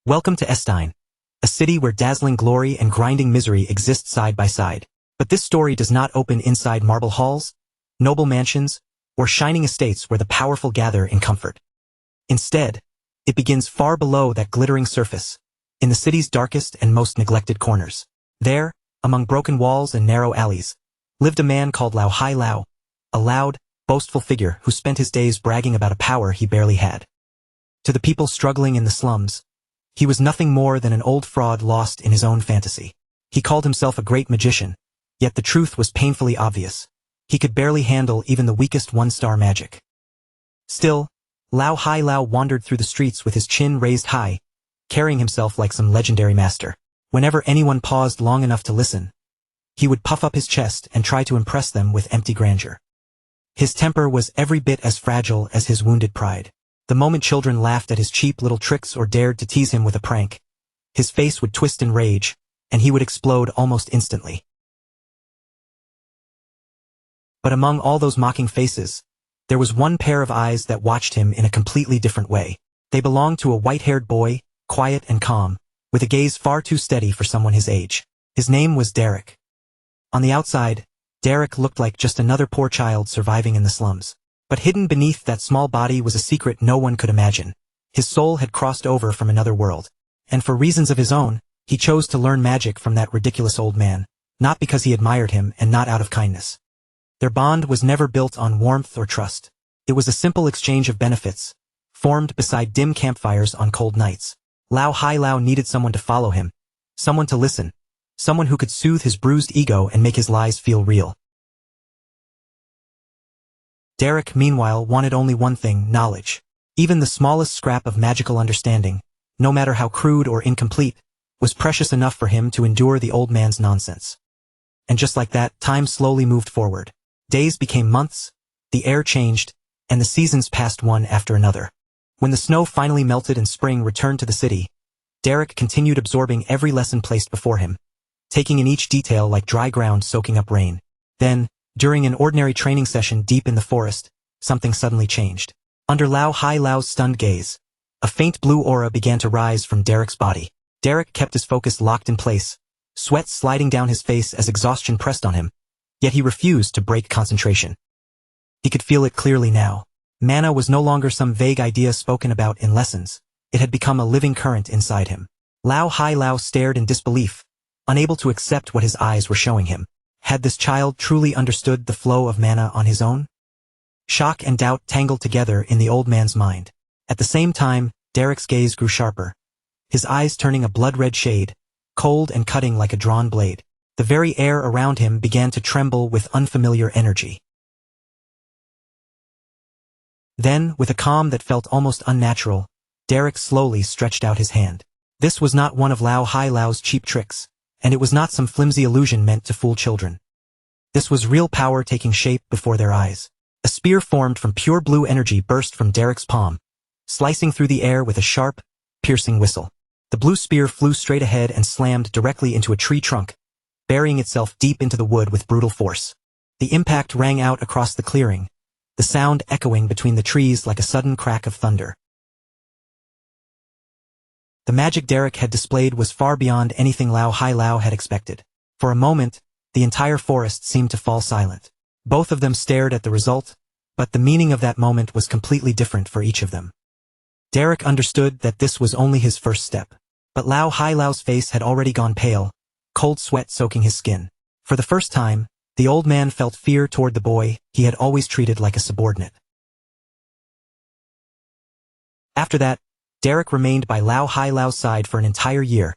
Welcome to Estine, a city where dazzling glory and grinding misery exist side by side. But this story does not open inside marble halls, noble mansions, or shining estates where the powerful gather in comfort. Instead, it begins far below that glittering surface, in the city's darkest and most neglected corners. There, among broken walls and narrow alleys, lived a man called Lao Hai Lao, a loud, boastful figure who spent his days bragging about a power he barely had. To the people struggling in the slums, he was nothing more than an old fraud lost in his own fantasy. He called himself a great magician, yet the truth was painfully obvious. He could barely handle even the weakest one-star magic. Still, Lao Hai Lao wandered through the streets with his chin raised high, carrying himself like some legendary master. Whenever anyone paused long enough to listen, he would puff up his chest and try to impress them with empty grandeur. His temper was every bit as fragile as his wounded pride. The moment children laughed at his cheap little tricks or dared to tease him with a prank, his face would twist in rage, and he would explode almost instantly. But among all those mocking faces, there was one pair of eyes that watched him in a completely different way. They belonged to a white-haired boy, quiet and calm, with a gaze far too steady for someone his age. His name was Derek. On the outside, Derek looked like just another poor child surviving in the slums. But hidden beneath that small body was a secret no one could imagine. His soul had crossed over from another world, and for reasons of his own, he chose to learn magic from that ridiculous old man, not because he admired him and not out of kindness. Their bond was never built on warmth or trust. It was a simple exchange of benefits, formed beside dim campfires on cold nights. Lao Hai Lao needed someone to follow him, someone to listen, someone who could soothe his bruised ego and make his lies feel real. Derek, meanwhile, wanted only one thing: knowledge. Even the smallest scrap of magical understanding, no matter how crude or incomplete, was precious enough for him to endure the old man's nonsense. And just like that, time slowly moved forward. Days became months, the air changed, and the seasons passed one after another. When the snow finally melted and spring returned to the city, Derek continued absorbing every lesson placed before him, taking in each detail like dry ground soaking up rain. Then, during an ordinary training session deep in the forest, something suddenly changed. Under Lao Hai Lao's stunned gaze, a faint blue aura began to rise from Derek's body. Derek kept his focus locked in place, sweat sliding down his face as exhaustion pressed on him, yet he refused to break concentration. He could feel it clearly now. Mana was no longer some vague idea spoken about in lessons. It had become a living current inside him. Lao Hai Lao stared in disbelief, unable to accept what his eyes were showing him. Had this child truly understood the flow of mana on his own? Shock and doubt tangled together in the old man's mind. At the same time, Derek's gaze grew sharper, his eyes turning a blood-red shade, cold and cutting like a drawn blade. The very air around him began to tremble with unfamiliar energy. Then, with a calm that felt almost unnatural, Derek slowly stretched out his hand. This was not one of Lao Hai Lao's cheap tricks, and it was not some flimsy illusion meant to fool children. This was real power taking shape before their eyes. A spear formed from pure blue energy burst from Derek's palm, slicing through the air with a sharp, piercing whistle. The blue spear flew straight ahead and slammed directly into a tree trunk, burying itself deep into the wood with brutal force. The impact rang out across the clearing, the sound echoing between the trees like a sudden crack of thunder. The magic Derek had displayed was far beyond anything Lao Hai Lao had expected. For a moment, the entire forest seemed to fall silent. Both of them stared at the result, but the meaning of that moment was completely different for each of them. Derek understood that this was only his first step, but Lao Hai Lao's face had already gone pale, cold sweat soaking his skin. For the first time, the old man felt fear toward the boy he had always treated like a subordinate. After that, Derek remained by Lao Hai Lao's side for an entire year,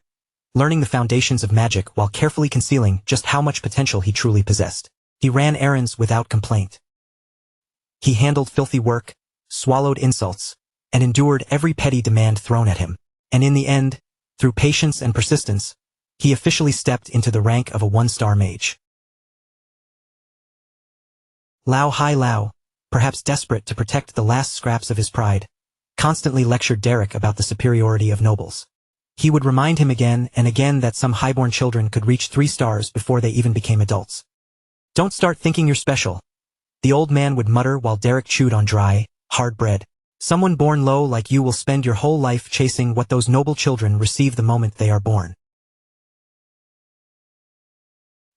learning the foundations of magic while carefully concealing just how much potential he truly possessed. He ran errands without complaint. He handled filthy work, swallowed insults, and endured every petty demand thrown at him. And in the end, through patience and persistence, he officially stepped into the rank of a one-star mage. Lao Hai Lao, perhaps desperate to protect the last scraps of his pride, constantly lectured Derek about the superiority of nobles. He would remind him again and again that some highborn children could reach 3 stars before they even became adults. "Don't start thinking you're special," the old man would mutter while Derek chewed on dry, hard bread. Someone born low like you will spend your whole life chasing what those noble children receive the moment they are born.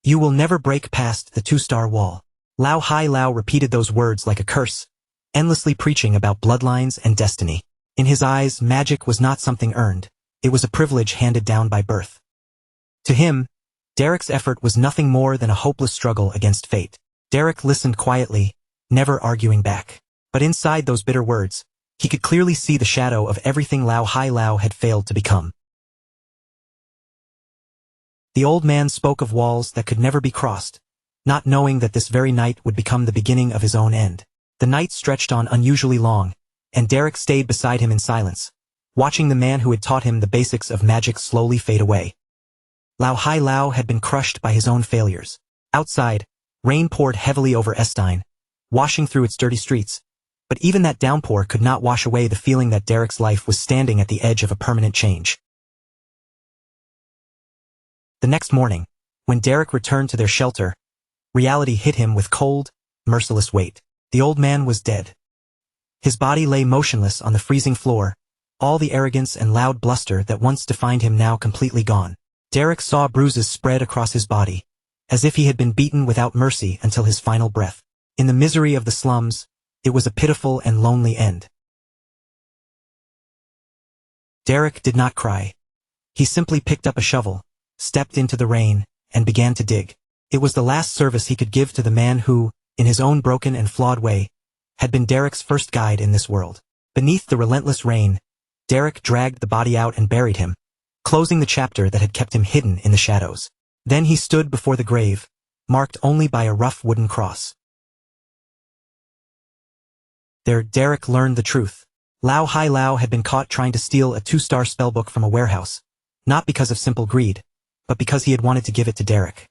You will never break past the 2-star wall. Lao Hai Lao repeated those words like a curse, endlessly preaching about bloodlines and destiny. In his eyes, magic was not something earned, it was a privilege handed down by birth. To him, Derek's effort was nothing more than a hopeless struggle against fate. Derek listened quietly, never arguing back. But inside those bitter words, he could clearly see the shadow of everything Lao Hai Lao had failed to become. The old man spoke of walls that could never be crossed, not knowing that this very night would become the beginning of his own end. The night stretched on unusually long, and Derek stayed beside him in silence, watching the man who had taught him the basics of magic slowly fade away. Lao Hai Lao had been crushed by his own failures. Outside, rain poured heavily over Estine, washing through its dirty streets, but even that downpour could not wash away the feeling that Derek's life was standing at the edge of a permanent change. The next morning, when Derek returned to their shelter, reality hit him with cold, merciless weight. The old man was dead. His body lay motionless on the freezing floor, all the arrogance and loud bluster that once defined him now completely gone. Derek saw bruises spread across his body, as if he had been beaten without mercy until his final breath. In the misery of the slums, it was a pitiful and lonely end. Derek did not cry. He simply picked up a shovel, stepped into the rain, and began to dig. It was the last service he could give to the man who, in his own broken and flawed way, had been Derek's first guide in this world. Beneath the relentless rain, Derek dragged the body out and buried him, closing the chapter that had kept him hidden in the shadows. Then he stood before the grave, marked only by a rough wooden cross. There, Derek learned the truth. Lao Hai Lao had been caught trying to steal a 2-star spellbook from a warehouse, not because of simple greed, but because he had wanted to give it to Derek.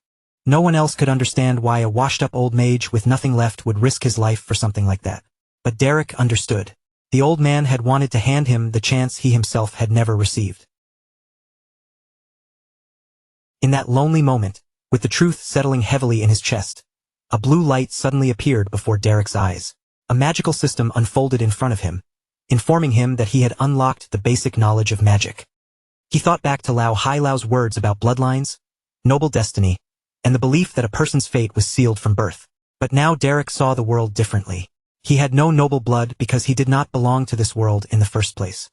No one else could understand why a washed-up old mage with nothing left would risk his life for something like that. But Derek understood. The old man had wanted to hand him the chance he himself had never received. In that lonely moment, with the truth settling heavily in his chest, a blue light suddenly appeared before Derek's eyes. A magical system unfolded in front of him, informing him that he had unlocked the basic knowledge of magic. He thought back to Lao Hai Lao's words about bloodlines, noble destiny, and the belief that a person's fate was sealed from birth. But now Derek saw the world differently. He had no noble blood because he did not belong to this world in the first place.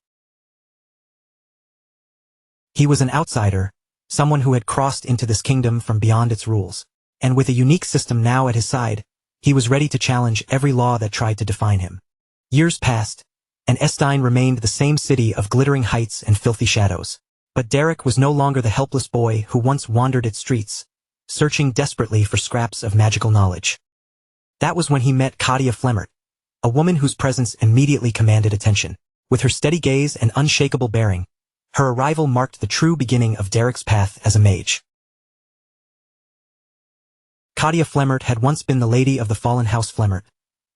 He was an outsider, someone who had crossed into this kingdom from beyond its rules. And with a unique system now at his side, he was ready to challenge every law that tried to define him. Years passed, and Estine remained the same city of glittering heights and filthy shadows. But Derek was no longer the helpless boy who once wandered its streets, searching desperately for scraps of magical knowledge. That was when he met Katia Flemmert, a woman whose presence immediately commanded attention. With her steady gaze and unshakable bearing, her arrival marked the true beginning of Derek's path as a mage. Katia Flemmert had once been the lady of the fallen House Flemmert,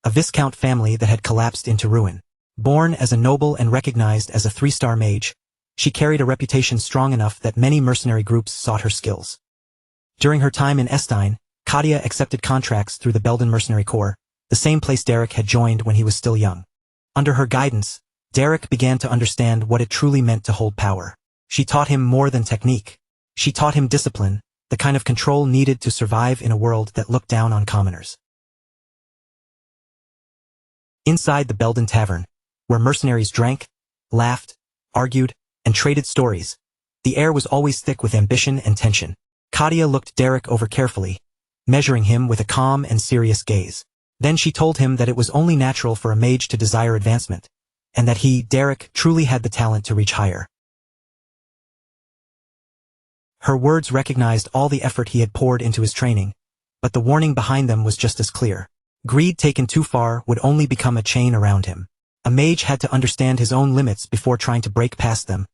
a Viscount family that had collapsed into ruin. Born as a noble and recognized as a 3-star mage, she carried a reputation strong enough that many mercenary groups sought her skills. During her time in Estine, Katia accepted contracts through the Belden Mercenary Corps, the same place Derek had joined when he was still young. Under her guidance, Derek began to understand what it truly meant to hold power. She taught him more than technique. She taught him discipline, the kind of control needed to survive in a world that looked down on commoners. Inside the Belden Tavern, where mercenaries drank, laughed, argued, and traded stories, the air was always thick with ambition and tension. Katia looked Derek over carefully, measuring him with a calm and serious gaze. Then she told him that it was only natural for a mage to desire advancement, and that he, Derek, truly had the talent to reach higher. Her words recognized all the effort he had poured into his training, but the warning behind them was just as clear. Greed taken too far would only become a chain around him. A mage had to understand his own limits before trying to break past them,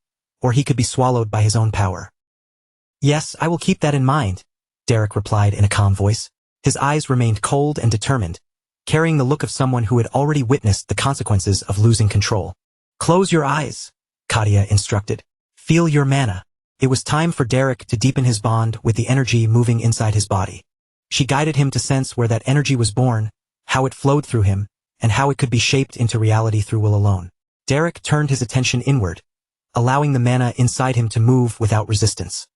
or he could be swallowed by his own power. "Yes, I will keep that in mind," Derek replied in a calm voice. His eyes remained cold and determined, carrying the look of someone who had already witnessed the consequences of losing control. "Close your eyes," Katia instructed. "Feel your mana." It was time for Derek to deepen his bond with the energy moving inside his body. She guided him to sense where that energy was born, how it flowed through him, and how it could be shaped into reality through will alone. Derek turned his attention inward, allowing the mana inside him to move without resistance.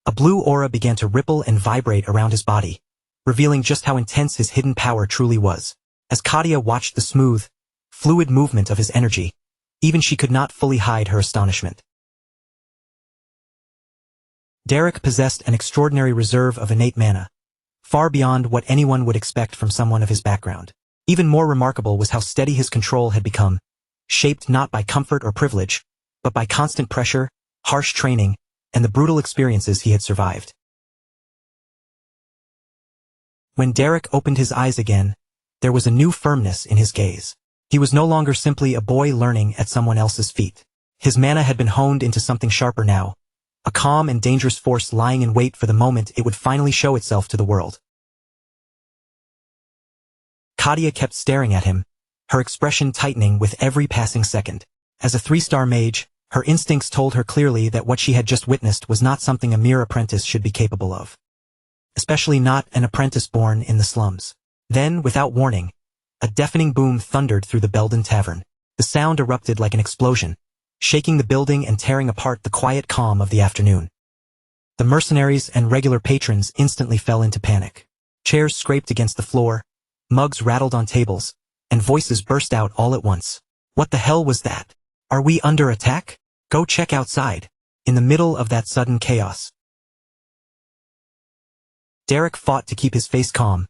A blue aura began to ripple and vibrate around his body, revealing just how intense his hidden power truly was. As Katia watched the smooth, fluid movement of his energy, even she could not fully hide her astonishment. Derek possessed an extraordinary reserve of innate mana, far beyond what anyone would expect from someone of his background. Even more remarkable was how steady his control had become, shaped not by comfort or privilege, but by constant pressure, harsh training, and the brutal experiences he had survived. When Derek opened his eyes again, there was a new firmness in his gaze. He was no longer simply a boy learning at someone else's feet. His mana had been honed into something sharper now, a calm and dangerous force lying in wait for the moment it would finally show itself to the world. Katia kept staring at him, her expression tightening with every passing second. As a 3-star mage, her instincts told her clearly that what she had just witnessed was not something a mere apprentice should be capable of. Especially not an apprentice born in the slums. Then, without warning, a deafening boom thundered through the Belden Tavern. The sound erupted like an explosion, shaking the building and tearing apart the quiet calm of the afternoon. The mercenaries and regular patrons instantly fell into panic. Chairs scraped against the floor, mugs rattled on tables, and voices burst out all at once. What the hell was that? Are we under attack? Go check outside. In the middle of that sudden chaos, Derek fought to keep his face calm.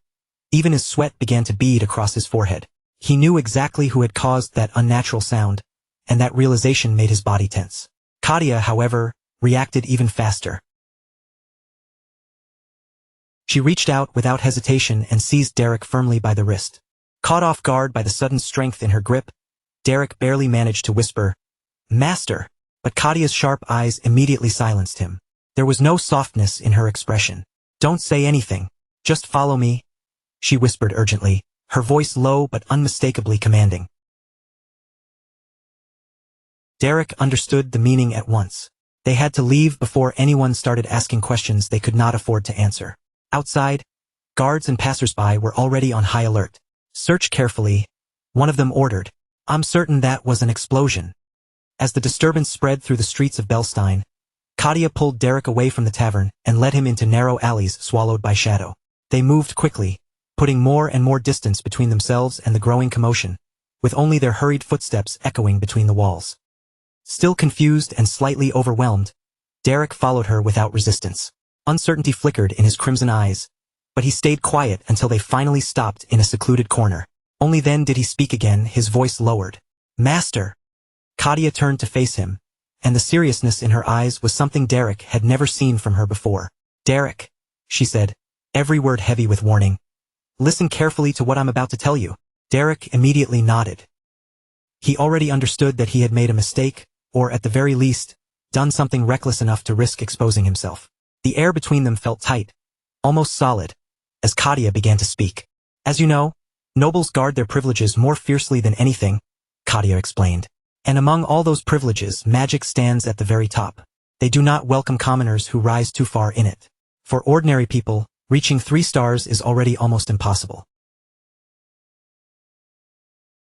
Even his sweat began to bead across his forehead. He knew exactly who had caused that unnatural sound, and that realization made his body tense. Katia, however, reacted even faster. She reached out without hesitation and seized Derek firmly by the wrist. Caught off guard by the sudden strength in her grip, Derek barely managed to whisper, "Master," but Katia's sharp eyes immediately silenced him. There was no softness in her expression. "Don't say anything. Just follow me," she whispered urgently, her voice low but unmistakably commanding. Derek understood the meaning at once. They had to leave before anyone started asking questions they could not afford to answer. Outside, guards and passersby were already on high alert. "Search carefully," one of them ordered. "I'm certain that was an explosion." As the disturbance spread through the streets of Belstein, Katia pulled Derek away from the tavern and led him into narrow alleys swallowed by shadow. They moved quickly, putting more and more distance between themselves and the growing commotion, with only their hurried footsteps echoing between the walls. Still confused and slightly overwhelmed, Derek followed her without resistance. Uncertainty flickered in his crimson eyes, but he stayed quiet until they finally stopped in a secluded corner. Only then did he speak again, his voice lowered. "Master!" Katia turned to face him, and the seriousness in her eyes was something Derek had never seen from her before. "Derek," she said, every word heavy with warning. "Listen carefully to what I'm about to tell you." Derek immediately nodded. He already understood that he had made a mistake, or at the very least, done something reckless enough to risk exposing himself. The air between them felt tight, almost solid, as Katia began to speak. "As you know, nobles guard their privileges more fiercely than anything," Katia explained. "And among all those privileges, magic stands at the very top. They do not welcome commoners who rise too far in it. For ordinary people, reaching 3 stars is already almost impossible.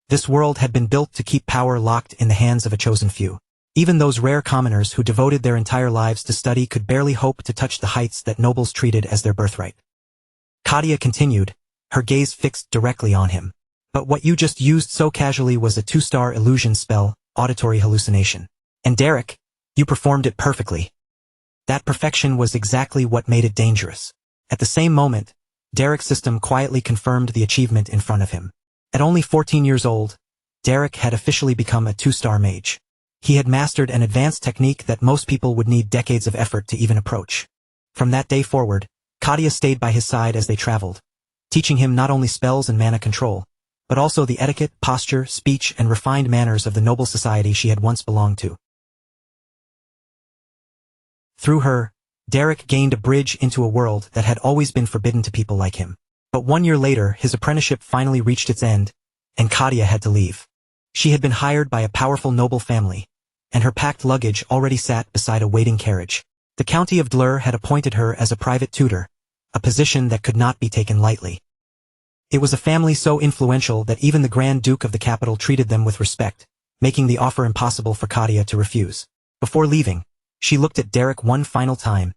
This world had been built to keep power locked in the hands of a chosen few. Even those rare commoners who devoted their entire lives to study could barely hope to touch the heights that nobles treated as their birthright." Katia continued, her gaze fixed directly on him. "But what you just used so casually was a 2-star illusion spell, auditory hallucination. And Derek, you performed it perfectly. That perfection was exactly what made it dangerous." At the same moment, Derek's system quietly confirmed the achievement in front of him. At only 14 years old, Derek had officially become a 2-star mage. He had mastered an advanced technique that most people would need decades of effort to even approach. From that day forward, Katia stayed by his side as they traveled, teaching him not only spells and mana control, but also the etiquette, posture, speech, and refined manners of the noble society she had once belonged to. Through her, Derek gained a bridge into a world that had always been forbidden to people like him. But 1 year later, his apprenticeship finally reached its end, and Katia had to leave. She had been hired by a powerful noble family, and her packed luggage already sat beside a waiting carriage. The county of Dlur had appointed her as a private tutor, a position that could not be taken lightly. It was a family so influential that even the Grand Duke of the capital treated them with respect, making the offer impossible for Katia to refuse. Before leaving, she looked at Derek one final time,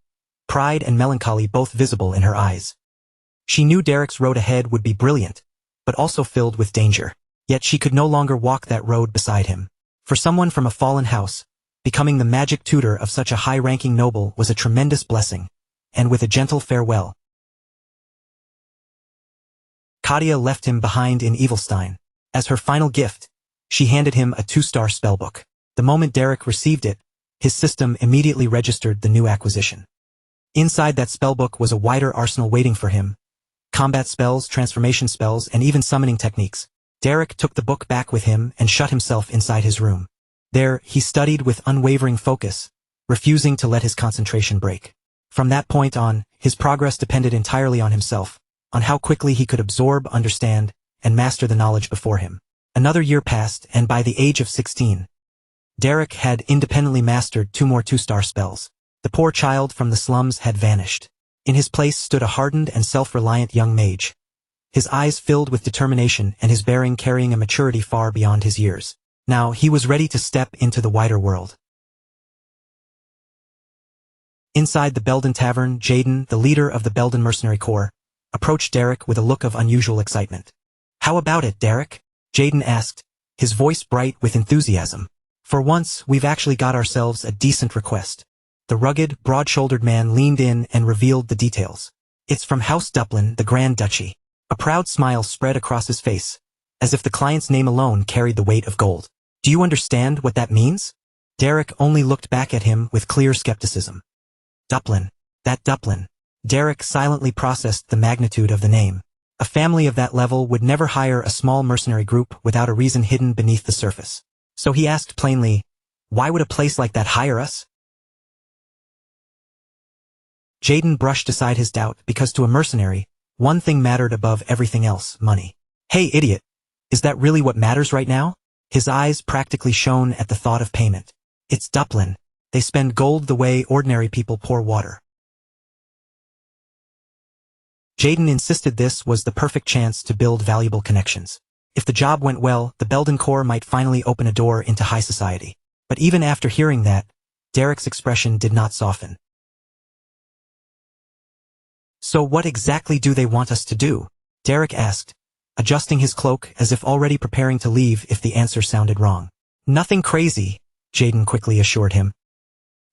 pride and melancholy both visible in her eyes. She knew Derek's road ahead would be brilliant, but also filled with danger. Yet she could no longer walk that road beside him. For someone from a fallen house, becoming the magic tutor of such a high-ranking noble was a tremendous blessing, and with a gentle farewell, Katia left him behind in Evilstein. As her final gift, she handed him a 2-star spellbook. The moment Derek received it, his system immediately registered the new acquisition. Inside that spellbook was a wider arsenal waiting for him. Combat spells, transformation spells, and even summoning techniques. Derek took the book back with him and shut himself inside his room. There, he studied with unwavering focus, refusing to let his concentration break. From that point on, his progress depended entirely on himself, on how quickly he could absorb, understand, and master the knowledge before him. Another year passed, and by the age of 16, Derek had independently mastered 2 more 2-star spells. The poor child from the slums had vanished. In his place stood a hardened and self-reliant young mage, his eyes filled with determination and his bearing carrying a maturity far beyond his years. Now he was ready to step into the wider world. Inside the Belden Tavern, Jaden, the leader of the Belden Mercenary Corps, approached Derek with a look of unusual excitement. "How about it, Derek?" Jaden asked, his voice bright with enthusiasm. "For once, we've actually got ourselves a decent request." The rugged, broad-shouldered man leaned in and revealed the details. "It's from House Duplin, the Grand Duchy." A proud smile spread across his face, as if the client's name alone carried the weight of gold. "Do you understand what that means?" Derek only looked back at him with clear skepticism. Duplin. That Duplin. Derek silently processed the magnitude of the name. A family of that level would never hire a small mercenary group without a reason hidden beneath the surface. So he asked plainly, "Why would a place like that hire us?" Jaden brushed aside his doubt because to a mercenary, one thing mattered above everything else: money. "Hey, idiot, is that really what matters right now?" His eyes practically shone at the thought of payment. "It's Duplin. They spend gold the way ordinary people pour water." Jaden insisted this was the perfect chance to build valuable connections. If the job went well, the Belden Corps might finally open a door into high society. But even after hearing that, Derek's expression did not soften. "So what exactly do they want us to do?" Derek asked, adjusting his cloak as if already preparing to leave if the answer sounded wrong. "Nothing crazy," Jaden quickly assured him.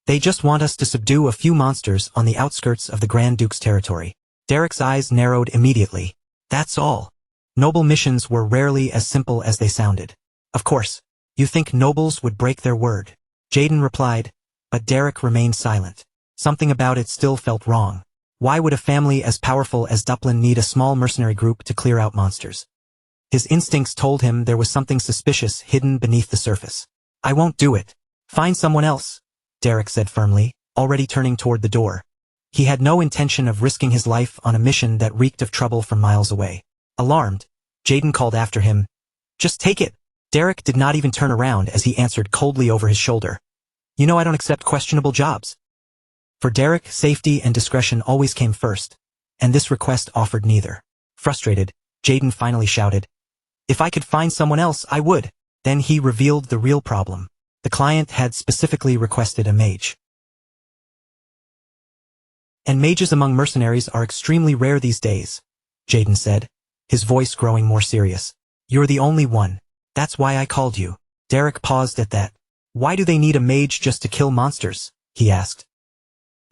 "They just want us to subdue a few monsters on the outskirts of the Grand Duke's territory." Derek's eyes narrowed immediately. "That's all." Noble missions were rarely as simple as they sounded. "Of course, you think nobles would break their word," Jaden replied, but Derek remained silent. Something about it still felt wrong. Why would a family as powerful as Duplin need a small mercenary group to clear out monsters? His instincts told him there was something suspicious hidden beneath the surface. "I won't do it. Find someone else," Derek said firmly, already turning toward the door. He had no intention of risking his life on a mission that reeked of trouble from miles away. Alarmed, Jaden called after him, "Just take it." Derek did not even turn around as he answered coldly over his shoulder, "You know I don't accept questionable jobs." For Derek, safety and discretion always came first, and this request offered neither. Frustrated, Jaden finally shouted, "If I could find someone else, I would." Then he revealed the real problem. The client had specifically requested a mage. "And mages among mercenaries are extremely rare these days," Jaden said, his voice growing more serious. "You're the only one. That's why I called you." Derek paused at that. "Why do they need a mage just to kill monsters?" he asked.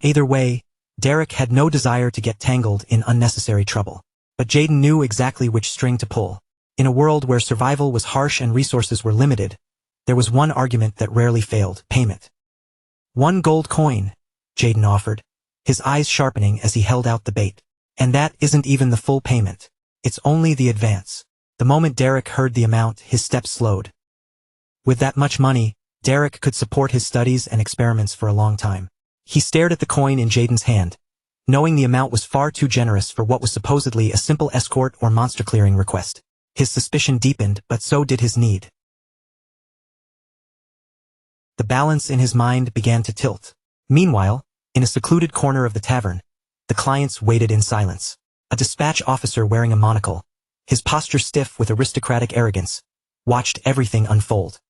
Either way, Derek had no desire to get tangled in unnecessary trouble. But Jaden knew exactly which string to pull. In a world where survival was harsh and resources were limited, there was one argument that rarely failed: payment. "1 gold coin," Jaden offered, his eyes sharpening as he held out the bait. "And that isn't even the full payment. It's only the advance." The moment Derek heard the amount, his steps slowed. With that much money, Derek could support his studies and experiments for a long time. He stared at the coin in Jaden's hand, knowing the amount was far too generous for what was supposedly a simple escort or monster-clearing request. His suspicion deepened, but so did his need. The balance in his mind began to tilt. Meanwhile, in a secluded corner of the tavern, the clients waited in silence. A dispatch officer wearing a monocle, his posture stiff with aristocratic arrogance, watched everything unfold.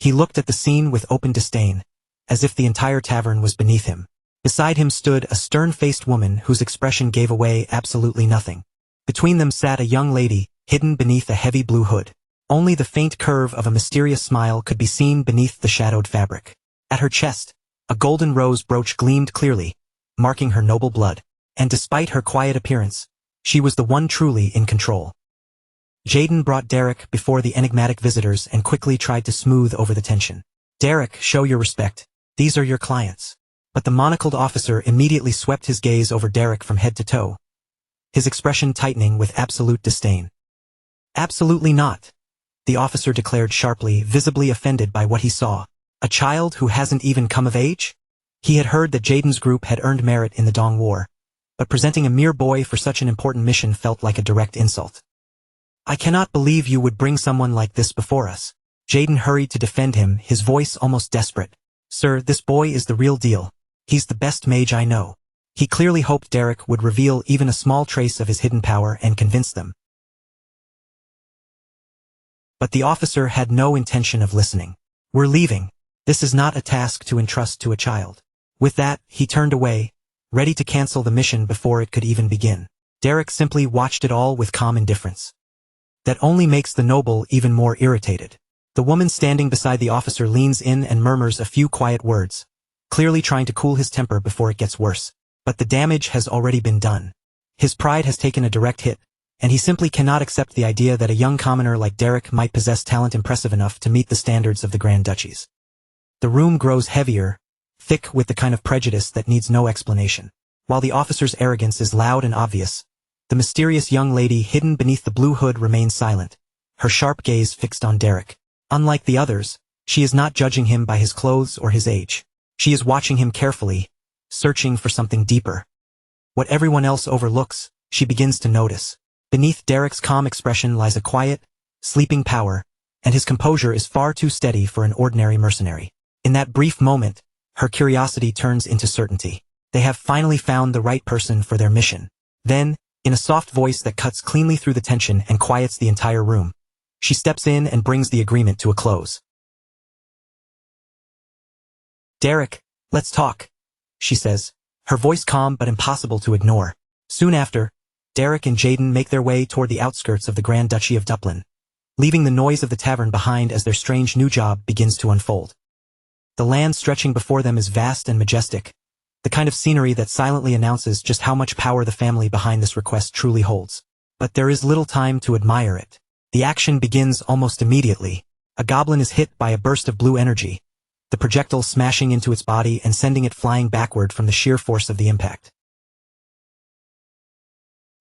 He looked at the scene with open disdain, as if the entire tavern was beneath him. Beside him stood a stern-faced woman whose expression gave away absolutely nothing. Between them sat a young lady, hidden beneath a heavy blue hood. Only the faint curve of a mysterious smile could be seen beneath the shadowed fabric. At her chest, a golden rose brooch gleamed clearly, marking her noble blood. And despite her quiet appearance, she was the one truly in control. Jaden brought Derek before the enigmatic visitors and quickly tried to smooth over the tension. "Derek, show your respect. These are your clients." But the monocled officer immediately swept his gaze over Derek from head to toe, his expression tightening with absolute disdain. "Absolutely not," the officer declared sharply, visibly offended by what he saw. "A child who hasn't even come of age?" He had heard that Jaden's group had earned merit in the Dong War, but presenting a mere boy for such an important mission felt like a direct insult. "I cannot believe you would bring someone like this before us." Jaden hurried to defend him, his voice almost desperate. "Sir, this boy is the real deal. He's the best mage I know." He clearly hoped Derek would reveal even a small trace of his hidden power and convince them. But the officer had no intention of listening. "We're leaving. This is not a task to entrust to a child." With that, he turned away, ready to cancel the mission before it could even begin. Derek simply watched it all with calm indifference. That only makes the noble even more irritated. The woman standing beside the officer leans in and murmurs a few quiet words, clearly trying to cool his temper before it gets worse. But the damage has already been done. His pride has taken a direct hit, and he simply cannot accept the idea that a young commoner like Derek might possess talent impressive enough to meet the standards of the Grand Duchies. The room grows heavier, thick with the kind of prejudice that needs no explanation. While the officer's arrogance is loud and obvious, the mysterious young lady hidden beneath the blue hood remains silent, her sharp gaze fixed on Derek. Unlike the others, she is not judging him by his clothes or his age. She is watching him carefully, searching for something deeper. What everyone else overlooks, she begins to notice. Beneath Derek's calm expression lies a quiet, sleeping power, and his composure is far too steady for an ordinary mercenary. In that brief moment, her curiosity turns into certainty. They have finally found the right person for their mission. Then, in a soft voice that cuts cleanly through the tension and quiets the entire room, she steps in and brings the agreement to a close. "Derek, let's talk," she says, her voice calm but impossible to ignore. Soon after, Derek and Jaden make their way toward the outskirts of the Grand Duchy of Duplin, leaving the noise of the tavern behind as their strange new job begins to unfold. The land stretching before them is vast and majestic, the kind of scenery that silently announces just how much power the family behind this request truly holds. But there is little time to admire it. The action begins almost immediately. A goblin is hit by a burst of blue energy, the projectile smashing into its body and sending it flying backward from the sheer force of the impact.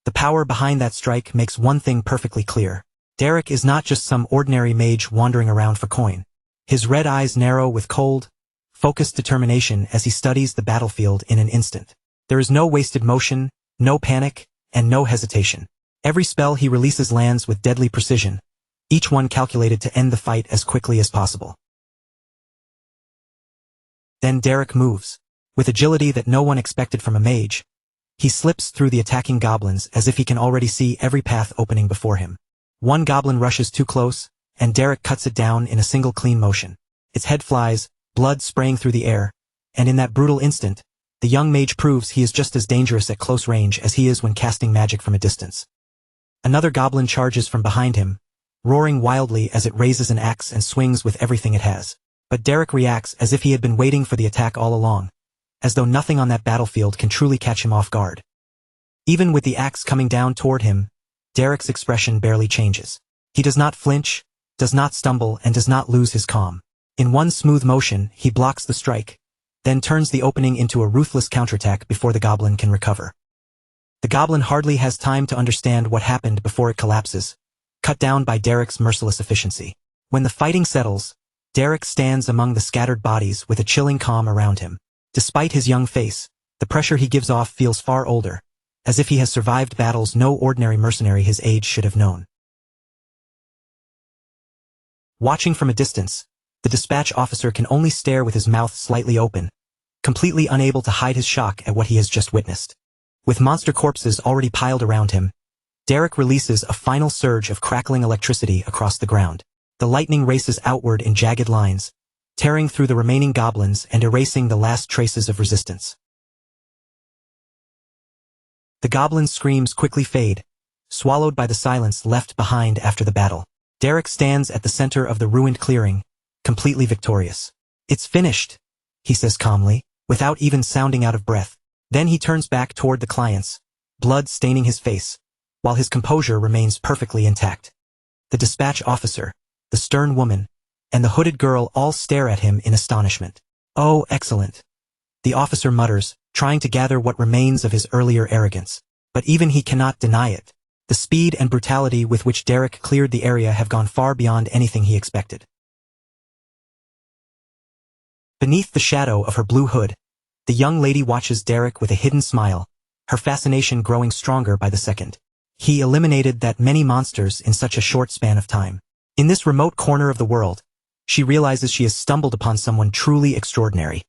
The power behind that strike makes one thing perfectly clear. Derek is not just some ordinary mage wandering around for coin. His red eyes narrow with cold, focused determination as he studies the battlefield in an instant. There is no wasted motion, no panic, and no hesitation. Every spell he releases lands with deadly precision, each one calculated to end the fight as quickly as possible. Then Derek moves. With agility that no one expected from a mage, he slips through the attacking goblins as if he can already see every path opening before him. One goblin rushes too close, and Derek cuts it down in a single clean motion. Its head flies, blood spraying through the air, and in that brutal instant, the young mage proves he is just as dangerous at close range as he is when casting magic from a distance. Another goblin charges from behind him, roaring wildly as it raises an axe and swings with everything it has. But Derek reacts as if he had been waiting for the attack all along, as though nothing on that battlefield can truly catch him off guard. Even with the axe coming down toward him, Derek's expression barely changes. He does not flinch, does not stumble, and does not lose his calm. In one smooth motion, he blocks the strike, then turns the opening into a ruthless counterattack before the goblin can recover. The goblin hardly has time to understand what happened before it collapses, cut down by Derek's merciless efficiency. When the fighting settles, Derek stands among the scattered bodies with a chilling calm around him. Despite his young face, the pressure he gives off feels far older, as if he has survived battles no ordinary mercenary his age should have known. Watching from a distance, the dispatch officer can only stare with his mouth slightly open, completely unable to hide his shock at what he has just witnessed. With monster corpses already piled around him, Derek releases a final surge of crackling electricity across the ground. The lightning races outward in jagged lines, tearing through the remaining goblins and erasing the last traces of resistance. The goblins' screams quickly fade, swallowed by the silence left behind after the battle. Derek stands at the center of the ruined clearing, completely victorious. "It's finished," he says calmly, without even sounding out of breath. Then he turns back toward the clients, blood staining his face, while his composure remains perfectly intact. The dispatch officer, the stern woman, and the hooded girl all stare at him in astonishment. "Oh, excellent," the officer mutters, trying to gather what remains of his earlier arrogance. But even he cannot deny it. The speed and brutality with which Derek cleared the area have gone far beyond anything he expected. Beneath the shadow of her blue hood, the young lady watches Derek with a hidden smile, her fascination growing stronger by the second. He eliminated that many monsters in such a short span of time. In this remote corner of the world, she realizes she has stumbled upon someone truly extraordinary.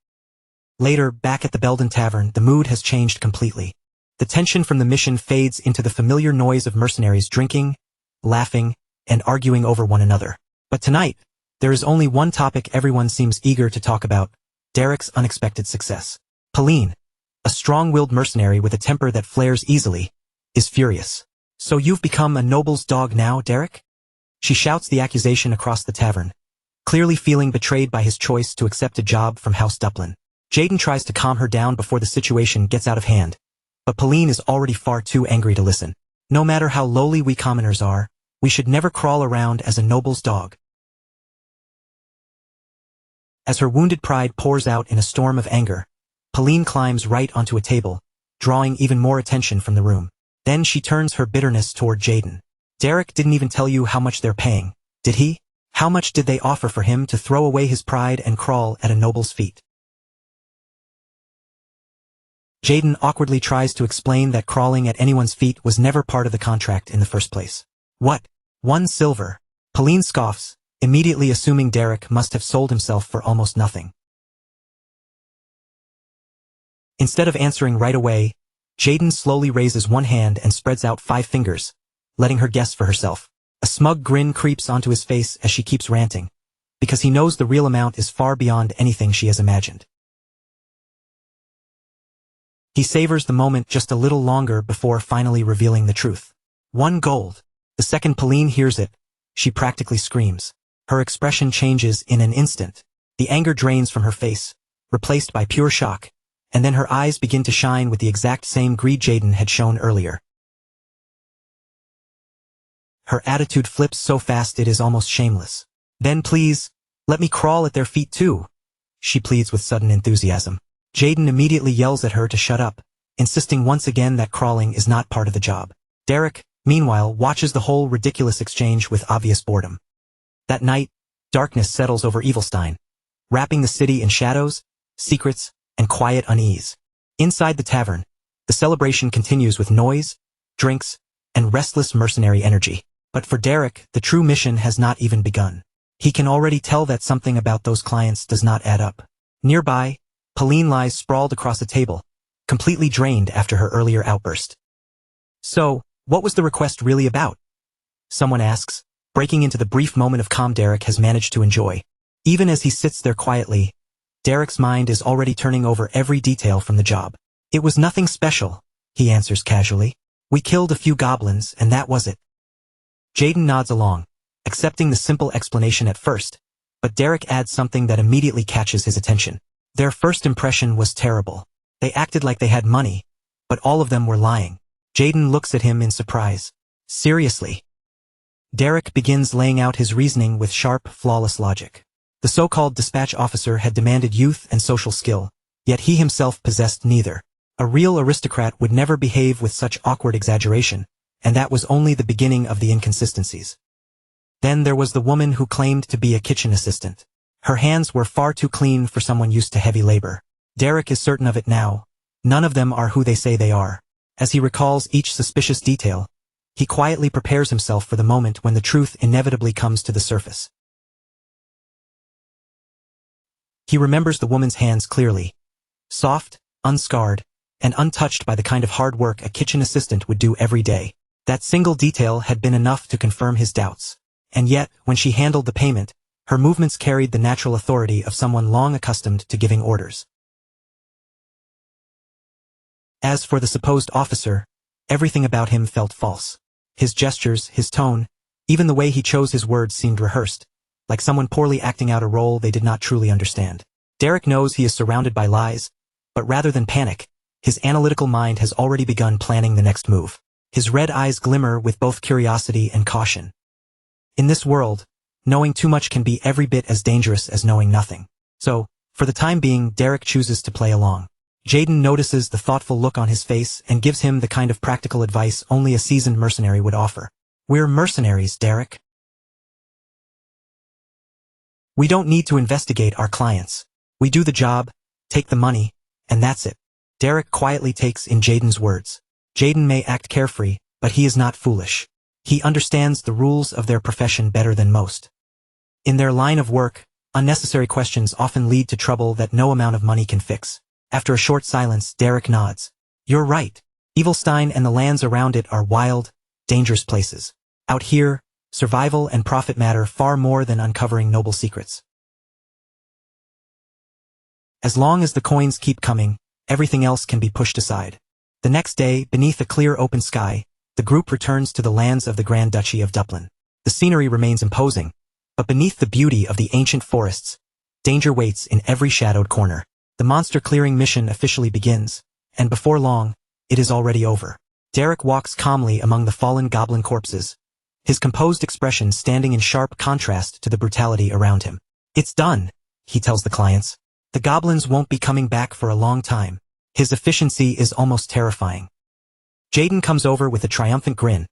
Later, back at the Belden Tavern, the mood has changed completely. The tension from the mission fades into the familiar noise of mercenaries drinking, laughing, and arguing over one another. But tonight, there is only one topic everyone seems eager to talk about: Derek's unexpected success. Pauline, a strong-willed mercenary with a temper that flares easily, is furious. "So you've become a noble's dog now, Derek?" She shouts the accusation across the tavern, clearly feeling betrayed by his choice to accept a job from House Duplin. Jaden tries to calm her down before the situation gets out of hand, but Pauline is already far too angry to listen. "No matter how lowly we commoners are, we should never crawl around as a noble's dog." As her wounded pride pours out in a storm of anger, Pauline climbs right onto a table, drawing even more attention from the room. Then she turns her bitterness toward Jaden. "Derek didn't even tell you how much they're paying, did he? How much did they offer for him to throw away his pride and crawl at a noble's feet?" Jaden awkwardly tries to explain that crawling at anyone's feet was never part of the contract in the first place. "What? 1 silver? Pauline scoffs, immediately assuming Derek must have sold himself for almost nothing. Instead of answering right away, Jaden slowly raises one hand and spreads out 5 fingers, letting her guess for herself. A smug grin creeps onto his face as she keeps ranting, because he knows the real amount is far beyond anything she has imagined. He savors the moment just a little longer before finally revealing the truth. 1 gold. The second Pauline hears it, she practically screams. Her expression changes in an instant. The anger drains from her face, replaced by pure shock, and then her eyes begin to shine with the exact same greed Jaden had shown earlier. Her attitude flips so fast it is almost shameless. "Then please, let me crawl at their feet too," she pleads with sudden enthusiasm. Jaden immediately yells at her to shut up, insisting once again that crawling is not part of the job. Derek, meanwhile, watches the whole ridiculous exchange with obvious boredom. That night, darkness settles over Evilstein, wrapping the city in shadows, secrets, and quiet unease. Inside the tavern, the celebration continues with noise, drinks, and restless mercenary energy. But for Derek, the true mission has not even begun. He can already tell that something about those clients does not add up. Nearby, Pauline lies sprawled across a table, completely drained after her earlier outburst. "So, what was the request really about?" someone asks, breaking into the brief moment of calm Derek has managed to enjoy. Even as he sits there quietly, Derek's mind is already turning over every detail from the job. "It was nothing special," he answers casually. "We killed a few goblins, and that was it." Jaden nods along, accepting the simple explanation at first, but Derek adds something that immediately catches his attention. Their first impression was terrible. They acted like they had money, but all of them were lying. Jaden looks at him in surprise. "Seriously?" Derek begins laying out his reasoning with sharp, flawless logic. The so-called dispatch officer had demanded youth and social skill, yet he himself possessed neither. A real aristocrat would never behave with such awkward exaggeration, and that was only the beginning of the inconsistencies. Then there was the woman who claimed to be a kitchen assistant. Her hands were far too clean for someone used to heavy labor. Derek is certain of it now. None of them are who they say they are. As he recalls each suspicious detail, he quietly prepares himself for the moment when the truth inevitably comes to the surface. He remembers the woman's hands clearly. Soft, unscarred, and untouched by the kind of hard work a kitchen assistant would do every day. That single detail had been enough to confirm his doubts. And yet, when she handled the payment, her movements carried the natural authority of someone long accustomed to giving orders. As for the supposed officer, everything about him felt false. His gestures, his tone, even the way he chose his words seemed rehearsed, like someone poorly acting out a role they did not truly understand. Derek knows he is surrounded by lies, but rather than panic, his analytical mind has already begun planning the next move. His red eyes glimmer with both curiosity and caution. In this world, knowing too much can be every bit as dangerous as knowing nothing. So, for the time being, Derek chooses to play along. Jaden notices the thoughtful look on his face and gives him the kind of practical advice only a seasoned mercenary would offer. We're mercenaries, Derek. We don't need to investigate our clients. We do the job, take the money, and that's it. Derek quietly takes in Jaden's words. Jaden may act carefree, but he is not foolish. He understands the rules of their profession better than most. In their line of work, unnecessary questions often lead to trouble that no amount of money can fix. After a short silence, Derek nods. You're right. Evilstein and the lands around it are wild, dangerous places. Out here, survival and profit matter far more than uncovering noble secrets. As long as the coins keep coming, everything else can be pushed aside. The next day, beneath a clear open sky, the group returns to the lands of the Grand Duchy of Dublin. The scenery remains imposing, but beneath the beauty of the ancient forests, danger waits in every shadowed corner. The monster-clearing mission officially begins, and before long, it is already over. Derek walks calmly among the fallen goblin corpses, his composed expression standing in sharp contrast to the brutality around him. It's done, he tells the clients. The goblins won't be coming back for a long time. His efficiency is almost terrifying. Jaden comes over with a triumphant grin,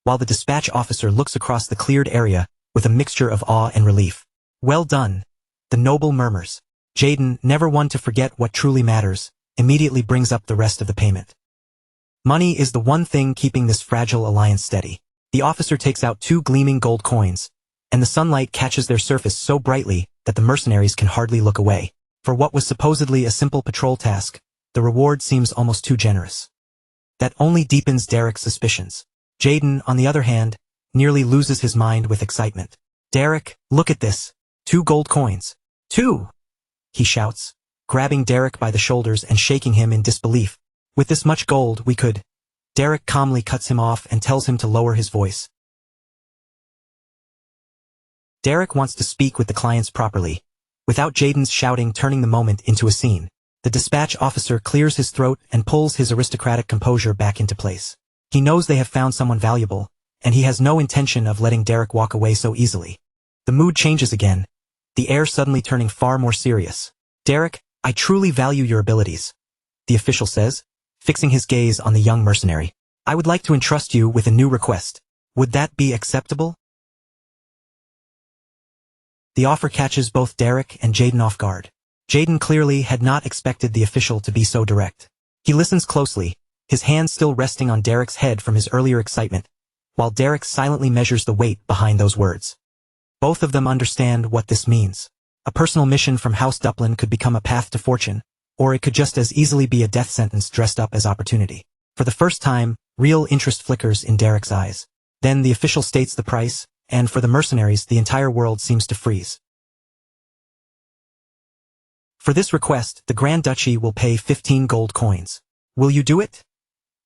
while the dispatch officer looks across the cleared area with a mixture of awe and relief. Well done, the noble murmurs. Jaden, never one to forget what truly matters, immediately brings up the rest of the payment. Money is the one thing keeping this fragile alliance steady. The officer takes out 2 gleaming gold coins, and the sunlight catches their surface so brightly that the mercenaries can hardly look away. For what was supposedly a simple patrol task, the reward seems almost too generous. That only deepens Derek's suspicions. Jaden, on the other hand, nearly loses his mind with excitement. Derek, look at this. 2 gold coins. 2! He shouts, grabbing Derek by the shoulders and shaking him in disbelief. With this much gold, we could... Derek calmly cuts him off and tells him to lower his voice. Derek wants to speak with the clients properly, without Jaden's shouting turning the moment into a scene. The dispatch officer clears his throat and pulls his aristocratic composure back into place. He knows they have found someone valuable, and he has no intention of letting Derek walk away so easily. The mood changes again, the air suddenly turning far more serious. Derek, I truly value your abilities, the official says, fixing his gaze on the young mercenary. I would like to entrust you with a new request. Would that be acceptable? The offer catches both Derek and Jaden off guard. Jaden clearly had not expected the official to be so direct. He listens closely, his hand still resting on Derek's head from his earlier excitement, while Derek silently measures the weight behind those words. Both of them understand what this means. A personal mission from House Dublin could become a path to fortune, or it could just as easily be a death sentence dressed up as opportunity. For the first time, real interest flickers in Derek's eyes. Then the official states the price, and for the mercenaries, the entire world seems to freeze. For this request, the Grand Duchy will pay 15 gold coins. Will you do it?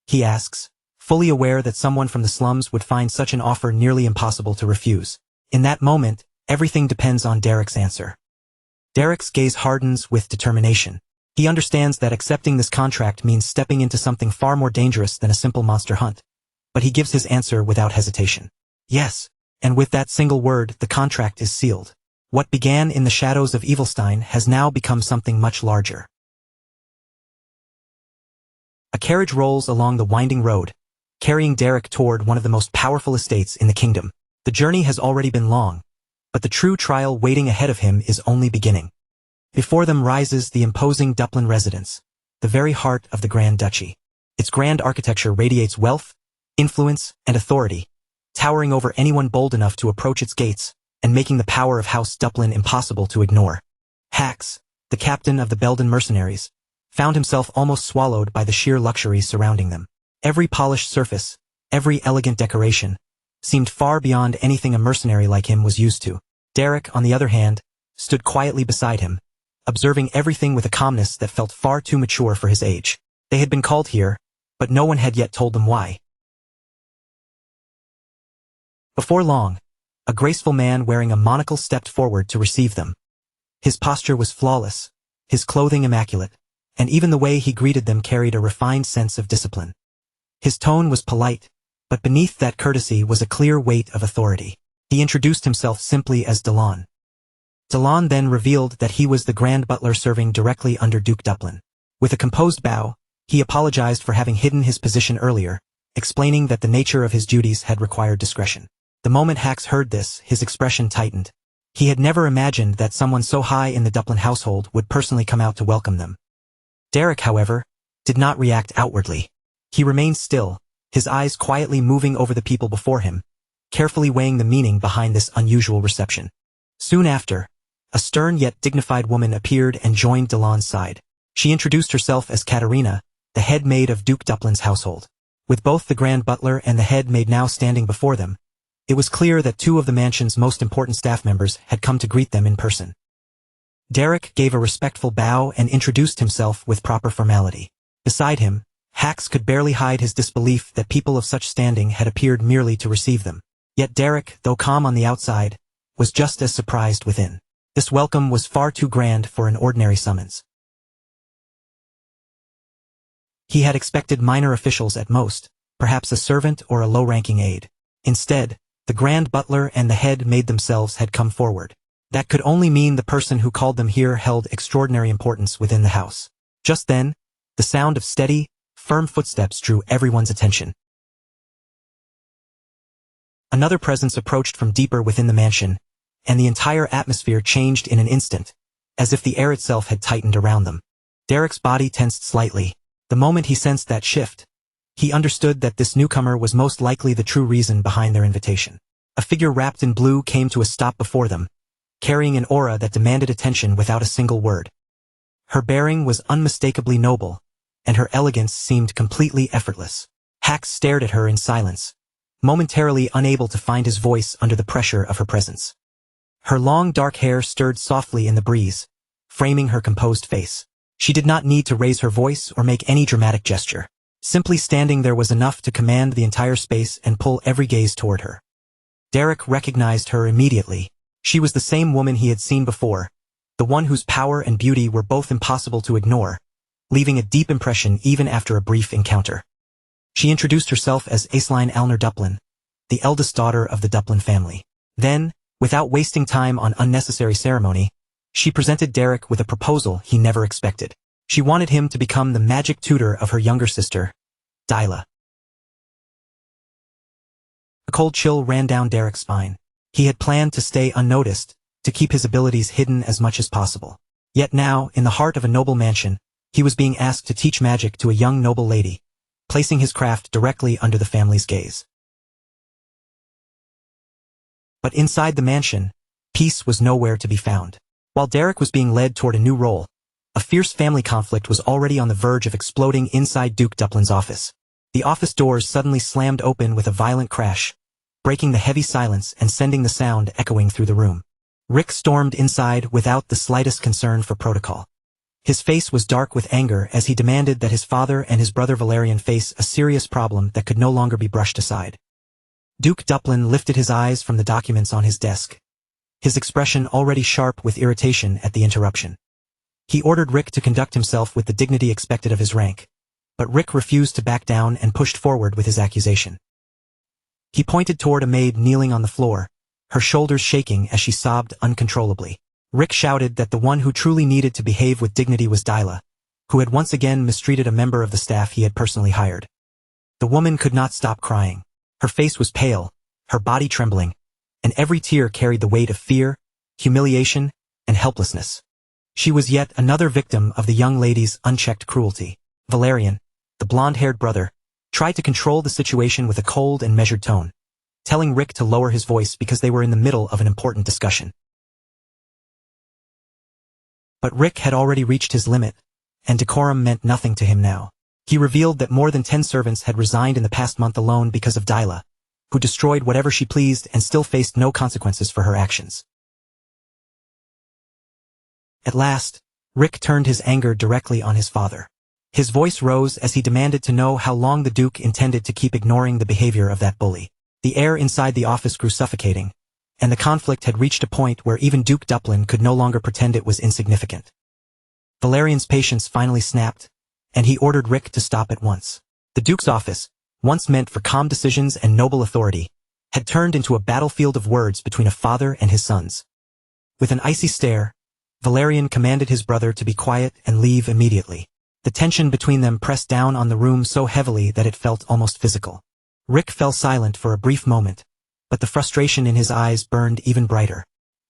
He asks, fully aware that someone from the slums would find such an offer nearly impossible to refuse. In that moment, everything depends on Derek's answer. Derek's gaze hardens with determination. He understands that accepting this contract means stepping into something far more dangerous than a simple monster hunt. But he gives his answer without hesitation. Yes, and with that single word, the contract is sealed. What began in the shadows of Evilstein has now become something much larger. A carriage rolls along the winding road, carrying Derek toward one of the most powerful estates in the kingdom. The journey has already been long, but the true trial waiting ahead of him is only beginning. Before them rises the imposing Dublin residence, the very heart of the Grand Duchy. Its grand architecture radiates wealth, influence, and authority, towering over anyone bold enough to approach its gates, and making the power of House Dublin impossible to ignore. Hax, the captain of the Belden mercenaries, found himself almost swallowed by the sheer luxury surrounding them. Every polished surface, every elegant decoration, seemed far beyond anything a mercenary like him was used to. Derek, on the other hand, stood quietly beside him, observing everything with a calmness that felt far too mature for his age. They had been called here, but no one had yet told them why. Before long, a graceful man wearing a monocle stepped forward to receive them. His posture was flawless, his clothing immaculate, and even the way he greeted them carried a refined sense of discipline. His tone was polite, but beneath that courtesy was a clear weight of authority. He introduced himself simply as Delon. Delon then revealed that he was the Grand Butler serving directly under Duke Duplin. With a composed bow, he apologized for having hidden his position earlier, explaining that the nature of his duties had required discretion. The moment Hax heard this, his expression tightened. He had never imagined that someone so high in the Duplin household would personally come out to welcome them. Derek, however, did not react outwardly. He remained still, his eyes quietly moving over the people before him, carefully weighing the meaning behind this unusual reception. Soon after, a stern yet dignified woman appeared and joined Delon's side. She introduced herself as Katerina, the head maid of Duke Duplin's household. With both the Grand Butler and the head maid now standing before them, it was clear that two of the mansion's most important staff members had come to greet them in person. Derek gave a respectful bow and introduced himself with proper formality. Beside him, Hax could barely hide his disbelief that people of such standing had appeared merely to receive them. Yet Derek, though calm on the outside, was just as surprised within. This welcome was far too grand for an ordinary summons. He had expected minor officials at most, perhaps a servant or a low-ranking aide. Instead, the Grand Butler and the head maid themselves had come forward. That could only mean the person who called them here held extraordinary importance within the house. Just then, the sound of steady, firm footsteps drew everyone's attention. Another presence approached from deeper within the mansion, and the entire atmosphere changed in an instant, as if the air itself had tightened around them. Derek's body tensed slightly. The moment he sensed that shift, he understood that this newcomer was most likely the true reason behind their invitation. A figure wrapped in blue came to a stop before them, carrying an aura that demanded attention without a single word. Her bearing was unmistakably noble, and her elegance seemed completely effortless. Hax stared at her in silence, momentarily unable to find his voice under the pressure of her presence. Her long dark hair stirred softly in the breeze, framing her composed face. She did not need to raise her voice or make any dramatic gesture. Simply standing there was enough to command the entire space and pull every gaze toward her. Derek recognized her immediately. She was the same woman he had seen before, the one whose power and beauty were both impossible to ignore, leaving a deep impression even after a brief encounter. She introduced herself as Aislinn Alner Duplin, the eldest daughter of the Duplin family. Then, without wasting time on unnecessary ceremony, she presented Derek with a proposal he never expected. She wanted him to become the magic tutor of her younger sister, Dyla. A cold chill ran down Derek's spine. He had planned to stay unnoticed, to keep his abilities hidden as much as possible. Yet now, in the heart of a noble mansion, he was being asked to teach magic to a young noble lady, placing his craft directly under the family's gaze. But inside the mansion, peace was nowhere to be found. While Derek was being led toward a new role, a fierce family conflict was already on the verge of exploding inside Duke Duplin's office. The office doors suddenly slammed open with a violent crash, breaking the heavy silence and sending the sound echoing through the room. Rick stormed inside without the slightest concern for protocol. His face was dark with anger as he demanded that his father and his brother Valerian face a serious problem that could no longer be brushed aside. Duke Duplin lifted his eyes from the documents on his desk, his expression already sharp with irritation at the interruption. He ordered Rick to conduct himself with the dignity expected of his rank, but Rick refused to back down and pushed forward with his accusation. He pointed toward a maid kneeling on the floor, her shoulders shaking as she sobbed uncontrollably. Rick shouted that the one who truly needed to behave with dignity was Dyla, who had once again mistreated a member of the staff he had personally hired. The woman could not stop crying. Her face was pale, her body trembling, and every tear carried the weight of fear, humiliation, and helplessness. She was yet another victim of the young lady's unchecked cruelty. Valerian, the blonde-haired brother, tried to control the situation with a cold and measured tone, telling Rick to lower his voice because they were in the middle of an important discussion. But Rick had already reached his limit, and decorum meant nothing to him now. He revealed that more than 10 servants had resigned in the past month alone because of Dyla, who destroyed whatever she pleased and still faced no consequences for her actions. At last, Rick turned his anger directly on his father. His voice rose as he demanded to know how long the Duke intended to keep ignoring the behavior of that bully. The air inside the office grew suffocating, and the conflict had reached a point where even Duke Duplin could no longer pretend it was insignificant. Valerian's patience finally snapped, and he ordered Rick to stop at once. The Duke's office, once meant for calm decisions and noble authority, had turned into a battlefield of words between a father and his sons. With an icy stare, Valerian commanded his brother to be quiet and leave immediately. The tension between them pressed down on the room so heavily that it felt almost physical. Rick fell silent for a brief moment, but the frustration in his eyes burned even brighter.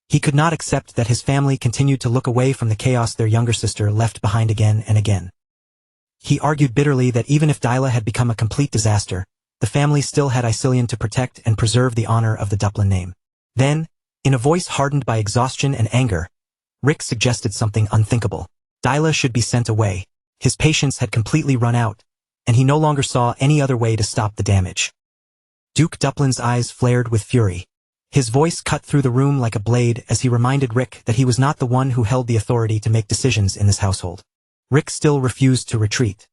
He could not accept that his family continued to look away from the chaos their younger sister left behind again and again. He argued bitterly that even if Dyla had become a complete disaster, the family still had Icilian to protect and preserve the honor of the Duplin name. Then, in a voice hardened by exhaustion and anger, Rick suggested something unthinkable. Dyla should be sent away. His patience had completely run out, and he no longer saw any other way to stop the damage. Duke Duplin's eyes flared with fury. His voice cut through the room like a blade as he reminded Rick that he was not the one who held the authority to make decisions in this household. Rick still refused to retreat.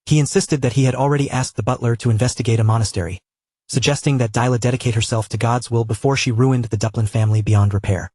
He insisted that he had already asked the butler to investigate a monastery, suggesting that Dyla dedicate herself to God's will before she ruined the Duplin family beyond repair.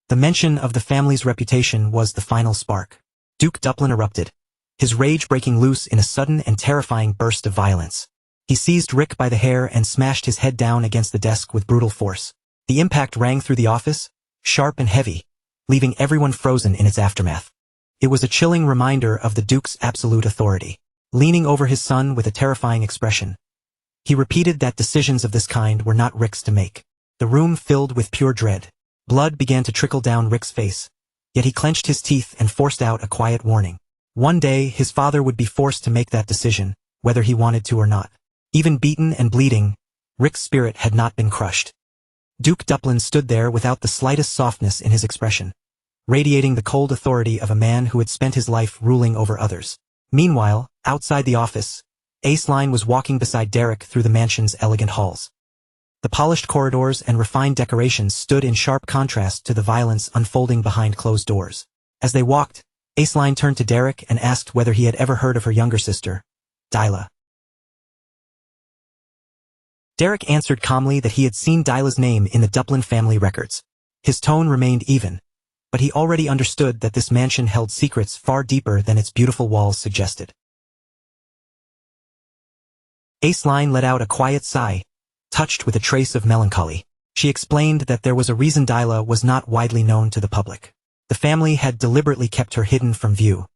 The mention of the family's reputation was the final spark. Duke Duplin erupted, his rage breaking loose in a sudden and terrifying burst of violence. He seized Rick by the hair and smashed his head down against the desk with brutal force. The impact rang through the office, sharp and heavy, leaving everyone frozen in its aftermath. It was a chilling reminder of the Duke's absolute authority. Leaning over his son with a terrifying expression, he repeated that decisions of this kind were not Rick's to make. The room filled with pure dread. Blood began to trickle down Rick's face, yet he clenched his teeth and forced out a quiet warning. One day, his father would be forced to make that decision, whether he wanted to or not. Even beaten and bleeding, Rick's spirit had not been crushed. Duke Duplin stood there without the slightest softness in his expression, radiating the cold authority of a man who had spent his life ruling over others. Meanwhile, outside the office, Aceline was walking beside Derek through the mansion's elegant halls. The polished corridors and refined decorations stood in sharp contrast to the violence unfolding behind closed doors. As they walked, Aceline turned to Derek and asked whether he had ever heard of her younger sister, Dyla. Derek answered calmly that he had seen Dyla's name in the Duplin family records. His tone remained even, but he already understood that this mansion held secrets far deeper than its beautiful walls suggested. Aceline let out a quiet sigh, touched with a trace of melancholy. She explained that there was a reason Dyla was not widely known to the public. The family had deliberately kept her hidden from view.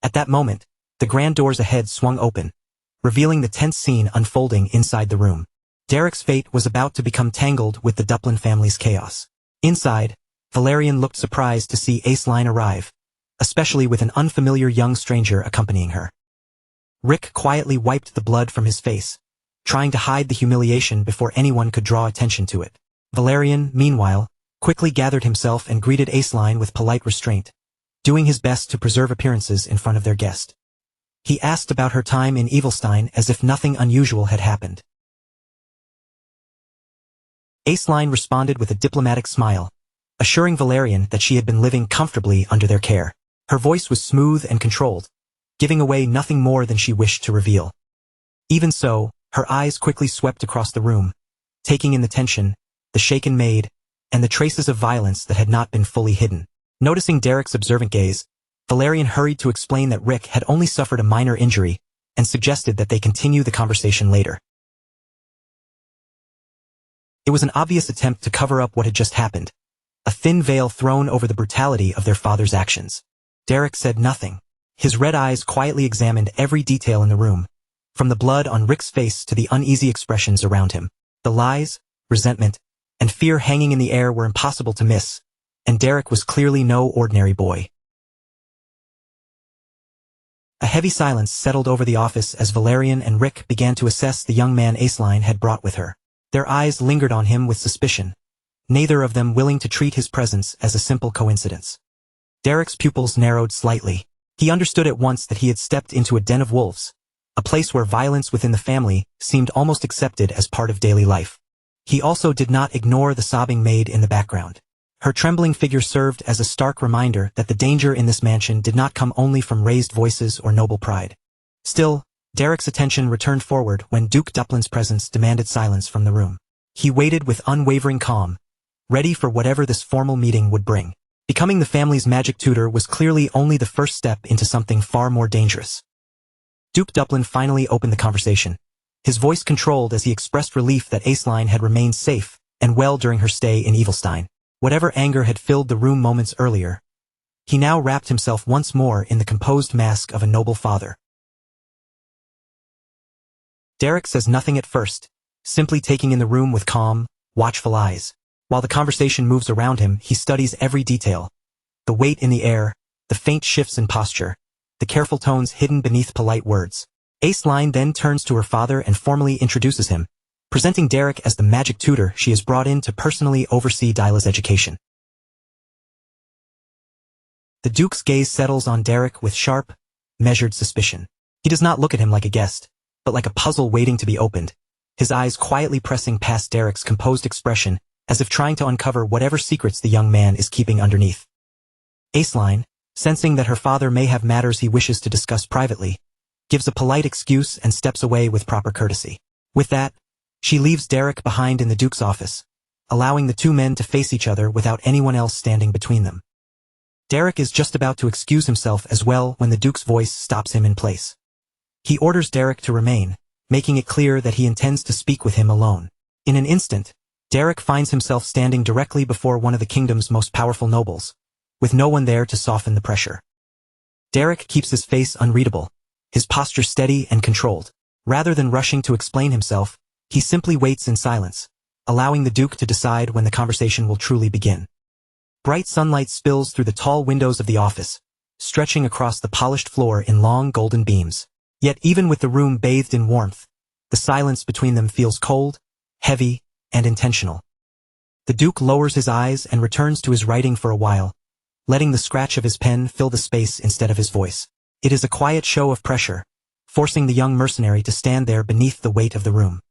At that moment, the grand doors ahead swung open, revealing the tense scene unfolding inside the room. Derek's fate was about to become tangled with the Duplin family's chaos. Inside, Valerian looked surprised to see Aceline arrive, especially with an unfamiliar young stranger accompanying her. Rick quietly wiped the blood from his face, trying to hide the humiliation before anyone could draw attention to it. Valerian, meanwhile, quickly gathered himself and greeted Aceline with polite restraint, doing his best to preserve appearances in front of their guest. He asked about her time in Evilstein as if nothing unusual had happened. Aceline responded with a diplomatic smile, assuring Valerian that she had been living comfortably under their care. Her voice was smooth and controlled, giving away nothing more than she wished to reveal. Even so, her eyes quickly swept across the room, taking in the tension, the shaken maid, and the traces of violence that had not been fully hidden. Noticing Derek's observant gaze, Valerian hurried to explain that Rick had only suffered a minor injury and suggested that they continue the conversation later. It was an obvious attempt to cover up what had just happened, a thin veil thrown over the brutality of their father's actions. Derek said nothing. His red eyes quietly examined every detail in the room, from the blood on Rick's face to the uneasy expressions around him. The lies, resentment, and fear hanging in the air were impossible to miss, and Derek was clearly no ordinary boy. A heavy silence settled over the office as Valerian and Rick began to assess the young man Aceline had brought with her. Their eyes lingered on him with suspicion, neither of them willing to treat his presence as a simple coincidence. Derek's pupils narrowed slightly. He understood at once that he had stepped into a den of wolves, a place where violence within the family seemed almost accepted as part of daily life. He also did not ignore the sobbing maid in the background. Her trembling figure served as a stark reminder that the danger in this mansion did not come only from raised voices or noble pride. Still, Derek's attention returned forward when Duke Duplin's presence demanded silence from the room. He waited with unwavering calm, ready for whatever this formal meeting would bring. Becoming the family's magic tutor was clearly only the first step into something far more dangerous. Duke Duplin finally opened the conversation, his voice controlled as he expressed relief that Aceline had remained safe and well during her stay in Evilstein. Whatever anger had filled the room moments earlier, he now wrapped himself once more in the composed mask of a noble father. Derek says nothing at first, simply taking in the room with calm, watchful eyes. While the conversation moves around him, he studies every detail. The weight in the air, the faint shifts in posture, the careful tones hidden beneath polite words. Aceline then turns to her father and formally introduces him, presenting Derek as the magic tutor she has brought in to personally oversee Dyla's education. The Duke's gaze settles on Derek with sharp, measured suspicion. He does not look at him like a guest, but like a puzzle waiting to be opened, his eyes quietly pressing past Derek's composed expression as if trying to uncover whatever secrets the young man is keeping underneath. Aceline, sensing that her father may have matters he wishes to discuss privately, gives a polite excuse and steps away with proper courtesy. With that, she leaves Derek behind in the Duke's office, allowing the two men to face each other without anyone else standing between them. Derek is just about to excuse himself as well when the Duke's voice stops him in place. He orders Derek to remain, making it clear that he intends to speak with him alone. In an instant, Derek finds himself standing directly before one of the kingdom's most powerful nobles, with no one there to soften the pressure. Derek keeps his face unreadable, his posture steady and controlled. Rather than rushing to explain himself, he simply waits in silence, allowing the Duke to decide when the conversation will truly begin. Bright sunlight spills through the tall windows of the office, stretching across the polished floor in long golden beams. Yet even with the room bathed in warmth, the silence between them feels cold, heavy, and intentional. The Duke lowers his eyes and returns to his writing for a while, letting the scratch of his pen fill the space instead of his voice. It is a quiet show of pressure, forcing the young mercenary to stand there beneath the weight of the room.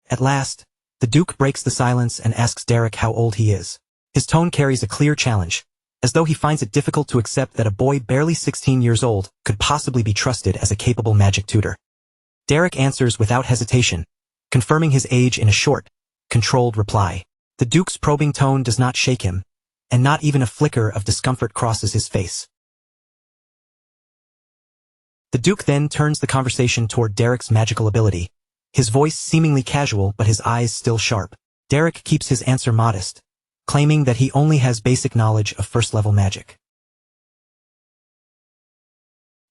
At last, the Duke breaks the silence and asks Derek how old he is. His tone carries a clear challenge, as though he finds it difficult to accept that a boy barely 16 years old could possibly be trusted as a capable magic tutor. Derek answers without hesitation, confirming his age in a short, controlled reply. The Duke's probing tone does not shake him, and not even a flicker of discomfort crosses his face. The Duke then turns the conversation toward Derek's magical ability, his voice seemingly casual but his eyes still sharp. Derek keeps his answer modest, claiming that he only has basic knowledge of first-level magic.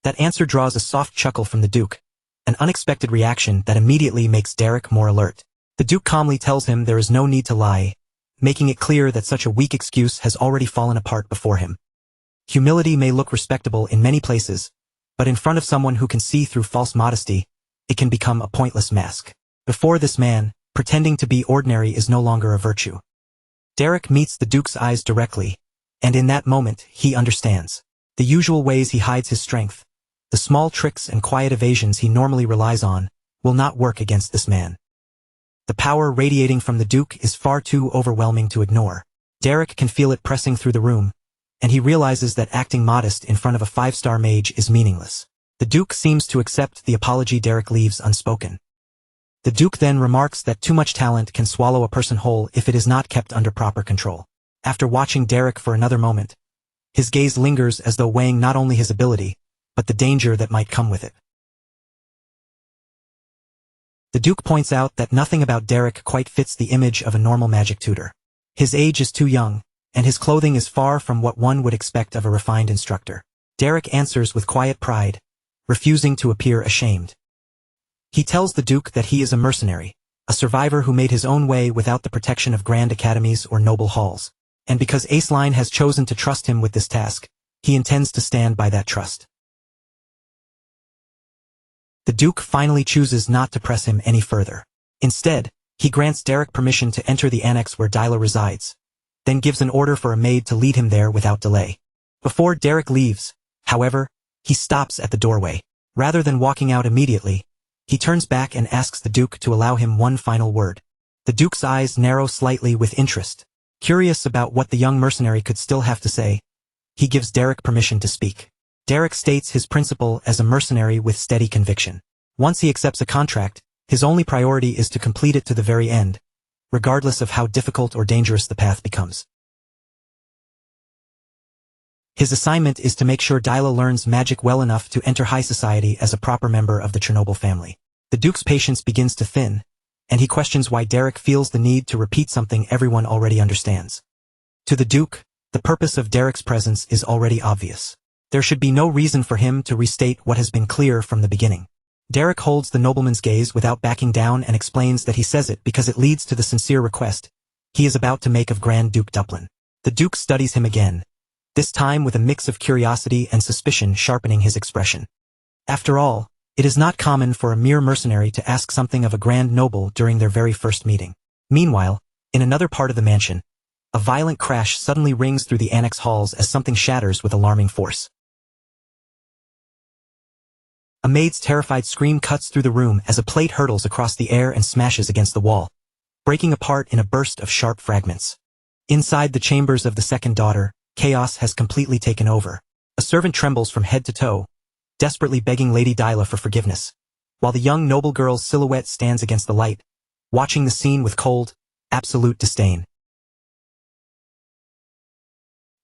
That answer draws a soft chuckle from the Duke, an unexpected reaction that immediately makes Derek more alert. The Duke calmly tells him there is no need to lie, making it clear that such a weak excuse has already fallen apart before him. Humility may look respectable in many places, but in front of someone who can see through false modesty, it can become a pointless mask. Before this man, pretending to be ordinary is no longer a virtue. Derek meets the Duke's eyes directly, and in that moment, he understands. The usual ways he hides his strength, the small tricks and quiet evasions he normally relies on, will not work against this man. The power radiating from the Duke is far too overwhelming to ignore. Derek can feel it pressing through the room, and he realizes that acting modest in front of a 5-star mage is meaningless. The Duke seems to accept the apology Derek leaves unspoken. The Duke then remarks that too much talent can swallow a person whole if it is not kept under proper control. After watching Derek for another moment, his gaze lingers as though weighing not only his ability, but the danger that might come with it. The Duke points out that nothing about Derek quite fits the image of a normal magic tutor. His age is too young, and his clothing is far from what one would expect of a refined instructor. Derek answers with quiet pride, refusing to appear ashamed. He tells the Duke that he is a mercenary, a survivor who made his own way without the protection of grand academies or noble halls. And because Aceline has chosen to trust him with this task, he intends to stand by that trust. The Duke finally chooses not to press him any further. Instead, he grants Derek permission to enter the annex where Dyla resides, then gives an order for a maid to lead him there without delay. Before Derek leaves, however, He stops at the doorway. Rather than walking out immediately, he turns back and asks the Duke to allow him one final word. The Duke's eyes narrow slightly with interest. Curious about what the young mercenary could still have to say, he gives Derek permission to speak. Derek states his principle as a mercenary with steady conviction. Once he accepts a contract, his only priority is to complete it to the very end, regardless of how difficult or dangerous the path becomes. His assignment is to make sure Dyla learns magic well enough to enter high society as a proper member of the Chernobyl family. The Duke's patience begins to thin, and he questions why Derek feels the need to repeat something everyone already understands. To the Duke, the purpose of Derek's presence is already obvious. There should be no reason for him to restate what has been clear from the beginning. Derek holds the nobleman's gaze without backing down and explains that he says it because it leads to the sincere request he is about to make of Grand Duke Duplin. The Duke studies him again, this time with a mix of curiosity and suspicion sharpening his expression. After all, it is not common for a mere mercenary to ask something of a grand noble during their very first meeting. Meanwhile, in another part of the mansion, a violent crash suddenly rings through the annex halls as something shatters with alarming force. A maid's terrified scream cuts through the room as a plate hurtles across the air and smashes against the wall, breaking apart in a burst of sharp fragments. Inside the chambers of the second daughter, chaos has completely taken over. A servant trembles from head to toe, desperately begging Lady Dyla for forgiveness, while the young noble girl's silhouette stands against the light, watching the scene with cold, absolute disdain.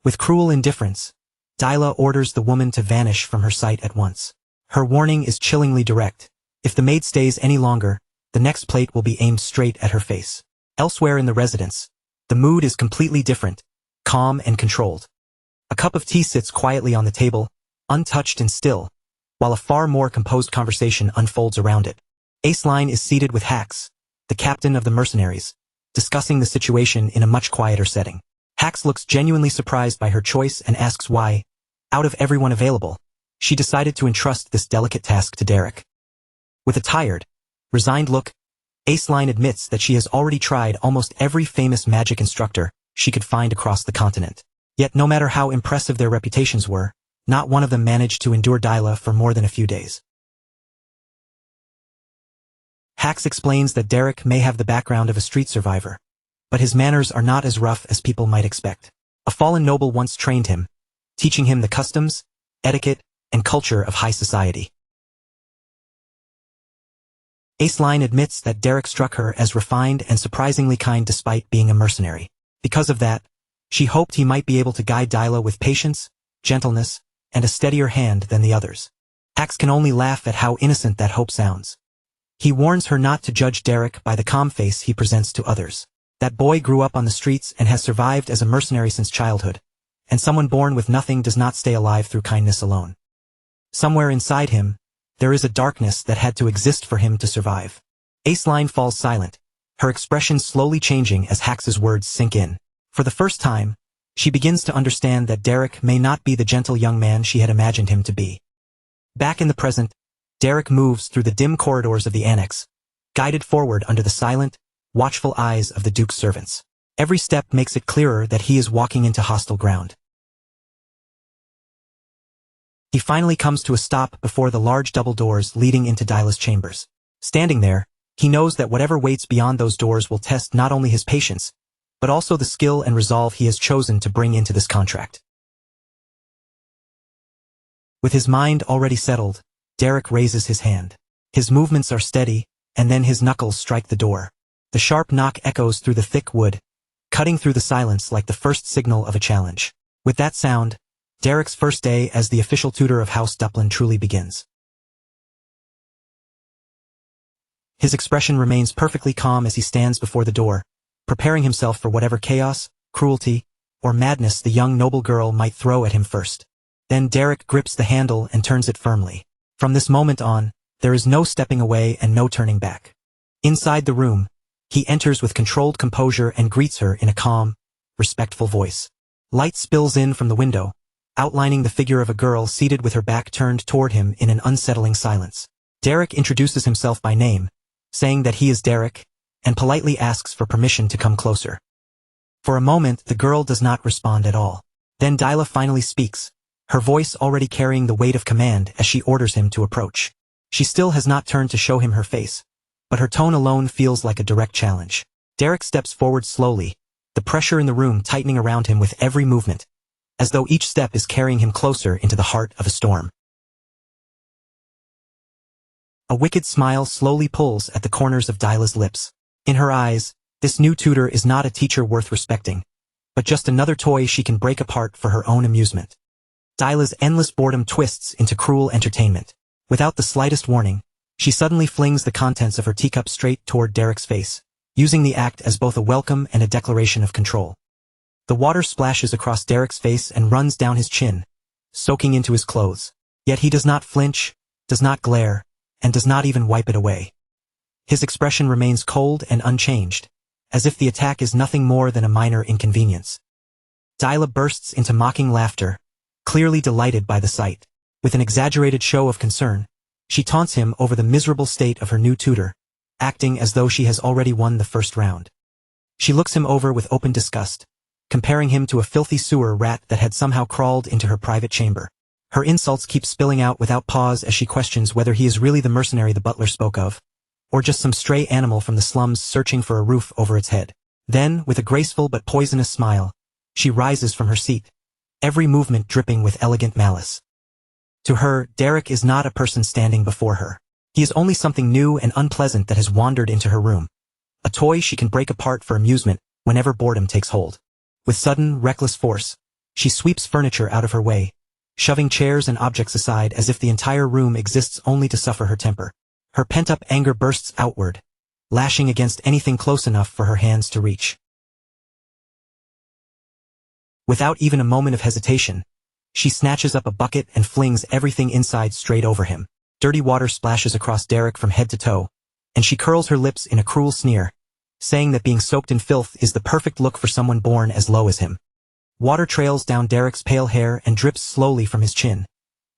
With cruel indifference, Dyla orders the woman to vanish from her sight at once. Her warning is chillingly direct. If the maid stays any longer, the next plate will be aimed straight at her face. Elsewhere in the residence, the mood is completely different, calm and controlled. A cup of tea sits quietly on the table, untouched and still, while a far more composed conversation unfolds around it. Aceline is seated with Hax, the captain of the mercenaries, discussing the situation in a much quieter setting. Hax looks genuinely surprised by her choice and asks why, out of everyone available, she decided to entrust this delicate task to Derek. With a tired, resigned look, Aceline admits that she has already tried almost every famous magic instructor she could find across the continent. Yet no matter how impressive their reputations were, not one of them managed to endure Dyla for more than a few days. Hax explains that Derek may have the background of a street survivor, but his manners are not as rough as people might expect. A fallen noble once trained him, teaching him the customs, etiquette, and culture of high society. Aceline admits that Derek struck her as refined and surprisingly kind despite being a mercenary. Because of that, she hoped he might be able to guide Dyla with patience, gentleness, and a steadier hand than the others. Hax can only laugh at how innocent that hope sounds. He warns her not to judge Derek by the calm face he presents to others. That boy grew up on the streets and has survived as a mercenary since childhood, and someone born with nothing does not stay alive through kindness alone. Somewhere inside him, there is a darkness that had to exist for him to survive. Aceline falls silent, her expression slowly changing as Hax's words sink in. For the first time, she begins to understand that Derek may not be the gentle young man she had imagined him to be. Back in the present, Derek moves through the dim corridors of the annex, guided forward under the silent, watchful eyes of the Duke's servants. Every step makes it clearer that he is walking into hostile ground. He finally comes to a stop before the large double doors leading into Dyla's chambers. Standing there, he knows that whatever waits beyond those doors will test not only his patience, but also the skill and resolve he has chosen to bring into this contract. With his mind already settled, Derek raises his hand. His movements are steady, and then his knuckles strike the door. The sharp knock echoes through the thick wood, cutting through the silence like the first signal of a challenge. With that sound, Derek's first day as the official tutor of House Duplin truly begins. His expression remains perfectly calm as he stands before the door, preparing himself for whatever chaos, cruelty, or madness the young noble girl might throw at him first. Then Derek grips the handle and turns it firmly. From this moment on, there is no stepping away and no turning back. Inside the room, he enters with controlled composure and greets her in a calm, respectful voice. Light spills in from the window, outlining the figure of a girl seated with her back turned toward him in an unsettling silence. Derek introduces himself by name, saying that he is Derek, and politely asks for permission to come closer. For a moment, the girl does not respond at all. Then Dyla finally speaks, her voice already carrying the weight of command as she orders him to approach. She still has not turned to show him her face, but her tone alone feels like a direct challenge. Derek steps forward slowly, the pressure in the room tightening around him with every movement, as though each step is carrying him closer into the heart of a storm. A wicked smile slowly pulls at the corners of Dyla's lips. In her eyes, this new tutor is not a teacher worth respecting, but just another toy she can break apart for her own amusement. Dyla's endless boredom twists into cruel entertainment. Without the slightest warning, she suddenly flings the contents of her teacup straight toward Derek's face, using the act as both a welcome and a declaration of control. The water splashes across Derek's face and runs down his chin, soaking into his clothes. Yet he does not flinch, does not glare, and does not even wipe it away. His expression remains cold and unchanged, as if the attack is nothing more than a minor inconvenience. Dyla bursts into mocking laughter, clearly delighted by the sight. With an exaggerated show of concern, she taunts him over the miserable state of her new tutor, acting as though she has already won the first round. She looks him over with open disgust, comparing him to a filthy sewer rat that had somehow crawled into her private chamber. Her insults keep spilling out without pause as she questions whether he is really the mercenary the butler spoke of, or just some stray animal from the slums searching for a roof over its head. Then, with a graceful but poisonous smile, she rises from her seat, every movement dripping with elegant malice. To her, Derek is not a person standing before her. He is only something new and unpleasant that has wandered into her room, a toy she can break apart for amusement whenever boredom takes hold. With sudden, reckless force, she sweeps furniture out of her way, shoving chairs and objects aside as if the entire room exists only to suffer her temper. Her pent-up anger bursts outward, lashing against anything close enough for her hands to reach. Without even a moment of hesitation, she snatches up a bucket and flings everything inside straight over him. Dirty water splashes across Derek from head to toe, and she curls her lips in a cruel sneer, saying that being soaked in filth is the perfect look for someone born as low as him. Water trails down Derek's pale hair and drips slowly from his chin,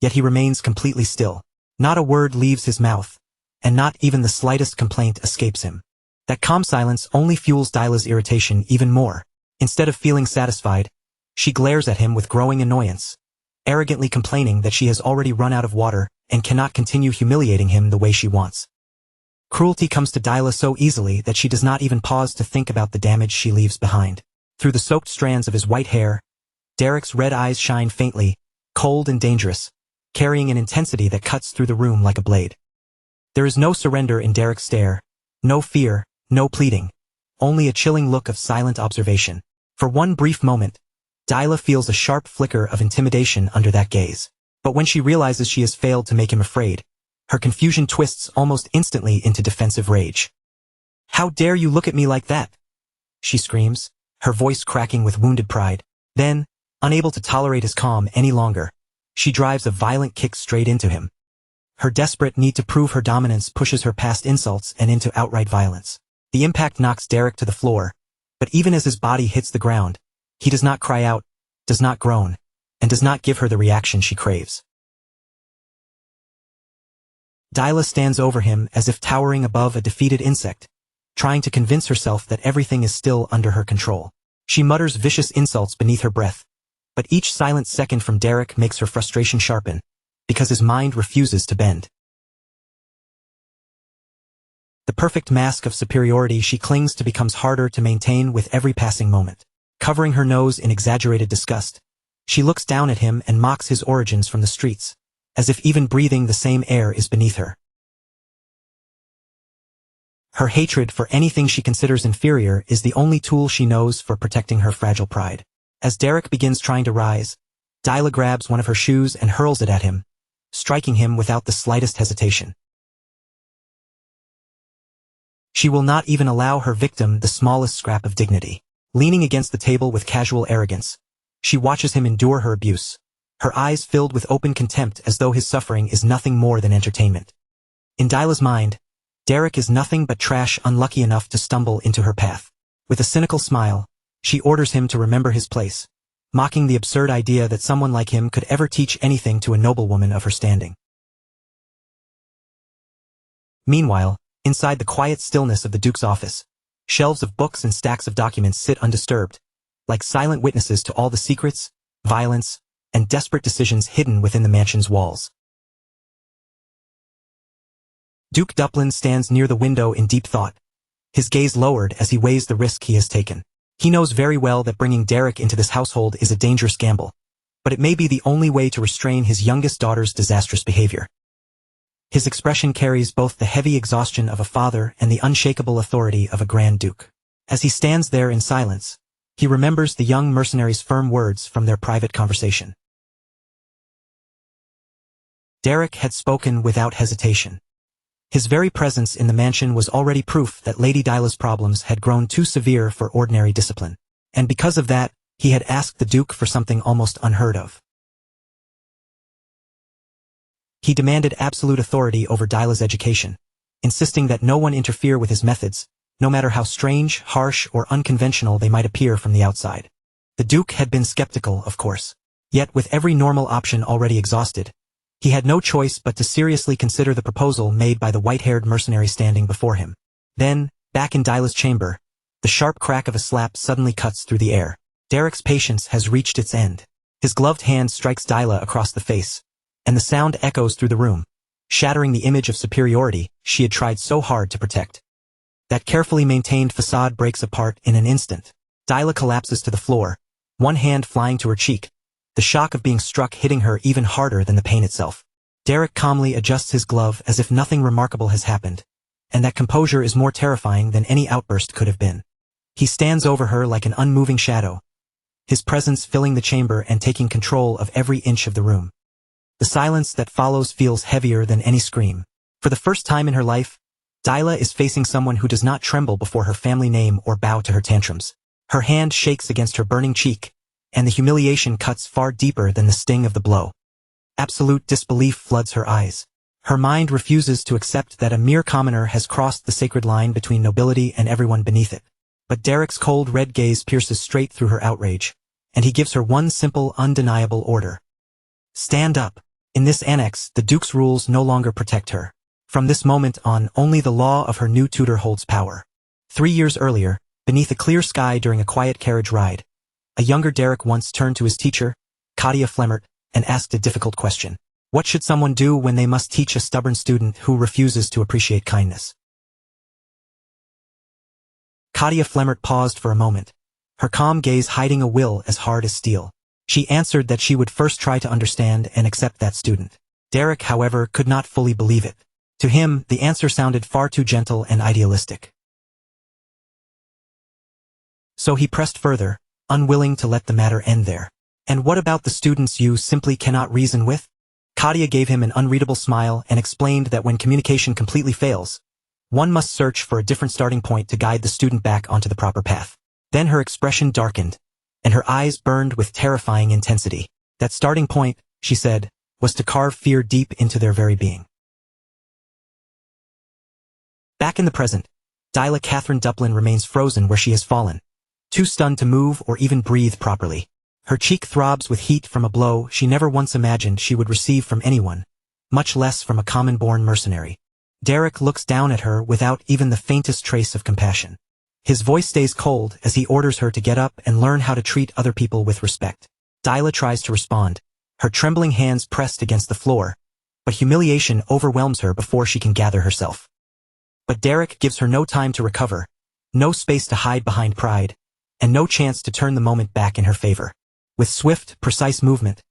yet he remains completely still. Not a word leaves his mouth, and not even the slightest complaint escapes him. That calm silence only fuels Dyla's irritation even more. Instead of feeling satisfied, she glares at him with growing annoyance, arrogantly complaining that she has already run out of water and cannot continue humiliating him the way she wants. Cruelty comes to Dyla so easily that she does not even pause to think about the damage she leaves behind. Through the soaked strands of his white hair, Derek's red eyes shine faintly, cold and dangerous, carrying an intensity that cuts through the room like a blade. There is no surrender in Derek's stare, no fear, no pleading, only a chilling look of silent observation. For one brief moment, Dyla feels a sharp flicker of intimidation under that gaze. But when she realizes she has failed to make him afraid, her confusion twists almost instantly into defensive rage. "How dare you look at me like that?" she screams, her voice cracking with wounded pride. Then, unable to tolerate his calm any longer, she drives a violent kick straight into him. Her desperate need to prove her dominance pushes her past insults and into outright violence. The impact knocks Derek to the floor, but even as his body hits the ground, he does not cry out, does not groan, and does not give her the reaction she craves. Dyla stands over him as if towering above a defeated insect, trying to convince herself that everything is still under her control. She mutters vicious insults beneath her breath, but each silent second from Derek makes her frustration sharpen, because his mind refuses to bend. The perfect mask of superiority she clings to becomes harder to maintain with every passing moment. Covering her nose in exaggerated disgust, she looks down at him and mocks his origins from the streets, as if even breathing the same air is beneath her. Her hatred for anything she considers inferior is the only tool she knows for protecting her fragile pride. As Derek begins trying to rise, Dyla grabs one of her shoes and hurls it at him, striking him without the slightest hesitation. She will not even allow her victim the smallest scrap of dignity. Leaning against the table with casual arrogance, she watches him endure her abuse, her eyes filled with open contempt as though his suffering is nothing more than entertainment. In Dyla's mind, Derek is nothing but trash unlucky enough to stumble into her path. With a cynical smile, she orders him to remember his place, mocking the absurd idea that someone like him could ever teach anything to a noblewoman of her standing. Meanwhile, inside the quiet stillness of the Duke's office, shelves of books and stacks of documents sit undisturbed, like silent witnesses to all the secrets, violence, and desperate decisions hidden within the mansion's walls. Duke Duplin stands near the window in deep thought, his gaze lowered as he weighs the risk he has taken. He knows very well that bringing Derek into this household is a dangerous gamble, but it may be the only way to restrain his youngest daughter's disastrous behavior. His expression carries both the heavy exhaustion of a father and the unshakable authority of a Grand Duke. As he stands there in silence, he remembers the young mercenary's firm words from their private conversation. Derek had spoken without hesitation. His very presence in the mansion was already proof that Lady Dyla's problems had grown too severe for ordinary discipline, and because of that, he had asked the Duke for something almost unheard of. He demanded absolute authority over Dyla's education, insisting that no one interfere with his methods, no matter how strange, harsh, or unconventional they might appear from the outside. The Duke had been skeptical, of course. Yet with every normal option already exhausted, he had no choice but to seriously consider the proposal made by the white-haired mercenary standing before him. Then, back in Dyla's chamber, the sharp crack of a slap suddenly cuts through the air. Derek's patience has reached its end. His gloved hand strikes Dyla across the face, and the sound echoes through the room, shattering the image of superiority she had tried so hard to protect. That carefully maintained facade breaks apart in an instant. Dyla collapses to the floor, one hand flying to her cheek, the shock of being struck hitting her even harder than the pain itself. Derek calmly adjusts his glove as if nothing remarkable has happened, and that composure is more terrifying than any outburst could have been. He stands over her like an unmoving shadow, his presence filling the chamber and taking control of every inch of the room. The silence that follows feels heavier than any scream. For the first time in her life, Dyla is facing someone who does not tremble before her family name or bow to her tantrums. Her hand shakes against her burning cheek, and the humiliation cuts far deeper than the sting of the blow. Absolute disbelief floods her eyes. Her mind refuses to accept that a mere commoner has crossed the sacred line between nobility and everyone beneath it. But Derek's cold red gaze pierces straight through her outrage, and he gives her one simple, undeniable order. Stand up. In this annex, the Duke's rules no longer protect her. From this moment on, only the law of her new tutor holds power. 3 years earlier, beneath a clear sky during a quiet carriage ride, a younger Derek once turned to his teacher, Katia Flemmert, and asked a difficult question. What should someone do when they must teach a stubborn student who refuses to appreciate kindness? Katia Flemmert paused for a moment, her calm gaze hiding a will as hard as steel. She answered that she would first try to understand and accept that student. Derek, however, could not fully believe it. To him, the answer sounded far too gentle and idealistic. So he pressed further, unwilling to let the matter end there. And what about the students you simply cannot reason with? Katia gave him an unreadable smile and explained that when communication completely fails, one must search for a different starting point to guide the student back onto the proper path. Then her expression darkened, and her eyes burned with terrifying intensity. That starting point, she said, was to carve fear deep into their very being. Back in the present, Dyla Catherine Duplin remains frozen where she has fallen, too stunned to move or even breathe properly. Her cheek throbs with heat from a blow she never once imagined she would receive from anyone, much less from a common-born mercenary. Derek looks down at her without even the faintest trace of compassion. His voice stays cold as he orders her to get up and learn how to treat other people with respect. Dyla tries to respond, her trembling hands pressed against the floor, but humiliation overwhelms her before she can gather herself. But Derek gives her no time to recover, no space to hide behind pride, and no chance to turn the moment back in her favor. With swift, precise movement,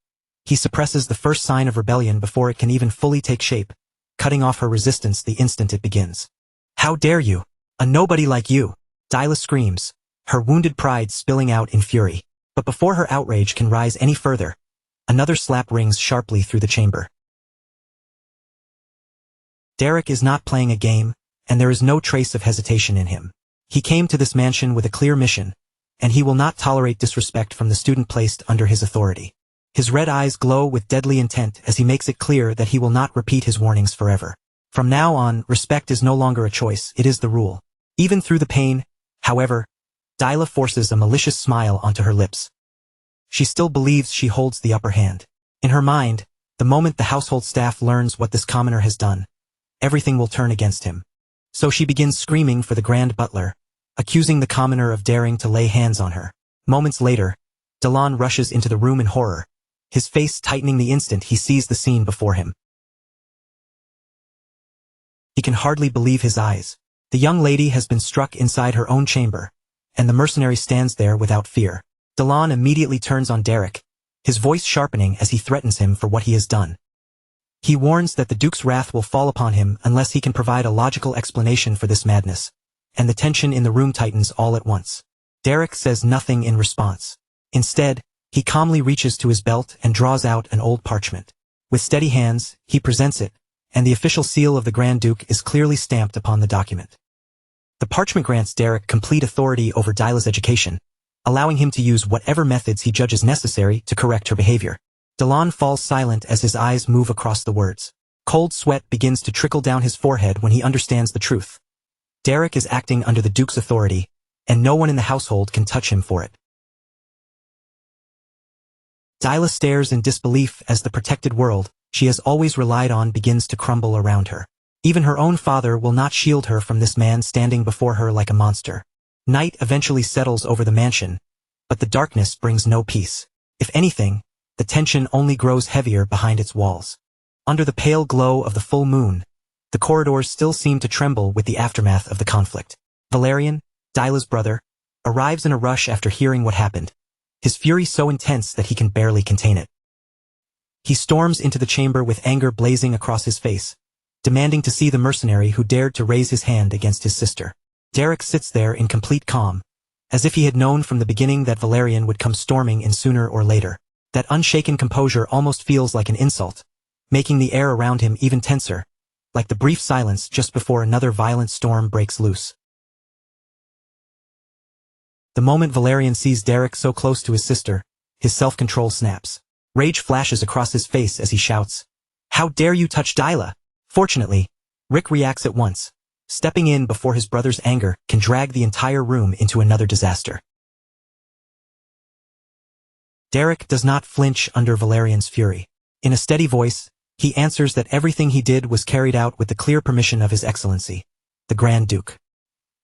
he suppresses the first sign of rebellion before it can even fully take shape, cutting off her resistance the instant it begins. How dare you? A nobody like you! Dyla screams, her wounded pride spilling out in fury. But before her outrage can rise any further, another slap rings sharply through the chamber. Derek is not playing a game, and there is no trace of hesitation in him. He came to this mansion with a clear mission, and he will not tolerate disrespect from the student placed under his authority. His red eyes glow with deadly intent as he makes it clear that he will not repeat his warnings forever. From now on, respect is no longer a choice, it is the rule. Even through the pain, however, Dyla forces a malicious smile onto her lips. She still believes she holds the upper hand. In her mind, the moment the household staff learns what this commoner has done, everything will turn against him. So she begins screaming for the grand butler, accusing the commoner of daring to lay hands on her. Moments later, Delon rushes into the room in horror, his face tightening the instant he sees the scene before him. He can hardly believe his eyes. The young lady has been struck inside her own chamber, and the mercenary stands there without fear. Delon immediately turns on Derek, his voice sharpening as he threatens him for what he has done. He warns that the Duke's wrath will fall upon him unless he can provide a logical explanation for this madness, and the tension in the room tightens all at once. Derek says nothing in response. Instead, he calmly reaches to his belt and draws out an old parchment. With steady hands, he presents it, and the official seal of the Grand Duke is clearly stamped upon the document. The parchment grants Derek complete authority over Dyla's education, allowing him to use whatever methods he judges necessary to correct her behavior. Delon falls silent as his eyes move across the words. Cold sweat begins to trickle down his forehead when he understands the truth. Derek is acting under the Duke's authority, and no one in the household can touch him for it. Dyla stares in disbelief as the protected world she has always relied on begins to crumble around her. Even her own father will not shield her from this man standing before her like a monster. Night eventually settles over the mansion, but the darkness brings no peace. If anything, the tension only grows heavier behind its walls. Under the pale glow of the full moon, the corridors still seem to tremble with the aftermath of the conflict. Valerian, Dyla's brother, arrives in a rush after hearing what happened, his fury so intense that he can barely contain it. He storms into the chamber with anger blazing across his face, demanding to see the mercenary who dared to raise his hand against his sister. Derek sits there in complete calm, as if he had known from the beginning that Valerian would come storming in sooner or later. That unshaken composure almost feels like an insult, making the air around him even tenser, like the brief silence just before another violent storm breaks loose. The moment Valerian sees Derek so close to his sister, his self-control snaps. Rage flashes across his face as he shouts, "How dare you touch Dyla?" Fortunately, Rick reacts at once, stepping in before his brother's anger can drag the entire room into another disaster. Derek does not flinch under Valerian's fury. In a steady voice, he answers that everything he did was carried out with the clear permission of His Excellency, the Grand Duke.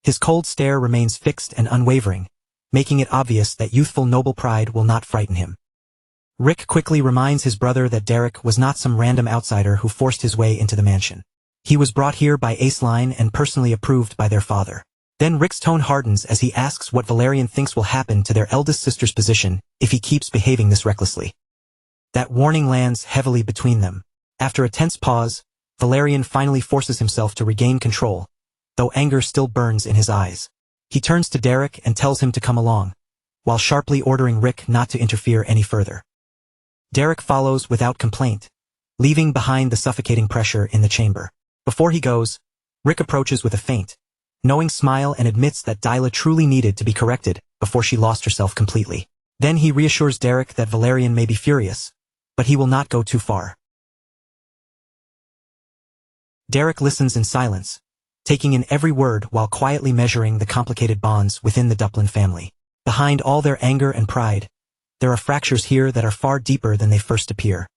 His cold stare remains fixed and unwavering, making it obvious that youthful noble pride will not frighten him. Rick quickly reminds his brother that Derek was not some random outsider who forced his way into the mansion. He was brought here by Aceline and personally approved by their father. Then Rick's tone hardens as he asks what Valerian thinks will happen to their eldest sister's position if he keeps behaving this recklessly. That warning lands heavily between them. After a tense pause, Valerian finally forces himself to regain control, though anger still burns in his eyes. He turns to Derek and tells him to come along, while sharply ordering Rick not to interfere any further. Derek follows without complaint, leaving behind the suffocating pressure in the chamber. Before he goes, Rick approaches with a faint, knowing smile and admits that Dyla truly needed to be corrected before she lost herself completely. Then he reassures Derek that Valerian may be furious, but he will not go too far. Derek listens in silence, taking in every word while quietly measuring the complicated bonds within the Duplin family. Behind all their anger and pride, there are fractures here that are far deeper than they first appear.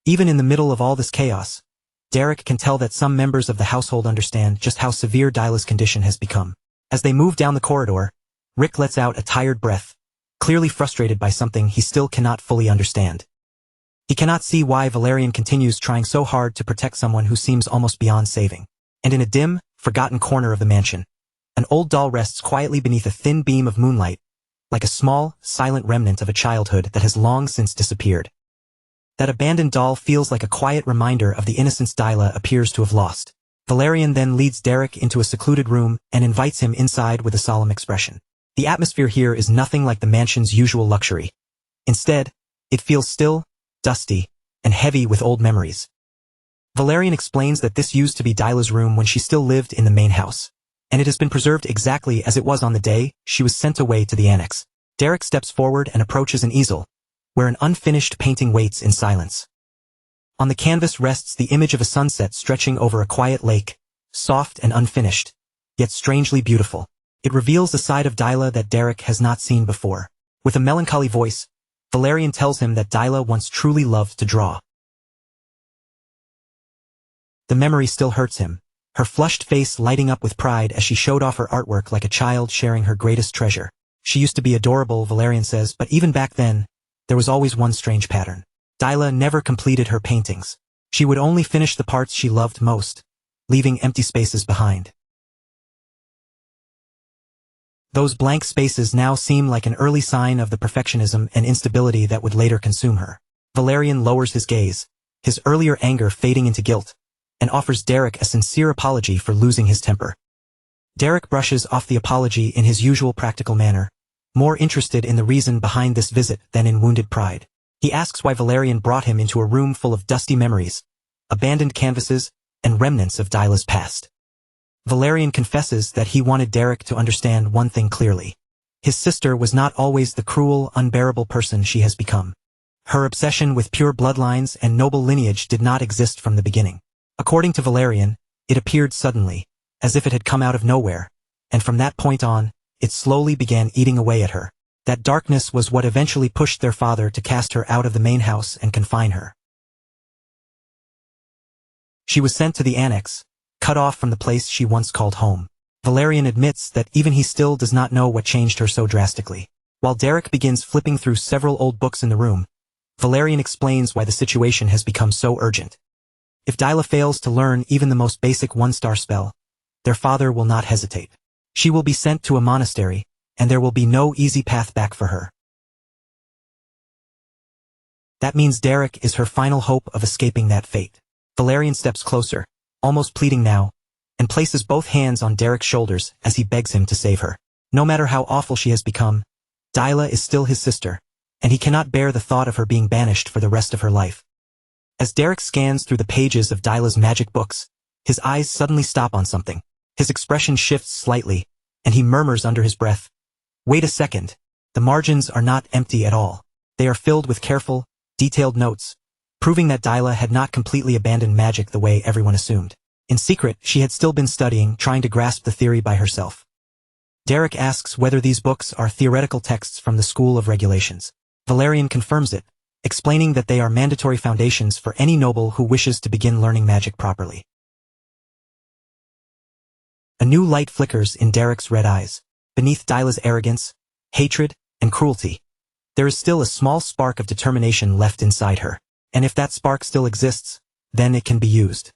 Even in the middle of all this chaos, Derek can tell that some members of the household understand just how severe Dyla's condition has become. As they move down the corridor, Rick lets out a tired breath, clearly frustrated by something he still cannot fully understand. He cannot see why Valerian continues trying so hard to protect someone who seems almost beyond saving. And in a dim, forgotten corner of the mansion, an old doll rests quietly beneath a thin beam of moonlight, like a small, silent remnant of a childhood that has long since disappeared. That abandoned doll feels like a quiet reminder of the innocence Dyla appears to have lost. Valerian then leads Derek into a secluded room and invites him inside with a solemn expression. The atmosphere here is nothing like the mansion's usual luxury. Instead, it feels still, dusty, and heavy with old memories. Valerian explains that this used to be Dyla's room when she still lived in the main house, and it has been preserved exactly as it was on the day she was sent away to the annex. Derek steps forward and approaches an easel, where an unfinished painting waits in silence. On the canvas rests the image of a sunset stretching over a quiet lake, soft and unfinished, yet strangely beautiful. It reveals a side of Dyla that Derek has not seen before. With a melancholy voice, Valerian tells him that Dyla once truly loved to draw. The memory still hurts him, her flushed face lighting up with pride as she showed off her artwork like a child sharing her greatest treasure. She used to be adorable, Valerian says, but even back then, there was always one strange pattern. Dyla never completed her paintings. She would only finish the parts she loved most, leaving empty spaces behind. Those blank spaces now seem like an early sign of the perfectionism and instability that would later consume her. Valerian lowers his gaze, his earlier anger fading into guilt, and offers Derek a sincere apology for losing his temper. Derek brushes off the apology in his usual practical manner, more interested in the reason behind this visit than in wounded pride. He asks why Valerian brought him into a room full of dusty memories, abandoned canvases, and remnants of Dyla's past. Valerian confesses that he wanted Derek to understand one thing clearly. His sister was not always the cruel, unbearable person she has become. Her obsession with pure bloodlines and noble lineage did not exist from the beginning. According to Valerian, it appeared suddenly, as if it had come out of nowhere, and from that point on, it slowly began eating away at her. That darkness was what eventually pushed their father to cast her out of the main house and confine her. She was sent to the annex, cut off from the place she once called home. Valerian admits that even he still does not know what changed her so drastically. While Derek begins flipping through several old books in the room, Valerian explains why the situation has become so urgent. If Dyla fails to learn even the most basic one-star spell, their father will not hesitate. She will be sent to a monastery, and there will be no easy path back for her. That means Derek is her final hope of escaping that fate. Valerian steps closer, almost pleading now, and places both hands on Derek's shoulders as he begs him to save her. No matter how awful she has become, Dyla is still his sister, and he cannot bear the thought of her being banished for the rest of her life. As Derek scans through the pages of Dyla's magic books, his eyes suddenly stop on something. His expression shifts slightly, and he murmurs under his breath, "Wait a second, the margins are not empty at all. They are filled with careful, detailed notes, proving that Dyla had not completely abandoned magic the way everyone assumed. In secret, she had still been studying, trying to grasp the theory by herself." Derek asks whether these books are theoretical texts from the School of Regulations. Valerian confirms it, explaining that they are mandatory foundations for any noble who wishes to begin learning magic properly. A new light flickers in Derek's red eyes. Beneath Dyla's arrogance, hatred, and cruelty, there is still a small spark of determination left inside her. And if that spark still exists, then it can be used.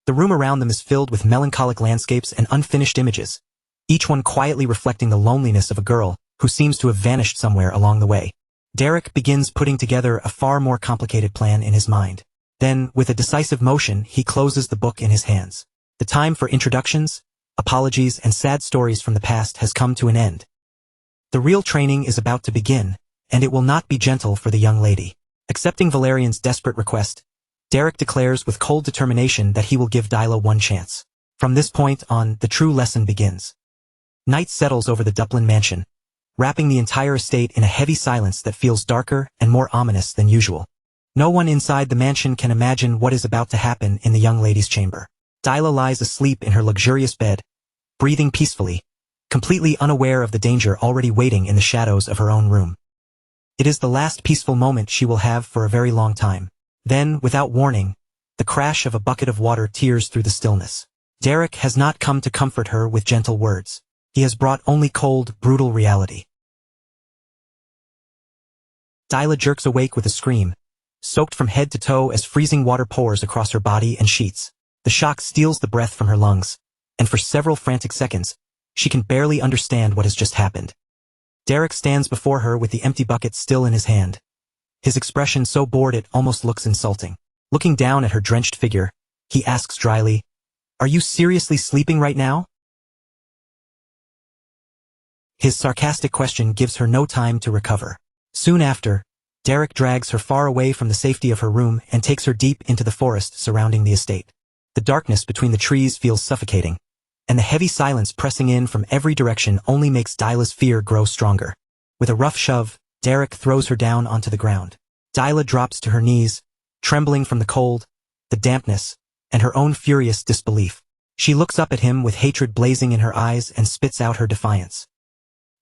The room around them is filled with melancholic landscapes and unfinished images, each one quietly reflecting the loneliness of a girl who seems to have vanished somewhere along the way. Derek begins putting together a far more complicated plan in his mind. Then, with a decisive motion, he closes the book in his hands. The time for introductions, apologies, and sad stories from the past has come to an end. The real training is about to begin, and it will not be gentle for the young lady. Accepting Valerian's desperate request, Derek declares with cold determination that he will give Dyla one chance. From this point on, the true lesson begins. Night settles over the Dublin mansion, wrapping the entire estate in a heavy silence that feels darker and more ominous than usual. No one inside the mansion can imagine what is about to happen in the young lady's chamber. Dyla lies asleep in her luxurious bed, breathing peacefully, completely unaware of the danger already waiting in the shadows of her own room. It is the last peaceful moment she will have for a very long time. Then, without warning, the crash of a bucket of water tears through the stillness. Derek has not come to comfort her with gentle words. He has brought only cold, brutal reality. Dyla jerks awake with a scream, soaked from head to toe as freezing water pours across her body and sheets. The shock steals the breath from her lungs, and for several frantic seconds, she can barely understand what has just happened. Derek stands before her with the empty bucket still in his hand, his expression so bored it almost looks insulting. Looking down at her drenched figure, he asks dryly, "Are you seriously sleeping right now?" His sarcastic question gives her no time to recover. Soon after, Derek drags her far away from the safety of her room and takes her deep into the forest surrounding the estate. The darkness between the trees feels suffocating, and the heavy silence pressing in from every direction only makes Dyla's fear grow stronger. With a rough shove, Derek throws her down onto the ground. Dyla drops to her knees, trembling from the cold, the dampness, and her own furious disbelief. She looks up at him with hatred blazing in her eyes and spits out her defiance.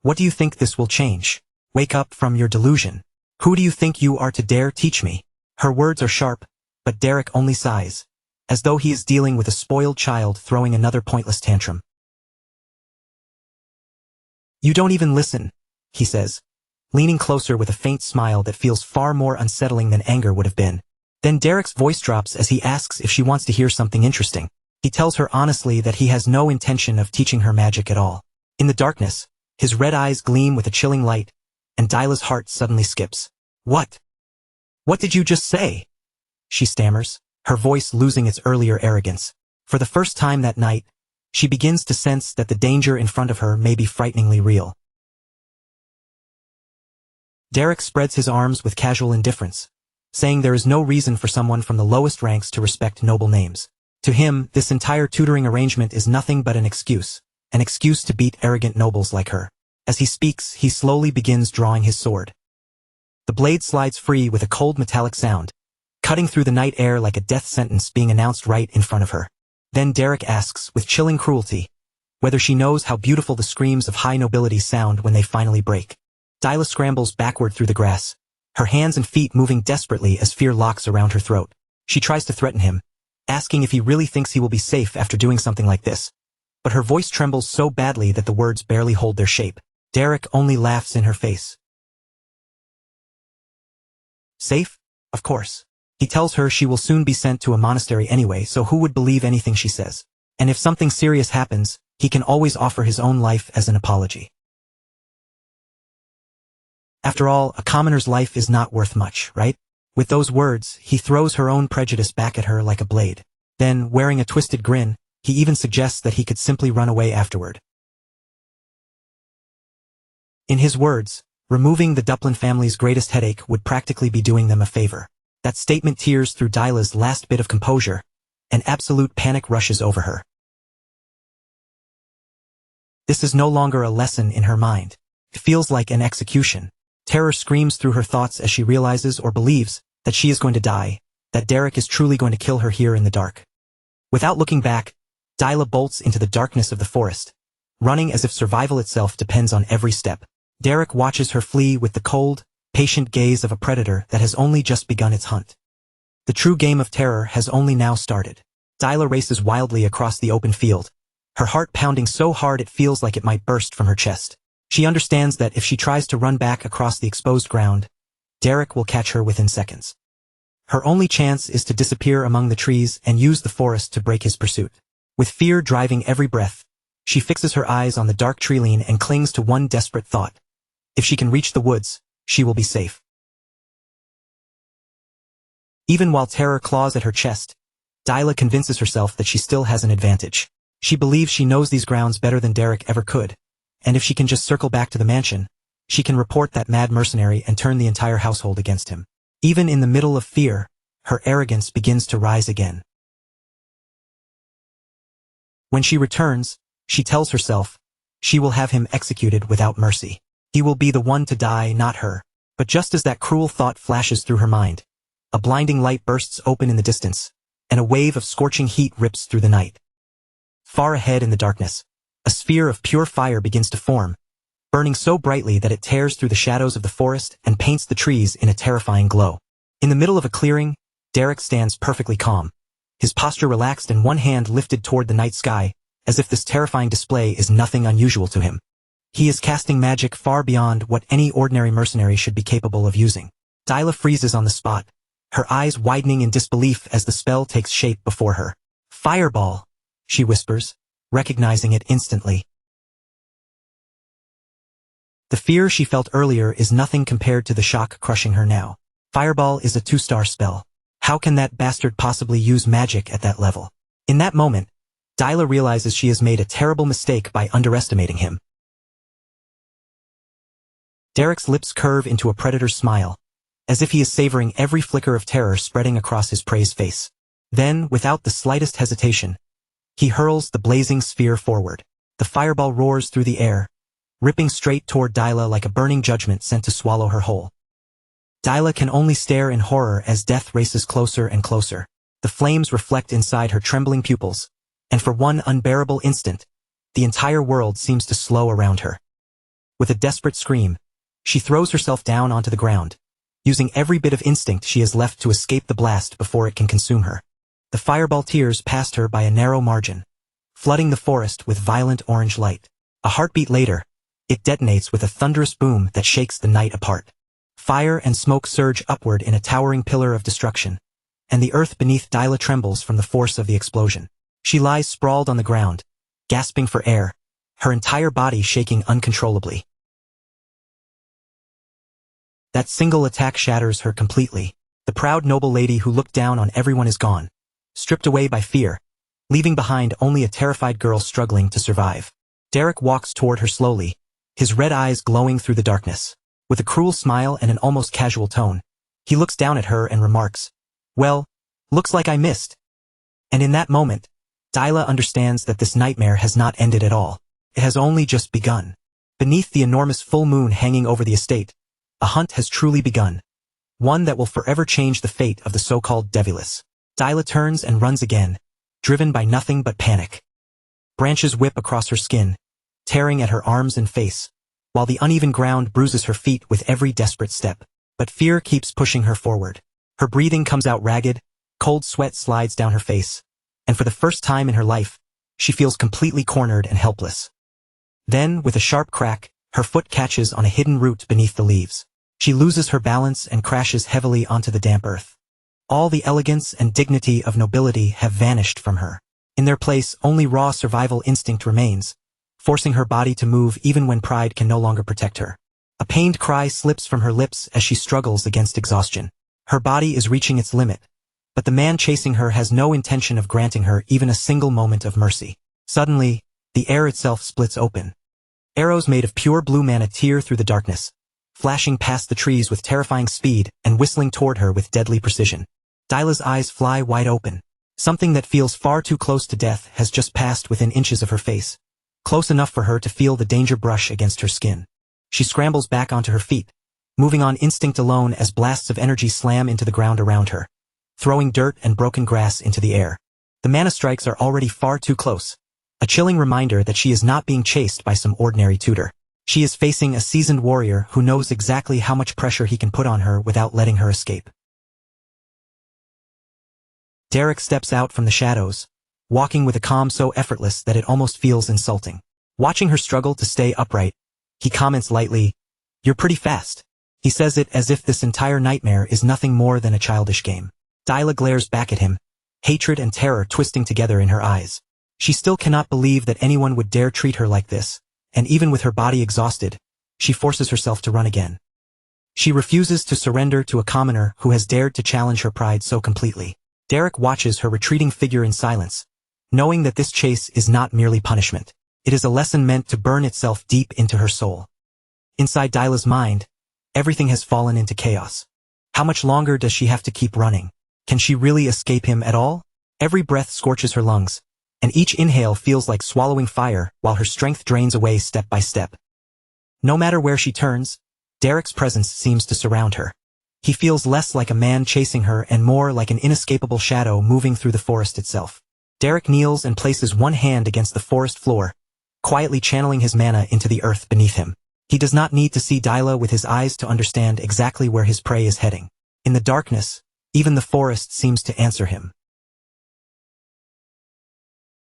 "What do you think this will change? Wake up from your delusion. Who do you think you are to dare teach me?" Her words are sharp, but Derek only sighs, as though he is dealing with a spoiled child throwing another pointless tantrum. You don't even listen, he says, leaning closer with a faint smile that feels far more unsettling than anger would have been. Then Derek's voice drops as he asks if she wants to hear something interesting. He tells her honestly that he has no intention of teaching her magic at all. In the darkness, his red eyes gleam with a chilling light, and Dyla's heart suddenly skips. What? What did you just say? She stammers, her voice losing its earlier arrogance. For the first time that night, she begins to sense that the danger in front of her may be frighteningly real. Derek spreads his arms with casual indifference, saying there is no reason for someone from the lowest ranks to respect noble names. To him, this entire tutoring arrangement is nothing but an excuse to beat arrogant nobles like her. As he speaks, he slowly begins drawing his sword. The blade slides free with a cold metallic sound, cutting through the night air like a death sentence being announced right in front of her. Then Derek asks, with chilling cruelty, whether she knows how beautiful the screams of high nobility sound when they finally break. Dyla scrambles backward through the grass, her hands and feet moving desperately as fear locks around her throat. She tries to threaten him, asking if he really thinks he will be safe after doing something like this. But her voice trembles so badly that the words barely hold their shape. Derek only laughs in her face. Safe? Of course. He tells her she will soon be sent to a monastery anyway, so who would believe anything she says? And if something serious happens, he can always offer his own life as an apology. After all, a commoner's life is not worth much, right? With those words, he throws her own prejudice back at her like a blade. Then, wearing a twisted grin, he even suggests that he could simply run away afterward. In his words, removing the Duplin family's greatest headache would practically be doing them a favor. That statement tears through Dyla's last bit of composure, and absolute panic rushes over her. This is no longer a lesson in her mind. It feels like an execution. Terror screams through her thoughts as she realizes or believes that she is going to die, that Derek is truly going to kill her here in the dark. Without looking back, Dyla bolts into the darkness of the forest, running as if survival itself depends on every step. Derek watches her flee with the cold, patient gaze of a predator that has only just begun its hunt. The true game of terror has only now started. Dyla races wildly across the open field, her heart pounding so hard it feels like it might burst from her chest. She understands that if she tries to run back across the exposed ground, Derek will catch her within seconds. Her only chance is to disappear among the trees and use the forest to break his pursuit. With fear driving every breath, she fixes her eyes on the dark tree-line and clings to one desperate thought. If she can reach the woods, she will be safe. Even while terror claws at her chest, Dyla convinces herself that she still has an advantage. She believes she knows these grounds better than Derek ever could, and if she can just circle back to the mansion, she can report that mad mercenary and turn the entire household against him. Even in the middle of fear, her arrogance begins to rise again. When she returns, she tells herself, she will have him executed without mercy. He will be the one to die, not her. But just as that cruel thought flashes through her mind, a blinding light bursts open in the distance, and a wave of scorching heat rips through the night. Far ahead in the darkness, a sphere of pure fire begins to form, burning so brightly that it tears through the shadows of the forest and paints the trees in a terrifying glow. In the middle of a clearing, Derek stands perfectly calm, his posture relaxed and one hand lifted toward the night sky, as if this terrifying display is nothing unusual to him. He is casting magic far beyond what any ordinary mercenary should be capable of using. Dyla freezes on the spot, her eyes widening in disbelief as the spell takes shape before her. Fireball, she whispers, recognizing it instantly. The fear she felt earlier is nothing compared to the shock crushing her now. Fireball is a 2-star spell. How can that bastard possibly use magic at that level? In that moment, Dyla realizes she has made a terrible mistake by underestimating him. Derek's lips curve into a predator's smile, as if he is savoring every flicker of terror spreading across his prey's face. Then, without the slightest hesitation, he hurls the blazing sphere forward. The fireball roars through the air, ripping straight toward Dyla like a burning judgment sent to swallow her whole. Dyla can only stare in horror as death races closer and closer. The flames reflect inside her trembling pupils, and for one unbearable instant, the entire world seems to slow around her. With a desperate scream, she throws herself down onto the ground, using every bit of instinct she has left to escape the blast before it can consume her. The fireball tears past her by a narrow margin, flooding the forest with violent orange light. A heartbeat later, It detonates with a thunderous boom that shakes the night apart. Fire and smoke surge upward in a towering pillar of destruction, and the earth beneath Dyla trembles from the force of the explosion. She lies sprawled on the ground, gasping for air, her entire body shaking uncontrollably. That single attack shatters her completely. The proud noble lady who looked down on everyone is gone, stripped away by fear, leaving behind only a terrified girl struggling to survive. Derek walks toward her slowly, his red eyes glowing through the darkness. With a cruel smile and an almost casual tone, he looks down at her and remarks, "Well, looks like I missed." And in that moment, Dyla understands that this nightmare has not ended at all. It has only just begun. Beneath the enormous full moon hanging over the estate, a hunt has truly begun. One that will forever change the fate of the so-called Devulus. Dyla turns and runs again, driven by nothing but panic. Branches whip across her skin, tearing at her arms and face, while the uneven ground bruises her feet with every desperate step. But fear keeps pushing her forward. Her breathing comes out ragged, cold sweat slides down her face, and for the first time in her life, she feels completely cornered and helpless. Then, with a sharp crack, her foot catches on a hidden root beneath the leaves. She loses her balance and crashes heavily onto the damp earth. All the elegance and dignity of nobility have vanished from her. In their place, only raw survival instinct remains, forcing her body to move even when pride can no longer protect her. A pained cry slips from her lips as she struggles against exhaustion. Her body is reaching its limit, but the man chasing her has no intention of granting her even a single moment of mercy. Suddenly, the air itself splits open. Arrows made of pure blue mana tear through the darkness, flashing past the trees with terrifying speed and whistling toward her with deadly precision. Dyla's eyes fly wide open. Something that feels far too close to death has just passed within inches of her face, close enough for her to feel the danger brush against her skin. She scrambles back onto her feet, moving on instinct alone as blasts of energy slam into the ground around her, throwing dirt and broken grass into the air. The mana strikes are already far too close, a chilling reminder that she is not being chased by some ordinary tutor. She is facing a seasoned warrior who knows exactly how much pressure he can put on her without letting her escape. Derek steps out from the shadows, walking with a calm so effortless that it almost feels insulting. Watching her struggle to stay upright, he comments lightly, "You're pretty fast." He says it as if this entire nightmare is nothing more than a childish game. Dyla glares back at him, hatred and terror twisting together in her eyes. She still cannot believe that anyone would dare treat her like this, and even with her body exhausted, she forces herself to run again. She refuses to surrender to a commoner who has dared to challenge her pride so completely. Derek watches her retreating figure in silence, knowing that this chase is not merely punishment. It is a lesson meant to burn itself deep into her soul. Inside Dyla's mind, everything has fallen into chaos. How much longer does she have to keep running? Can she really escape him at all? Every breath scorches her lungs, and each inhale feels like swallowing fire while her strength drains away step by step. No matter where she turns, Derek's presence seems to surround her. He feels less like a man chasing her and more like an inescapable shadow moving through the forest itself. Derek kneels and places one hand against the forest floor, quietly channeling his mana into the earth beneath him. He does not need to see Dyla with his eyes to understand exactly where his prey is heading. In the darkness, even the forest seems to answer him.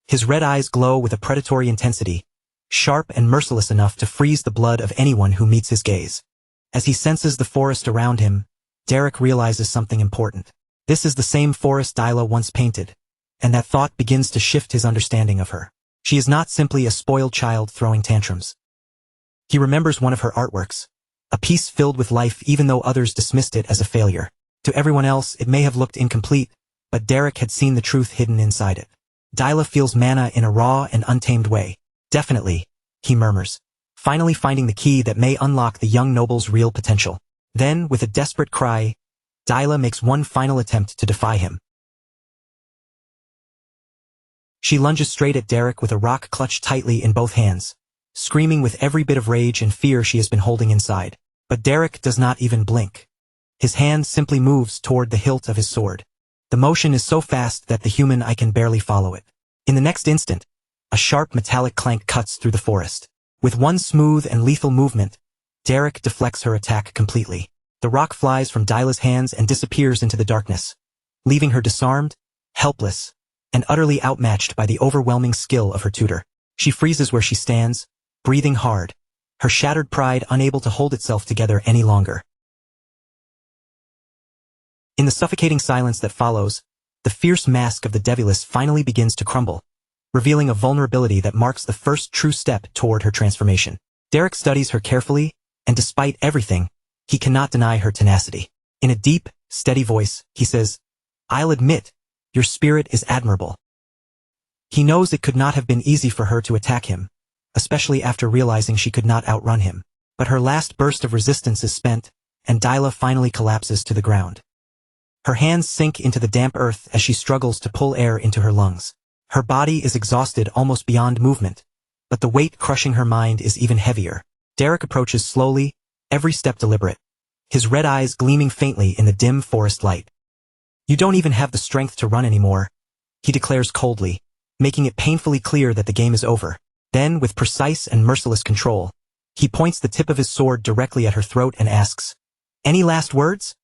His red eyes glow with a predatory intensity, sharp and merciless enough to freeze the blood of anyone who meets his gaze. As he senses the forest around him, Derek realizes something important. This is the same forest Dyla once painted, and that thought begins to shift his understanding of her. She is not simply a spoiled child throwing tantrums. He remembers one of her artworks, a piece filled with life even though others dismissed it as a failure. To everyone else, it may have looked incomplete, but Derek had seen the truth hidden inside it. Dyla feels mana in a raw and untamed way. "Definitely," he murmurs, finally finding the key that may unlock the young noble's real potential. Then, with a desperate cry, Dyla makes one final attempt to defy him. She lunges straight at Derek with a rock clutched tightly in both hands, screaming with every bit of rage and fear she has been holding inside. But Derek does not even blink. His hand simply moves toward the hilt of his sword. The motion is so fast that the human eye can barely follow it. In the next instant, a sharp metallic clank cuts through the forest. With one smooth and lethal movement, Derek deflects her attack completely. The rock flies from Dyla's hands and disappears into the darkness, leaving her disarmed, helpless, and utterly outmatched by the overwhelming skill of her tutor. She freezes where she stands, breathing hard, her shattered pride unable to hold itself together any longer. In the suffocating silence that follows, the fierce mask of the Devuless finally begins to crumble, revealing a vulnerability that marks the first true step toward her transformation. Derek studies her carefully, and despite everything, he cannot deny her tenacity. In a deep, steady voice, he says, "I'll admit, your spirit is admirable." He knows it could not have been easy for her to attack him, especially after realizing she could not outrun him. But her last burst of resistance is spent, and Dyla finally collapses to the ground. Her hands sink into the damp earth as she struggles to pull air into her lungs. Her body is exhausted almost beyond movement, but the weight crushing her mind is even heavier. Derek approaches slowly, every step deliberate, his red eyes gleaming faintly in the dim forest light. "You don't even have the strength to run anymore," he declares coldly, making it painfully clear that the game is over. Then, with precise and merciless control, he points the tip of his sword directly at her throat and asks, "Any last words?"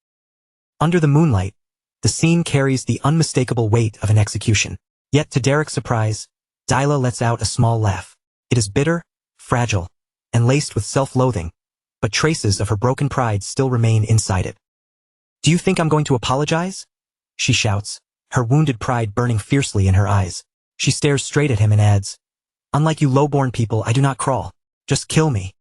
Under the moonlight, the scene carries the unmistakable weight of an execution. Yet to Derek's surprise, Dyla lets out a small laugh. It is bitter, fragile, and laced with self-loathing, but traces of her broken pride still remain inside it. "Do you think I'm going to apologize?" she shouts, her wounded pride burning fiercely in her eyes. She stares straight at him and adds, "Unlike you low-born people, I do not crawl. Just kill me."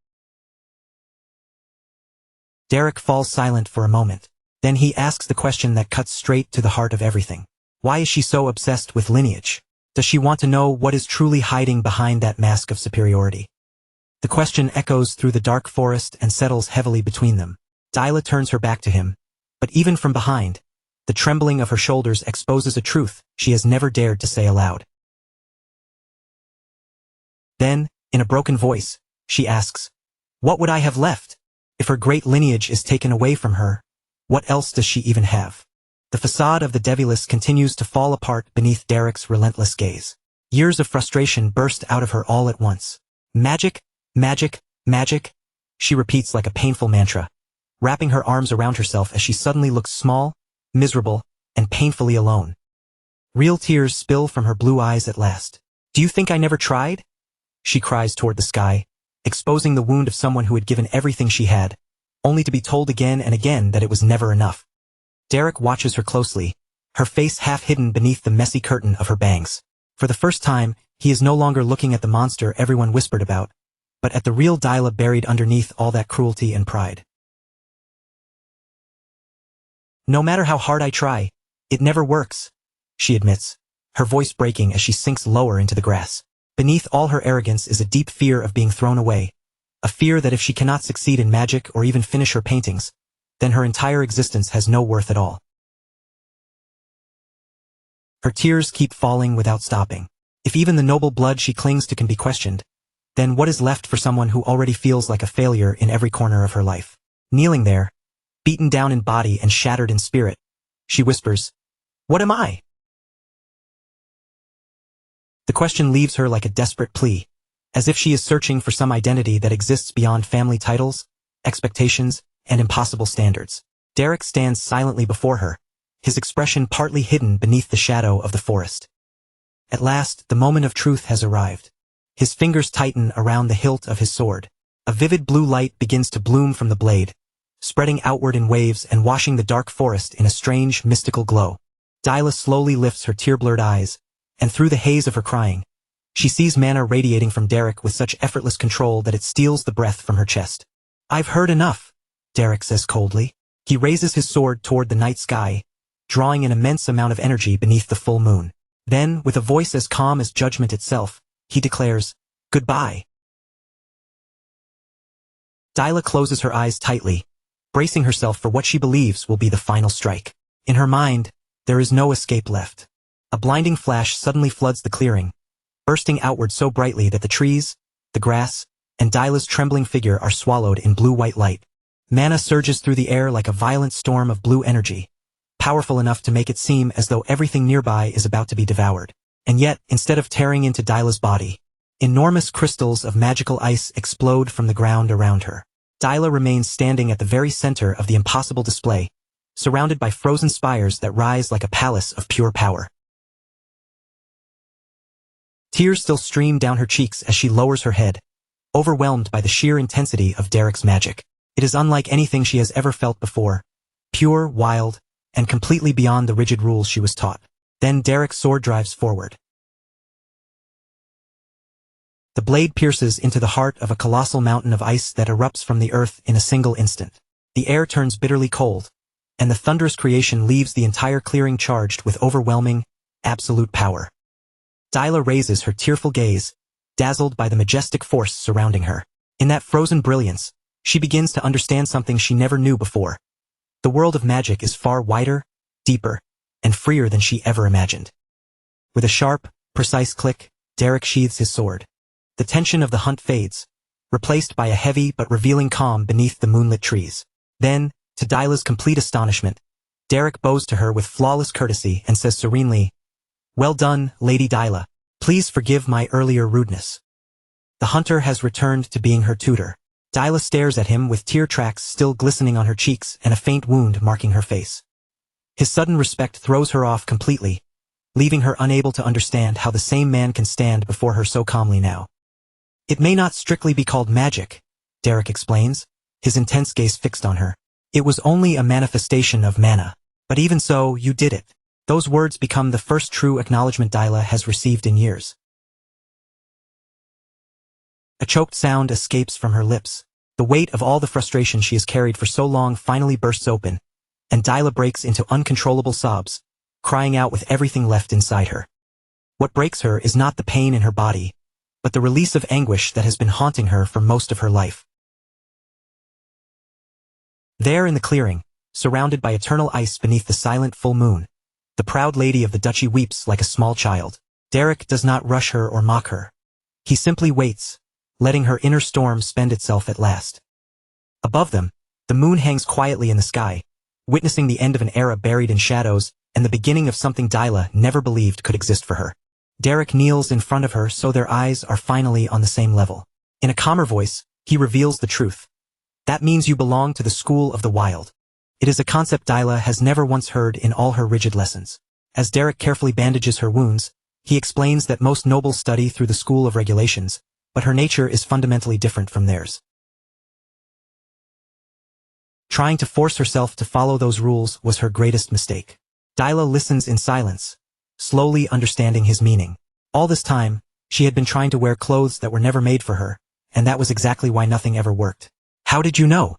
Derek falls silent for a moment. Then he asks the question that cuts straight to the heart of everything. Why is she so obsessed with lineage? Does she want to know what is truly hiding behind that mask of superiority? The question echoes through the dark forest and settles heavily between them. Dyla turns her back to him, but even from behind, the trembling of her shoulders exposes a truth she has never dared to say aloud. Then, in a broken voice, she asks, "What would I have left? If her great lineage is taken away from her, what else does she even have?" The facade of the Devuless continues to fall apart beneath Derek's relentless gaze. Years of frustration burst out of her all at once. "Magic, magic, magic," she repeats like a painful mantra, wrapping her arms around herself as she suddenly looks small, miserable, and painfully alone. Real tears spill from her blue eyes at last. "Do you think I never tried?" she cries toward the sky, exposing the wound of someone who had given everything she had, only to be told again and again that it was never enough. Derek watches her closely, her face half hidden beneath the messy curtain of her bangs. For the first time, he is no longer looking at the monster everyone whispered about, but at the real Dyla buried underneath all that cruelty and pride. "No matter how hard I try, it never works," she admits, her voice breaking as she sinks lower into the grass. Beneath all her arrogance is a deep fear of being thrown away, a fear that if she cannot succeed in magic or even finish her paintings, then her entire existence has no worth at all. Her tears keep falling without stopping. If even the noble blood she clings to can be questioned, then what is left for someone who already feels like a failure in every corner of her life? Kneeling there, beaten down in body and shattered in spirit, she whispers, "What am I?" The question leaves her like a desperate plea, as if she is searching for some identity that exists beyond family titles, expectations, and impossible standards. Derek stands silently before her, his expression partly hidden beneath the shadow of the forest. At last, the moment of truth has arrived. His fingers tighten around the hilt of his sword. A vivid blue light begins to bloom from the blade, spreading outward in waves and washing the dark forest in a strange, mystical glow. Dyla slowly lifts her tear-blurred eyes, and through the haze of her crying, she sees mana radiating from Derek with such effortless control that it steals the breath from her chest. "I've heard enough," Derek says coldly. He raises his sword toward the night sky, drawing an immense amount of energy beneath the full moon. Then, with a voice as calm as judgment itself, he declares, "Goodbye." Dyla closes her eyes tightly, bracing herself for what she believes will be the final strike. In her mind, there is no escape left. A blinding flash suddenly floods the clearing, bursting outward so brightly that the trees, the grass, and Dyla's trembling figure are swallowed in blue-white light. Mana surges through the air like a violent storm of blue energy, powerful enough to make it seem as though everything nearby is about to be devoured. And yet, instead of tearing into Dyla's body, enormous crystals of magical ice explode from the ground around her. Dyla remains standing at the very center of the impossible display, surrounded by frozen spires that rise like a palace of pure power. Tears still stream down her cheeks as she lowers her head, overwhelmed by the sheer intensity of Derek's magic. It is unlike anything she has ever felt before, pure, wild, and completely beyond the rigid rules she was taught. Then Derek's sword drives forward. The blade pierces into the heart of a colossal mountain of ice that erupts from the earth in a single instant. The air turns bitterly cold, and the thunderous creation leaves the entire clearing charged with overwhelming, absolute power. Dyla raises her tearful gaze, dazzled by the majestic force surrounding her. In that frozen brilliance, she begins to understand something she never knew before. The world of magic is far wider, deeper, and freer than she ever imagined. With a sharp, precise click, Derek sheathes his sword. The tension of the hunt fades, replaced by a heavy but revealing calm beneath the moonlit trees. Then, to Dyla's complete astonishment, Derek bows to her with flawless courtesy and says serenely, "Well done, Lady Dyla. Please forgive my earlier rudeness." The hunter has returned to being her tutor. Dyla stares at him with tear tracks still glistening on her cheeks and a faint wound marking her face. His sudden respect throws her off completely, leaving her unable to understand how the same man can stand before her so calmly now. "It may not strictly be called magic," Derek explains, his intense gaze fixed on her. "It was only a manifestation of mana. But even so, you did it." Those words become the first true acknowledgement Dyla has received in years. A choked sound escapes from her lips. The weight of all the frustration she has carried for so long finally bursts open, and Dyla breaks into uncontrollable sobs, crying out with everything left inside her. What breaks her is not the pain in her body, but the release of anguish that has been haunting her for most of her life. There in the clearing, surrounded by eternal ice beneath the silent full moon, the proud lady of the duchy weeps like a small child. Derek does not rush her or mock her. He simply waits, letting her inner storm spend itself at last. Above them, the moon hangs quietly in the sky, witnessing the end of an era buried in shadows and the beginning of something Dyla never believed could exist for her. Derek kneels in front of her so their eyes are finally on the same level. In a calmer voice, he reveals the truth. "That means you belong to the school of the wild." It is a concept Dyla has never once heard in all her rigid lessons. As Derek carefully bandages her wounds, he explains that most nobles study through the school of regulations, but her nature is fundamentally different from theirs. Trying to force herself to follow those rules was her greatest mistake. Dyla listens in silence, slowly understanding his meaning. All this time, she had been trying to wear clothes that were never made for her, and that was exactly why nothing ever worked. "How did you know?"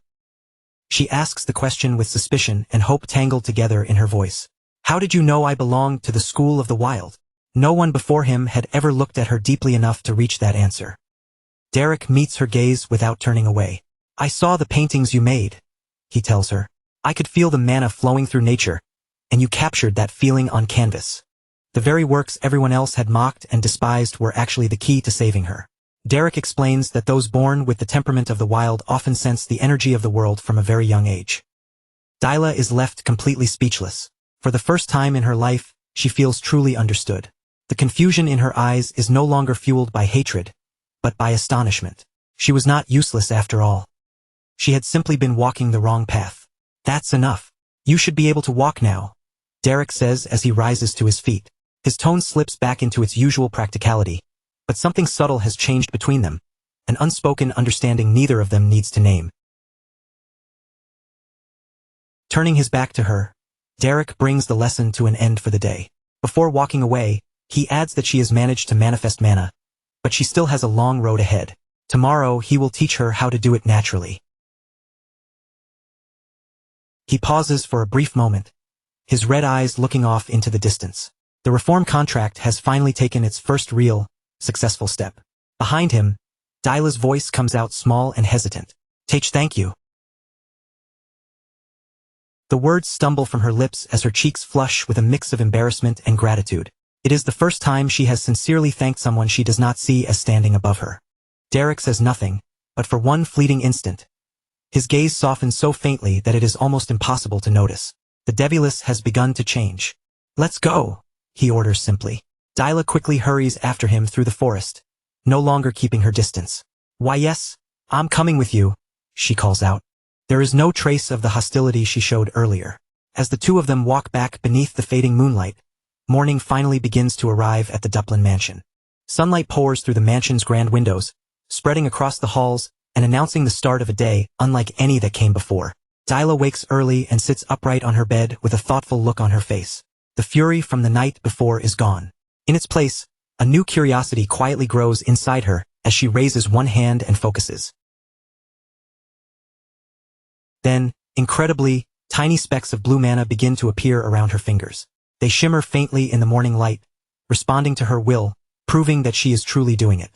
She asks the question with suspicion and hope tangled together in her voice. "How did you know I belonged to the school of the wild?" No one before him had ever looked at her deeply enough to reach that answer. Derek meets her gaze without turning away. "I saw the paintings you made," he tells her. "I could feel the mana flowing through nature, and you captured that feeling on canvas." The very works everyone else had mocked and despised were actually the key to saving her. Derek explains that those born with the temperament of the wild often sense the energy of the world from a very young age. Dyla is left completely speechless. For the first time in her life, she feels truly understood. The confusion in her eyes is no longer fueled by hatred, but by astonishment. She was not useless after all. She had simply been walking the wrong path. "That's enough. You should be able to walk now," Derek says as he rises to his feet. His tone slips back into its usual practicality, but something subtle has changed between them, an unspoken understanding neither of them needs to name. Turning his back to her, Derek brings the lesson to an end for the day. Before walking away, he adds that she has managed to manifest mana, but she still has a long road ahead. Tomorrow he will teach her how to do it naturally. He pauses for a brief moment, his red eyes looking off into the distance. The reform contract has finally taken its first real, successful step. Behind him, Dyla's voice comes out small and hesitant. Thank you." The words stumble from her lips as her cheeks flush with a mix of embarrassment and gratitude. It is the first time she has sincerely thanked someone she does not see as standing above her. Derek says nothing, but for one fleeting instant, his gaze softens so faintly that it is almost impossible to notice. The Devulus has begun to change. "Let's go," he orders simply. Dyla quickly hurries after him through the forest, no longer keeping her distance. "Why yes, I'm coming with you," she calls out. There is no trace of the hostility she showed earlier. As the two of them walk back beneath the fading moonlight, morning finally begins to arrive at the Duplin mansion. Sunlight pours through the mansion's grand windows, spreading across the halls and announcing the start of a day unlike any that came before. Dyla wakes early and sits upright on her bed with a thoughtful look on her face. The fury from the night before is gone. In its place, a new curiosity quietly grows inside her as she raises one hand and focuses. Then, incredibly, tiny specks of blue mana begin to appear around her fingers. They shimmer faintly in the morning light, responding to her will, proving that she is truly doing it.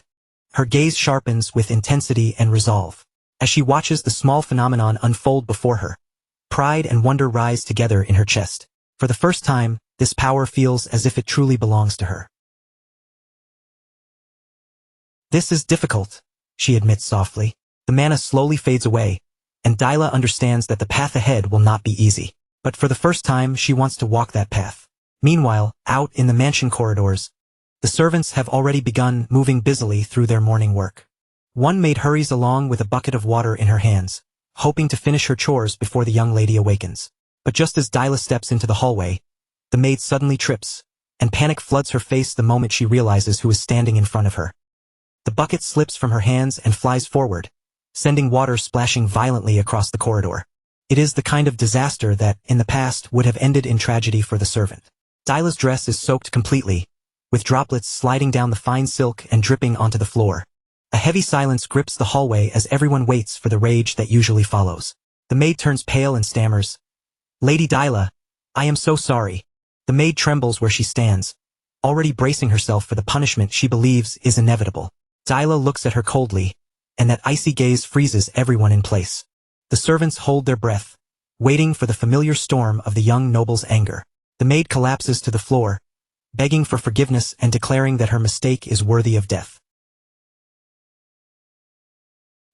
Her gaze sharpens with intensity and resolve. As she watches the small phenomenon unfold before her, pride and wonder rise together in her chest. For the first time, this power feels as if it truly belongs to her. "This is difficult," she admits softly. The mana slowly fades away, and Dyla understands that the path ahead will not be easy. But for the first time, she wants to walk that path. Meanwhile, out in the mansion corridors, the servants have already begun moving busily through their morning work. One maid hurries along with a bucket of water in her hands, hoping to finish her chores before the young lady awakens. But just as Dyla steps into the hallway, the maid suddenly trips, and panic floods her face the moment she realizes who is standing in front of her. The bucket slips from her hands and flies forward, sending water splashing violently across the corridor. It is the kind of disaster that, in the past, would have ended in tragedy for the servant. Dyla's dress is soaked completely, with droplets sliding down the fine silk and dripping onto the floor. A heavy silence grips the hallway as everyone waits for the rage that usually follows. The maid turns pale and stammers, "Lady Dyla, I am so sorry." The maid trembles where she stands, already bracing herself for the punishment she believes is inevitable. Dyla looks at her coldly, and that icy gaze freezes everyone in place. The servants hold their breath, waiting for the familiar storm of the young noble's anger. The maid collapses to the floor, begging for forgiveness and declaring that her mistake is worthy of death.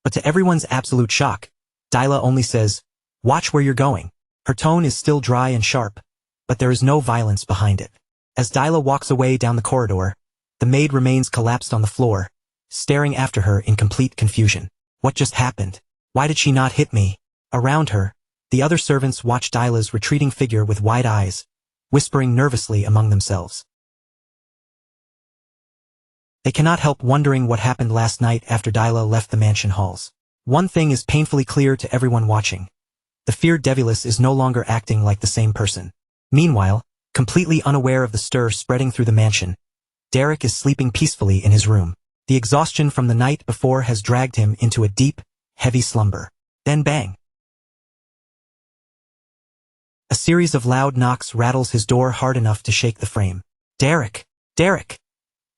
But to everyone's absolute shock, Dyla only says, "Watch where you're going." Her tone is still dry and sharp, but there is no violence behind it. As Dyla walks away down the corridor, the maid remains collapsed on the floor, staring after her in complete confusion. What just happened? Why did she not hit me? Around her, the other servants watch Dyla's retreating figure with wide eyes, whispering nervously among themselves. They cannot help wondering what happened last night after Dyla left the mansion halls. One thing is painfully clear to everyone watching. The feared Devulus is no longer acting like the same person. Meanwhile, completely unaware of the stir spreading through the mansion, Derek is sleeping peacefully in his room. The exhaustion from the night before has dragged him into a deep, heavy slumber. Then bang! A series of loud knocks rattles his door hard enough to shake the frame. "Derek! Derek!"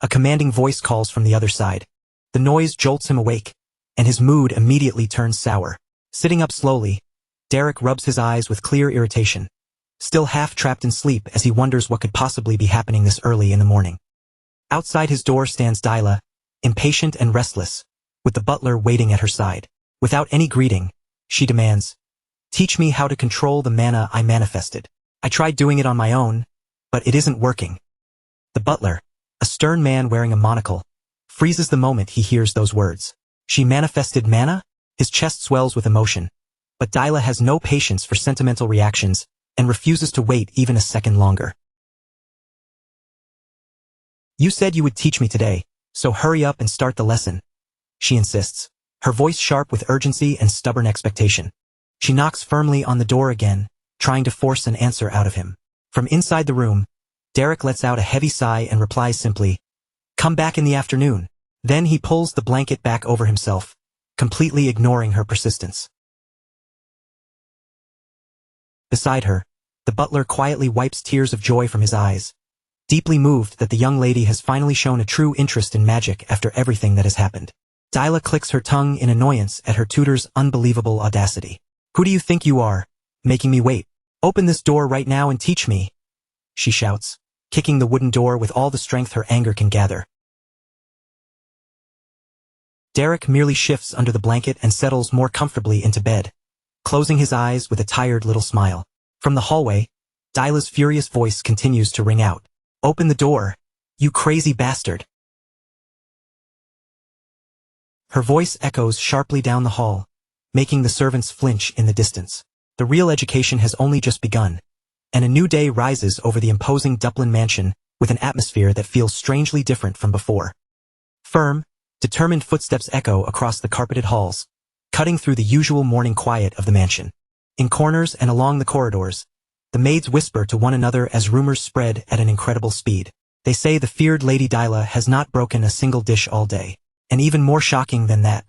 A commanding voice calls from the other side. The noise jolts him awake, and his mood immediately turns sour. Sitting up slowly, Derek rubs his eyes with clear irritation, still half trapped in sleep as he wonders what could possibly be happening this early in the morning. Outside his door stands Dyla, impatient and restless, with the butler waiting at her side. Without any greeting, she demands, "Teach me how to control the mana I manifested. I tried doing it on my own, but it isn't working." The butler, a stern man wearing a monocle, freezes the moment he hears those words. She manifested mana? His chest swells with emotion, but Dyla has no patience for sentimental reactions and refuses to wait even a second longer. "You said you would teach me today, so hurry up and start the lesson," she insists, her voice sharp with urgency and stubborn expectation. She knocks firmly on the door again, trying to force an answer out of him. From inside the room, Derek lets out a heavy sigh and replies simply, "Come back in the afternoon." Then he pulls the blanket back over himself, completely ignoring her persistence. Beside her, the butler quietly wipes tears of joy from his eyes, deeply moved that the young lady has finally shown a true interest in magic after everything that has happened. Dyla clicks her tongue in annoyance at her tutor's unbelievable audacity. "Who do you think you are, making me wait? Open this door right now and teach me," she shouts, kicking the wooden door with all the strength her anger can gather. Derek merely shifts under the blanket and settles more comfortably into bed, closing his eyes with a tired little smile. From the hallway, Dyla's furious voice continues to ring out, "Open the door, you crazy bastard!" Her voice echoes sharply down the hall, making the servants flinch in the distance. The real education has only just begun, and a new day rises over the imposing Dublin mansion with an atmosphere that feels strangely different from before. Firm, Determined footsteps echo across the carpeted halls, cutting through the usual morning quiet of the mansion. In corners and along the corridors, the maids whisper to one another as rumors spread at an incredible speed. They say the feared Lady Dyla has not broken a single dish all day. And even more shocking than that,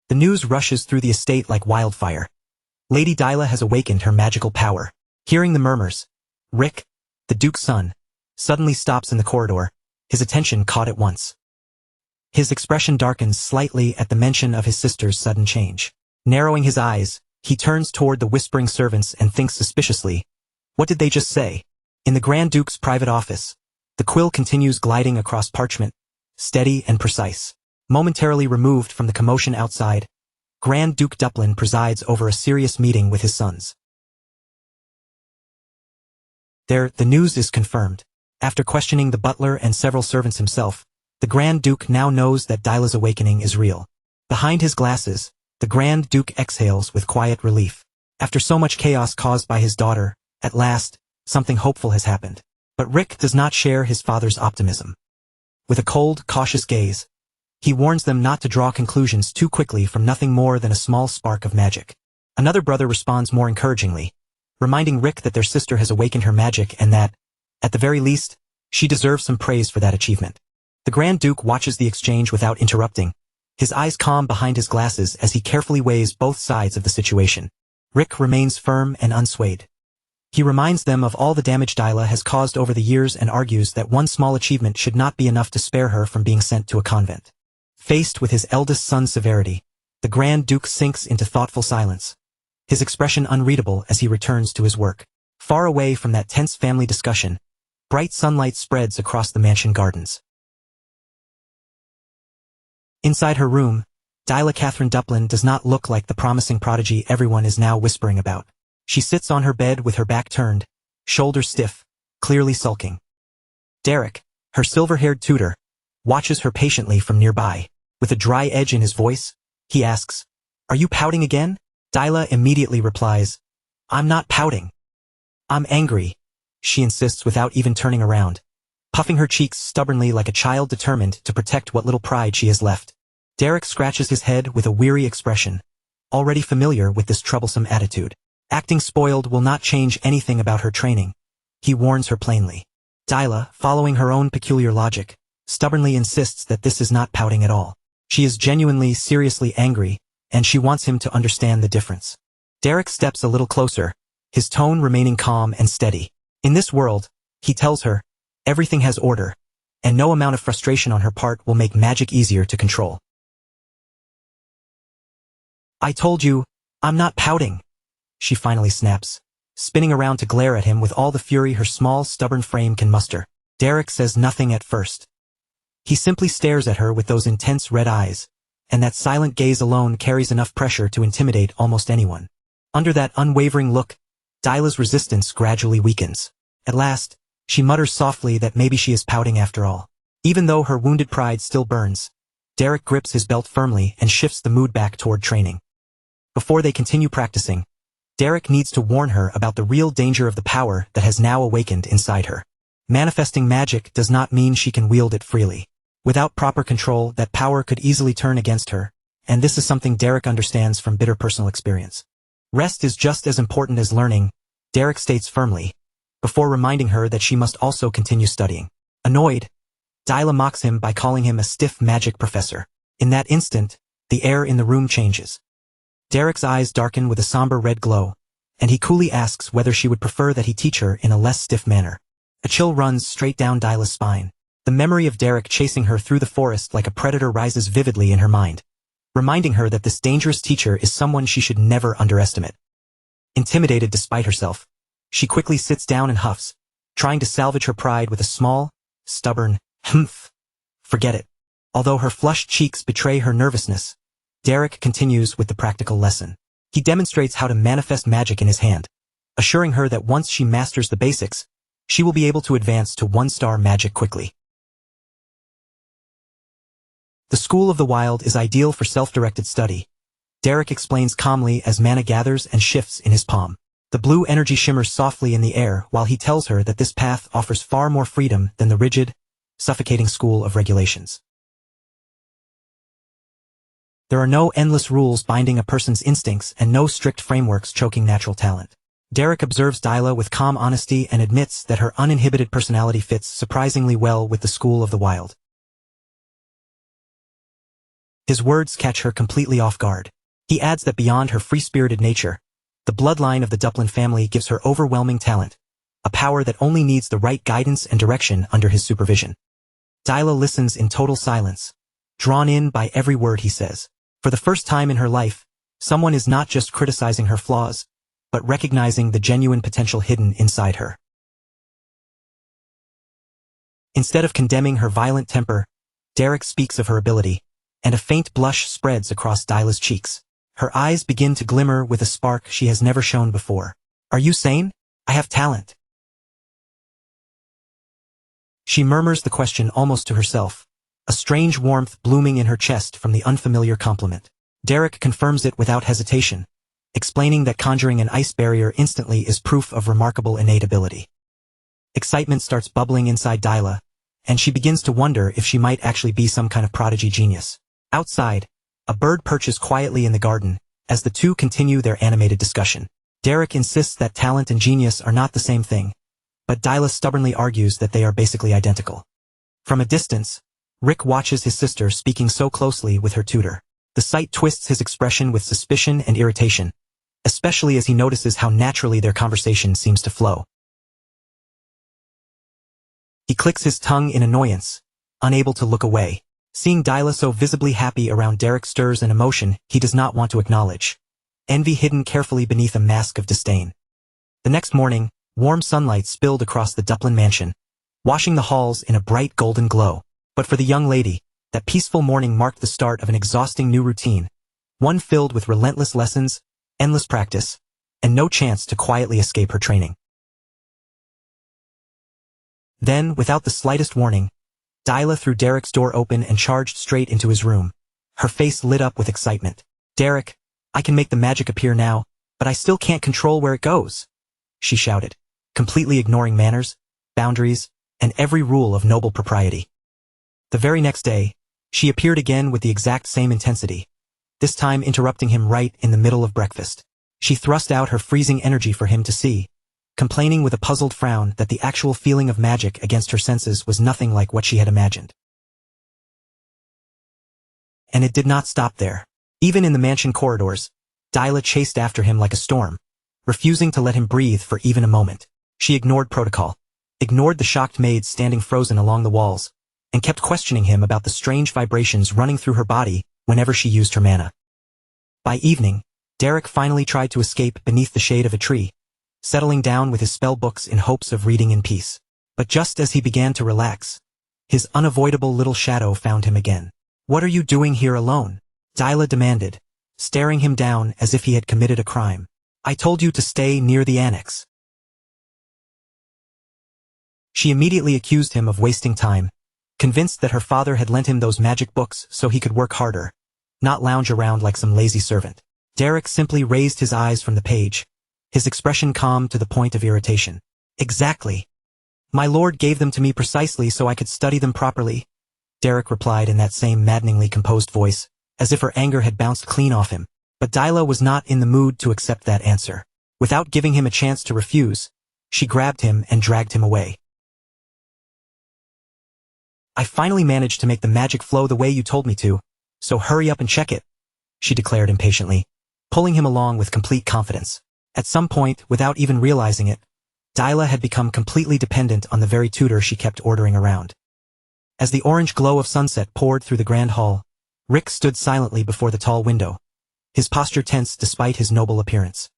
the news rushes through the estate like wildfire. Lady Dyla has awakened her magical power. Hearing the murmurs, Rick, the Duke's son, suddenly stops in the corridor, his attention caught at once. His expression darkens slightly at the mention of his sister's sudden change. Narrowing his eyes, he turns toward the whispering servants and thinks suspiciously, what did they just say? In the Grand Duke's private office, the quill continues gliding across parchment, steady and precise. Momentarily removed from the commotion outside, Grand Duke Duplin presides over a serious meeting with his sons. There, the news is confirmed. After questioning the butler and several servants himself, the Grand Duke now knows that Dyla's awakening is real. Behind his glasses, the Grand Duke exhales with quiet relief. After so much chaos caused by his daughter, at last, something hopeful has happened. But Rick does not share his father's optimism. With a cold, cautious gaze, he warns them not to draw conclusions too quickly from nothing more than a small spark of magic. Another brother responds more encouragingly, reminding Rick that their sister has awakened her magic and that, at the very least, she deserves some praise for that achievement. The Grand Duke watches the exchange without interrupting, his eyes calm behind his glasses as he carefully weighs both sides of the situation. Rick remains firm and unswayed. He reminds them of all the damage Dyla has caused over the years and argues that one small achievement should not be enough to spare her from being sent to a convent. Faced with his eldest son's severity, the Grand Duke sinks into thoughtful silence, his expression unreadable as he returns to his work. Far away from that tense family discussion, bright sunlight spreads across the mansion gardens. Inside her room, Dyla Catherine Duplin does not look like the promising prodigy everyone is now whispering about. She sits on her bed with her back turned, shoulders stiff, clearly sulking. Derek, her silver-haired tutor, watches her patiently from nearby. With a dry edge in his voice, he asks, "Are you pouting again?" Dyla immediately replies, "I'm not pouting. I'm angry," she insists without even turning around, puffing her cheeks stubbornly like a child determined to protect what little pride she has left. Derek scratches his head with a weary expression, already familiar with this troublesome attitude. Acting spoiled will not change anything about her training, he warns her plainly. Dyla, following her own peculiar logic, stubbornly insists that this is not pouting at all. She is genuinely, seriously angry, and she wants him to understand the difference. Derek steps a little closer, his tone remaining calm and steady. In this world, he tells her, everything has order, and no amount of frustration on her part will make magic easier to control. "I told you, I'm not pouting," she finally snaps, spinning around to glare at him with all the fury her small, stubborn frame can muster. Derek says nothing at first. He simply stares at her with those intense red eyes, and that silent gaze alone carries enough pressure to intimidate almost anyone. Under that unwavering look, Dyla's resistance gradually weakens. At last, she mutters softly that maybe she is pouting after all. Even though her wounded pride still burns, Derek grips his belt firmly and shifts the mood back toward training. Before they continue practicing, Derek needs to warn her about the real danger of the power that has now awakened inside her. Manifesting magic does not mean she can wield it freely. Without proper control, that power could easily turn against her, and this is something Derek understands from bitter personal experience. Rest is just as important as learning, Derek states firmly, before reminding her that she must also continue studying. Annoyed, Dyla mocks him by calling him a stiff magic professor. In that instant, the air in the room changes. Derek's eyes darken with a somber red glow, and he coolly asks whether she would prefer that he teach her in a less stiff manner. A chill runs straight down Dyla's spine. The memory of Derek chasing her through the forest like a predator rises vividly in her mind, reminding her that this dangerous teacher is someone she should never underestimate. Intimidated despite herself, she quickly sits down and huffs, trying to salvage her pride with a small, stubborn, humph. Forget it. Although her flushed cheeks betray her nervousness, Derek continues with the practical lesson. He demonstrates how to manifest magic in his hand, assuring her that once she masters the basics, she will be able to advance to one-star magic quickly. The School of the Wild is ideal for self-directed study, Derek explains calmly as mana gathers and shifts in his palm. The blue energy shimmers softly in the air while he tells her that this path offers far more freedom than the rigid, suffocating school of regulations. There are no endless rules binding a person's instincts and no strict frameworks choking natural talent. Derek observes Dyla with calm honesty and admits that her uninhibited personality fits surprisingly well with the school of the wild. His words catch her completely off guard. He adds that beyond her free-spirited nature, the bloodline of the Duplin family gives her overwhelming talent, a power that only needs the right guidance and direction under his supervision. Dyla listens in total silence, drawn in by every word he says. For the first time in her life, someone is not just criticizing her flaws, but recognizing the genuine potential hidden inside her. Instead of condemning her violent temper, Derek speaks of her ability, and a faint blush spreads across Dyla's cheeks. Her eyes begin to glimmer with a spark she has never shown before. "Are you sane? I have talent." She murmurs the question almost to herself, a strange warmth blooming in her chest from the unfamiliar compliment. Derek confirms it without hesitation, explaining that conjuring an ice barrier instantly is proof of remarkable innate ability. Excitement starts bubbling inside Dyla, and she begins to wonder if she might actually be some kind of prodigy genius. Outside, a bird perches quietly in the garden, as the two continue their animated discussion. Derek insists that talent and genius are not the same thing, but Dyla stubbornly argues that they are basically identical. From a distance, Rick watches his sister speaking so closely with her tutor. The sight twists his expression with suspicion and irritation, especially as he notices how naturally their conversation seems to flow. He clicks his tongue in annoyance, unable to look away. Seeing Dyla so visibly happy around Derek stirs an emotion he does not want to acknowledge, envy hidden carefully beneath a mask of disdain. The next morning, warm sunlight spilled across the Duplin mansion, washing the halls in a bright golden glow. But for the young lady, that peaceful morning marked the start of an exhausting new routine, one filled with relentless lessons, endless practice, and no chance to quietly escape her training. Then, without the slightest warning, Dyla threw Derek's door open and charged straight into his room, her face lit up with excitement. "Derek, I can make the magic appear now, but I still can't control where it goes," she shouted, completely ignoring manners, boundaries, and every rule of noble propriety. The very next day, she appeared again with the exact same intensity, this time interrupting him right in the middle of breakfast. She thrust out her freezing energy for him to see, complaining with a puzzled frown that the actual feeling of magic against her senses was nothing like what she had imagined. And it did not stop there. Even in the mansion corridors, Dyla chased after him like a storm, refusing to let him breathe for even a moment. She ignored protocol, ignored the shocked maids standing frozen along the walls, and kept questioning him about the strange vibrations running through her body whenever she used her mana. By evening, Derek finally tried to escape beneath the shade of a tree, settling down with his spell books in hopes of reading in peace. But just as he began to relax, his unavoidable little shadow found him again. "What are you doing here alone?" Dyla demanded, staring him down as if he had committed a crime. "I told you to stay near the annex." She immediately accused him of wasting time, convinced that her father had lent him those magic books so he could work harder, not lounge around like some lazy servant. Derek simply raised his eyes from the page, his expression calm to the point of irritation. "Exactly. My lord gave them to me precisely so I could study them properly," Derek replied in that same maddeningly composed voice, as if her anger had bounced clean off him. But Dyla was not in the mood to accept that answer. Without giving him a chance to refuse, she grabbed him and dragged him away. "I finally managed to make the magic flow the way you told me to, so hurry up and check it," she declared impatiently, pulling him along with complete confidence. At some point, without even realizing it, Dyla had become completely dependent on the very tutor she kept ordering around. As the orange glow of sunset poured through the grand hall, Rick stood silently before the tall window, his posture tense despite his noble appearance.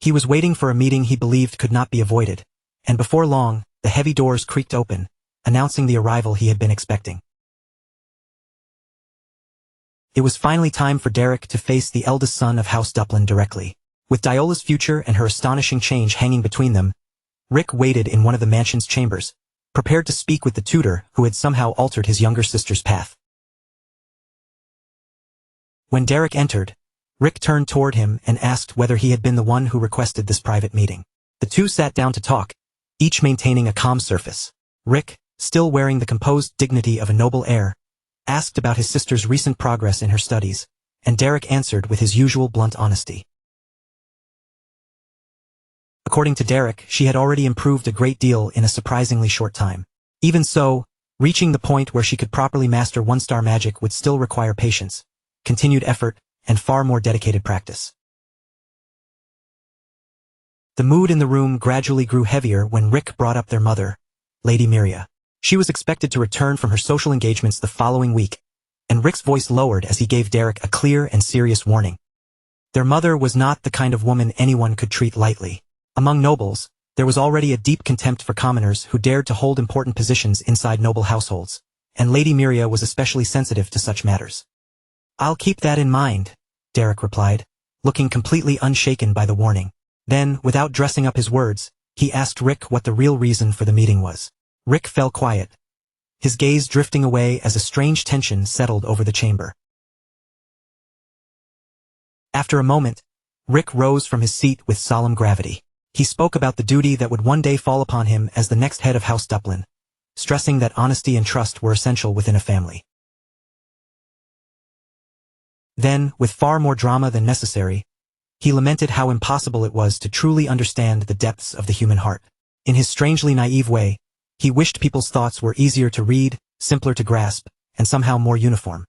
He was waiting for a meeting he believed could not be avoided, and before long, the heavy doors creaked open, announcing the arrival he had been expecting. It was finally time for Derek to face the eldest son of House Duplin directly. With Diola's future and her astonishing change hanging between them, Rick waited in one of the mansion's chambers, prepared to speak with the tutor who had somehow altered his younger sister's path. When Derek entered, Rick turned toward him and asked whether he had been the one who requested this private meeting. The two sat down to talk, each maintaining a calm surface. "Rick, still wearing the composed dignity of a noble heir, asked about his sister's recent progress in her studies, and Derek answered with his usual blunt honesty. According to Derek, she had already improved a great deal in a surprisingly short time. Even so, reaching the point where she could properly master one-star magic would still require patience, continued effort, and far more dedicated practice. The mood in the room gradually grew heavier when Rick brought up their mother, Lady Miria. She was expected to return from her social engagements the following week, and Rick's voice lowered as he gave Derek a clear and serious warning. Their mother was not the kind of woman anyone could treat lightly. Among nobles, there was already a deep contempt for commoners who dared to hold important positions inside noble households, and Lady Miria was especially sensitive to such matters. "I'll keep that in mind," Derek replied, looking completely unshaken by the warning. Then, without dressing up his words, he asked Rick what the real reason for the meeting was. Rick fell quiet, his gaze drifting away as a strange tension settled over the chamber. After a moment, Rick rose from his seat with solemn gravity. He spoke about the duty that would one day fall upon him as the next head of House Duplin, stressing that honesty and trust were essential within a family. Then, with far more drama than necessary, he lamented how impossible it was to truly understand the depths of the human heart. In his strangely naive way, he wished people's thoughts were easier to read, simpler to grasp, and somehow more uniform.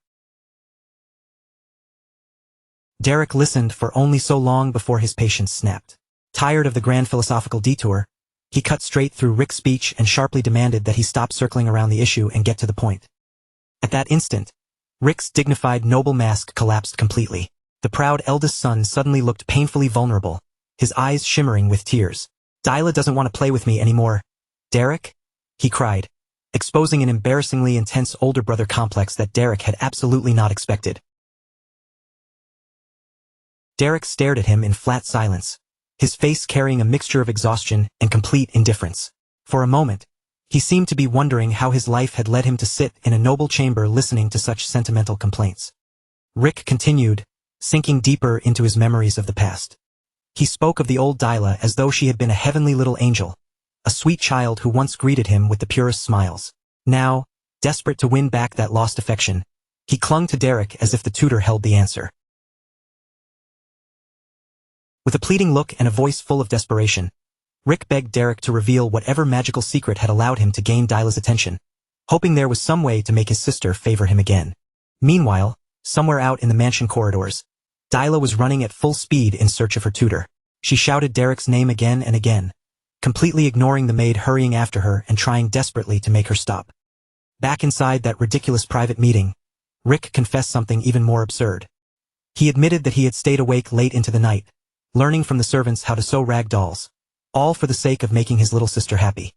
Derek listened for only so long before his patience snapped. Tired of the grand philosophical detour, he cut straight through Rick's speech and sharply demanded that he stop circling around the issue and get to the point. At that instant, Rick's dignified noble mask collapsed completely. The proud eldest son suddenly looked painfully vulnerable, his eyes shimmering with tears. "Dyla doesn't want to play with me anymore, Derek?" he cried, exposing an embarrassingly intense older brother complex that Derek had absolutely not expected. Derek stared at him in flat silence, his face carrying a mixture of exhaustion and complete indifference. For a moment, he seemed to be wondering how his life had led him to sit in a noble chamber listening to such sentimental complaints. Rick continued, sinking deeper into his memories of the past. He spoke of the old Dyla as though she had been a heavenly little angel, a sweet child who once greeted him with the purest smiles. Now, desperate to win back that lost affection, he clung to Derek as if the tutor held the answer. With a pleading look and a voice full of desperation, Rick begged Derek to reveal whatever magical secret had allowed him to gain Dyla's attention, hoping there was some way to make his sister favor him again. Meanwhile, somewhere out in the mansion corridors, Dyla was running at full speed in search of her tutor. She shouted Derek's name again and again, completely ignoring the maid hurrying after her and trying desperately to make her stop. Back inside that ridiculous private meeting, Rick confessed something even more absurd. He admitted that he had stayed awake late into the night, learning from the servants how to sew rag dolls, all for the sake of making his little sister happy.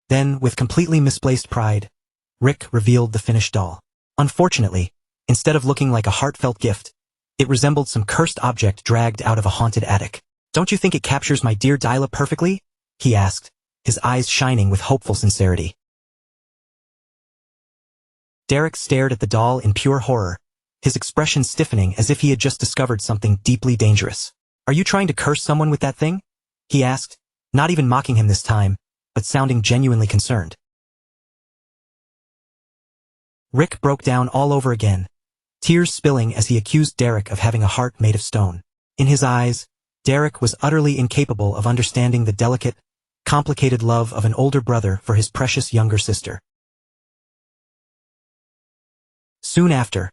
Then, with completely misplaced pride, Rick revealed the finished doll. Unfortunately, instead of looking like a heartfelt gift, it resembled some cursed object dragged out of a haunted attic. "Don't you think it captures my dear Dyla perfectly?" he asked, his eyes shining with hopeful sincerity. Derek stared at the doll in pure horror, his expression stiffening as if he had just discovered something deeply dangerous. "Are you trying to curse someone with that thing?" he asked, not even mocking him this time, but sounding genuinely concerned. Rick broke down all over again, tears spilling as he accused Derek of having a heart made of stone. In his eyes, Derek was utterly incapable of understanding the delicate, complicated love of an older brother for his precious younger sister. Soon after,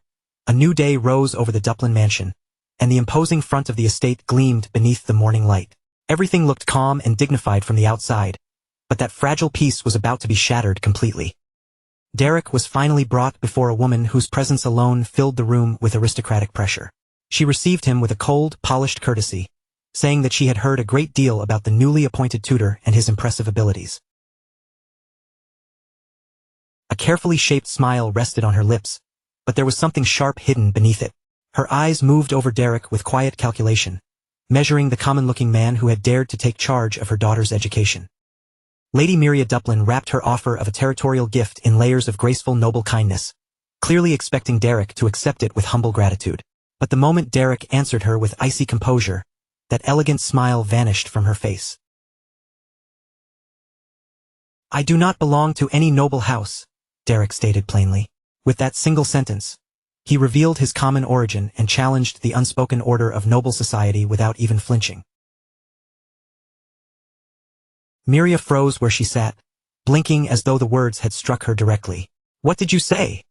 a new day rose over the Duplin mansion, and the imposing front of the estate gleamed beneath the morning light. Everything looked calm and dignified from the outside, but that fragile peace was about to be shattered completely. Derek was finally brought before a woman whose presence alone filled the room with aristocratic pressure. She received him with a cold, polished courtesy, saying that she had heard a great deal about the newly appointed tutor and his impressive abilities. A carefully shaped smile rested on her lips, but there was something sharp hidden beneath it. Her eyes moved over Derek with quiet calculation, measuring the common-looking man who had dared to take charge of her daughter's education. Lady Miria Duplin wrapped her offer of a territorial gift in layers of graceful noble kindness, clearly expecting Derek to accept it with humble gratitude. But the moment Derek answered her with icy composure, that elegant smile vanished from her face. "I do not belong to any noble house," Derek stated plainly. With that single sentence, he revealed his common origin and challenged the unspoken order of noble society without even flinching. Miria froze where she sat, blinking as though the words had struck her directly. "What did you say?"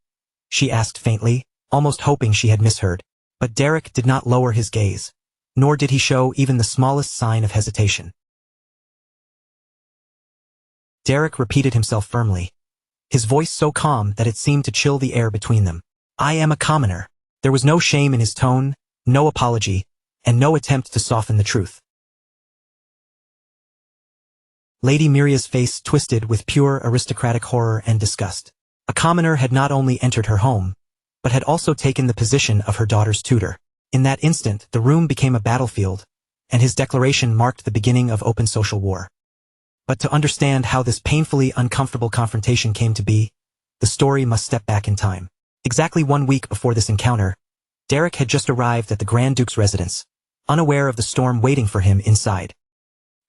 she asked faintly, almost hoping she had misheard. But Derek did not lower his gaze, nor did he show even the smallest sign of hesitation. Derek repeated himself firmly, his voice so calm that it seemed to chill the air between them. "I am a commoner." There was no shame in his tone, no apology, and no attempt to soften the truth. Lady Miria's face twisted with pure aristocratic horror and disgust. A commoner had not only entered her home, but had also taken the position of her daughter's tutor. In that instant, the room became a battlefield, and his declaration marked the beginning of open social war. But to understand how this painfully uncomfortable confrontation came to be, the story must step back in time. Exactly 1 week before this encounter, Derek had just arrived at the Grand Duke's residence, unaware of the storm waiting for him inside.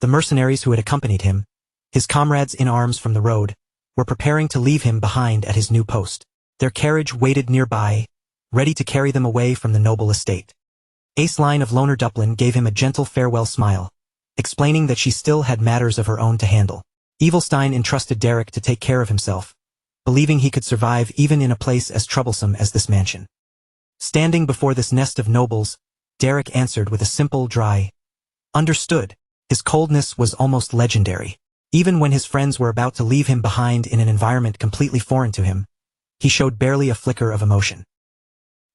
The mercenaries who had accompanied him, his comrades in arms from the road, were preparing to leave him behind at his new post. Their carriage waited nearby, ready to carry them away from the noble estate. Aceline of Loner Duplin gave him a gentle farewell smile, explaining that she still had matters of her own to handle. Evilstein entrusted Derek to take care of himself, believing he could survive even in a place as troublesome as this mansion. Standing before this nest of nobles, Derek answered with a simple, dry, "Understood." His coldness was almost legendary. Even when his friends were about to leave him behind in an environment completely foreign to him, he showed barely a flicker of emotion.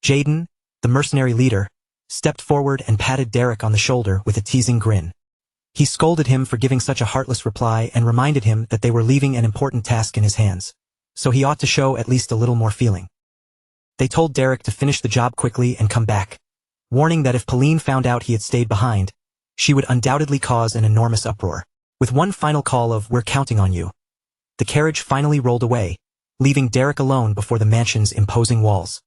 Jaden, the mercenary leader, stepped forward and patted Derek on the shoulder with a teasing grin. He scolded him for giving such a heartless reply and reminded him that they were leaving an important task in his hands, so he ought to show at least a little more feeling. They told Derek to finish the job quickly and come back, warning that if Pauline found out he had stayed behind, she would undoubtedly cause an enormous uproar. With one final call of "We're counting on you," the carriage finally rolled away, leaving Derek alone before the mansion's imposing walls.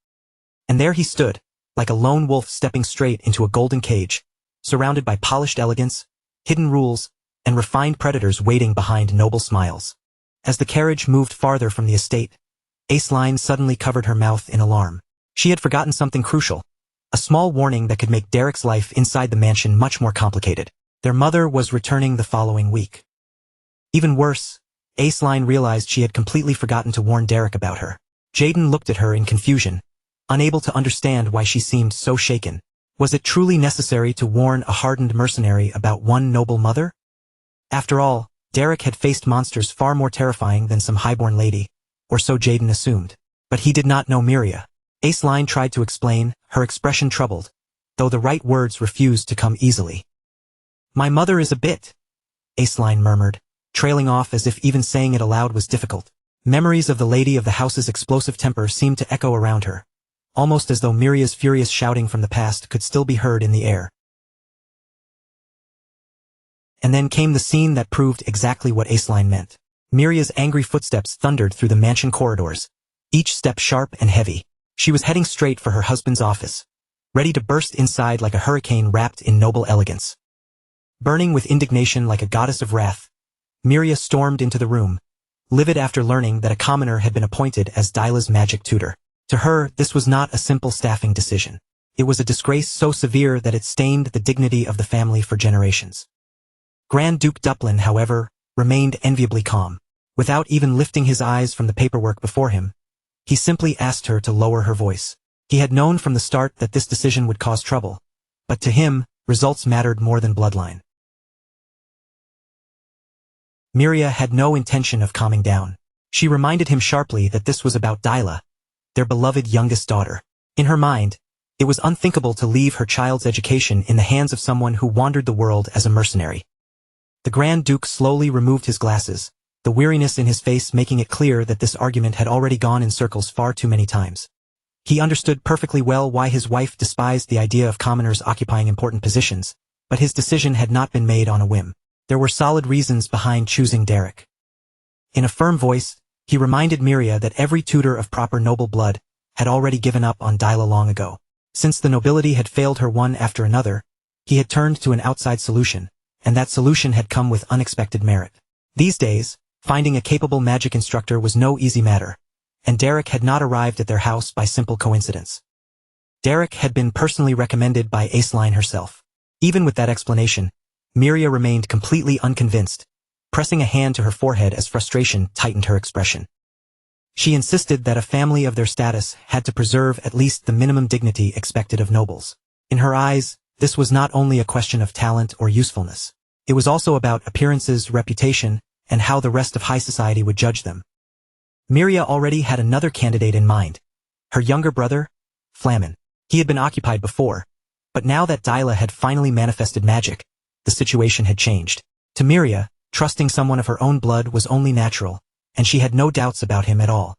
And there he stood, like a lone wolf stepping straight into a golden cage, surrounded by polished elegance, hidden rules, and refined predators waiting behind noble smiles. As the carriage moved farther from the estate, Aceline suddenly covered her mouth in alarm. She had forgotten something crucial, a small warning that could make Derek's life inside the mansion much more complicated. Their mother was returning the following week. Even worse, Aceline realized she had completely forgotten to warn Derek about her. Jaden looked at her in confusion, unable to understand why she seemed so shaken. Was it truly necessary to warn a hardened mercenary about one noble mother? After all, Derek had faced monsters far more terrifying than some highborn lady, or so Jaden assumed. But he did not know Miria. Aceline tried to explain, her expression troubled, though the right words refused to come easily. "My mother is a bit," Aceline murmured, trailing off as if even saying it aloud was difficult. Memories of the lady of the house's explosive temper seemed to echo around her, almost as though Miria's furious shouting from the past could still be heard in the air. And then came the scene that proved exactly what Aceline meant. Miria's angry footsteps thundered through the mansion corridors, each step sharp and heavy. She was heading straight for her husband's office, ready to burst inside like a hurricane wrapped in noble elegance. Burning with indignation like a goddess of wrath, Miria stormed into the room, livid after learning that a commoner had been appointed as Dyla's magic tutor. To her, this was not a simple staffing decision. It was a disgrace so severe that it stained the dignity of the family for generations. Grand Duke Duplin, however, remained enviably calm. Without even lifting his eyes from the paperwork before him, he simply asked her to lower her voice. He had known from the start that this decision would cause trouble, but to him, results mattered more than bloodline. Miria had no intention of calming down. She reminded him sharply that this was about Dyla, their beloved youngest daughter. In her mind, it was unthinkable to leave her child's education in the hands of someone who wandered the world as a mercenary. The Grand Duke slowly removed his glasses, the weariness in his face making it clear that this argument had already gone in circles far too many times. He understood perfectly well why his wife despised the idea of commoners occupying important positions, but his decision had not been made on a whim. There were solid reasons behind choosing Derek. In a firm voice, he reminded Miria that every tutor of proper noble blood had already given up on Dyla long ago. Since the nobility had failed her one after another, he had turned to an outside solution, and that solution had come with unexpected merit. These days, Finding a capable magic instructor was no easy matter, and Derek had not arrived at their house by simple coincidence. Derek had been personally recommended by Aceline herself. Even with that explanation, Miria remained completely unconvinced, pressing a hand to her forehead as frustration tightened her expression. She insisted that a family of their status had to preserve at least the minimum dignity expected of nobles. In her eyes, this was not only a question of talent or usefulness. It was also about appearances, reputation, and how the rest of high society would judge them. Miria already had another candidate in mind. Her younger brother, Flamin. He had been occupied before, but now that Dyla had finally manifested magic, the situation had changed. To Miria, trusting someone of her own blood was only natural, and she had no doubts about him at all.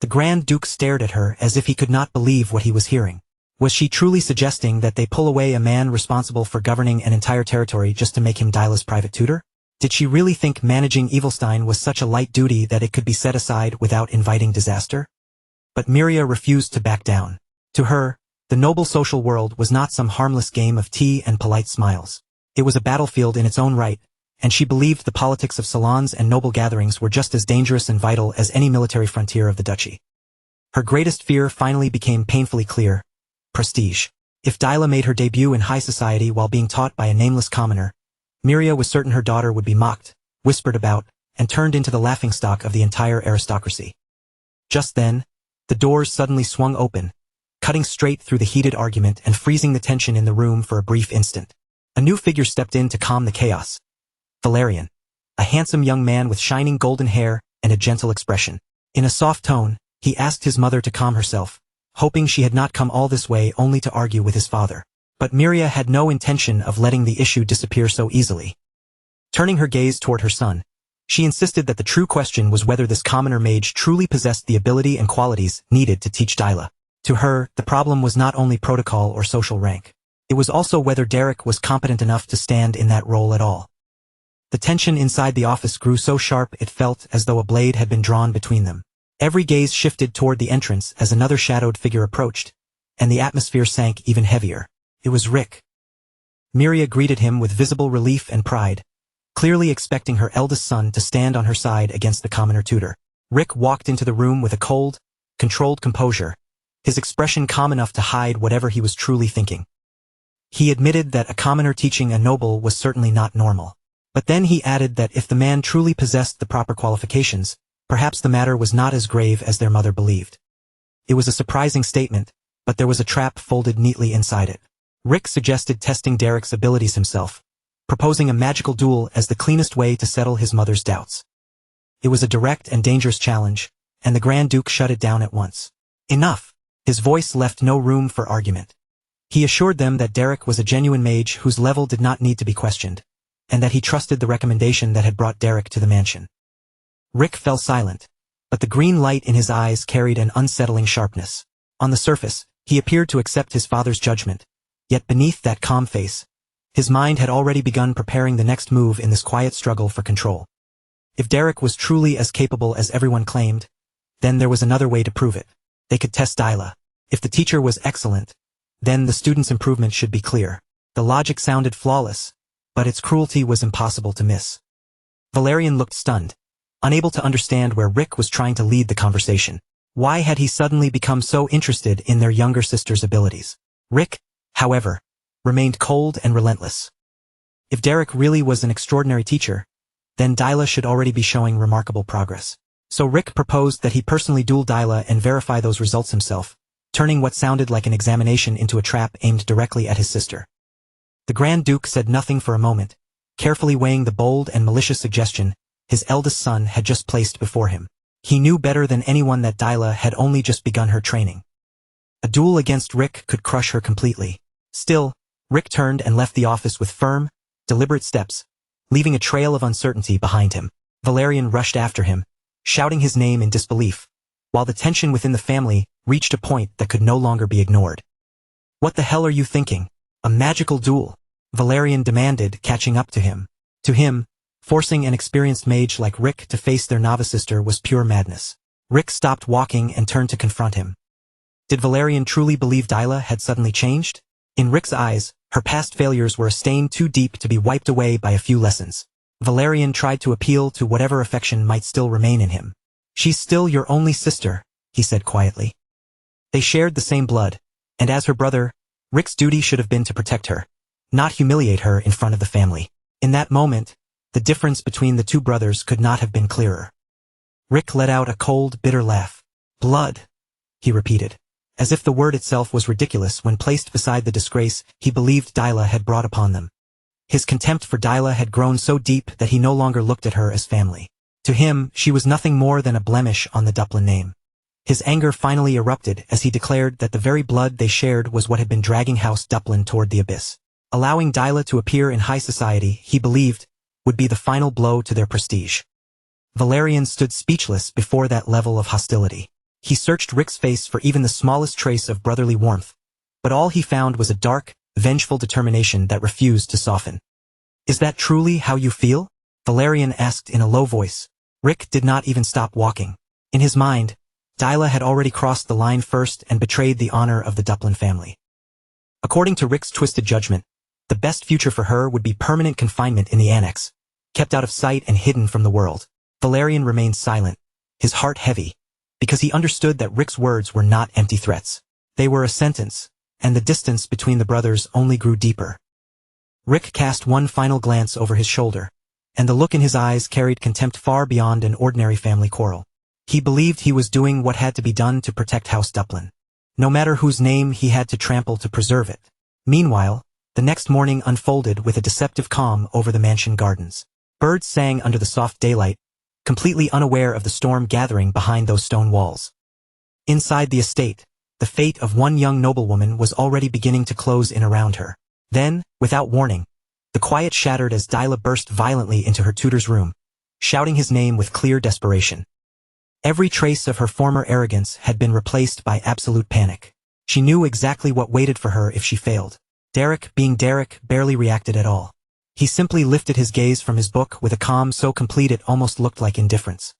The Grand Duke stared at her as if he could not believe what he was hearing. Was she truly suggesting that they pull away a man responsible for governing an entire territory just to make him Dyla's private tutor? Did she really think managing Evilstein was such a light duty that it could be set aside without inviting disaster? But Miria refused to back down. To her, the noble social world was not some harmless game of tea and polite smiles. It was a battlefield in its own right, and she believed the politics of salons and noble gatherings were just as dangerous and vital as any military frontier of the duchy. Her greatest fear finally became painfully clear: prestige. If Dyla made her debut in high society while being taught by a nameless commoner, Miria was certain her daughter would be mocked, whispered about, and turned into the laughingstock of the entire aristocracy. Just then, the doors suddenly swung open, cutting straight through the heated argument and freezing the tension in the room for a brief instant. A new figure stepped in to calm the chaos. Valerian, a handsome young man with shining golden hair and a gentle expression. In a soft tone, he asked his mother to calm herself, hoping she had not come all this way only to argue with his father. But Miria had no intention of letting the issue disappear so easily. Turning her gaze toward her son, she insisted that the true question was whether this commoner mage truly possessed the ability and qualities needed to teach Dyla. To her, the problem was not only protocol or social rank. It was also whether Derek was competent enough to stand in that role at all. The tension inside the office grew so sharp it felt as though a blade had been drawn between them. Every gaze shifted toward the entrance as another shadowed figure approached, and the atmosphere sank even heavier. It was Rick. Miria greeted him with visible relief and pride, clearly expecting her eldest son to stand on her side against the commoner tutor. Rick walked into the room with a cold, controlled composure, his expression calm enough to hide whatever he was truly thinking. He admitted that a commoner teaching a noble was certainly not normal. But then he added that if the man truly possessed the proper qualifications, perhaps the matter was not as grave as their mother believed. It was a surprising statement, but there was a trap folded neatly inside it. Rick suggested testing Derek's abilities himself, proposing a magical duel as the cleanest way to settle his mother's doubts. It was a direct and dangerous challenge, and the Grand Duke shut it down at once. Enough! His voice left no room for argument. He assured them that Derek was a genuine mage whose level did not need to be questioned, and that he trusted the recommendation that had brought Derek to the mansion. Rick fell silent, but the green light in his eyes carried an unsettling sharpness. On the surface, he appeared to accept his father's judgment, yet beneath that calm face, his mind had already begun preparing the next move in this quiet struggle for control. If Derek was truly as capable as everyone claimed, then there was another way to prove it. They could test Dyla. If the teacher was excellent, then the student's improvement should be clear. The logic sounded flawless, but its cruelty was impossible to miss. Valerian looked stunned, unable to understand where Rick was trying to lead the conversation. Why had he suddenly become so interested in their younger sister's abilities? Rick, however, remained cold and relentless. If Derek really was an extraordinary teacher, then Dyla should already be showing remarkable progress. So Rick proposed that he personally duel Dyla and verify those results himself, turning what sounded like an examination into a trap aimed directly at his sister. The Grand Duke said nothing for a moment, carefully weighing the bold and malicious suggestion his eldest son had just placed before him. He knew better than anyone that Dyla had only just begun her training. A duel against Rick could crush her completely. Still, Rick turned and left the office with firm, deliberate steps, leaving a trail of uncertainty behind him. Valerian rushed after him, shouting his name in disbelief, while the tension within the family reached a point that could no longer be ignored. "What the hell are you thinking? A magical duel?" Valerian demanded, catching up to him. To him, forcing an experienced mage like Rick to face their novice sister was pure madness. Rick stopped walking and turned to confront him. Did Valerian truly believe Dyla had suddenly changed? In Rick's eyes, her past failures were a stain too deep to be wiped away by a few lessons. Valerian tried to appeal to whatever affection might still remain in him. "She's still your only sister," he said quietly. They shared the same blood, and as her brother, Rick's duty should have been to protect her, not humiliate her in front of the family. In that moment, the difference between the two brothers could not have been clearer. Rick let out a cold, bitter laugh. "Blood," he repeated, as if the word itself was ridiculous when placed beside the disgrace he believed Dyla had brought upon them. His contempt for Dyla had grown so deep that he no longer looked at her as family. To him, she was nothing more than a blemish on the Duplin name. His anger finally erupted as he declared that the very blood they shared was what had been dragging House Duplin toward the abyss. Allowing Dyla to appear in high society, he believed, would be the final blow to their prestige. Valerian stood speechless before that level of hostility. He searched Rick's face for even the smallest trace of brotherly warmth, but all he found was a dark, vengeful determination that refused to soften. "Is that truly how you feel?" Valerian asked in a low voice. Rick did not even stop walking. In his mind, Dyla had already crossed the line first and betrayed the honor of the Duplin family. According to Rick's twisted judgment, the best future for her would be permanent confinement in the annex, kept out of sight and hidden from the world. Valerian remained silent, his heart heavy, because he understood that Rick's words were not empty threats. They were a sentence, and the distance between the brothers only grew deeper. Rick cast one final glance over his shoulder, and the look in his eyes carried contempt far beyond an ordinary family quarrel. He believed he was doing what had to be done to protect House Duplin, no matter whose name he had to trample to preserve it. Meanwhile, the next morning unfolded with a deceptive calm over the mansion gardens. Birds sang under the soft daylight, completely unaware of the storm gathering behind those stone walls. Inside the estate, the fate of one young noblewoman was already beginning to close in around her. Then, without warning, the quiet shattered as Dyla burst violently into her tutor's room, shouting his name with clear desperation. Every trace of her former arrogance had been replaced by absolute panic. She knew exactly what waited for her if she failed. Derek, being Derek, barely reacted at all. He simply lifted his gaze from his book with a calm so complete it almost looked like indifference.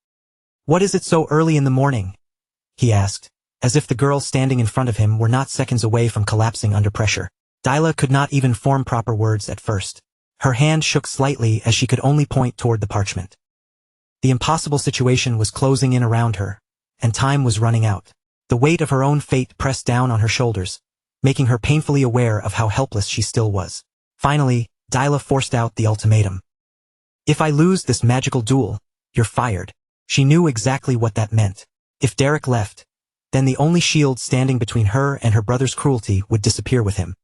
"What is it so early in the morning?" he asked, as if the girl standing in front of him were not seconds away from collapsing under pressure. Dyla could not even form proper words at first. Her hand shook slightly as she could only point toward the parchment. The impossible situation was closing in around her, and time was running out. The weight of her own fate pressed down on her shoulders, making her painfully aware of how helpless she still was. Finally, Dyla forced out the ultimatum. "If I lose this magical duel, you're fired." She knew exactly what that meant. If Derek left, then the only shield standing between her and her brother's cruelty would disappear with him.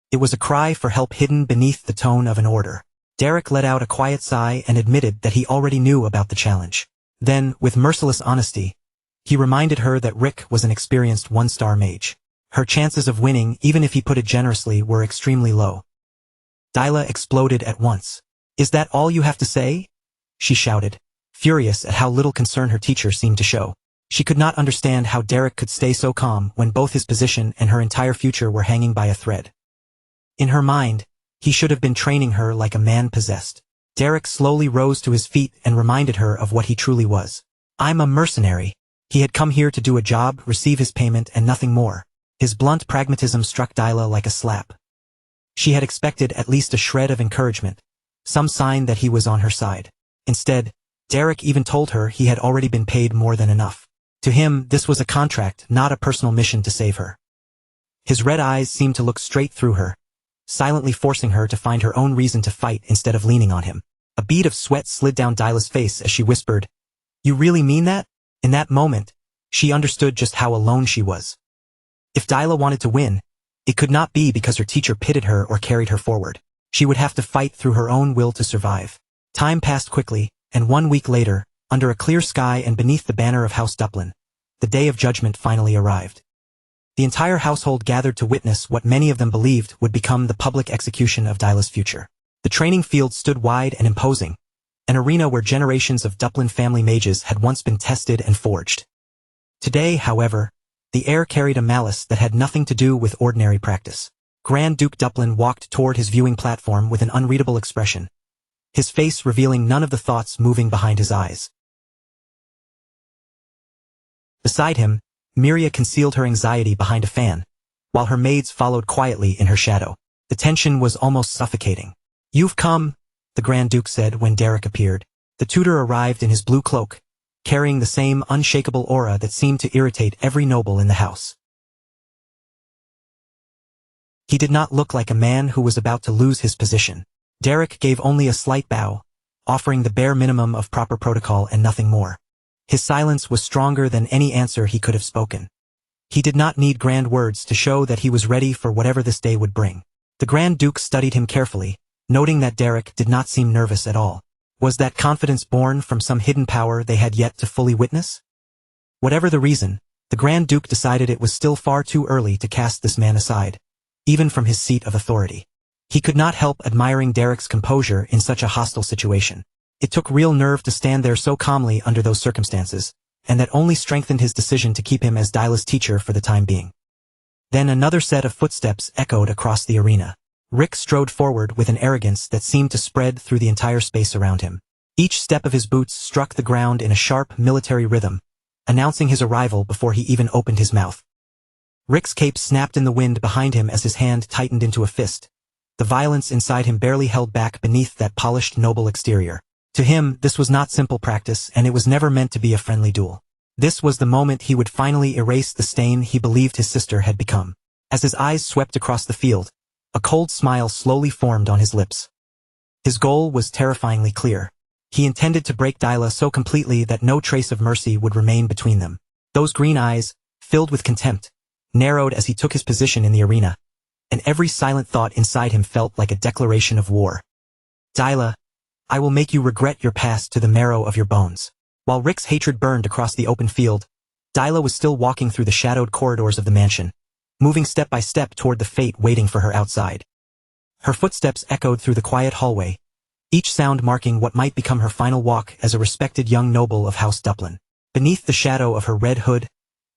It was a cry for help hidden beneath the tone of an order. Derek let out a quiet sigh and admitted that he already knew about the challenge. Then, with merciless honesty, he reminded her that Rick was an experienced one-star mage. Her chances of winning, even if he put it generously, were extremely low. Dyla exploded at once. "Is that all you have to say?" she shouted, furious at how little concern her teacher seemed to show. She could not understand how Derek could stay so calm when both his position and her entire future were hanging by a thread. In her mind, he should have been training her like a man possessed. Derek slowly rose to his feet and reminded her of what he truly was. "I'm a mercenary." He had come here to do a job, receive his payment, and nothing more. His blunt pragmatism struck Dyla like a slap. She had expected at least a shred of encouragement, some sign that he was on her side. Instead, Derek even told her he had already been paid more than enough. To him, this was a contract, not a personal mission to save her. His red eyes seemed to look straight through her, silently forcing her to find her own reason to fight instead of leaning on him. A bead of sweat slid down Dyla's face as she whispered, "You really mean that?" In that moment, she understood just how alone she was. If Dyla wanted to win, it could not be because her teacher pitted her or carried her forward. She would have to fight through her own will to survive. Time passed quickly, and 1 week later, under a clear sky and beneath the banner of House Duplin, the day of judgment finally arrived. The entire household gathered to witness what many of them believed would become the public execution of Dyla's future. The training field stood wide and imposing, an arena where generations of Duplin family mages had once been tested and forged. Today, however, the air carried a malice that had nothing to do with ordinary practice. Grand Duke Duplin walked toward his viewing platform with an unreadable expression, his face revealing none of the thoughts moving behind his eyes. Beside him, Miria concealed her anxiety behind a fan, while her maids followed quietly in her shadow. The tension was almost suffocating. "You've come," the Grand Duke said when Derek appeared. The tutor arrived in his blue cloak, carrying the same unshakable aura that seemed to irritate every noble in the house. He did not look like a man who was about to lose his position. Derek gave only a slight bow, offering the bare minimum of proper protocol and nothing more. His silence was stronger than any answer he could have spoken. He did not need grand words to show that he was ready for whatever this day would bring. The Grand Duke studied him carefully, noting that Derek did not seem nervous at all. Was that confidence born from some hidden power they had yet to fully witness? Whatever the reason, the Grand Duke decided it was still far too early to cast this man aside, even from his seat of authority. He could not help admiring Derek's composure in such a hostile situation. It took real nerve to stand there so calmly under those circumstances, and that only strengthened his decision to keep him as Dyla's teacher for the time being. Then another set of footsteps echoed across the arena. Rick strode forward with an arrogance that seemed to spread through the entire space around him. Each step of his boots struck the ground in a sharp military rhythm, announcing his arrival before he even opened his mouth. Rick's cape snapped in the wind behind him as his hand tightened into a fist. The violence inside him barely held back beneath that polished noble exterior. To him, this was not simple practice, and it was never meant to be a friendly duel. This was the moment he would finally erase the stain he believed his sister had become. As his eyes swept across the field, a cold smile slowly formed on his lips. His goal was terrifyingly clear. He intended to break Dyla so completely that no trace of mercy would remain between them. Those green eyes, filled with contempt, narrowed as he took his position in the arena, and every silent thought inside him felt like a declaration of war. Dyla, I will make you regret your past to the marrow of your bones. While Rick's hatred burned across the open field, Dyla was still walking through the shadowed corridors of the mansion, moving step by step toward the fate waiting for her outside. Her footsteps echoed through the quiet hallway, each sound marking what might become her final walk as a respected young noble of House Duplin. Beneath the shadow of her red hood,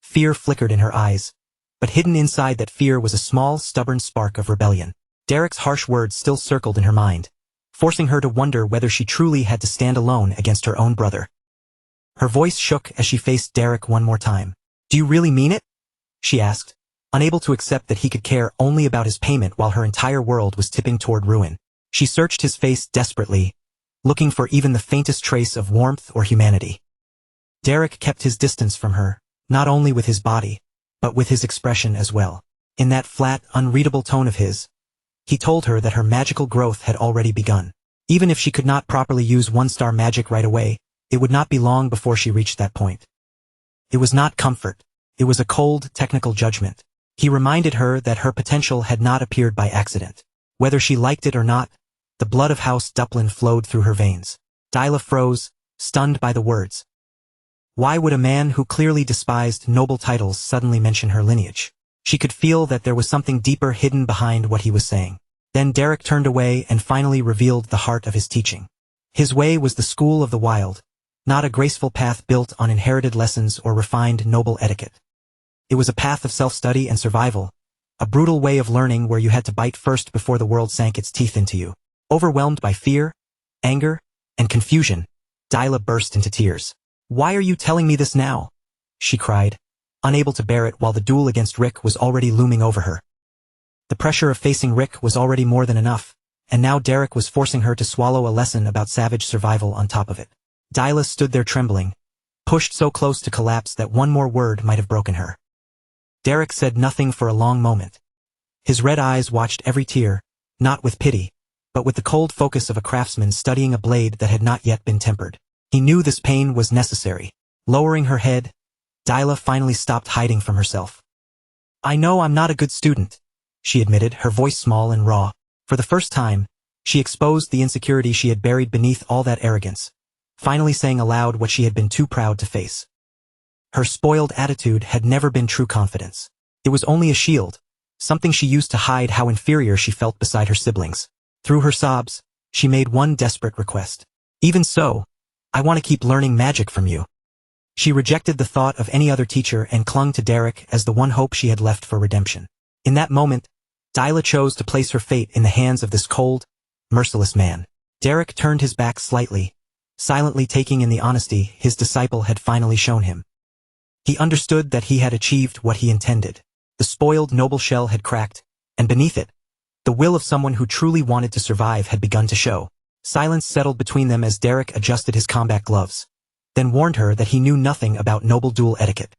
fear flickered in her eyes, but hidden inside that fear was a small, stubborn spark of rebellion. Derek's harsh words still circled in her mind, forcing her to wonder whether she truly had to stand alone against her own brother. Her voice shook as she faced Derek one more time. Do you really mean it? She asked, unable to accept that he could care only about his payment while her entire world was tipping toward ruin. She searched his face desperately, looking for even the faintest trace of warmth or humanity. Derek kept his distance from her, not only with his body, but with his expression as well. In that flat, unreadable tone of his, he told her that her magical growth had already begun. Even if she could not properly use one-star magic right away, it would not be long before she reached that point. It was not comfort. It was a cold, technical judgment. He reminded her that her potential had not appeared by accident. Whether she liked it or not, the blood of House Duplin flowed through her veins. Dyla froze, stunned by the words. Why would a man who clearly despised noble titles suddenly mention her lineage? She could feel that there was something deeper hidden behind what he was saying. Then Derek turned away and finally revealed the heart of his teaching. His way was the school of the wild, not a graceful path built on inherited lessons or refined noble etiquette. It was a path of self-study and survival, a brutal way of learning where you had to bite first before the world sank its teeth into you. Overwhelmed by fear, anger, and confusion, Dyla burst into tears. Why are you telling me this now? She cried, unable to bear it while the duel against Rick was already looming over her. The pressure of facing Rick was already more than enough, and now Derek was forcing her to swallow a lesson about savage survival on top of it. Dyla stood there trembling, pushed so close to collapse that one more word might have broken her. Derek said nothing for a long moment. His red eyes watched every tear, not with pity, but with the cold focus of a craftsman studying a blade that had not yet been tempered. He knew this pain was necessary. Lowering her head, Dyla finally stopped hiding from herself. I know I'm not a good student, she admitted, her voice small and raw. For the first time, she exposed the insecurity she had buried beneath all that arrogance, finally saying aloud what she had been too proud to face. Her spoiled attitude had never been true confidence. It was only a shield, something she used to hide how inferior she felt beside her siblings. Through her sobs, she made one desperate request. Even so, I want to keep learning magic from you. She rejected the thought of any other teacher and clung to Derek as the one hope she had left for redemption. In that moment, Dyla chose to place her fate in the hands of this cold, merciless man. Derek turned his back slightly, silently taking in the honesty his disciple had finally shown him. He understood that he had achieved what he intended. The spoiled noble shell had cracked, and beneath it, the will of someone who truly wanted to survive had begun to show. Silence settled between them as Derek adjusted his combat gloves, then warned her that he knew nothing about noble duel etiquette.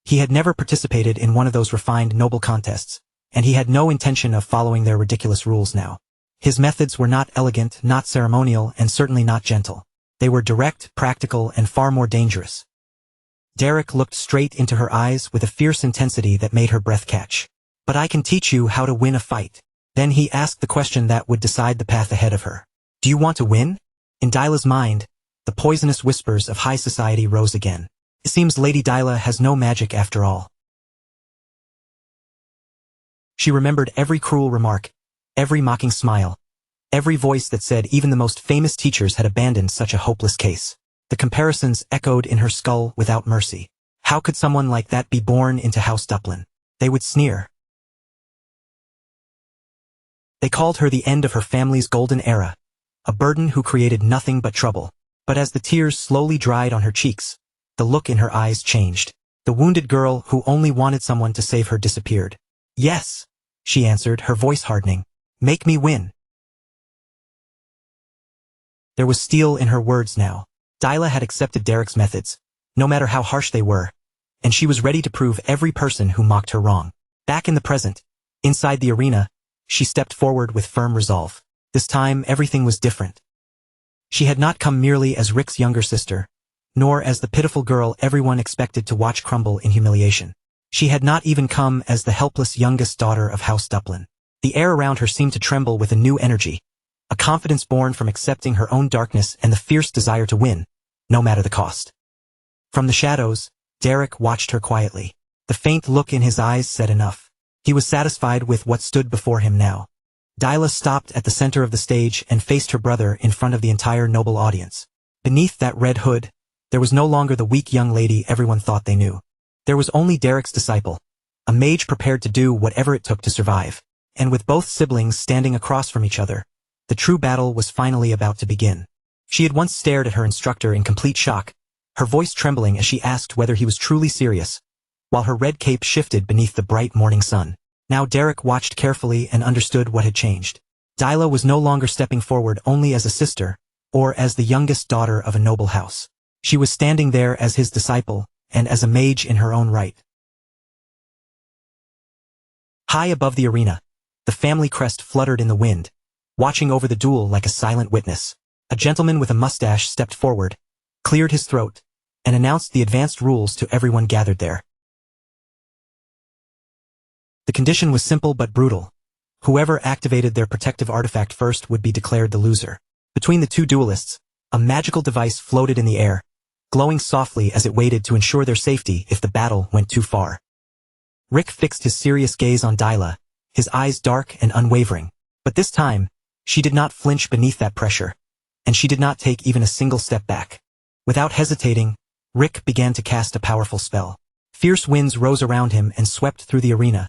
He had never participated in one of those refined noble contests, and he had no intention of following their ridiculous rules now. His methods were not elegant, not ceremonial, and certainly not gentle. They were direct, practical, and far more dangerous. Derek looked straight into her eyes with a fierce intensity that made her breath catch. "But I can teach you how to win a fight." Then he asked the question that would decide the path ahead of her. "Do you want to win?" In Dyla's mind, the poisonous whispers of high society rose again. It seems Lady Dyla has no magic after all. She remembered every cruel remark, every mocking smile, every voice that said even the most famous teachers had abandoned such a hopeless case. The comparisons echoed in her skull without mercy. How could someone like that be born into House Duplin? They would sneer. They called her the end of her family's golden era, a burden who created nothing but trouble. But as the tears slowly dried on her cheeks, the look in her eyes changed. The wounded girl who only wanted someone to save her disappeared. "Yes," she answered, her voice hardening. "Make me win." There was steel in her words now. Dyla had accepted Derek's methods, no matter how harsh they were, and she was ready to prove every person who mocked her wrong. Back in the present, inside the arena, she stepped forward with firm resolve. This time, everything was different. She had not come merely as Rick's younger sister, nor as the pitiful girl everyone expected to watch crumble in humiliation. She had not even come as the helpless youngest daughter of House Duplin. The air around her seemed to tremble with a new energy, a confidence born from accepting her own darkness and the fierce desire to win, no matter the cost. From the shadows, Derek watched her quietly. The faint look in his eyes said enough. He was satisfied with what stood before him now. Dyla stopped at the center of the stage and faced her brother in front of the entire noble audience. Beneath that red hood, there was no longer the weak young lady everyone thought they knew. There was only Derek's disciple, a mage prepared to do whatever it took to survive. And with both siblings standing across from each other, the true battle was finally about to begin. She had once stared at her instructor in complete shock, her voice trembling as she asked whether he was truly serious, while her red cape shifted beneath the bright morning sun. Now Derek watched carefully and understood what had changed. Dyla was no longer stepping forward only as a sister, or as the youngest daughter of a noble house. She was standing there as his disciple, and as a mage in her own right. High above the arena, the family crest fluttered in the wind, watching over the duel like a silent witness. A gentleman with a mustache stepped forward, cleared his throat, and announced the advanced rules to everyone gathered there. The condition was simple but brutal. Whoever activated their protective artifact first would be declared the loser. Between the two duelists, a magical device floated in the air, glowing softly as it waited to ensure their safety if the battle went too far. Rick fixed his serious gaze on Dyla, his eyes dark and unwavering. But this time, she did not flinch beneath that pressure, and she did not take even a single step back. Without hesitating, Rick began to cast a powerful spell. Fierce winds rose around him and swept through the arena,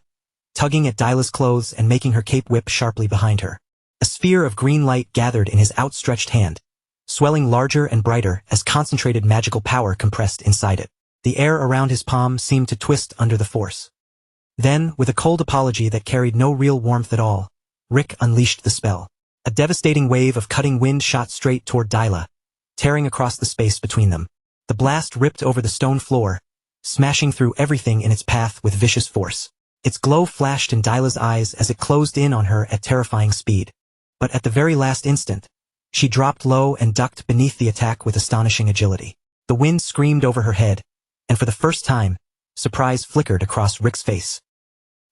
tugging at Dyla's clothes and making her cape whip sharply behind her. A sphere of green light gathered in his outstretched hand, swelling larger and brighter as concentrated magical power compressed inside it. The air around his palm seemed to twist under the force. Then, with a cold apology that carried no real warmth at all, Rick unleashed the spell. A devastating wave of cutting wind shot straight toward Dyla, tearing across the space between them. The blast ripped over the stone floor, smashing through everything in its path with vicious force. Its glow flashed in Dyla's eyes as it closed in on her at terrifying speed. But at the very last instant, she dropped low and ducked beneath the attack with astonishing agility. The wind screamed over her head, and for the first time, surprise flickered across Rick's face.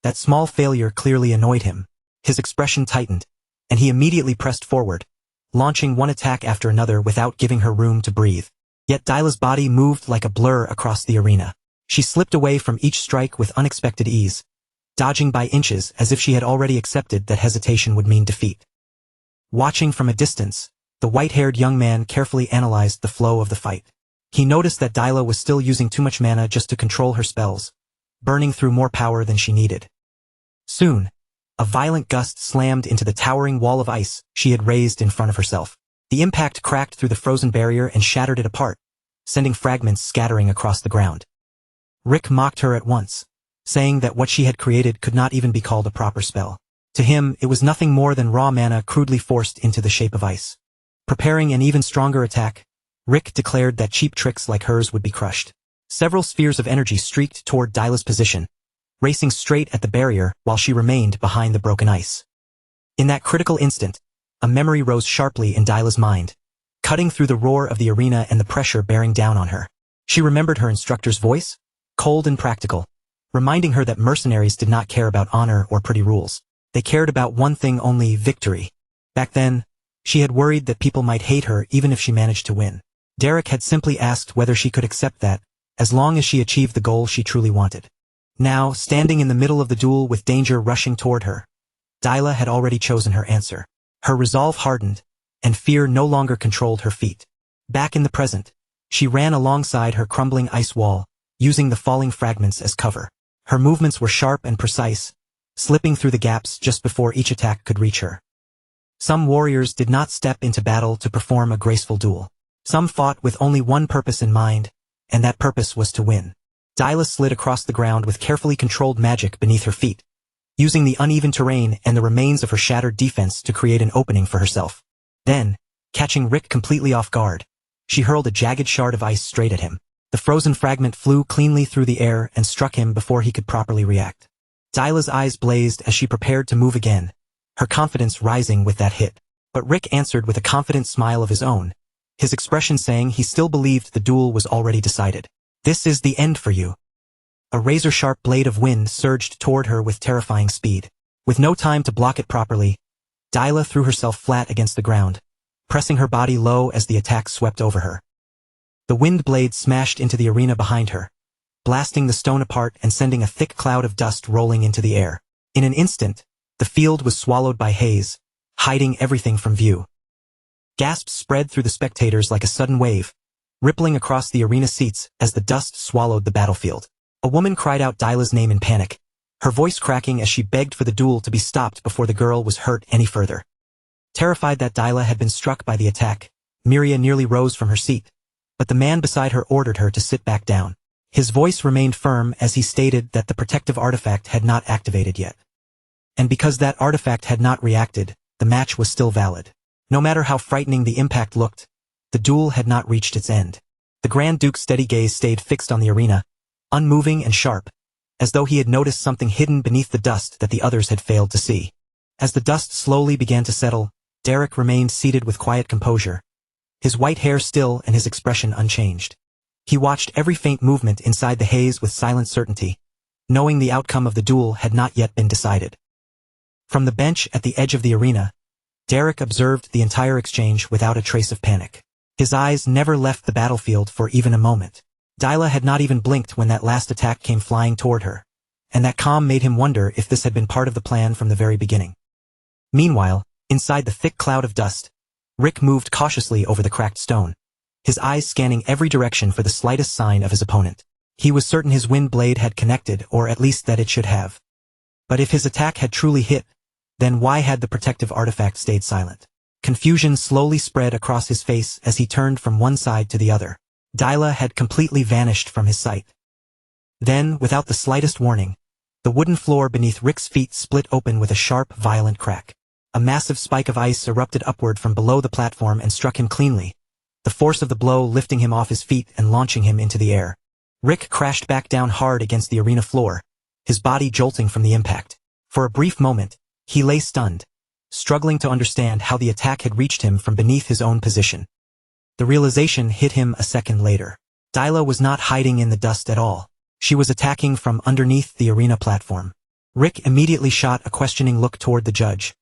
That small failure clearly annoyed him. His expression tightened, and he immediately pressed forward, launching one attack after another without giving her room to breathe. Yet Dyla's body moved like a blur across the arena. She slipped away from each strike with unexpected ease, dodging by inches as if she had already accepted that hesitation would mean defeat. Watching from a distance, the white-haired young man carefully analyzed the flow of the fight. He noticed that Dyla was still using too much mana just to control her spells, burning through more power than she needed. Soon, a violent gust slammed into the towering wall of ice she had raised in front of herself. The impact cracked through the frozen barrier and shattered it apart, sending fragments scattering across the ground. Rick mocked her at once, saying that what she had created could not even be called a proper spell. To him, it was nothing more than raw mana crudely forced into the shape of ice. Preparing an even stronger attack, Rick declared that cheap tricks like hers would be crushed. Several spheres of energy streaked toward Dyla's position, racing straight at the barrier while she remained behind the broken ice. In that critical instant, a memory rose sharply in Dyla's mind, cutting through the roar of the arena and the pressure bearing down on her. She remembered her instructor's voice, cold and practical, reminding her that mercenaries did not care about honor or pretty rules. They cared about one thing only: victory. Back then, she had worried that people might hate her even if she managed to win. Derek had simply asked whether she could accept that, as long as she achieved the goal she truly wanted. Now, standing in the middle of the duel with danger rushing toward her, Dyla had already chosen her answer. Her resolve hardened, and fear no longer controlled her feet. Back in the present, she ran alongside her crumbling ice wall, using the falling fragments as cover. Her movements were sharp and precise, slipping through the gaps just before each attack could reach her. Some warriors did not step into battle to perform a graceful duel. Some fought with only one purpose in mind, and that purpose was to win. Dyla slid across the ground with carefully controlled magic beneath her feet, using the uneven terrain and the remains of her shattered defense to create an opening for herself. Then, catching Rick completely off guard, she hurled a jagged shard of ice straight at him. The frozen fragment flew cleanly through the air and struck him before he could properly react. Dyla's eyes blazed as she prepared to move again, her confidence rising with that hit. But Rick answered with a confident smile of his own, his expression saying he still believed the duel was already decided. "This is the end for you." A razor-sharp blade of wind surged toward her with terrifying speed. With no time to block it properly, Dyla threw herself flat against the ground, pressing her body low as the attack swept over her. The wind blade smashed into the arena behind her, blasting the stone apart and sending a thick cloud of dust rolling into the air. In an instant, the field was swallowed by haze, hiding everything from view. Gasps spread through the spectators like a sudden wave, rippling across the arena seats as the dust swallowed the battlefield. A woman cried out Dyla's name in panic, her voice cracking as she begged for the duel to be stopped before the girl was hurt any further. Terrified that Dyla had been struck by the attack, Miria nearly rose from her seat, but the man beside her ordered her to sit back down. His voice remained firm as he stated that the protective artifact had not activated yet. And because that artifact had not reacted, the match was still valid. No matter how frightening the impact looked, the duel had not reached its end. The Grand Duke's steady gaze stayed fixed on the arena, unmoving and sharp, as though he had noticed something hidden beneath the dust that the others had failed to see. As the dust slowly began to settle, Derek remained seated with quiet composure, his white hair still and his expression unchanged. He watched every faint movement inside the haze with silent certainty, knowing the outcome of the duel had not yet been decided. From the bench at the edge of the arena, Derek observed the entire exchange without a trace of panic. His eyes never left the battlefield for even a moment. Dyla had not even blinked when that last attack came flying toward her, and that calm made him wonder if this had been part of the plan from the very beginning. Meanwhile, inside the thick cloud of dust, Rick moved cautiously over the cracked stone, his eyes scanning every direction for the slightest sign of his opponent. He was certain his wind blade had connected, or at least that it should have. But if his attack had truly hit, then why had the protective artifact stayed silent? Confusion slowly spread across his face as he turned from one side to the other. Dyla had completely vanished from his sight. Then, without the slightest warning, the wooden floor beneath Rick's feet split open with a sharp, violent crack. A massive spike of ice erupted upward from below the platform and struck him cleanly, the force of the blow lifting him off his feet and launching him into the air. Rick crashed back down hard against the arena floor, his body jolting from the impact. For a brief moment, he lay stunned, struggling to understand how the attack had reached him from beneath his own position. The realization hit him a second later. Dyla was not hiding in the dust at all. She was attacking from underneath the arena platform. Rick immediately shot a questioning look toward the judge,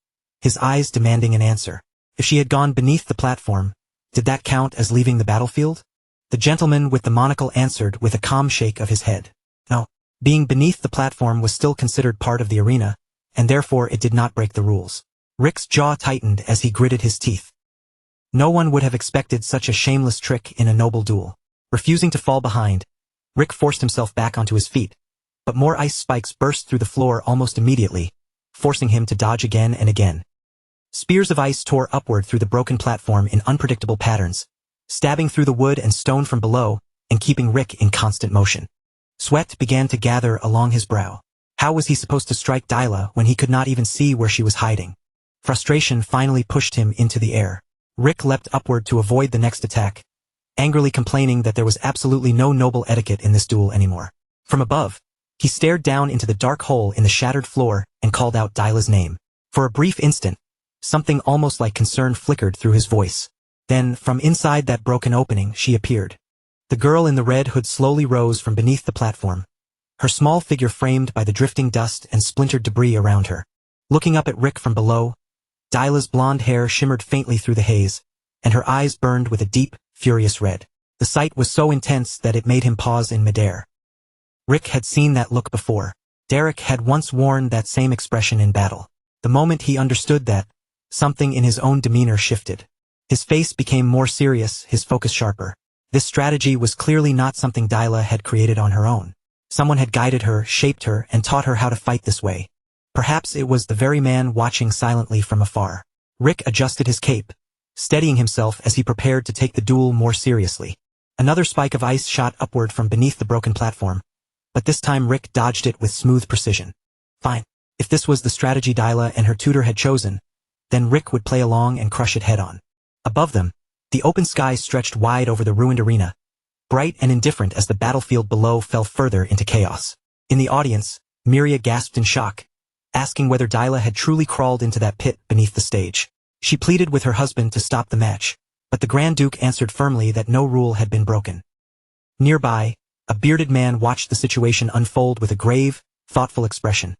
his eyes demanding an answer. If she had gone beneath the platform, did that count as leaving the battlefield? The gentleman with the monocle answered with a calm shake of his head. No, being beneath the platform was still considered part of the arena, and therefore it did not break the rules. Rick's jaw tightened as he gritted his teeth. No one would have expected such a shameless trick in a noble duel. Refusing to fall behind, Rick forced himself back onto his feet, but more ice spikes burst through the floor almost immediately, forcing him to dodge again and again. Spears of ice tore upward through the broken platform in unpredictable patterns, stabbing through the wood and stone from below and keeping Rick in constant motion. Sweat began to gather along his brow. How was he supposed to strike Dyla when he could not even see where she was hiding? Frustration finally pushed him into the air. Rick leapt upward to avoid the next attack, angrily complaining that there was absolutely no noble etiquette in this duel anymore. From above, he stared down into the dark hole in the shattered floor and called out Dyla's name. For a brief instant, something almost like concern flickered through his voice. Then, from inside that broken opening, she appeared. The girl in the red hood slowly rose from beneath the platform, her small figure framed by the drifting dust and splintered debris around her. Looking up at Rick from below, Dyla's blonde hair shimmered faintly through the haze, and her eyes burned with a deep, furious red. The sight was so intense that it made him pause in midair. Rick had seen that look before. Derek had once worn that same expression in battle. The moment he understood that, something in his own demeanor shifted. His face became more serious, his focus sharper. This strategy was clearly not something Dyla had created on her own. Someone had guided her, shaped her, and taught her how to fight this way. Perhaps it was the very man watching silently from afar. Rick adjusted his cape, steadying himself as he prepared to take the duel more seriously. Another spike of ice shot upward from beneath the broken platform, but this time Rick dodged it with smooth precision. Fine. If this was the strategy Dyla and her tutor had chosen, then Rick would play along and crush it head-on. Above them, the open sky stretched wide over the ruined arena, bright and indifferent as the battlefield below fell further into chaos. In the audience, Miria gasped in shock, asking whether Dyla had truly crawled into that pit beneath the stage. She pleaded with her husband to stop the match, but the Grand Duke answered firmly that no rule had been broken. Nearby, a bearded man watched the situation unfold with a grave, thoughtful expression,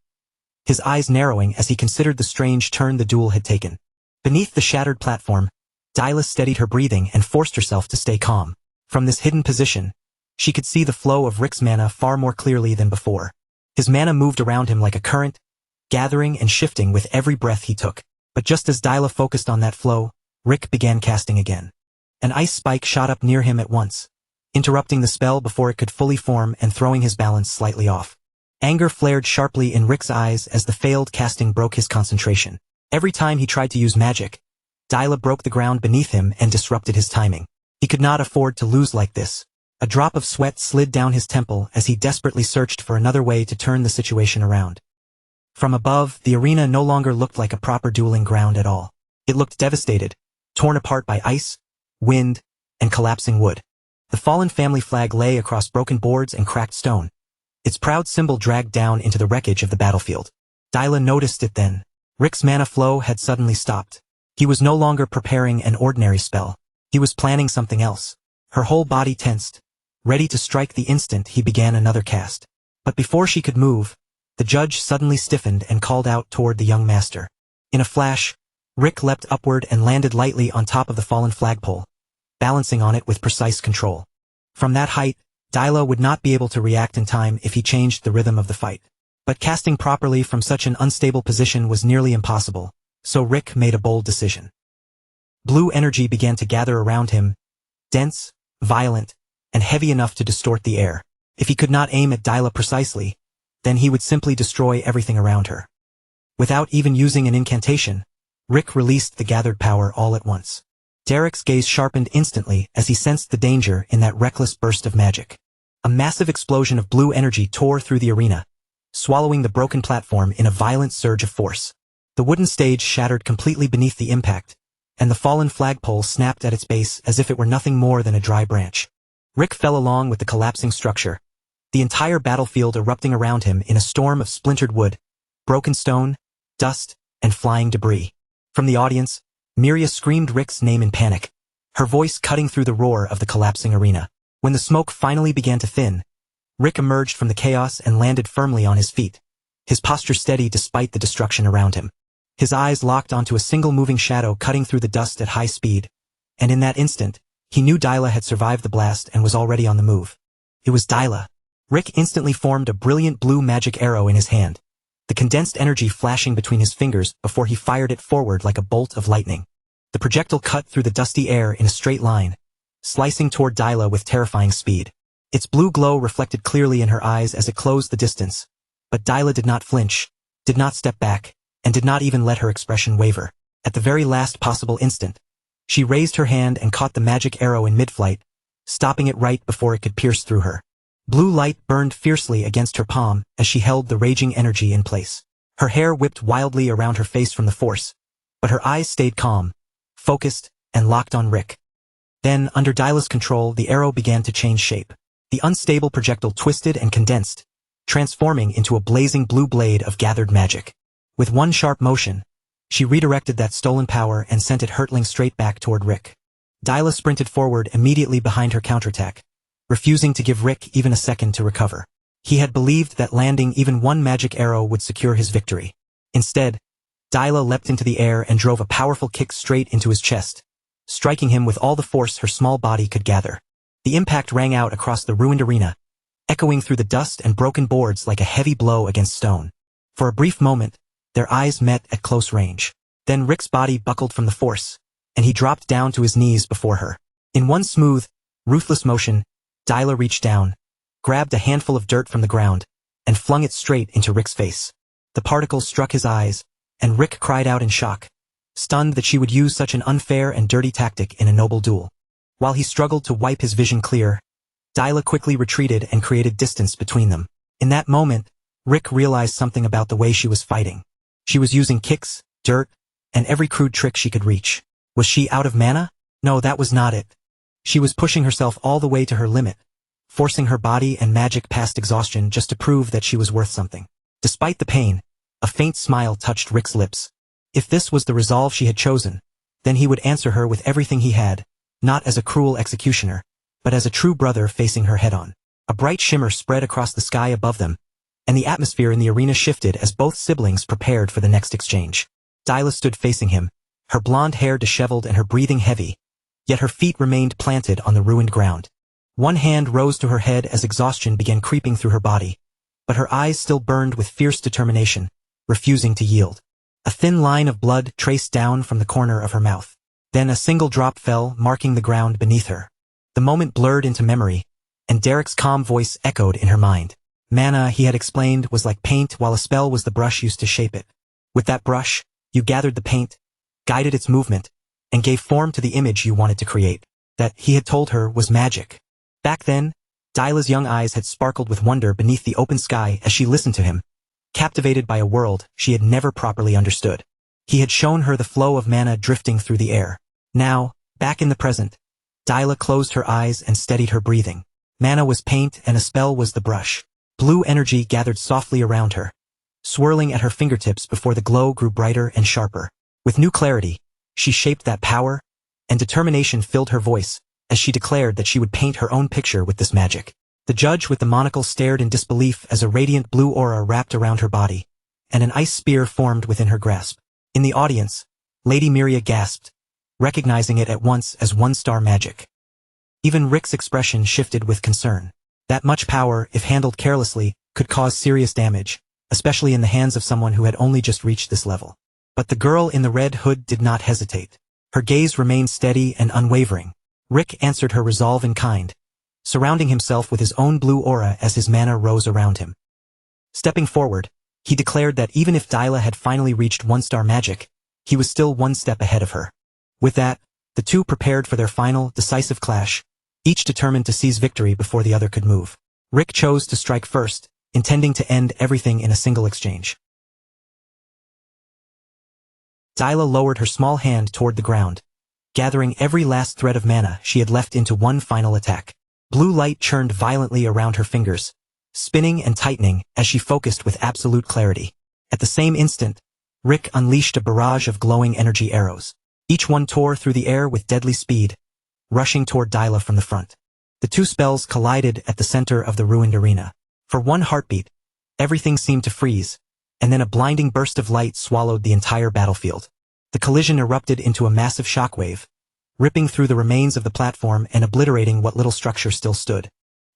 his eyes narrowing as he considered the strange turn the duel had taken. Beneath the shattered platform, Dyla steadied her breathing and forced herself to stay calm. From this hidden position, she could see the flow of Rick's mana far more clearly than before. His mana moved around him like a current, gathering and shifting with every breath he took. But just as Dyla focused on that flow, Rick began casting again. An ice spike shot up near him at once, interrupting the spell before it could fully form and throwing his balance slightly off. Anger flared sharply in Rick's eyes as the failed casting broke his concentration. Every time he tried to use magic, Dyla broke the ground beneath him and disrupted his timing. He could not afford to lose like this. A drop of sweat slid down his temple as he desperately searched for another way to turn the situation around. From above, the arena no longer looked like a proper dueling ground at all. It looked devastated, torn apart by ice, wind, and collapsing wood. The fallen family flag lay across broken boards and cracked stone, its proud symbol dragged down into the wreckage of the battlefield. Dyla noticed it then. Rick's mana flow had suddenly stopped. He was no longer preparing an ordinary spell. He was planning something else. Her whole body tensed, ready to strike the instant he began another cast. But before she could move, the judge suddenly stiffened and called out toward the young master. In a flash, Rick leapt upward and landed lightly on top of the fallen flagpole, balancing on it with precise control. From that height, Dyla would not be able to react in time if he changed the rhythm of the fight. But casting properly from such an unstable position was nearly impossible, so Rick made a bold decision. Blue energy began to gather around him, dense, violent, and heavy enough to distort the air. If he could not aim at Dyla precisely, then he would simply destroy everything around her. Without even using an incantation, Rick released the gathered power all at once. Derek's gaze sharpened instantly as he sensed the danger in that reckless burst of magic. A massive explosion of blue energy tore through the arena, swallowing the broken platform in a violent surge of force. The wooden stage shattered completely beneath the impact, and the fallen flagpole snapped at its base as if it were nothing more than a dry branch. Rick fell along with the collapsing structure, the entire battlefield erupting around him in a storm of splintered wood, broken stone, dust, and flying debris. From the audience, Miria screamed Rick's name in panic, her voice cutting through the roar of the collapsing arena. When the smoke finally began to thin, Rick emerged from the chaos and landed firmly on his feet, his posture steady despite the destruction around him. His eyes locked onto a single moving shadow cutting through the dust at high speed, and in that instant, he knew Dyla had survived the blast and was already on the move. It was Dyla. Rick instantly formed a brilliant blue magic arrow in his hand, the condensed energy flashing between his fingers before he fired it forward like a bolt of lightning. The projectile cut through the dusty air in a straight line, slicing toward Dyla with terrifying speed. Its blue glow reflected clearly in her eyes as it closed the distance, but Dyla did not flinch, did not step back, and did not even let her expression waver. At the very last possible instant, she raised her hand and caught the magic arrow in mid-flight, stopping it right before it could pierce through her. Blue light burned fiercely against her palm as she held the raging energy in place. Her hair whipped wildly around her face from the force, but her eyes stayed calm, focused, and locked on Rick. Then, under Dyla's control, the arrow began to change shape. The unstable projectile twisted and condensed, transforming into a blazing blue blade of gathered magic. With one sharp motion, she redirected that stolen power and sent it hurtling straight back toward Rick. Dyla sprinted forward immediately behind her counterattack, refusing to give Rick even a second to recover. He had believed that landing even one magic arrow would secure his victory. Instead, Dyla leapt into the air and drove a powerful kick straight into his chest, striking him with all the force her small body could gather. The impact rang out across the ruined arena, echoing through the dust and broken boards like a heavy blow against stone. For a brief moment, their eyes met at close range. Then Rick's body buckled from the force, and he dropped down to his knees before her. In one smooth, ruthless motion, Dyla reached down, grabbed a handful of dirt from the ground, and flung it straight into Rick's face. The particles struck his eyes, and Rick cried out in shock, stunned that she would use such an unfair and dirty tactic in a noble duel. While he struggled to wipe his vision clear, Dyla quickly retreated and created distance between them. In that moment, Rick realized something about the way she was fighting. She was using kicks, dirt, and every crude trick she could reach. Was she out of mana? No, that was not it. She was pushing herself all the way to her limit, forcing her body and magic past exhaustion just to prove that she was worth something. Despite the pain, a faint smile touched Rick's lips. If this was the resolve she had chosen, then he would answer her with everything he had, not as a cruel executioner, but as a true brother facing her head-on. A bright shimmer spread across the sky above them, and the atmosphere in the arena shifted as both siblings prepared for the next exchange. Dyla stood facing him, her blonde hair disheveled and her breathing heavy, yet her feet remained planted on the ruined ground. One hand rose to her head as exhaustion began creeping through her body, but her eyes still burned with fierce determination, refusing to yield. A thin line of blood traced down from the corner of her mouth. Then a single drop fell, marking the ground beneath her. The moment blurred into memory, and Derek's calm voice echoed in her mind. Mana, he had explained, was like paint, while a spell was the brush used to shape it. With that brush, you gathered the paint, guided its movement, and gave form to the image you wanted to create. That, he had told her, was magic. Back then, Dyla's young eyes had sparkled with wonder beneath the open sky as she listened to him, captivated by a world she had never properly understood. He had shown her the flow of mana drifting through the air. Now, back in the present, Dyla closed her eyes and steadied her breathing. Mana was paint and a spell was the brush. Blue energy gathered softly around her, swirling at her fingertips before the glow grew brighter and sharper. With new clarity, she shaped that power, and determination filled her voice as she declared that she would paint her own picture with this magic. The judge with the monocle stared in disbelief as a radiant blue aura wrapped around her body, and an ice spear formed within her grasp. In the audience, Lady Miria gasped, recognizing it at once as one-star magic. Even Rick's expression shifted with concern. That much power, if handled carelessly, could cause serious damage, especially in the hands of someone who had only just reached this level. But the girl in the red hood did not hesitate. Her gaze remained steady and unwavering. Rick answered her resolve in kind, surrounding himself with his own blue aura as his mana rose around him. Stepping forward, he declared that even if Dyla had finally reached one-star magic, he was still one step ahead of her. With that, the two prepared for their final, decisive clash, each determined to seize victory before the other could move. Rick chose to strike first, intending to end everything in a single exchange. Dyla lowered her small hand toward the ground, gathering every last thread of mana she had left into one final attack. Blue light churned violently around her fingers, spinning and tightening as she focused with absolute clarity. At the same instant, Rick unleashed a barrage of glowing energy arrows. Each one tore through the air with deadly speed, rushing toward Dyla from the front. The two spells collided at the center of the ruined arena. For one heartbeat, everything seemed to freeze, and then a blinding burst of light swallowed the entire battlefield. The collision erupted into a massive shockwave, ripping through the remains of the platform and obliterating what little structure still stood.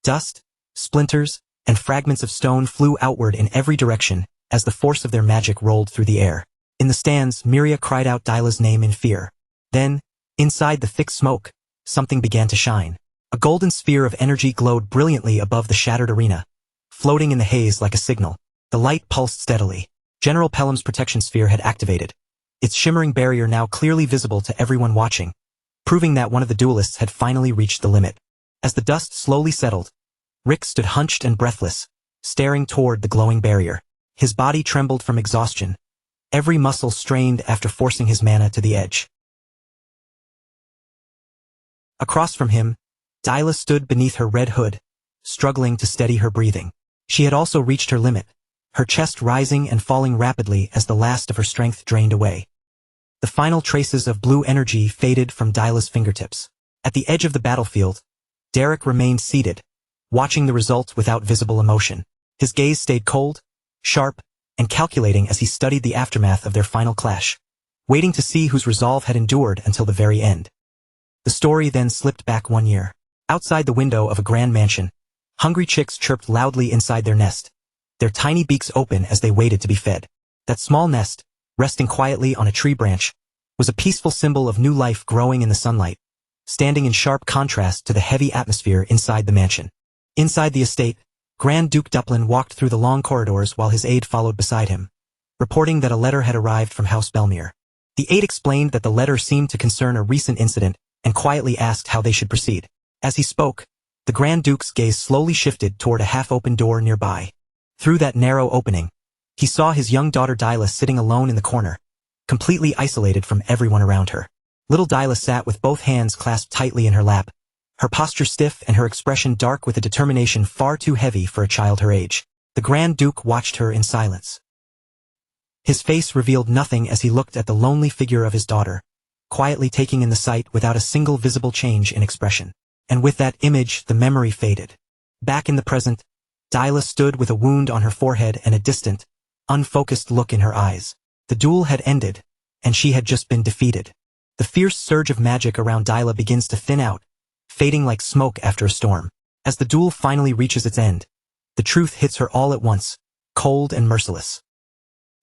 Dust, splinters, and fragments of stone flew outward in every direction as the force of their magic rolled through the air. In the stands, Miria cried out Dyla's name in fear. Then, inside the thick smoke, something began to shine. A golden sphere of energy glowed brilliantly above the shattered arena, floating in the haze like a signal. The light pulsed steadily. General Pelham's protection sphere had activated, its shimmering barrier now clearly visible to everyone watching, proving that one of the duelists had finally reached the limit. As the dust slowly settled, Rick stood hunched and breathless, staring toward the glowing barrier. His body trembled from exhaustion, every muscle strained after forcing his mana to the edge. Across from him, Dyla stood beneath her red hood, struggling to steady her breathing. She had also reached her limit, her chest rising and falling rapidly as the last of her strength drained away. The final traces of blue energy faded from Dyla's fingertips. At the edge of the battlefield, Derek remained seated, watching the result without visible emotion. His gaze stayed cold, sharp, and calculating as he studied the aftermath of their final clash, waiting to see whose resolve had endured until the very end. The story then slipped back 1 year. Outside the window of a grand mansion, hungry chicks chirped loudly inside their nest, their tiny beaks open as they waited to be fed. That small nest, resting quietly on a tree branch, was a peaceful symbol of new life growing in the sunlight, standing in sharp contrast to the heavy atmosphere inside the mansion. Inside the estate, Grand Duke Duplin walked through the long corridors while his aide followed beside him, reporting that a letter had arrived from House Belmere. The aide explained that the letter seemed to concern a recent incident and quietly asked how they should proceed. As he spoke, the Grand Duke's gaze slowly shifted toward a half-open door nearby. Through that narrow opening, he saw his young daughter Dyla sitting alone in the corner, completely isolated from everyone around her. Little Dyla sat with both hands clasped tightly in her lap, her posture stiff and her expression dark with a determination far too heavy for a child her age. The Grand Duke watched her in silence. His face revealed nothing as he looked at the lonely figure of his daughter, quietly taking in the sight without a single visible change in expression. And with that image, the memory faded. Back in the present, Dyla stood with a wound on her forehead and a distant, unfocused look in her eyes. The duel had ended, and she had just been defeated. The fierce surge of magic around Dyla begins to thin out, fading like smoke after a storm. As the duel finally reaches its end, the truth hits her all at once, cold and merciless.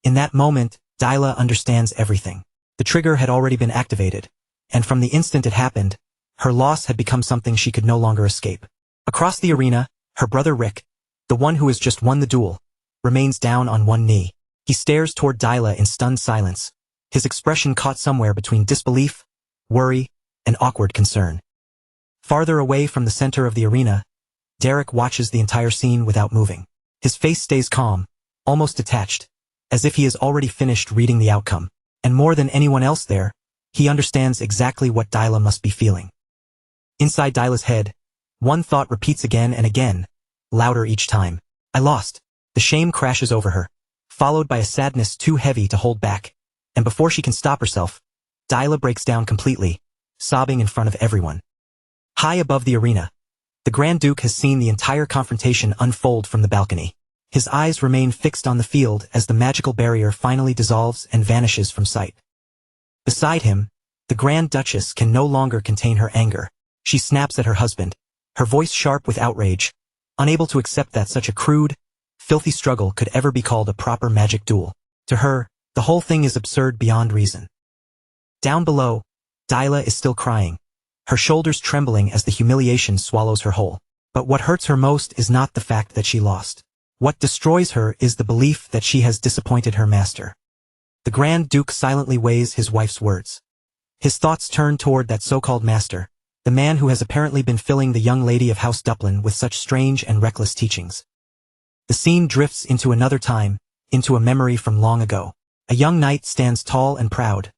In that moment, Dyla understands everything. The trigger had already been activated, and from the instant it happened, her loss had become something she could no longer escape. Across the arena, her brother Rick, the one who has just won the duel, remains down on one knee. He stares toward Dyla in stunned silence, his expression caught somewhere between disbelief, worry, and awkward concern. Farther away from the center of the arena, Derek watches the entire scene without moving. His face stays calm, almost detached, as if he has already finished reading the outcome. And more than anyone else there, he understands exactly what Dyla must be feeling. Inside Dyla's head, one thought repeats again and again, louder each time. I lost. The shame crashes over her, followed by a sadness too heavy to hold back, and before she can stop herself, Dyla breaks down completely, sobbing in front of everyone. High above the arena, the Grand Duke has seen the entire confrontation unfold from the balcony. His eyes remain fixed on the field as the magical barrier finally dissolves and vanishes from sight. Beside him, the Grand Duchess can no longer contain her anger. She snaps at her husband, her voice sharp with outrage, unable to accept that such a crude, filthy struggle could ever be called a proper magic duel. To her, the whole thing is absurd beyond reason. Down below, Dyla is still crying, her shoulders trembling as the humiliation swallows her whole. But what hurts her most is not the fact that she lost. What destroys her is the belief that she has disappointed her master. The Grand Duke silently weighs his wife's words. His thoughts turn toward that so-called master, the man who has apparently been filling the young lady of House Duplin with such strange and reckless teachings. The scene drifts into another time, into a memory from long ago. A young knight stands tall and proud,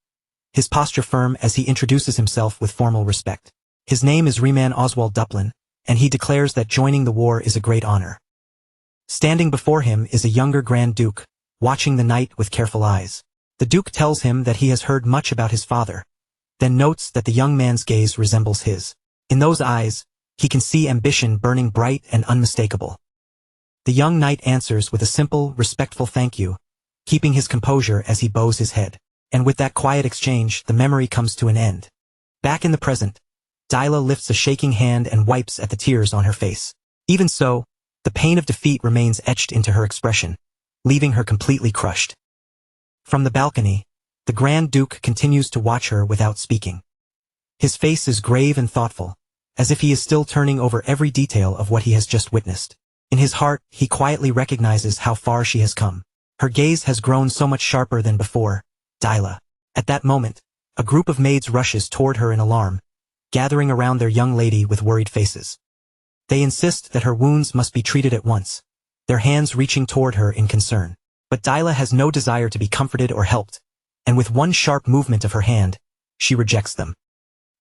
his posture firm as he introduces himself with formal respect. His name is Reman Oswald Duplin, and he declares that joining the war is a great honor. Standing before him is a younger Grand Duke, watching the knight with careful eyes. The Duke tells him that he has heard much about his father, then notes that the young man's gaze resembles his. In those eyes, he can see ambition burning bright and unmistakable. The young knight answers with a simple, respectful thank you, keeping his composure as he bows his head. And with that quiet exchange, the memory comes to an end. Back in the present, Dyla lifts a shaking hand and wipes at the tears on her face. Even so, the pain of defeat remains etched into her expression, leaving her completely crushed. From the balcony, the Grand Duke continues to watch her without speaking. His face is grave and thoughtful, as if he is still turning over every detail of what he has just witnessed. In his heart, he quietly recognizes how far she has come. Her gaze has grown so much sharper than before. Dyla. At that moment, a group of maids rushes toward her in alarm, gathering around their young lady with worried faces. They insist that her wounds must be treated at once, their hands reaching toward her in concern. But Dyla has no desire to be comforted or helped, and with one sharp movement of her hand, she rejects them.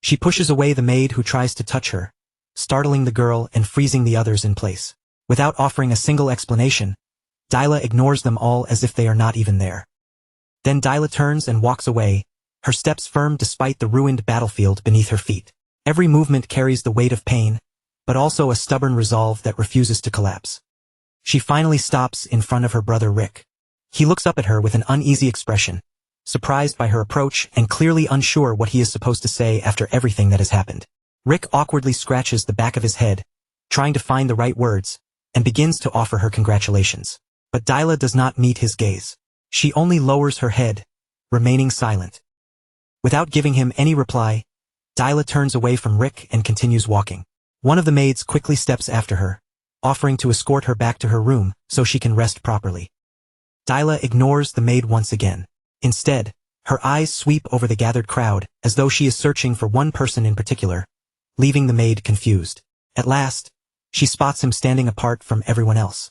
She pushes away the maid who tries to touch her, startling the girl and freezing the others in place. Without offering a single explanation, Dyla ignores them all as if they are not even there. Then Dyla turns and walks away, her steps firm despite the ruined battlefield beneath her feet. Every movement carries the weight of pain, but also a stubborn resolve that refuses to collapse. She finally stops in front of her brother Rick. He looks up at her with an uneasy expression, surprised by her approach and clearly unsure what he is supposed to say after everything that has happened. Rick awkwardly scratches the back of his head, trying to find the right words, and begins to offer her congratulations. But Dyla does not meet his gaze. She only lowers her head, remaining silent. Without giving him any reply, Dyla turns away from Rick and continues walking. One of the maids quickly steps after her, offering to escort her back to her room so she can rest properly. Dyla ignores the maid once again. Instead, her eyes sweep over the gathered crowd as though she is searching for one person in particular, leaving the maid confused. At last, she spots him standing apart from everyone else.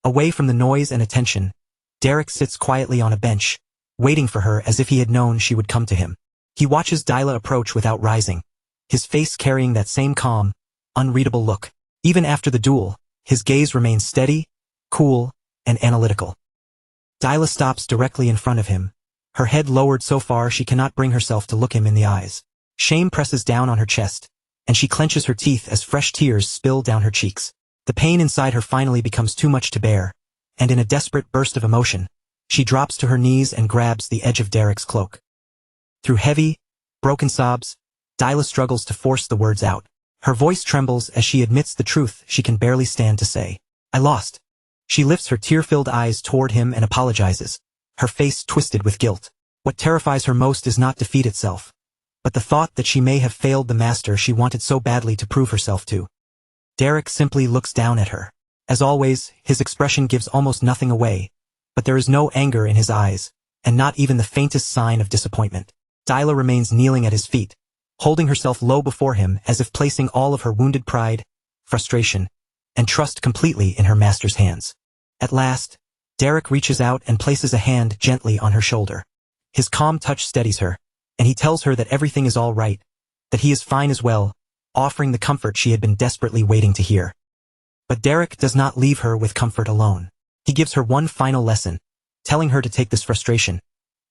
Away from the noise and attention, Derek sits quietly on a bench, waiting for her as if he had known she would come to him. He watches Dyla approach without rising, his face carrying that same calm, unreadable look. Even after the duel, his gaze remains steady, cool, and analytical. Dyla stops directly in front of him, her head lowered so far she cannot bring herself to look him in the eyes. Shame presses down on her chest, and she clenches her teeth as fresh tears spill down her cheeks. The pain inside her finally becomes too much to bear, and in a desperate burst of emotion, she drops to her knees and grabs the edge of Derek's cloak. Through heavy, broken sobs, Dyla struggles to force the words out. Her voice trembles as she admits the truth she can barely stand to say. I lost. She lifts her tear-filled eyes toward him and apologizes, her face twisted with guilt. What terrifies her most is not defeat itself, but the thought that she may have failed the master she wanted so badly to prove herself to. Derek simply looks down at her. As always, his expression gives almost nothing away, but there is no anger in his eyes, and not even the faintest sign of disappointment. Dyla remains kneeling at his feet, holding herself low before him as if placing all of her wounded pride, frustration, and trust completely in her master's hands. At last, Derek reaches out and places a hand gently on her shoulder. His calm touch steadies her, and he tells her that everything is all right, that he is fine as well, offering the comfort she had been desperately waiting to hear. But Derek does not leave her with comfort alone. He gives her one final lesson, telling her to take this frustration,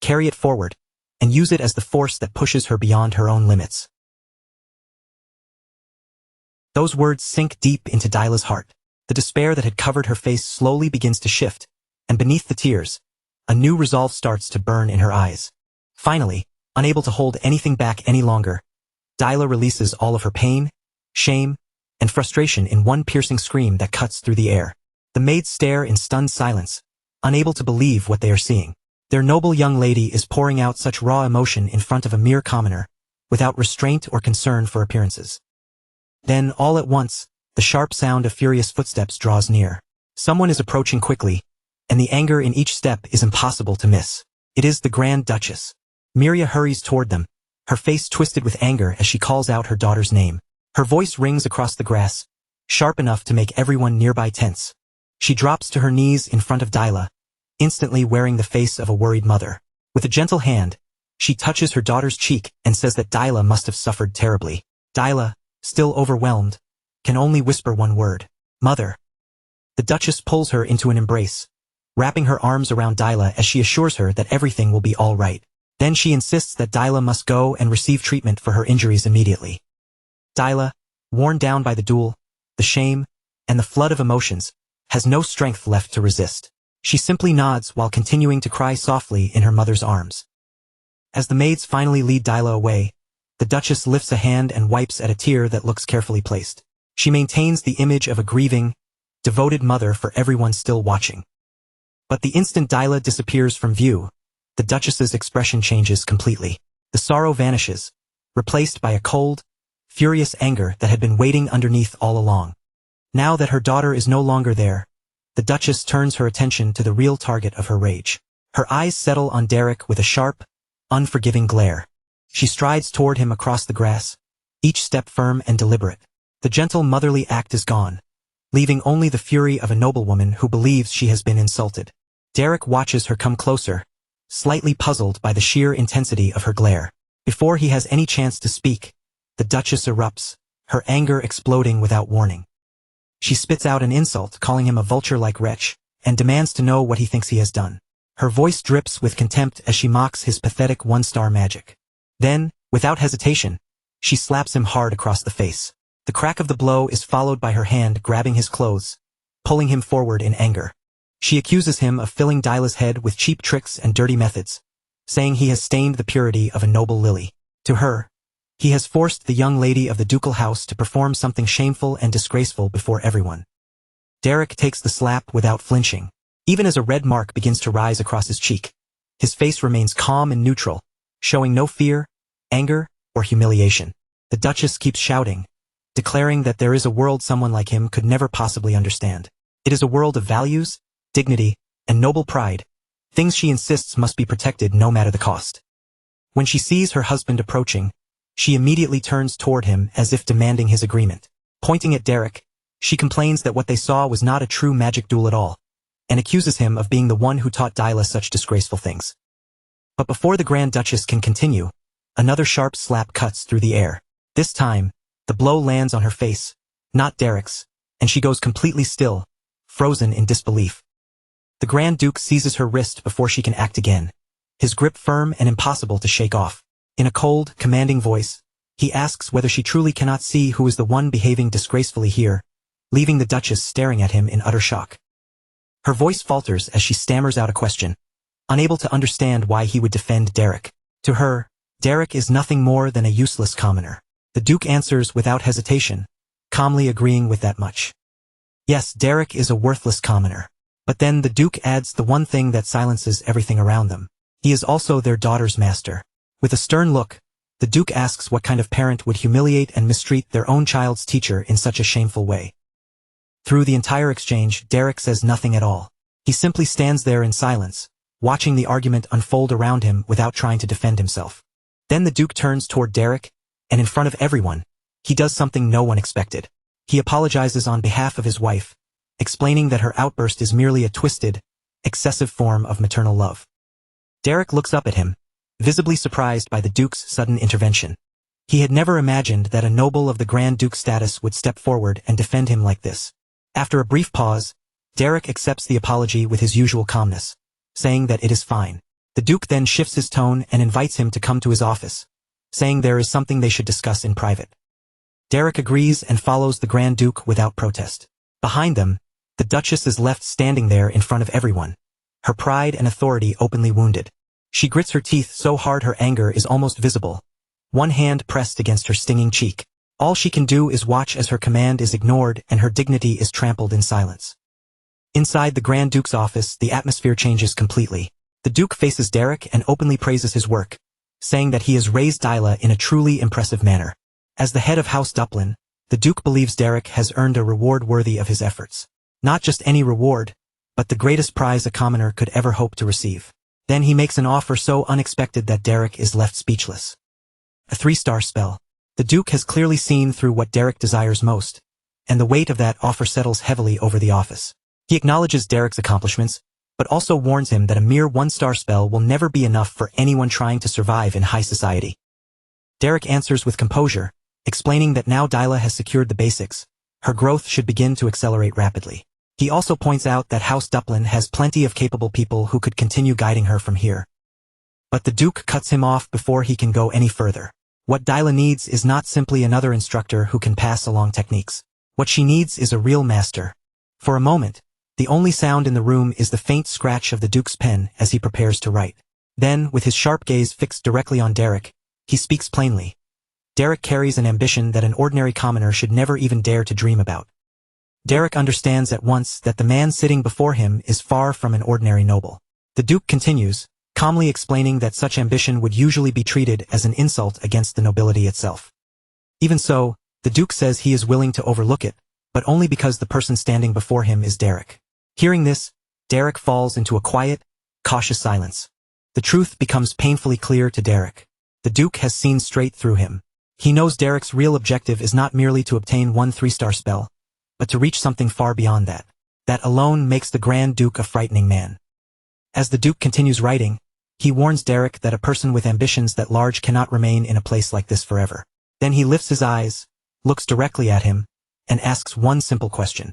carry it forward, and use it as the force that pushes her beyond her own limits. Those words sink deep into Dyla's heart. The despair that had covered her face slowly begins to shift, and beneath the tears, a new resolve starts to burn in her eyes. Finally, unable to hold anything back any longer, Dyla releases all of her pain, shame, and frustration in one piercing scream that cuts through the air. The maids stare in stunned silence, unable to believe what they are seeing. Their noble young lady is pouring out such raw emotion in front of a mere commoner, without restraint or concern for appearances. Then, all at once, the sharp sound of furious footsteps draws near. Someone is approaching quickly, and the anger in each step is impossible to miss. It is the Grand Duchess. Miria hurries toward them, her face twisted with anger as she calls out her daughter's name. Her voice rings across the grass, sharp enough to make everyone nearby tense. She drops to her knees in front of Dyla, instantly wearing the face of a worried mother. With a gentle hand, she touches her daughter's cheek and says that Dyla must have suffered terribly. Dyla, still overwhelmed, can only whisper one word, "Mother." The Duchess pulls her into an embrace, wrapping her arms around Dyla as she assures her that everything will be all right. Then she insists that Dyla must go and receive treatment for her injuries immediately. Dyla, worn down by the duel, the shame, and the flood of emotions, has no strength left to resist. She simply nods while continuing to cry softly in her mother's arms. As the maids finally lead Dyla away, the Duchess lifts a hand and wipes at a tear that looks carefully placed. She maintains the image of a grieving, devoted mother for everyone still watching. But the instant Dyla disappears from view, the Duchess's expression changes completely. The sorrow vanishes, replaced by a cold, furious anger that had been waiting underneath all along. Now that her daughter is no longer there, the Duchess turns her attention to the real target of her rage. Her eyes settle on Derek with a sharp, unforgiving glare. She strides toward him across the grass, each step firm and deliberate. The gentle motherly act is gone, leaving only the fury of a noblewoman who believes she has been insulted. Derek watches her come closer, slightly puzzled by the sheer intensity of her glare. Before he has any chance to speak, the Duchess erupts, her anger exploding without warning. She spits out an insult, calling him a vulture-like wretch, and demands to know what he thinks he has done. Her voice drips with contempt as she mocks his pathetic one-star magic. Then, without hesitation, she slaps him hard across the face. The crack of the blow is followed by her hand grabbing his clothes, pulling him forward in anger. She accuses him of filling Dyla's head with cheap tricks and dirty methods, saying he has stained the purity of a noble lily. To her, he has forced the young lady of the ducal house to perform something shameful and disgraceful before everyone. Derek takes the slap without flinching. Even as a red mark begins to rise across his cheek, his face remains calm and neutral, showing no fear, anger, or humiliation. The Duchess keeps shouting, declaring that there is a world someone like him could never possibly understand. It is a world of values, dignity, and noble pride, things she insists must be protected no matter the cost. When she sees her husband approaching, she immediately turns toward him as if demanding his agreement. Pointing at Derek, she complains that what they saw was not a true magic duel at all, and accuses him of being the one who taught Dyla such disgraceful things. But before the Grand Duchess can continue, another sharp slap cuts through the air. This time, the blow lands on her face, not Derek's, and she goes completely still, frozen in disbelief. The Grand Duke seizes her wrist before she can act again, his grip firm and impossible to shake off. In a cold, commanding voice, he asks whether she truly cannot see who is the one behaving disgracefully here, leaving the Duchess staring at him in utter shock. Her voice falters as she stammers out a question, unable to understand why he would defend Derek. To her, Derek is nothing more than a useless commoner. The Duke answers without hesitation, calmly agreeing with that much. Yes, Derek is a worthless commoner. But then the Duke adds the one thing that silences everything around them. He is also their daughter's master. With a stern look, the Duke asks what kind of parent would humiliate and mistreat their own child's teacher in such a shameful way. Through the entire exchange, Derek says nothing at all. He simply stands there in silence, watching the argument unfold around him without trying to defend himself. Then the Duke turns toward Derek, and in front of everyone, he does something no one expected. He apologizes on behalf of his wife, explaining that her outburst is merely a twisted, excessive form of maternal love. Derek looks up at him, visibly surprised by the Duke's sudden intervention. He had never imagined that a noble of the Grand Duke's status would step forward and defend him like this. After a brief pause, Derek accepts the apology with his usual calmness, saying that it is fine. The Duke then shifts his tone and invites him to come to his office, saying there is something they should discuss in private. Derek agrees and follows the Grand Duke without protest. Behind them, the Duchess is left standing there in front of everyone, her pride and authority openly wounded. She grits her teeth so hard her anger is almost visible, one hand pressed against her stinging cheek. All she can do is watch as her command is ignored and her dignity is trampled in silence. Inside the Grand Duke's office, the atmosphere changes completely. The Duke faces Derek and openly praises his work, saying that he has raised Dyla in a truly impressive manner. As the head of House Duplin, the Duke believes Derek has earned a reward worthy of his efforts. Not just any reward, but the greatest prize a commoner could ever hope to receive. Then he makes an offer so unexpected that Derek is left speechless. A 3-star spell. The Duke has clearly seen through what Derek desires most, and the weight of that offer settles heavily over the office. He acknowledges Derek's accomplishments, but also warns him that a mere 1-star spell will never be enough for anyone trying to survive in high society. Derek answers with composure, explaining that now Dyla has secured the basics, her growth should begin to accelerate rapidly. He also points out that House Duplin has plenty of capable people who could continue guiding her from here. But the Duke cuts him off before he can go any further. What Dyla needs is not simply another instructor who can pass along techniques. What she needs is a real master. For a moment, the only sound in the room is the faint scratch of the Duke's pen as he prepares to write. Then, with his sharp gaze fixed directly on Derek, he speaks plainly. Derek carries an ambition that an ordinary commoner should never even dare to dream about. Derek understands at once that the man sitting before him is far from an ordinary noble. The Duke continues, calmly explaining that such ambition would usually be treated as an insult against the nobility itself. Even so, the Duke says he is willing to overlook it, but only because the person standing before him is Derek. Hearing this, Derek falls into a quiet, cautious silence. The truth becomes painfully clear to Derek. The Duke has seen straight through him. He knows Derek's real objective is not merely to obtain one 3-star spell, but to reach something far beyond that. That alone makes the Grand Duke a frightening man. As the Duke continues writing, He warns Derek that a person with ambitions that large cannot remain in a place like this forever. Then he lifts his eyes, looks directly at him, and asks one simple question.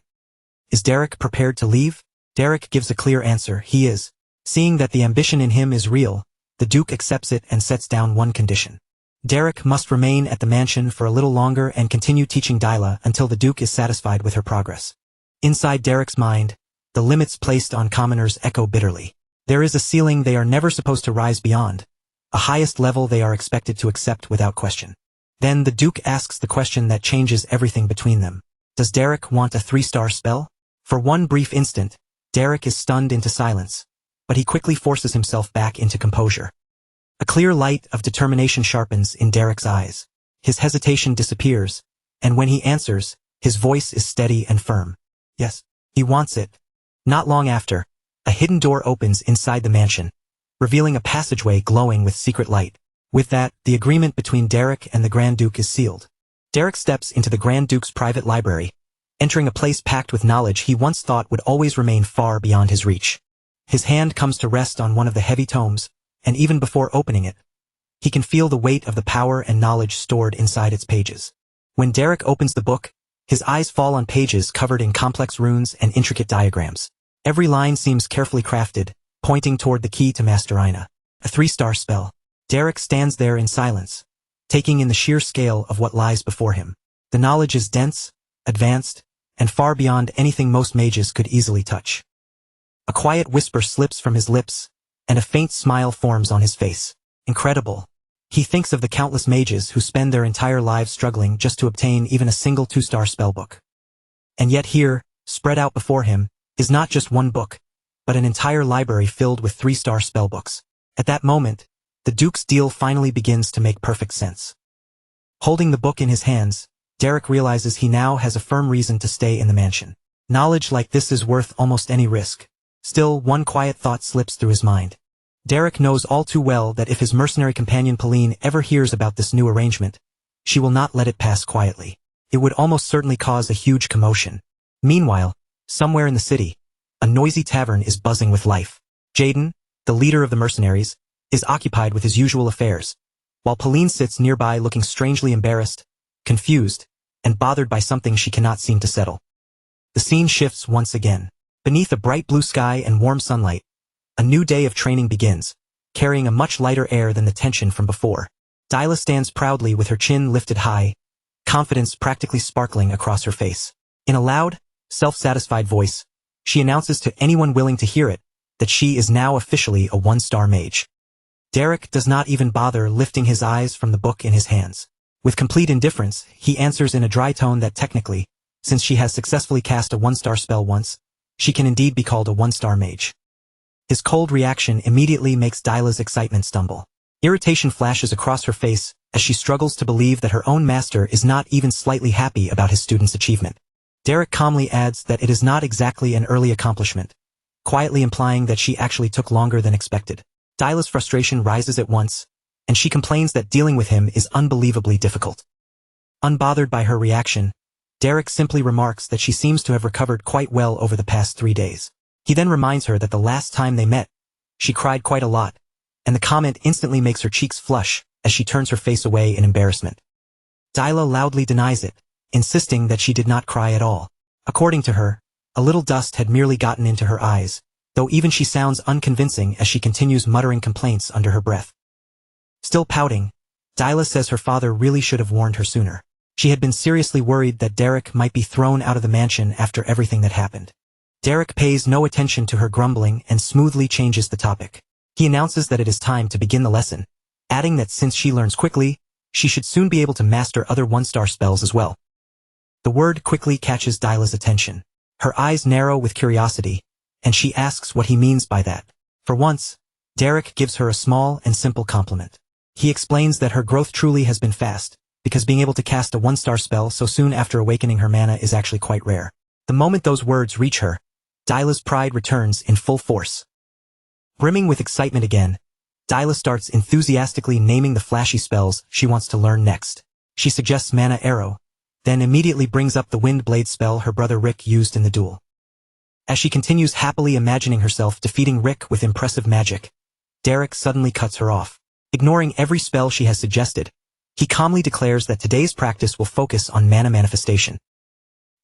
Is Derek prepared to leave? Derek gives a clear answer, he is. Seeing that the ambition in him is real, the Duke accepts it and sets down one condition. Derek must remain at the mansion for a little longer and continue teaching Dyla until the Duke is satisfied with her progress. Inside Derek's mind, the limits placed on commoners echo bitterly. There is a ceiling they are never supposed to rise beyond, a highest level they are expected to accept without question. Then the Duke asks the question that changes everything between them. Does Derek want a 3-star spell? For one brief instant, Derek is stunned into silence, but he quickly forces himself back into composure. A clear light of determination sharpens in Derek's eyes. His hesitation disappears, and when he answers, his voice is steady and firm. Yes, he wants it. Not long after, a hidden door opens inside the mansion, revealing a passageway glowing with secret light. With that, the agreement between Derek and the Grand Duke is sealed. Derek steps into the Grand Duke's private library, entering a place packed with knowledge he once thought would always remain far beyond his reach. His hand comes to rest on one of the heavy tomes, and even before opening it, he can feel the weight of the power and knowledge stored inside its pages. When Derek opens the book, his eyes fall on pages covered in complex runes and intricate diagrams. Every line seems carefully crafted, pointing toward the key to Master Ina. A 3-star spell. Derek stands there in silence, taking in the sheer scale of what lies before him. The knowledge is dense, advanced, and far beyond anything most mages could easily touch. A quiet whisper slips from his lips, and a faint smile forms on his face. Incredible. He thinks of the countless mages who spend their entire lives struggling just to obtain even a single 2-star spellbook. And yet here, spread out before him, is not just one book, but an entire library filled with 3-star spellbooks. At that moment, the Duke's deal finally begins to make perfect sense. Holding the book in his hands, Derek realizes he now has a firm reason to stay in the mansion. Knowledge like this is worth almost any risk. Still, one quiet thought slips through his mind. Derek knows all too well that if his mercenary companion Pauline ever hears about this new arrangement, she will not let it pass quietly. It would almost certainly cause a huge commotion. Meanwhile, somewhere in the city, a noisy tavern is buzzing with life. Jaden, the leader of the mercenaries, is occupied with his usual affairs, while Pauline sits nearby looking strangely embarrassed, confused, and bothered by something she cannot seem to settle. The scene shifts once again. Beneath a bright blue sky and warm sunlight, a new day of training begins, carrying a much lighter air than the tension from before. Dyla stands proudly with her chin lifted high, confidence practically sparkling across her face. In a loud, self-satisfied voice, she announces to anyone willing to hear it that she is now officially a 1-star mage. Derek does not even bother lifting his eyes from the book in his hands. With complete indifference, he answers in a dry tone that technically, since she has successfully cast a 1-star spell once, she can indeed be called a 1-star mage. His cold reaction immediately makes Dyla's excitement stumble. Irritation flashes across her face as she struggles to believe that her own master is not even slightly happy about his student's achievement. Derek calmly adds that it is not exactly an early accomplishment, quietly implying that she actually took longer than expected. Dyla's frustration rises at once, and she complains that dealing with him is unbelievably difficult. Unbothered by her reaction, Derek simply remarks that she seems to have recovered quite well over the past 3 days. He then reminds her that the last time they met, she cried quite a lot, and the comment instantly makes her cheeks flush as she turns her face away in embarrassment. Dyla loudly denies it, insisting that she did not cry at all. According to her, a little dust had merely gotten into her eyes, though even she sounds unconvincing as she continues muttering complaints under her breath. Still pouting, Dyla says her father really should have warned her sooner. She had been seriously worried that Derek might be thrown out of the mansion after everything that happened. Derek pays no attention to her grumbling and smoothly changes the topic. He announces that it is time to begin the lesson, adding that since she learns quickly, she should soon be able to master other 1-star spells as well. The word quickly catches Dyla's attention. Her eyes narrow with curiosity, and she asks what he means by that. For once, Derek gives her a small and simple compliment. He explains that her growth truly has been fast, because being able to cast a 1-star spell so soon after awakening her mana is actually quite rare. The moment those words reach her, Dyla's pride returns in full force. Brimming with excitement again, Dyla starts enthusiastically naming the flashy spells she wants to learn next. She suggests Mana Arrow, then immediately brings up the Wind Blade spell her brother Rick used in the duel. As she continues happily imagining herself defeating Rick with impressive magic, Derek suddenly cuts her off. Ignoring every spell she has suggested, he calmly declares that today's practice will focus on mana manifestation.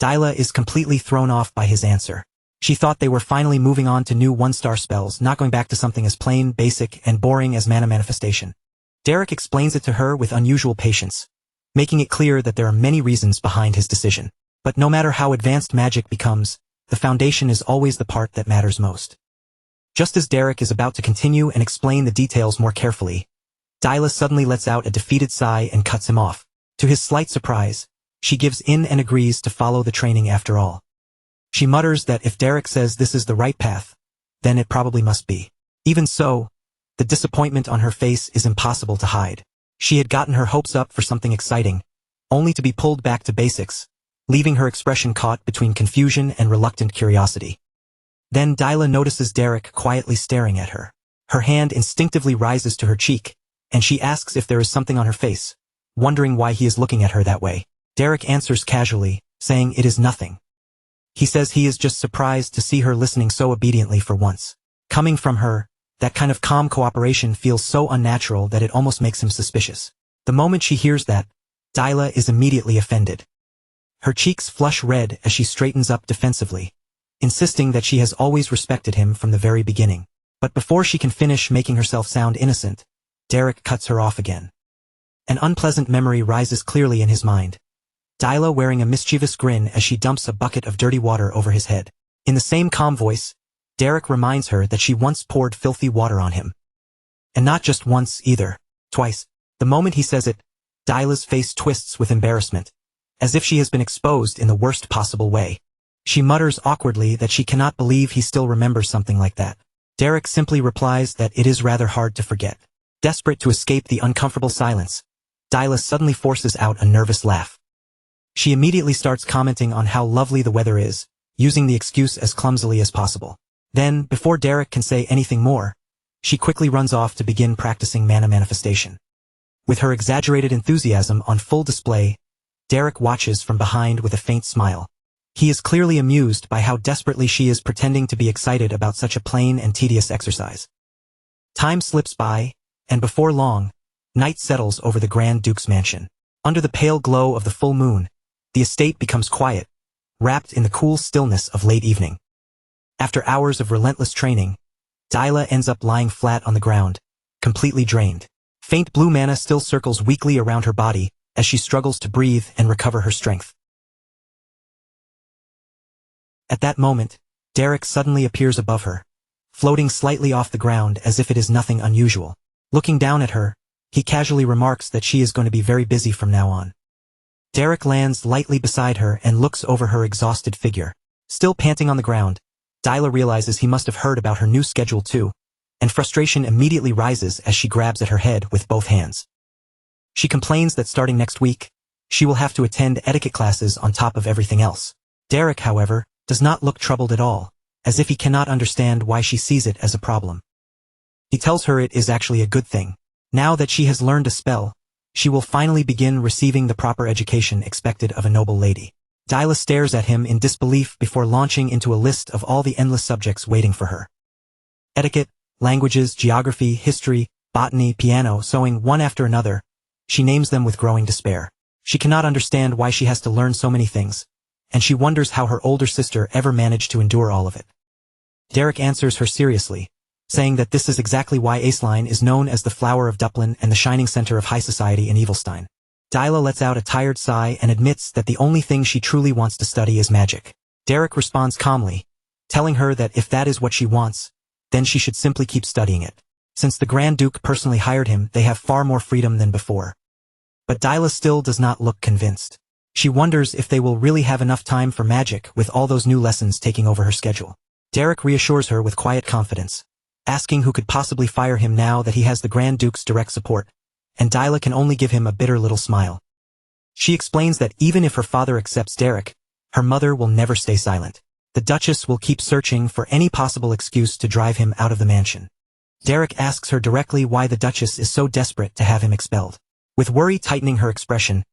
Dyla is completely thrown off by his answer. She thought they were finally moving on to new one-star spells, not going back to something as plain, basic, and boring as mana manifestation. Derek explains it to her with unusual patience, making it clear that there are many reasons behind his decision. But no matter how advanced magic becomes, the foundation is always the part that matters most. Just as Derek is about to continue and explain the details more carefully, Dyla suddenly lets out a defeated sigh and cuts him off. To his slight surprise, she gives in and agrees to follow the training after all. She mutters that if Derek says this is the right path, then it probably must be. Even so, the disappointment on her face is impossible to hide. She had gotten her hopes up for something exciting, only to be pulled back to basics, leaving her expression caught between confusion and reluctant curiosity. Then Dyla notices Derek quietly staring at her. Her hand instinctively rises to her cheek, and she asks if there is something on her face, wondering why he is looking at her that way. Derek answers casually, saying it is nothing. He says he is just surprised to see her listening so obediently for once. Coming from her, that kind of calm cooperation feels so unnatural that it almost makes him suspicious. The moment she hears that, Dyla is immediately offended. Her cheeks flush red as she straightens up defensively, insisting that she has always respected him from the very beginning. But before she can finish making herself sound innocent, Derek cuts her off again. An unpleasant memory rises clearly in his mind. Dyla wearing a mischievous grin as she dumps a bucket of dirty water over his head. In the same calm voice, Derek reminds her that she once poured filthy water on him. And not just once either, twice. The moment he says it, Dyla's face twists with embarrassment, as if she has been exposed in the worst possible way. She mutters awkwardly that she cannot believe he still remembers something like that. Derek simply replies that it is rather hard to forget. Desperate to escape the uncomfortable silence, Dyla suddenly forces out a nervous laugh. She immediately starts commenting on how lovely the weather is, using the excuse as clumsily as possible. Then, before Derek can say anything more, she quickly runs off to begin practicing mana manifestation. With her exaggerated enthusiasm on full display, Derek watches from behind with a faint smile. He is clearly amused by how desperately she is pretending to be excited about such a plain and tedious exercise. Time slips by, and before long, night settles over the Grand Duke's mansion. Under the pale glow of the full moon, the estate becomes quiet, wrapped in the cool stillness of late evening. After hours of relentless training, Dyla ends up lying flat on the ground, completely drained. Faint blue mana still circles weakly around her body as she struggles to breathe and recover her strength. At that moment, Derek suddenly appears above her, floating slightly off the ground as if it is nothing unusual. Looking down at her, he casually remarks that she is going to be very busy from now on. Derek lands lightly beside her and looks over her exhausted figure. Still panting on the ground, Dyla realizes he must have heard about her new schedule too, and frustration immediately rises as she grabs at her head with both hands. She complains that starting next week, she will have to attend etiquette classes on top of everything else. Derek, however, does not look troubled at all, as if he cannot understand why she sees it as a problem. He tells her it is actually a good thing. Now that she has learned a spell, she will finally begin receiving the proper education expected of a noble lady. Dyla stares at him in disbelief before launching into a list of all the endless subjects waiting for her. Etiquette, languages, geography, history, botany, piano, sewing, one after another. She names them with growing despair. She cannot understand why she has to learn so many things, and she wonders how her older sister ever managed to endure all of it. Derek answers her seriously, saying that this is exactly why Aceline is known as the flower of Duplin and the shining center of high society in Evilstein. Dyla lets out a tired sigh and admits that the only thing she truly wants to study is magic. Derek responds calmly, telling her that if that is what she wants, then she should simply keep studying it. Since the Grand Duke personally hired him, they have far more freedom than before. But Dyla still does not look convinced. She wonders if they will really have enough time for magic with all those new lessons taking over her schedule. Derek reassures her with quiet confidence, asking who could possibly fire him now that he has the Grand Duke's direct support, and Dyla can only give him a bitter little smile. She explains that even if her father accepts Derek, her mother will never stay silent. The Duchess will keep searching for any possible excuse to drive him out of the mansion. Derek asks her directly why the Duchess is so desperate to have him expelled. With worry tightening her expression,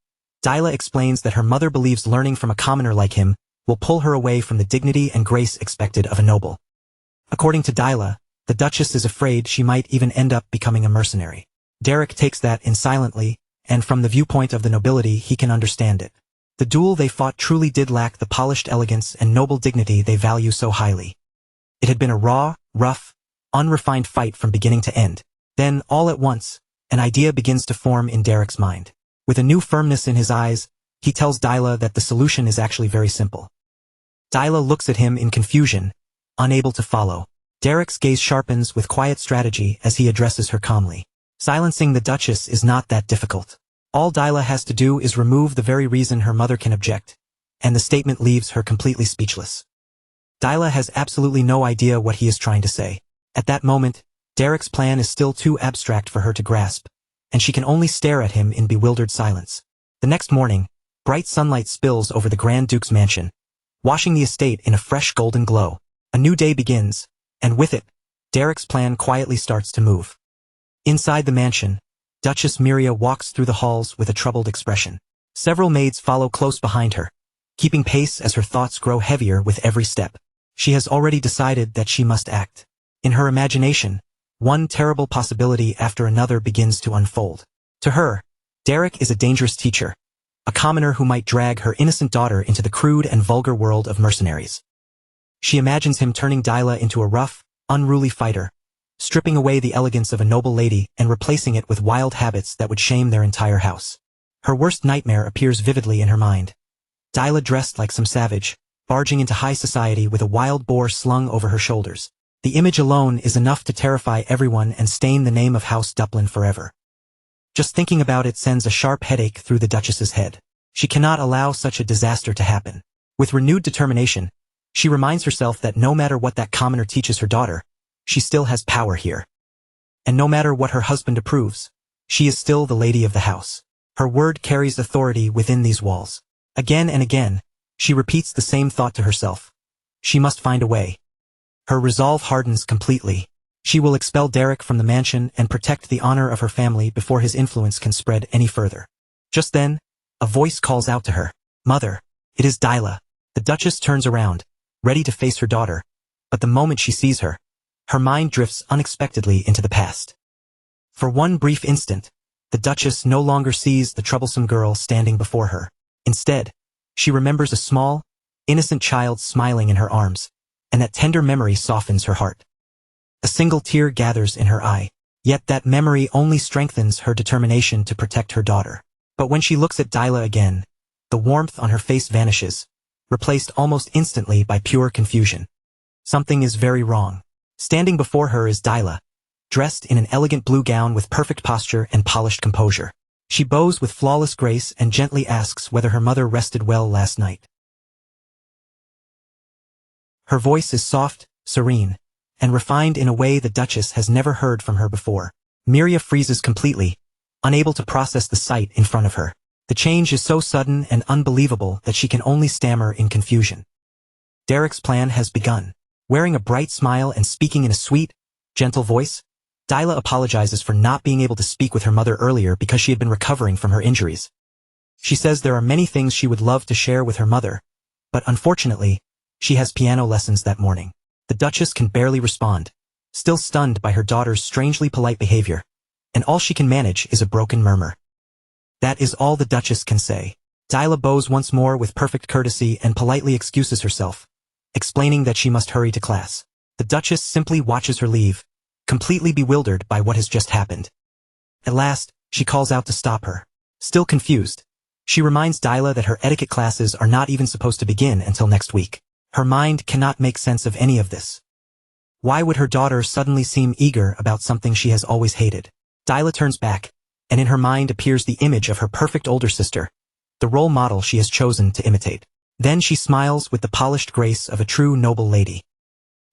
Dyla explains that her mother believes learning from a commoner like him will pull her away from the dignity and grace expected of a noble. According to Dyla, The Duchess is afraid she might even end up becoming a mercenary. Derek takes that in silently, and from the viewpoint of the nobility he can understand it. The duel they fought truly did lack the polished elegance and noble dignity they value so highly. It had been a raw, rough, unrefined fight from beginning to end. Then, all at once, an idea begins to form in Derek's mind. With a new firmness in his eyes, he tells Dyla that the solution is actually very simple. Dyla looks at him in confusion, unable to follow. Derek's gaze sharpens with quiet strategy as he addresses her calmly. Silencing the Duchess is not that difficult. All Dyla has to do is remove the very reason her mother can object, and the statement leaves her completely speechless. Dyla has absolutely no idea what he is trying to say. At that moment, Derek's plan is still too abstract for her to grasp, and she can only stare at him in bewildered silence. The next morning, bright sunlight spills over the Grand Duke's mansion, washing the estate in a fresh golden glow. A new day begins, and with it, Derek's plan quietly starts to move. Inside the mansion, Duchess Miria walks through the halls with a troubled expression. Several maids follow close behind her, keeping pace as her thoughts grow heavier with every step. She has already decided that she must act. In her imagination, one terrible possibility after another begins to unfold. To her, Derek is a dangerous teacher, a commoner who might drag her innocent daughter into the crude and vulgar world of mercenaries. She imagines him turning Dyla into a rough, unruly fighter, stripping away the elegance of a noble lady and replacing it with wild habits that would shame their entire house. Her worst nightmare appears vividly in her mind. Dyla dressed like some savage, barging into high society with a wild boar slung over her shoulders. The image alone is enough to terrify everyone and stain the name of House Duplin forever. Just thinking about it sends a sharp headache through the Duchess's head. She cannot allow such a disaster to happen. With renewed determination, she reminds herself that no matter what that commoner teaches her daughter, she still has power here. And no matter what her husband approves, she is still the lady of the house. Her word carries authority within these walls. Again and again, she repeats the same thought to herself. She must find a way. Her resolve hardens completely. She will expel Derek from the mansion and protect the honor of her family before his influence can spread any further. Just then, a voice calls out to her. "Mother, it is Dyla." The Duchess turns around, ready to face her daughter, but the moment she sees her, her mind drifts unexpectedly into the past. For one brief instant, the Duchess no longer sees the troublesome girl standing before her. Instead, she remembers a small, innocent child smiling in her arms, and that tender memory softens her heart. A single tear gathers in her eye, yet that memory only strengthens her determination to protect her daughter. But when she looks at Dyla again, the warmth on her face vanishes, replaced almost instantly by pure confusion. Something is very wrong. Standing before her is Dyla, dressed in an elegant blue gown with perfect posture and polished composure. She bows with flawless grace and gently asks whether her mother rested well last night. Her voice is soft, serene, and refined in a way the Duchess has never heard from her before. Miria freezes completely, unable to process the sight in front of her. The change is so sudden and unbelievable that she can only stammer in confusion. Derek's plan has begun. Wearing a bright smile and speaking in a sweet, gentle voice, Dyla apologizes for not being able to speak with her mother earlier because she had been recovering from her injuries. She says there are many things she would love to share with her mother, but unfortunately, she has piano lessons that morning. The Duchess can barely respond, still stunned by her daughter's strangely polite behavior, and all she can manage is a broken murmur. That is all the Duchess can say. Dyla bows once more with perfect courtesy and politely excuses herself, explaining that she must hurry to class. The Duchess simply watches her leave, completely bewildered by what has just happened. At last, she calls out to stop her. Still confused, she reminds Dyla that her etiquette classes are not even supposed to begin until next week. Her mind cannot make sense of any of this. Why would her daughter suddenly seem eager about something she has always hated? Dyla turns back, and in her mind appears the image of her perfect older sister, the role model she has chosen to imitate. Then she smiles with the polished grace of a true noble lady.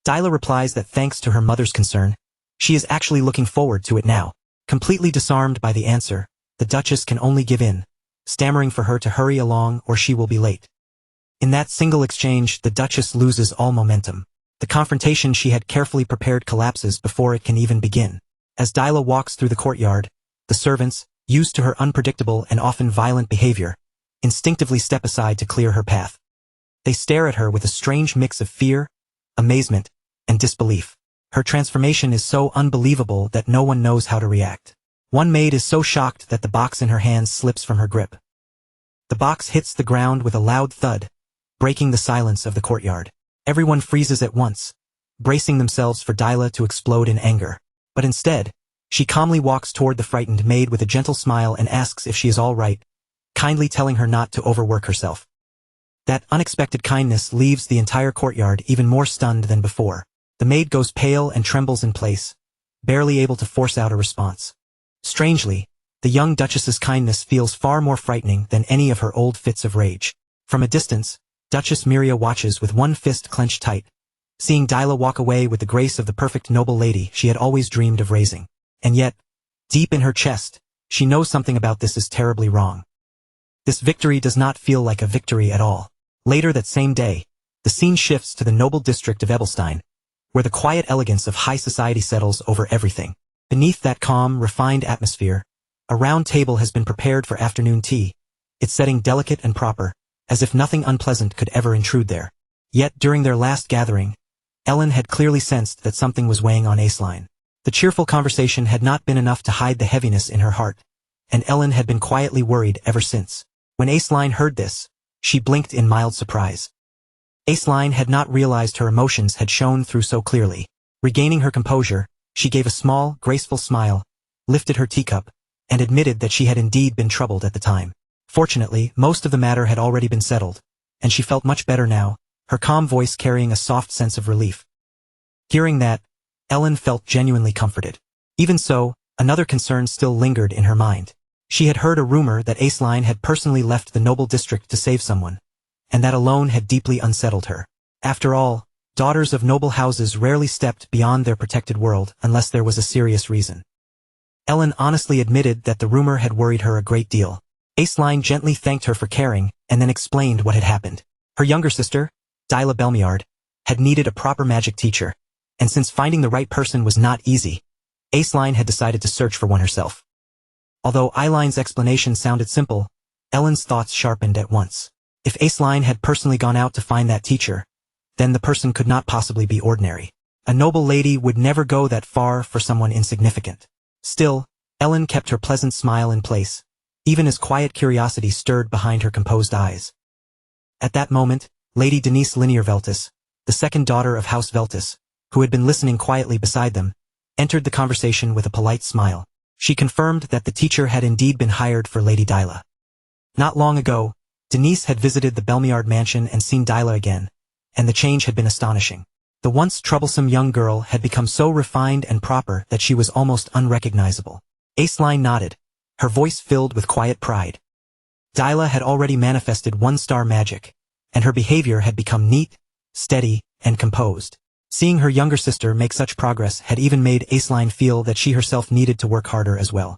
Dyla replies that thanks to her mother's concern, she is actually looking forward to it now. Completely disarmed by the answer, the Duchess can only give in, stammering for her to hurry along or she will be late. In that single exchange, the Duchess loses all momentum. The confrontation she had carefully prepared collapses before it can even begin. As Dyla walks through the courtyard, the servants, used to her unpredictable and often violent behavior, instinctively step aside to clear her path. They stare at her with a strange mix of fear, amazement, and disbelief. Her transformation is so unbelievable that no one knows how to react. One maid is so shocked that the box in her hands slips from her grip. The box hits the ground with a loud thud, breaking the silence of the courtyard. Everyone freezes at once, bracing themselves for Dyla to explode in anger. But instead, she calmly walks toward the frightened maid with a gentle smile and asks if she is all right, kindly telling her not to overwork herself. That unexpected kindness leaves the entire courtyard even more stunned than before. The maid goes pale and trembles in place, barely able to force out a response. Strangely, the young Duchess's kindness feels far more frightening than any of her old fits of rage. From a distance, Duchess Miria watches with one fist clenched tight, seeing Dyla walk away with the grace of the perfect noble lady she had always dreamed of raising. And yet, deep in her chest, she knows something about this is terribly wrong. This victory does not feel like a victory at all. Later that same day, the scene shifts to the noble district of Ebelstein, where the quiet elegance of high society settles over everything. Beneath that calm, refined atmosphere, a round table has been prepared for afternoon tea, its setting delicate and proper, as if nothing unpleasant could ever intrude there. Yet during their last gathering, Ellen had clearly sensed that something was weighing on Aceline. The cheerful conversation had not been enough to hide the heaviness in her heart, and Ellen had been quietly worried ever since. When Aceline heard this, she blinked in mild surprise. Aceline had not realized her emotions had shown through so clearly. Regaining her composure, she gave a small, graceful smile, lifted her teacup, and admitted that she had indeed been troubled at the time. Fortunately, most of the matter had already been settled, and she felt much better now, her calm voice carrying a soft sense of relief. Hearing that, Ellen felt genuinely comforted. Even so, another concern still lingered in her mind. She had heard a rumor that Aceline had personally left the noble district to save someone, and that alone had deeply unsettled her. After all, daughters of noble houses rarely stepped beyond their protected world unless there was a serious reason. Ellen honestly admitted that the rumor had worried her a great deal. Aceline gently thanked her for caring, and then explained what had happened. Her younger sister, Dyla Belmiard, had needed a proper magic teacher, and since finding the right person was not easy, Aceline had decided to search for one herself. Although Eilein's explanation sounded simple, Ellen's thoughts sharpened at once. If Aceline had personally gone out to find that teacher, then the person could not possibly be ordinary. A noble lady would never go that far for someone insignificant. Still, Ellen kept her pleasant smile in place, even as quiet curiosity stirred behind her composed eyes. At that moment, Lady Denise Linear-Veltis, the second daughter of House Veltis, who had been listening quietly beside them, entered the conversation with a polite smile. She confirmed that the teacher had indeed been hired for Lady Dyla. Not long ago, Denise had visited the Belmiard mansion and seen Dyla again, and the change had been astonishing. The once troublesome young girl had become so refined and proper that she was almost unrecognizable. Aceline nodded, her voice filled with quiet pride. Dyla had already manifested one-star magic, and her behavior had become neat, steady, and composed. Seeing her younger sister make such progress had even made Aceline feel that she herself needed to work harder as well.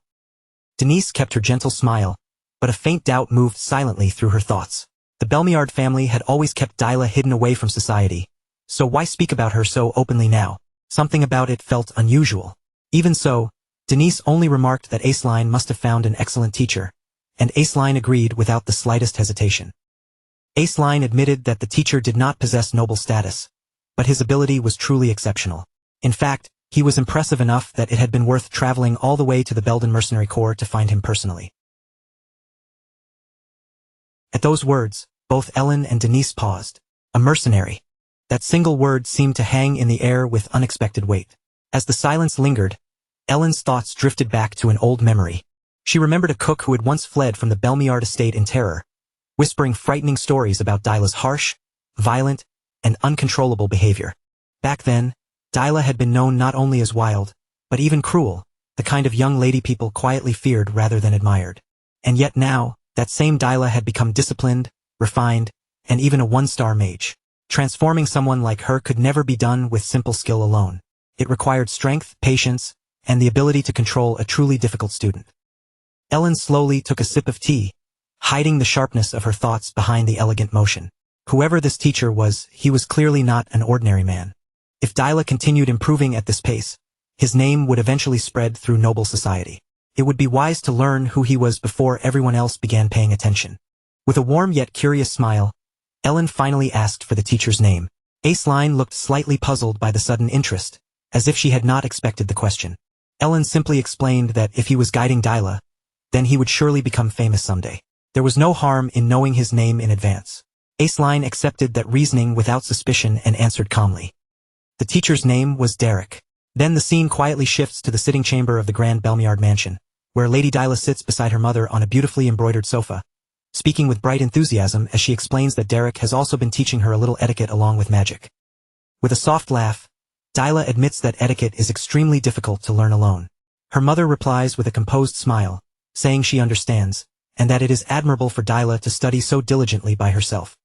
Denise kept her gentle smile, but a faint doubt moved silently through her thoughts. The Belmiard family had always kept Dyla hidden away from society, so why speak about her so openly now? Something about it felt unusual. Even so, Denise only remarked that Aceline must have found an excellent teacher, and Aceline agreed without the slightest hesitation. Aceline admitted that the teacher did not possess noble status, but his ability was truly exceptional. In fact, he was impressive enough that it had been worth traveling all the way to the Belden Mercenary Corps to find him personally. At those words, both Ellen and Denise paused. A mercenary. That single word seemed to hang in the air with unexpected weight. As the silence lingered, Ellen's thoughts drifted back to an old memory. She remembered a cook who had once fled from the Belmiard estate in terror, whispering frightening stories about Dyla's harsh, violent, and uncontrollable behavior. Back then, Dyla had been known not only as wild, but even cruel, the kind of young lady people quietly feared rather than admired. And yet now, that same Dyla had become disciplined, refined, and even a one-star mage. Transforming someone like her could never be done with simple skill alone. It required strength, patience, and the ability to control a truly difficult student. Ellen slowly took a sip of tea, hiding the sharpness of her thoughts behind the elegant motion. Whoever this teacher was, he was clearly not an ordinary man. If Dyla continued improving at this pace, his name would eventually spread through noble society. It would be wise to learn who he was before everyone else began paying attention. With a warm yet curious smile, Ellen finally asked for the teacher's name. Aceline looked slightly puzzled by the sudden interest, as if she had not expected the question. Ellen simply explained that if he was guiding Dyla, then he would surely become famous someday. There was no harm in knowing his name in advance. Aceline accepted that reasoning without suspicion and answered calmly. The teacher's name was Derek. Then the scene quietly shifts to the sitting chamber of the Grand Belmiard mansion, where Lady Dyla sits beside her mother on a beautifully embroidered sofa, speaking with bright enthusiasm as she explains that Derek has also been teaching her a little etiquette along with magic. With a soft laugh, Dyla admits that etiquette is extremely difficult to learn alone. Her mother replies with a composed smile, saying she understands, and that it is admirable for Dyla to study so diligently by herself.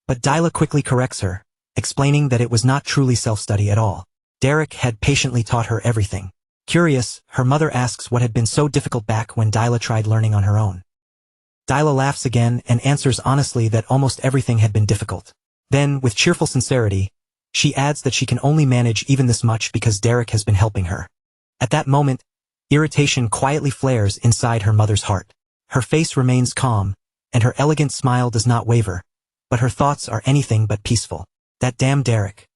But Dyla quickly corrects her, explaining that it was not truly self-study at all. Derek had patiently taught her everything. Curious, her mother asks what had been so difficult back when Dyla tried learning on her own. Dyla laughs again and answers honestly that almost everything had been difficult. Then, with cheerful sincerity, she adds that she can only manage even this much because Derek has been helping her. At that moment, irritation quietly flares inside her mother's heart. Her face remains calm, and her elegant smile does not waver, but her thoughts are anything but peaceful. That damn Derek.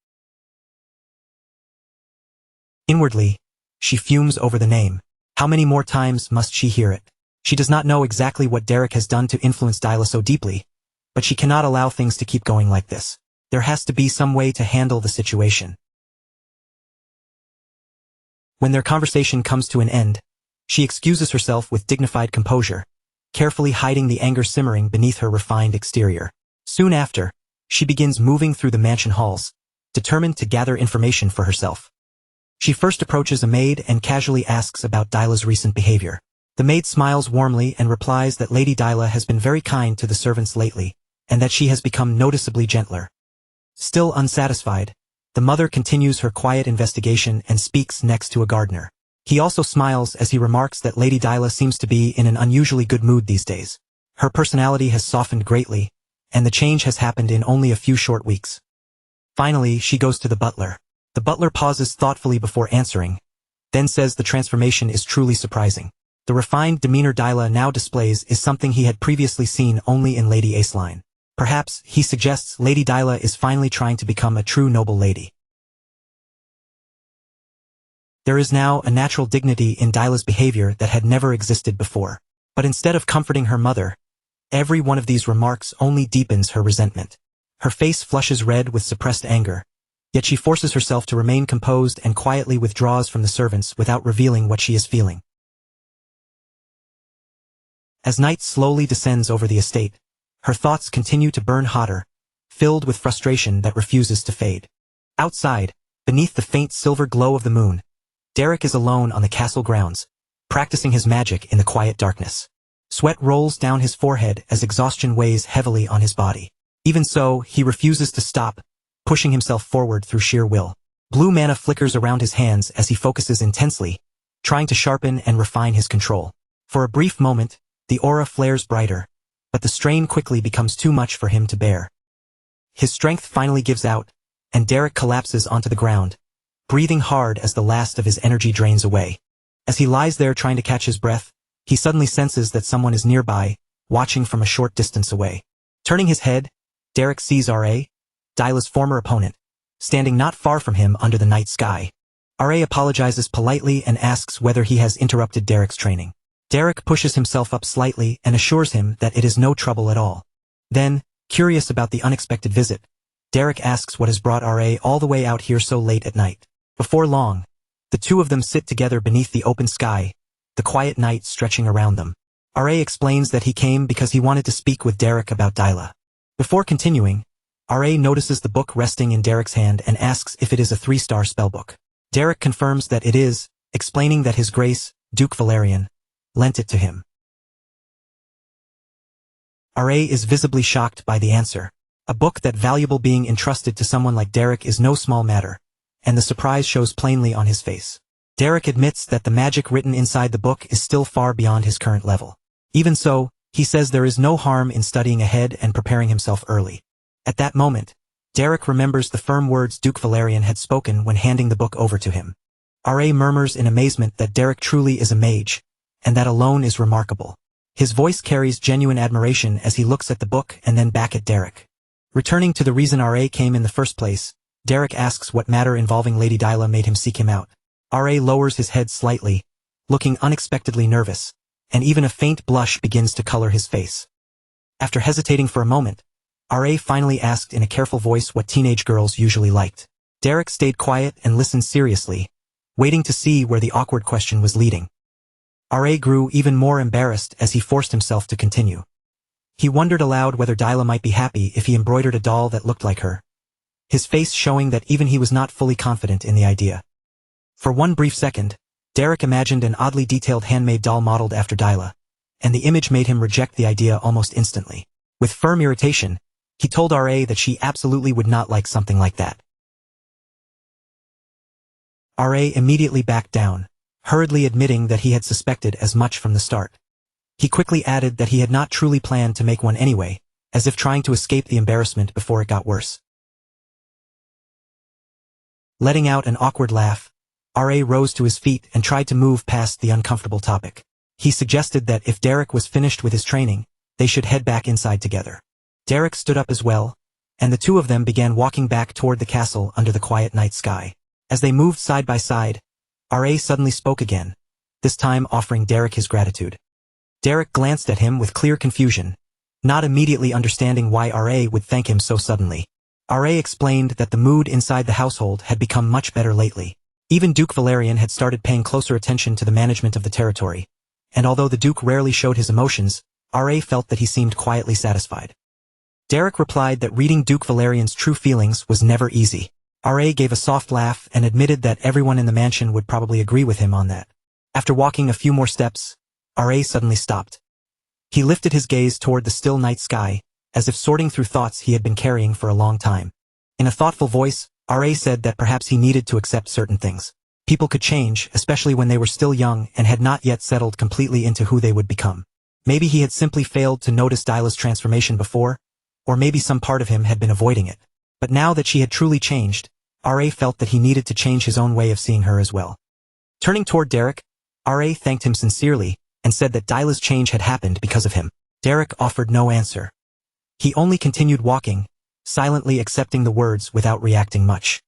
Inwardly, she fumes over the name. How many more times must she hear it? She does not know exactly what Derek has done to influence Dyla so deeply, but she cannot allow things to keep going like this. There has to be some way to handle the situation. When their conversation comes to an end, she excuses herself with dignified composure, carefully hiding the anger simmering beneath her refined exterior. Soon after, she begins moving through the mansion halls, determined to gather information for herself. She first approaches a maid and casually asks about Dyla's recent behavior. The maid smiles warmly and replies that Lady Dyla has been very kind to the servants lately, and that she has become noticeably gentler. Still unsatisfied, the mother continues her quiet investigation and speaks next to a gardener. He also smiles as he remarks that Lady Dyla seems to be in an unusually good mood these days. Her personality has softened greatly, and the change has happened in only a few short weeks. Finally, she goes to the butler. The butler pauses thoughtfully before answering, then says the transformation is truly surprising. The refined demeanor Dyla now displays is something he had previously seen only in Lady Aceline. Perhaps, he suggests, Lady Dyla is finally trying to become a true noble lady. There is now a natural dignity in Dyla's behavior that had never existed before. But instead of comforting her mother, every one of these remarks only deepens her resentment. Her face flushes red with suppressed anger, yet she forces herself to remain composed and quietly withdraws from the servants without revealing what she is feeling. As night slowly descends over the estate, her thoughts continue to burn hotter, filled with frustration that refuses to fade. Outside, beneath the faint silver glow of the moon, Derek is alone on the castle grounds, practicing his magic in the quiet darkness. Sweat rolls down his forehead as exhaustion weighs heavily on his body. Even so, he refuses to stop, pushing himself forward through sheer will. Blue mana flickers around his hands as he focuses intensely, trying to sharpen and refine his control. For a brief moment, the aura flares brighter, but the strain quickly becomes too much for him to bear. His strength finally gives out, and Derek collapses onto the ground, breathing hard as the last of his energy drains away. As he lies there trying to catch his breath, he suddenly senses that someone is nearby, watching from a short distance away. Turning his head, Derek sees R.A., Dyla's former opponent, standing not far from him under the night sky. R.A. apologizes politely and asks whether he has interrupted Derek's training. Derek pushes himself up slightly and assures him that it is no trouble at all. Then, curious about the unexpected visit, Derek asks what has brought R.A. all the way out here so late at night. Before long, the two of them sit together beneath the open sky, the quiet night stretching around them. R.A. explains that he came because he wanted to speak with Derek about Dyla. Before continuing, R.A. notices the book resting in Derek's hand and asks if it is a 3-star spellbook. Derek confirms that it is, explaining that His Grace, Duke Valerian, lent it to him. R.A. is visibly shocked by the answer. A book that valuable being entrusted to someone like Derek is no small matter, and the surprise shows plainly on his face. Derek admits that the magic written inside the book is still far beyond his current level. Even so, he says there is no harm in studying ahead and preparing himself early. At that moment, Derek remembers the firm words Duke Valerian had spoken when handing the book over to him. R.A. murmurs in amazement that Derek truly is a mage, and that alone is remarkable. His voice carries genuine admiration as he looks at the book and then back at Derek. Returning to the reason R.A. came in the first place, Derek asks what matter involving Lady Dyla made him seek him out. R.A. lowers his head slightly, looking unexpectedly nervous, and even a faint blush begins to color his face. After hesitating for a moment, R.A. finally asked in a careful voice what teenage girls usually liked. Derek stayed quiet and listened seriously, waiting to see where the awkward question was leading. R.A. grew even more embarrassed as he forced himself to continue. He wondered aloud whether Dyla might be happy if he embroidered a doll that looked like her, his face showing that even he was not fully confident in the idea. For one brief second, Derek imagined an oddly detailed handmade doll modeled after Dyla, and the image made him reject the idea almost instantly. With firm irritation, he told R.A. that she absolutely would not like something like that. R.A. immediately backed down, hurriedly admitting that he had suspected as much from the start. He quickly added that he had not truly planned to make one anyway, as if trying to escape the embarrassment before it got worse. Letting out an awkward laugh, R.A. rose to his feet and tried to move past the uncomfortable topic. He suggested that if Derek was finished with his training, they should head back inside together. Derek stood up as well, and the two of them began walking back toward the castle under the quiet night sky. As they moved side by side, R.A. suddenly spoke again, this time offering Derek his gratitude. Derek glanced at him with clear confusion, not immediately understanding why R.A. would thank him so suddenly. R.A. explained that the mood inside the household had become much better lately. Even Duke Valerian had started paying closer attention to the management of the territory, and although the Duke rarely showed his emotions, R.A. felt that he seemed quietly satisfied. Derek replied that reading Duke Valerian's true feelings was never easy. R.A. gave a soft laugh and admitted that everyone in the mansion would probably agree with him on that. After walking a few more steps, R.A. suddenly stopped. He lifted his gaze toward the still night sky, as if sorting through thoughts he had been carrying for a long time. In a thoughtful voice, R.A. said that perhaps he needed to accept certain things. People could change, especially when they were still young and had not yet settled completely into who they would become. Maybe he had simply failed to notice Dyla's transformation before, or maybe some part of him had been avoiding it. But now that she had truly changed, R.A. felt that he needed to change his own way of seeing her as well. Turning toward Derek, R.A. thanked him sincerely and said that Dyla's change had happened because of him. Derek offered no answer. He only continued walking, silently accepting the words without reacting much.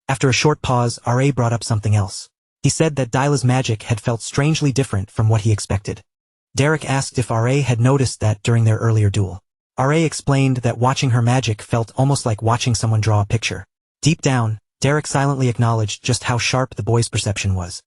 After a short pause, R.A. brought up something else. He said that Dyla's magic had felt strangely different from what he expected. Derek asked if R.A. had noticed that during their earlier duel. R.A. explained that watching her magic felt almost like watching someone draw a picture. Deep down, Derek silently acknowledged just how sharp the boy's perception was.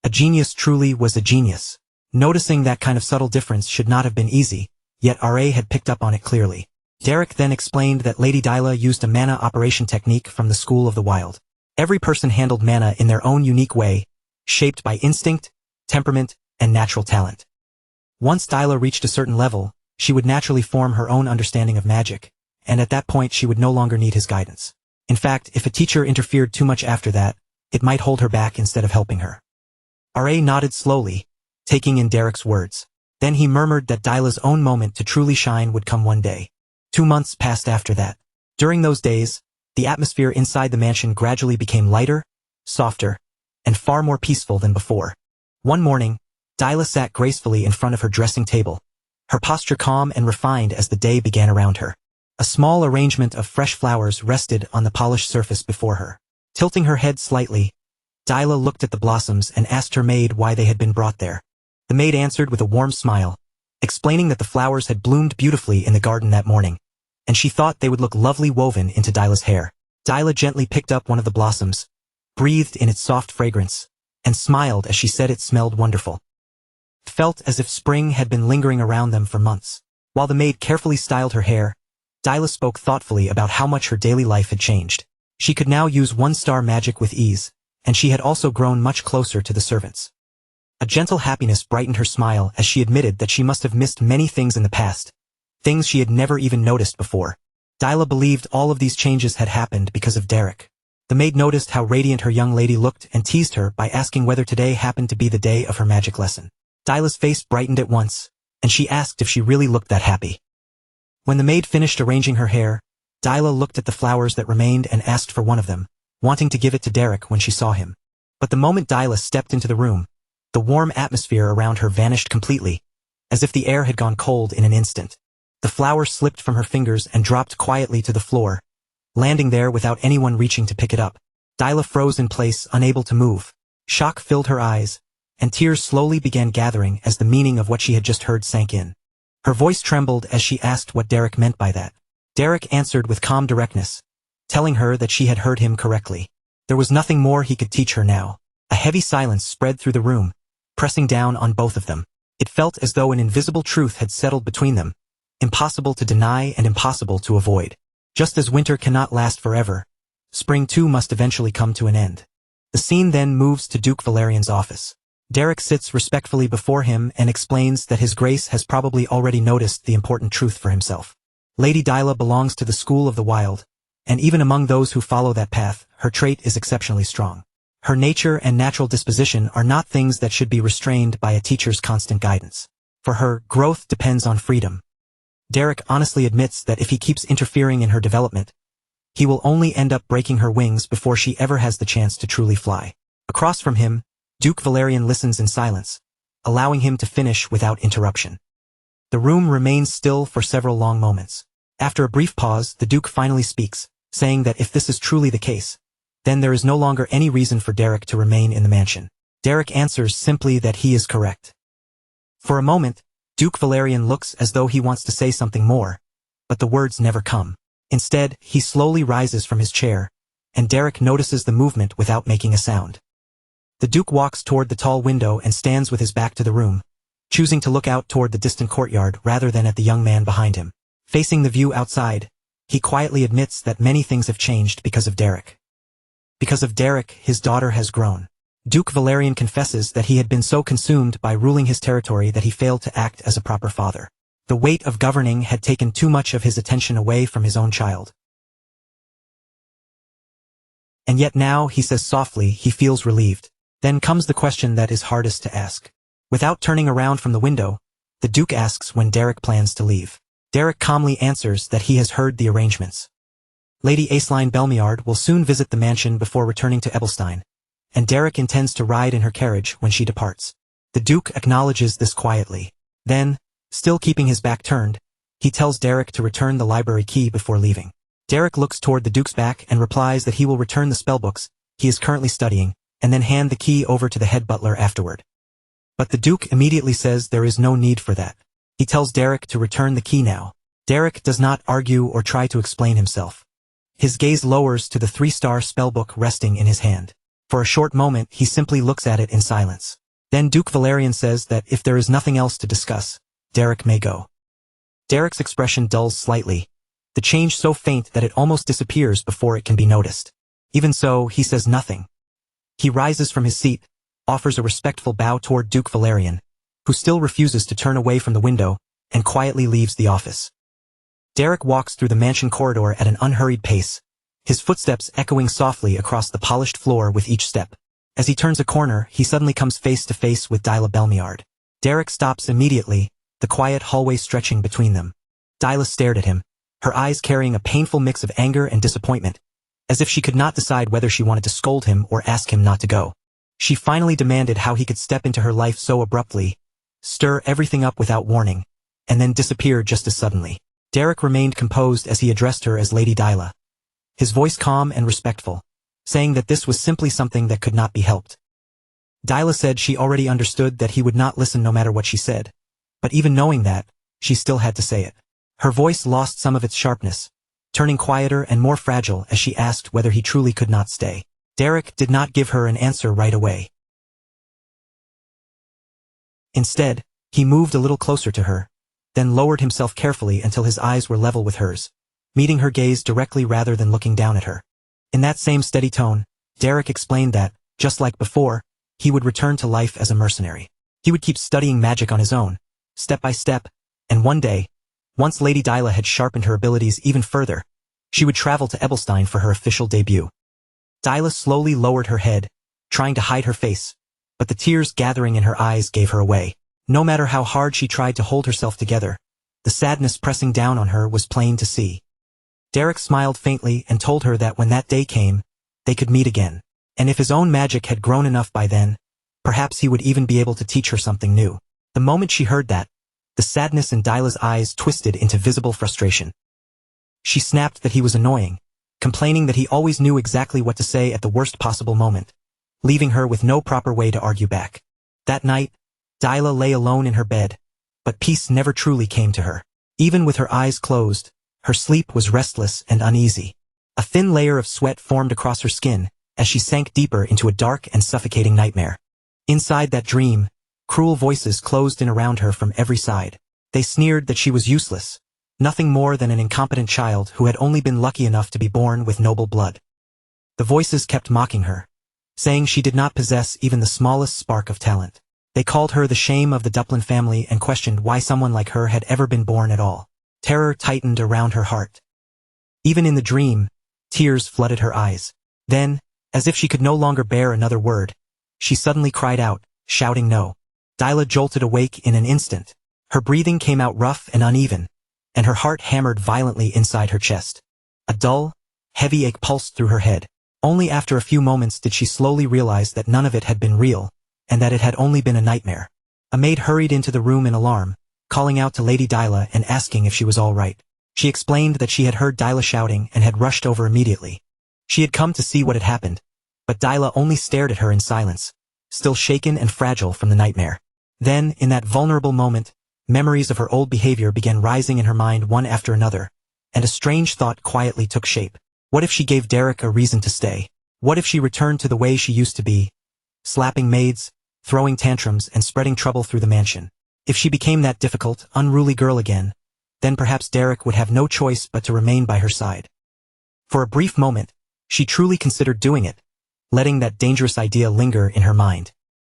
A genius truly was a genius. Noticing that kind of subtle difference should not have been easy, yet R.A. had picked up on it clearly. Derek then explained that Lady Dyla used a mana operation technique from the School of the Wild. Every person handled mana in their own unique way, shaped by instinct, temperament, and natural talent. Once Dyla reached a certain level, she would naturally form her own understanding of magic, and at that point she would no longer need his guidance. In fact, if a teacher interfered too much after that, it might hold her back instead of helping her. R.A. nodded slowly, taking in Derek's words. Then he murmured that Dyla's own moment to truly shine would come one day. 2 months passed after that. During those days, the atmosphere inside the mansion gradually became lighter, softer, and far more peaceful than before. One morning, Dyla sat gracefully in front of her dressing table, her posture calm and refined as the day began around her. A small arrangement of fresh flowers rested on the polished surface before her. Tilting her head slightly, Dyla looked at the blossoms and asked her maid why they had been brought there. The maid answered with a warm smile, explaining that the flowers had bloomed beautifully in the garden that morning, and she thought they would look lovely woven into Dyla's hair. Dyla gently picked up one of the blossoms, breathed in its soft fragrance, and smiled as she said it smelled wonderful. It felt as if spring had been lingering around them for months. While the maid carefully styled her hair, Dyla spoke thoughtfully about how much her daily life had changed. She could now use one-star magic with ease, and she had also grown much closer to the servants. A gentle happiness brightened her smile as she admitted that she must have missed many things in the past, things she had never even noticed before. Dyla believed all of these changes had happened because of Derek. The maid noticed how radiant her young lady looked and teased her by asking whether today happened to be the day of her magic lesson. Dyla's face brightened at once, and she asked if she really looked that happy. When the maid finished arranging her hair, Dyla looked at the flowers that remained and asked for one of them, wanting to give it to Derek when she saw him. But the moment Dyla stepped into the room, the warm atmosphere around her vanished completely, as if the air had gone cold in an instant. The flower slipped from her fingers and dropped quietly to the floor, landing there without anyone reaching to pick it up. Dyla froze in place, unable to move. Shock filled her eyes, and tears slowly began gathering as the meaning of what she had just heard sank in. Her voice trembled as she asked what Derek meant by that. Derek answered with calm directness, telling her that she had heard him correctly. There was nothing more he could teach her now. A heavy silence spread through the room, pressing down on both of them. It felt as though an invisible truth had settled between them, impossible to deny and impossible to avoid. Just as winter cannot last forever, spring too must eventually come to an end. The scene then moves to Duke Valerian's office. Derek sits respectfully before him and explains that His Grace has probably already noticed the important truth for himself. Lady Dyla belongs to the school of the wild, and even among those who follow that path, her trait is exceptionally strong. Her nature and natural disposition are not things that should be restrained by a teacher's constant guidance. For her, growth depends on freedom. Derek honestly admits that if he keeps interfering in her development, he will only end up breaking her wings before she ever has the chance to truly fly. Across from him, Duke Valerian listens in silence, allowing him to finish without interruption. The room remains still for several long moments. After a brief pause, the Duke finally speaks, saying that if this is truly the case, then there is no longer any reason for Derek to remain in the mansion. Derek answers simply that he is correct. For a moment, Duke Valerian looks as though he wants to say something more, but the words never come. Instead, he slowly rises from his chair, and Derek notices the movement without making a sound. The Duke walks toward the tall window and stands with his back to the room, choosing to look out toward the distant courtyard rather than at the young man behind him. Facing the view outside, he quietly admits that many things have changed because of Derek. Because of Derek, his daughter has grown. Duke Valerian confesses that he had been so consumed by ruling his territory that he failed to act as a proper father. The weight of governing had taken too much of his attention away from his own child. And yet now, he says softly, he feels relieved. Then comes the question that is hardest to ask. Without turning around from the window, the Duke asks when Derek plans to leave. Derek calmly answers that he has heard the arrangements. Lady Aceline Belmiard will soon visit the mansion before returning to Ebelstein, and Derek intends to ride in her carriage when she departs. The Duke acknowledges this quietly. Then, still keeping his back turned, he tells Derek to return the library key before leaving. Derek looks toward the Duke's back and replies that he will return the spellbooks he is currently studying, and then hand the key over to the head butler afterward. But the Duke immediately says there is no need for that. He tells Derek to return the key now. Derek does not argue or try to explain himself. His gaze lowers to the 3-star spellbook resting in his hand. For a short moment, he simply looks at it in silence. Then Duke Valerian says that if there is nothing else to discuss, Derek may go. Derek's expression dulls slightly, the change so faint that it almost disappears before it can be noticed. Even so, he says nothing. He rises from his seat, offers a respectful bow toward Duke Valerian, who still refuses to turn away from the window, and quietly leaves the office. Derek walks through the mansion corridor at an unhurried pace, his footsteps echoing softly across the polished floor with each step. As he turns a corner, he suddenly comes face to face with Dyla Belmiard. Derek stops immediately, the quiet hallway stretching between them. Dyla stared at him, her eyes carrying a painful mix of anger and disappointment, as if she could not decide whether she wanted to scold him or ask him not to go. She finally demanded how he could step into her life so abruptly, stir everything up without warning, and then disappear just as suddenly. Derek remained composed as he addressed her as Lady Dyla, his voice calm and respectful, saying that this was simply something that could not be helped. Dyla said she already understood that he would not listen no matter what she said, but even knowing that, she still had to say it. Her voice lost some of its sharpness, turning quieter and more fragile as she asked whether he truly could not stay. Derek did not give her an answer right away. Instead, he moved a little closer to her, then lowered himself carefully until his eyes were level with hers, meeting her gaze directly rather than looking down at her. In that same steady tone, Derek explained that, just like before, he would return to life as a mercenary. He would keep studying magic on his own, step by step, and one day, once Lady Dyla had sharpened her abilities even further, she would travel to Ebelstein for her official debut. Dyla slowly lowered her head, trying to hide her face, but the tears gathering in her eyes gave her away. No matter how hard she tried to hold herself together, the sadness pressing down on her was plain to see. Derek smiled faintly and told her that when that day came, they could meet again, and if his own magic had grown enough by then, perhaps he would even be able to teach her something new. The moment she heard that, the sadness in Dyla's eyes twisted into visible frustration. She snapped that he was annoying, complaining that he always knew exactly what to say at the worst possible moment, leaving her with no proper way to argue back. That night, Dyla lay alone in her bed, but peace never truly came to her. Even with her eyes closed, her sleep was restless and uneasy. A thin layer of sweat formed across her skin as she sank deeper into a dark and suffocating nightmare. Inside that dream, cruel voices closed in around her from every side. They sneered that she was useless, nothing more than an incompetent child who had only been lucky enough to be born with noble blood. The voices kept mocking her, saying she did not possess even the smallest spark of talent. They called her the shame of the Duplin family and questioned why someone like her had ever been born at all. Terror tightened around her heart. Even in the dream, tears flooded her eyes. Then, as if she could no longer bear another word, she suddenly cried out, shouting no. Dyla jolted awake in an instant. Her breathing came out rough and uneven, and her heart hammered violently inside her chest. A dull, heavy ache pulsed through her head. Only after a few moments did she slowly realize that none of it had been real, and that it had only been a nightmare. A maid hurried into the room in alarm, calling out to Lady Dyla and asking if she was all right. She explained that she had heard Dyla shouting and had rushed over immediately. She had come to see what had happened, but Dyla only stared at her in silence, still shaken and fragile from the nightmare. Then, in that vulnerable moment, memories of her old behavior began rising in her mind one after another, and a strange thought quietly took shape. What if she gave Derek a reason to stay? What if she returned to the way she used to be, slapping maids, throwing tantrums, and spreading trouble through the mansion? If she became that difficult, unruly girl again, then perhaps Derek would have no choice but to remain by her side. For a brief moment, she truly considered doing it, letting that dangerous idea linger in her mind.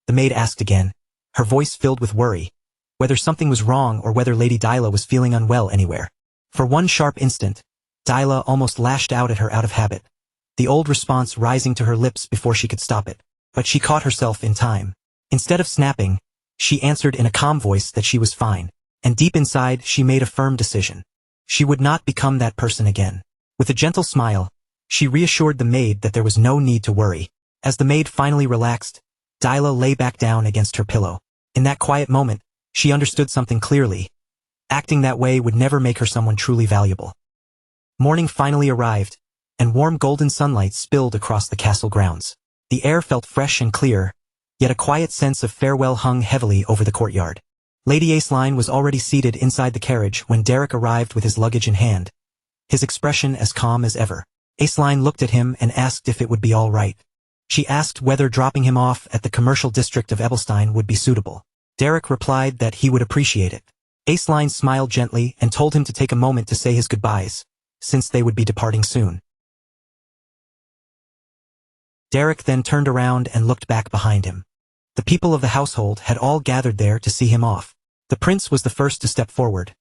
The maid asked again, her voice filled with worry, whether something was wrong or whether Lady Dyla was feeling unwell anywhere. For one sharp instant, Dyla almost lashed out at her out of habit, the old response rising to her lips before she could stop it. But she caught herself in time. Instead of snapping, she answered in a calm voice that she was fine, and deep inside she made a firm decision. She would not become that person again. With a gentle smile, she reassured the maid that there was no need to worry. As the maid finally relaxed, Dyla lay back down against her pillow. In that quiet moment, she understood something clearly. Acting that way would never make her someone truly valuable. Morning finally arrived, and warm golden sunlight spilled across the castle grounds. The air felt fresh and clear, yet a quiet sense of farewell hung heavily over the courtyard. Lady Aceline was already seated inside the carriage when Derek arrived with his luggage in hand, his expression as calm as ever. Aceline looked at him and asked if it would be all right. She asked whether dropping him off at the commercial district of Ebelstein would be suitable. Derek replied that he would appreciate it. Aceline smiled gently and told him to take a moment to say his goodbyes, since they would be departing soon. Derek then turned around and looked back behind him. The people of the household had all gathered there to see him off. The prince was the first to step forward,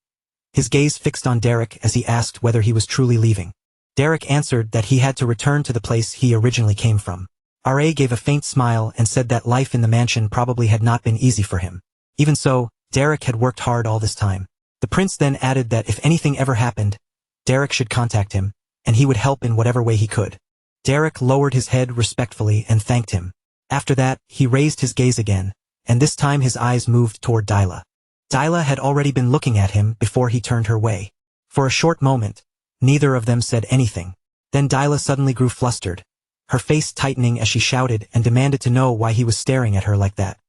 his gaze fixed on Derek as he asked whether he was truly leaving. Derek answered that he had to return to the place he originally came from. R.A. gave a faint smile and said that life in the mansion probably had not been easy for him. Even so, Derek had worked hard all this time. The prince then added that if anything ever happened, Derek should contact him, and he would help in whatever way he could. Derek lowered his head respectfully and thanked him. After that, he raised his gaze again, and this time his eyes moved toward Dyla. Dyla had already been looking at him before he turned her way. For a short moment, neither of them said anything. Then Dyla suddenly grew flustered, her face tightening as she shouted and demanded to know why he was staring at her like that.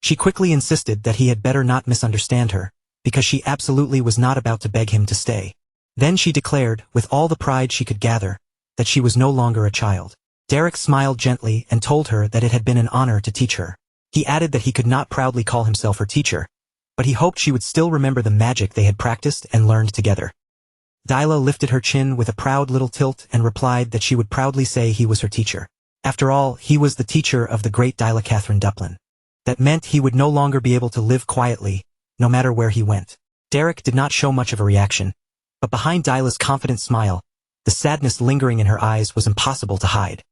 She quickly insisted that he had better not misunderstand her, because she absolutely was not about to beg him to stay. Then she declared, with all the pride she could gather, that she was no longer a child. Derek smiled gently and told her that it had been an honor to teach her. He added that he could not proudly call himself her teacher, but he hoped she would still remember the magic they had practiced and learned together. Dyla lifted her chin with a proud little tilt and replied that she would proudly say he was her teacher. After all, he was the teacher of the great Dyla Catherine Duplin. That meant he would no longer be able to live quietly, no matter where he went. Derek did not show much of a reaction, but behind Dyla's confident smile, the sadness lingering in her eyes was impossible to hide.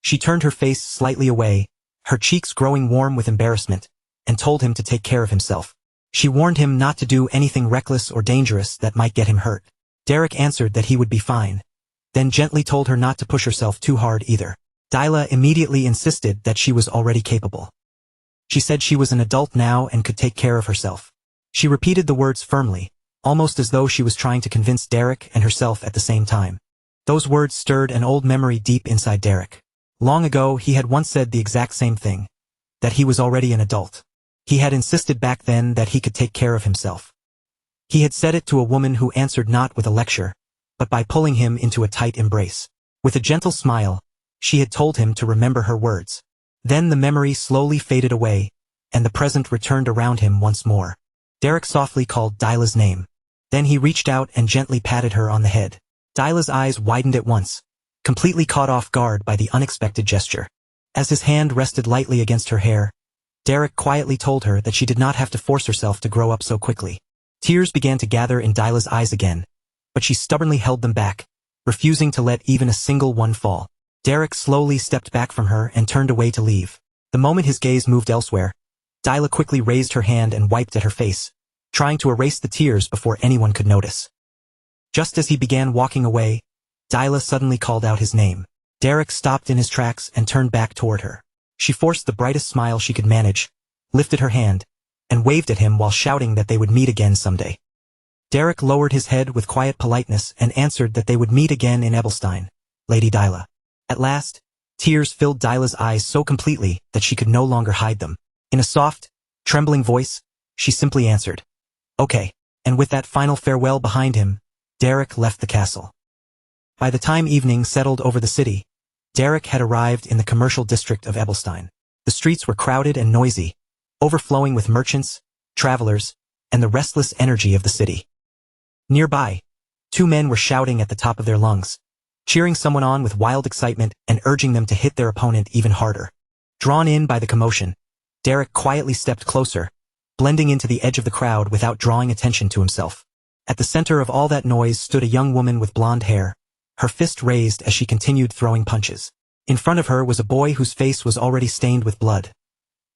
She turned her face slightly away, her cheeks growing warm with embarrassment, and told him to take care of himself. She warned him not to do anything reckless or dangerous that might get him hurt. Derek answered that he would be fine, then gently told her not to push herself too hard either. Dyla immediately insisted that she was already capable. She said she was an adult now and could take care of herself. She repeated the words firmly, almost as though she was trying to convince Derek and herself at the same time. Those words stirred an old memory deep inside Derek. Long ago he had once said the exact same thing, that he was already an adult. He had insisted back then that he could take care of himself. He had said it to a woman who answered not with a lecture, but by pulling him into a tight embrace. With a gentle smile, she had told him to remember her words. Then the memory slowly faded away, and the present returned around him once more. Derek softly called Dyla's name. Then he reached out and gently patted her on the head. Dyla's eyes widened at once, completely caught off guard by the unexpected gesture. As his hand rested lightly against her hair, Derek quietly told her that she did not have to force herself to grow up so quickly. Tears began to gather in Dyla's eyes again, but she stubbornly held them back, refusing to let even a single one fall. Derek slowly stepped back from her and turned away to leave. The moment his gaze moved elsewhere, Dyla quickly raised her hand and wiped at her face, trying to erase the tears before anyone could notice. Just as he began walking away, Dyla suddenly called out his name. Derek stopped in his tracks and turned back toward her. She forced the brightest smile she could manage, lifted her hand, and waved at him while shouting that they would meet again someday. Derek lowered his head with quiet politeness and answered that they would meet again in Ebelstein, Lady Dyla. At last, tears filled Dyla's eyes so completely that she could no longer hide them. In a soft, trembling voice, she simply answered, "Okay," and with that final farewell behind him, Derek left the castle. By the time evening settled over the city, Derek had arrived in the commercial district of Ebelstein. The streets were crowded and noisy, overflowing with merchants, travelers, and the restless energy of the city. Nearby, two men were shouting at the top of their lungs, cheering someone on with wild excitement and urging them to hit their opponent even harder. Drawn in by the commotion, Derek quietly stepped closer, blending into the edge of the crowd without drawing attention to himself. At the center of all that noise stood a young woman with blonde hair, her fist raised as she continued throwing punches. In front of her was a boy whose face was already stained with blood,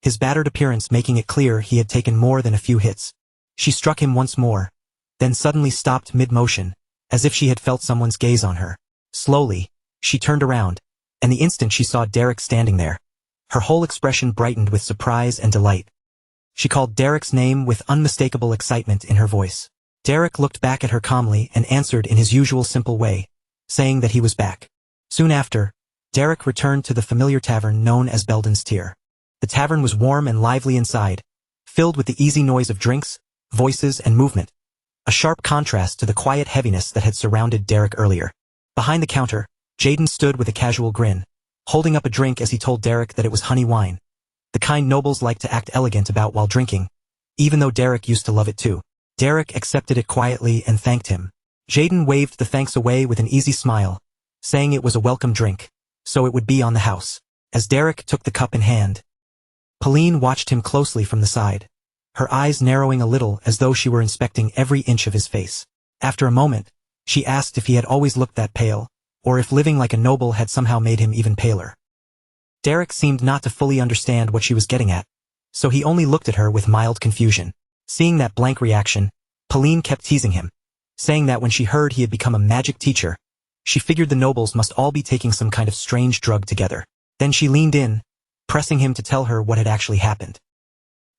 his battered appearance making it clear he had taken more than a few hits. She struck him once more, then suddenly stopped mid-motion, as if she had felt someone's gaze on her. Slowly, she turned around, and the instant she saw Derek standing there, her whole expression brightened with surprise and delight. She called Derek's name with unmistakable excitement in her voice. Derek looked back at her calmly and answered in his usual simple way, saying that he was back. Soon after, Derek returned to the familiar tavern known as Belden's Tier. The tavern was warm and lively inside, filled with the easy noise of drinks, voices, and movement, a sharp contrast to the quiet heaviness that had surrounded Derek earlier. Behind the counter, Jaden stood with a casual grin, holding up a drink as he told Derek that it was honey wine, the kind nobles like to act elegant about while drinking, even though Derek used to love it too. Derek accepted it quietly and thanked him. Jaden waved the thanks away with an easy smile, saying it was a welcome drink, so it would be on the house. As Derek took the cup in hand, Pauline watched him closely from the side, her eyes narrowing a little as though she were inspecting every inch of his face. After a moment, she asked if he had always looked that pale, or if living like a noble had somehow made him even paler. Derek seemed not to fully understand what she was getting at, so he only looked at her with mild confusion. Seeing that blank reaction, Pauline kept teasing him, saying that when she heard he had become a magic teacher, she figured the nobles must all be taking some kind of strange drug together. Then she leaned in, pressing him to tell her what had actually happened.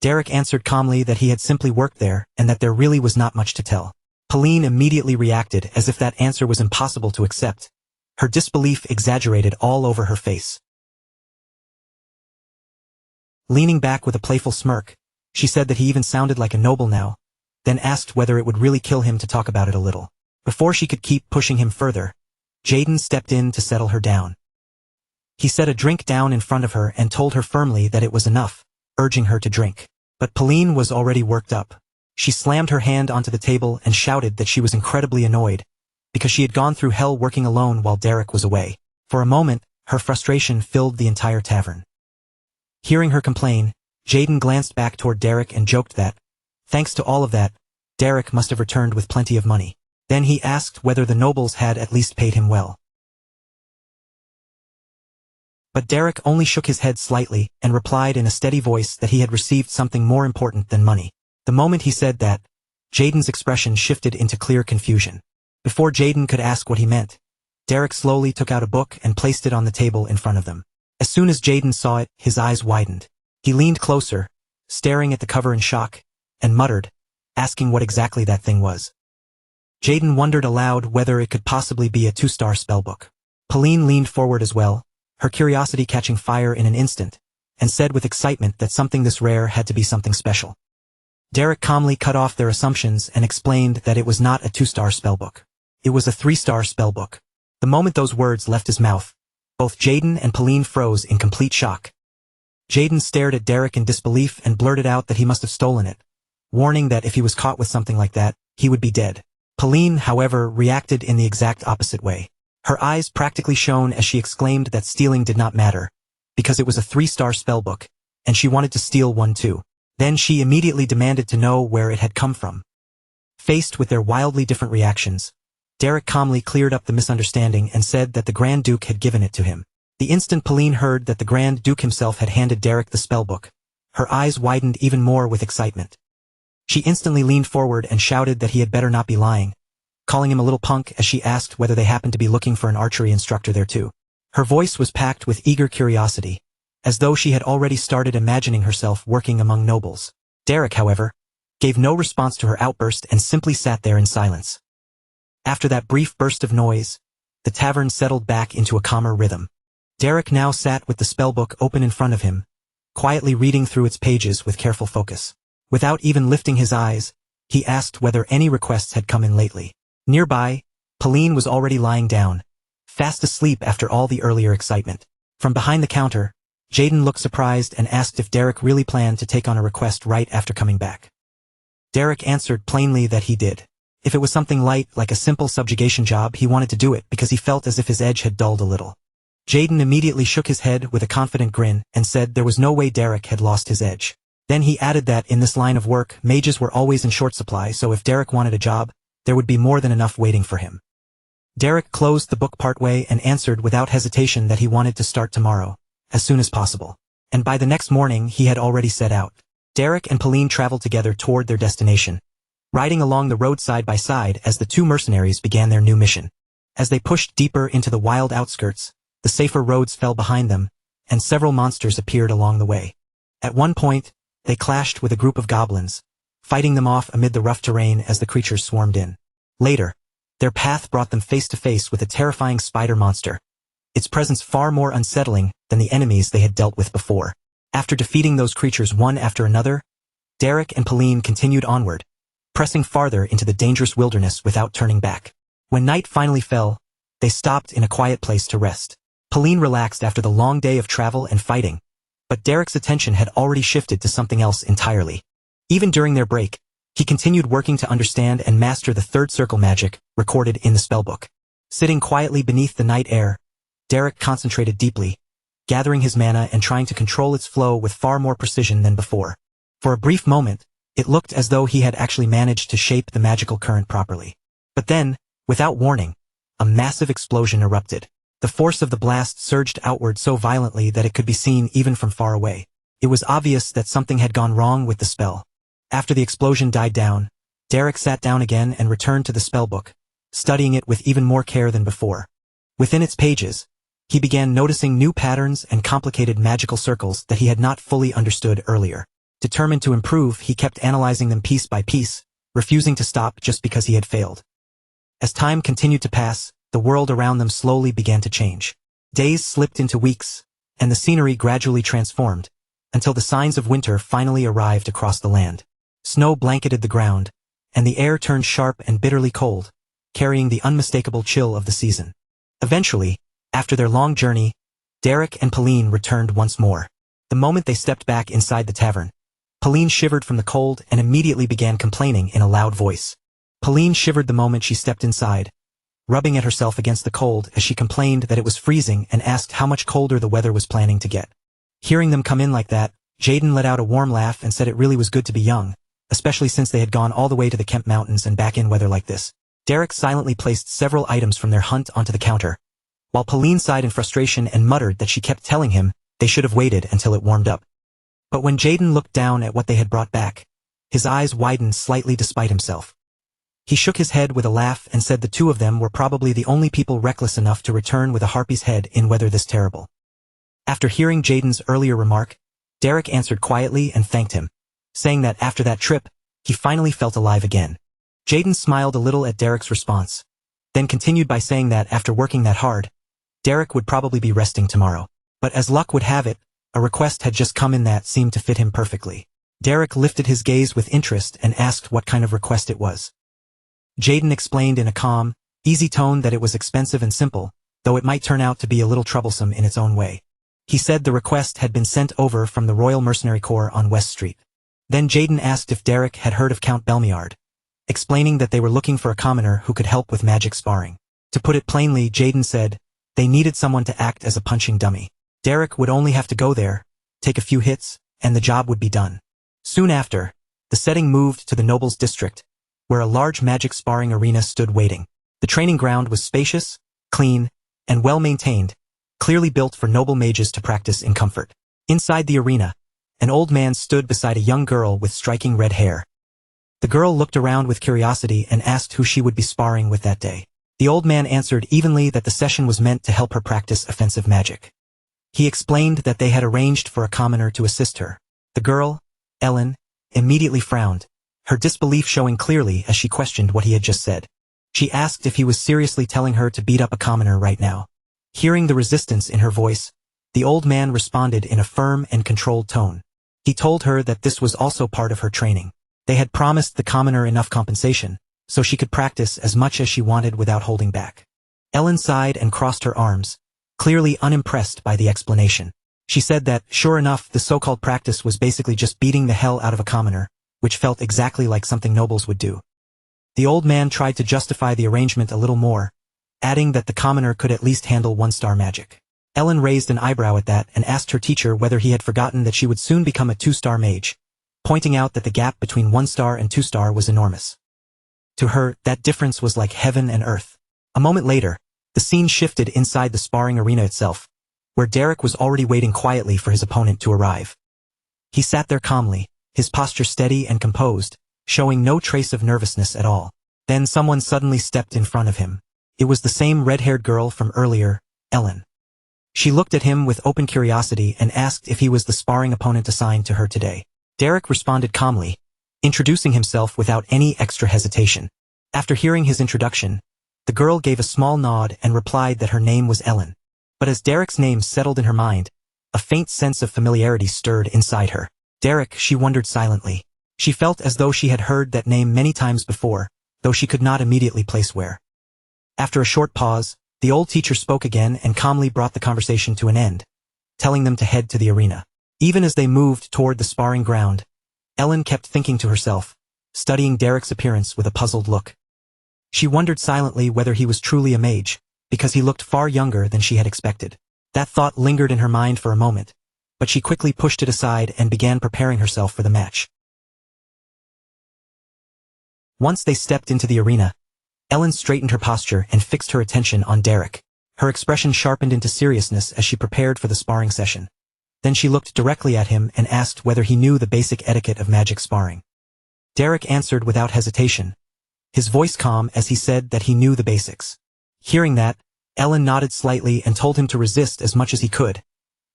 Derek answered calmly that he had simply worked there and that there really was not much to tell. Pauline immediately reacted as if that answer was impossible to accept, her disbelief exaggerated all over her face. Leaning back with a playful smirk, she said that he even sounded like a noble now, then asked whether it would really kill him to talk about it a little. Before she could keep pushing him further, Jaden stepped in to settle her down. He set a drink down in front of her and told her firmly that it was enough, urging her to drink. But Pauline was already worked up. She slammed her hand onto the table and shouted that she was incredibly annoyed, because she had gone through hell working alone while Derek was away. For a moment, her frustration filled the entire tavern. Hearing her complain, Jaden glanced back toward Derek and joked that, thanks to all of that, Derek must have returned with plenty of money. Then he asked whether the nobles had at least paid him well. But Derek only shook his head slightly and replied in a steady voice that he had received something more important than money. The moment he said that, Jaden's expression shifted into clear confusion. Before Jaden could ask what he meant, Derek slowly took out a book and placed it on the table in front of them. As soon as Jaden saw it, his eyes widened. He leaned closer, staring at the cover in shock, and muttered, asking what exactly that thing was. Jaden wondered aloud whether it could possibly be a 2-star spellbook. Pauline leaned forward as well, her curiosity catching fire in an instant, and said with excitement that something this rare had to be something special. Derek calmly cut off their assumptions and explained that it was not a 2-star spellbook. It was a 3-star spellbook. The moment those words left his mouth, both Jaden and Pauline froze in complete shock. Jaden stared at Derek in disbelief and blurted out that he must have stolen it, warning that if he was caught with something like that, he would be dead. Pauline, however, reacted in the exact opposite way. Her eyes practically shone as she exclaimed that stealing did not matter, because it was a 3-star spellbook, and she wanted to steal one too. Then she immediately demanded to know where it had come from. Faced with their wildly different reactions, Derek calmly cleared up the misunderstanding and said that the Grand Duke had given it to him. The instant Pauline heard that the Grand Duke himself had handed Derek the spellbook, her eyes widened even more with excitement. She instantly leaned forward and shouted that he had better not be lying, calling him a little punk as she asked whether they happened to be looking for an archery instructor there too. Her voice was packed with eager curiosity, as though she had already started imagining herself working among nobles. Derek, however, gave no response to her outburst and simply sat there in silence. After that brief burst of noise, the tavern settled back into a calmer rhythm. Derek now sat with the spellbook open in front of him, quietly reading through its pages with careful focus. Without even lifting his eyes, he asked whether any requests had come in lately. Nearby, Pauline was already lying down, fast asleep after all the earlier excitement. From behind the counter, Jaden looked surprised and asked if Derek really planned to take on a request right after coming back. Derek answered plainly that he did. If it was something light like a simple subjugation job, he wanted to do it because he felt as if his edge had dulled a little. Jaden immediately shook his head with a confident grin and said there was no way Derek had lost his edge. Then he added that in this line of work, mages were always in short supply, so if Derek wanted a job, there would be more than enough waiting for him. Derek closed the book partway and answered without hesitation that he wanted to start tomorrow, as soon as possible. And by the next morning he had already set out. Derek and Pauline traveled together toward their destination, riding along the road side by side as the two mercenaries began their new mission. As they pushed deeper into the wild outskirts, the safer roads fell behind them, and several monsters appeared along the way. At one point, they clashed with a group of goblins, fighting them off amid the rough terrain as the creatures swarmed in. Later, their path brought them face to face with a terrifying spider monster, its presence far more unsettling than the enemies they had dealt with before. After defeating those creatures one after another, Derek and Pauline continued onward, pressing farther into the dangerous wilderness without turning back. When night finally fell, they stopped in a quiet place to rest. Pauline relaxed after the long day of travel and fighting, but Derek's attention had already shifted to something else entirely. Even during their break, he continued working to understand and master the third circle magic recorded in the spellbook. Sitting quietly beneath the night air, Derek concentrated deeply, gathering his mana and trying to control its flow with far more precision than before. For a brief moment, it looked as though he had actually managed to shape the magical current properly. But then, without warning, a massive explosion erupted. The force of the blast surged outward so violently that it could be seen even from far away. It was obvious that something had gone wrong with the spell. After the explosion died down, Derek sat down again and returned to the spellbook, studying it with even more care than before. Within its pages, he began noticing new patterns and complicated magical circles that he had not fully understood earlier. Determined to improve, he kept analyzing them piece by piece, refusing to stop just because he had failed. As time continued to pass, the world around them slowly began to change. Days slipped into weeks, and the scenery gradually transformed, until the signs of winter finally arrived across the land. Snow blanketed the ground, and the air turned sharp and bitterly cold, carrying the unmistakable chill of the season. Eventually, after their long journey, Derek and Pauline returned once more. The moment they stepped back inside the tavern, Pauline shivered from the cold and immediately began complaining in a loud voice. Pauline shivered the moment she stepped inside, rubbing at herself against the cold as she complained that it was freezing and asked how much colder the weather was planning to get. Hearing them come in like that, Jaden let out a warm laugh and said it really was good to be young, especially since they had gone all the way to the Kemp Mountains and back in weather like this. Derek silently placed several items from their hunt onto the counter, while Pauline sighed in frustration and muttered that she kept telling him they should have waited until it warmed up. But when Jaden looked down at what they had brought back, his eyes widened slightly despite himself. He shook his head with a laugh and said the two of them were probably the only people reckless enough to return with a harpy's head in weather this terrible. After hearing Jaden's earlier remark, Derek answered quietly and thanked him, saying that after that trip, he finally felt alive again. Jaden smiled a little at Derek's response, then continued by saying that after working that hard, Derek would probably be resting tomorrow. But as luck would have it, a request had just come in that seemed to fit him perfectly. Derek lifted his gaze with interest and asked what kind of request it was. Jaden explained in a calm, easy tone that it was expensive and simple, though it might turn out to be a little troublesome in its own way. He said the request had been sent over from the Royal Mercenary Corps on West Street. Then Jaden asked if Derek had heard of Count Belmiard, explaining that they were looking for a commoner who could help with magic sparring. To put it plainly, Jaden said, they needed someone to act as a punching dummy. Derek would only have to go there, take a few hits, and the job would be done. Soon after, the setting moved to the Nobles District, where a large magic sparring arena stood waiting. The training ground was spacious, clean, and well-maintained, clearly built for noble mages to practice in comfort. Inside the arena, an old man stood beside a young girl with striking red hair. The girl looked around with curiosity and asked who she would be sparring with that day. The old man answered evenly that the session was meant to help her practice offensive magic. He explained that they had arranged for a commoner to assist her. The girl, Ellen, immediately frowned, her disbelief showing clearly as she questioned what he had just said. She asked if he was seriously telling her to beat up a commoner right now. Hearing the resistance in her voice, the old man responded in a firm and controlled tone. He told her that this was also part of her training. They had promised the commoner enough compensation, so she could practice as much as she wanted without holding back. Ellen sighed and crossed her arms, clearly unimpressed by the explanation. She said that, sure enough, the so-called practice was basically just beating the hell out of a commoner, which felt exactly like something nobles would do. The old man tried to justify the arrangement a little more, adding that the commoner could at least handle one-star magic. Ellen raised an eyebrow at that and asked her teacher whether he had forgotten that she would soon become a 2-star mage, pointing out that the gap between 1-star and 2-star was enormous. To her, that difference was like heaven and earth. A moment later, the scene shifted inside the sparring arena itself, where Derek was already waiting quietly for his opponent to arrive. He sat there calmly, his posture steady and composed, showing no trace of nervousness at all. Then someone suddenly stepped in front of him. It was the same red-haired girl from earlier, Ellen. She looked at him with open curiosity and asked if he was the sparring opponent assigned to her today. Derek responded calmly, introducing himself without any extra hesitation. After hearing his introduction, the girl gave a small nod and replied that her name was Ellen. But as Derek's name settled in her mind, a faint sense of familiarity stirred inside her. Derek, she wondered silently. She felt as though she had heard that name many times before, though she could not immediately place where. After a short pause, the old teacher spoke again and calmly brought the conversation to an end, telling them to head to the arena. Even as they moved toward the sparring ground, Ellen kept thinking to herself, studying Derek's appearance with a puzzled look. She wondered silently whether he was truly a mage, because he looked far younger than she had expected. That thought lingered in her mind for a moment, but she quickly pushed it aside and began preparing herself for the match. Once they stepped into the arena, Ellen straightened her posture and fixed her attention on Derek. Her expression sharpened into seriousness as she prepared for the sparring session. Then she looked directly at him and asked whether he knew the basic etiquette of magic sparring. Derek answered without hesitation, his voice calm as he said that he knew the basics. Hearing that, Ellen nodded slightly and told him to resist as much as he could,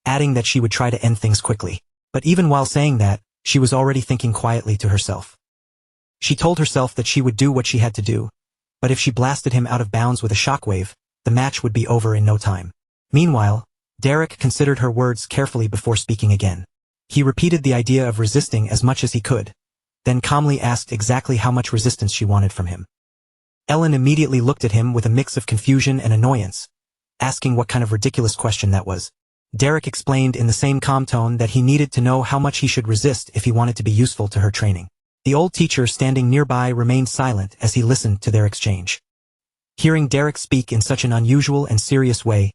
adding that she would try to end things quickly. But even while saying that, she was already thinking quietly to herself. She told herself that she would do what she had to do, but if she blasted him out of bounds with a shockwave, the match would be over in no time. Meanwhile, Derek considered her words carefully before speaking again. He repeated the idea of resisting as much as he could, then calmly asked exactly how much resistance she wanted from him. Ellen immediately looked at him with a mix of confusion and annoyance, asking what kind of ridiculous question that was. Derek explained in the same calm tone that he needed to know how much he should resist if he wanted to be useful to her training. The old teacher standing nearby remained silent as he listened to their exchange. Hearing Derek speak in such an unusual and serious way,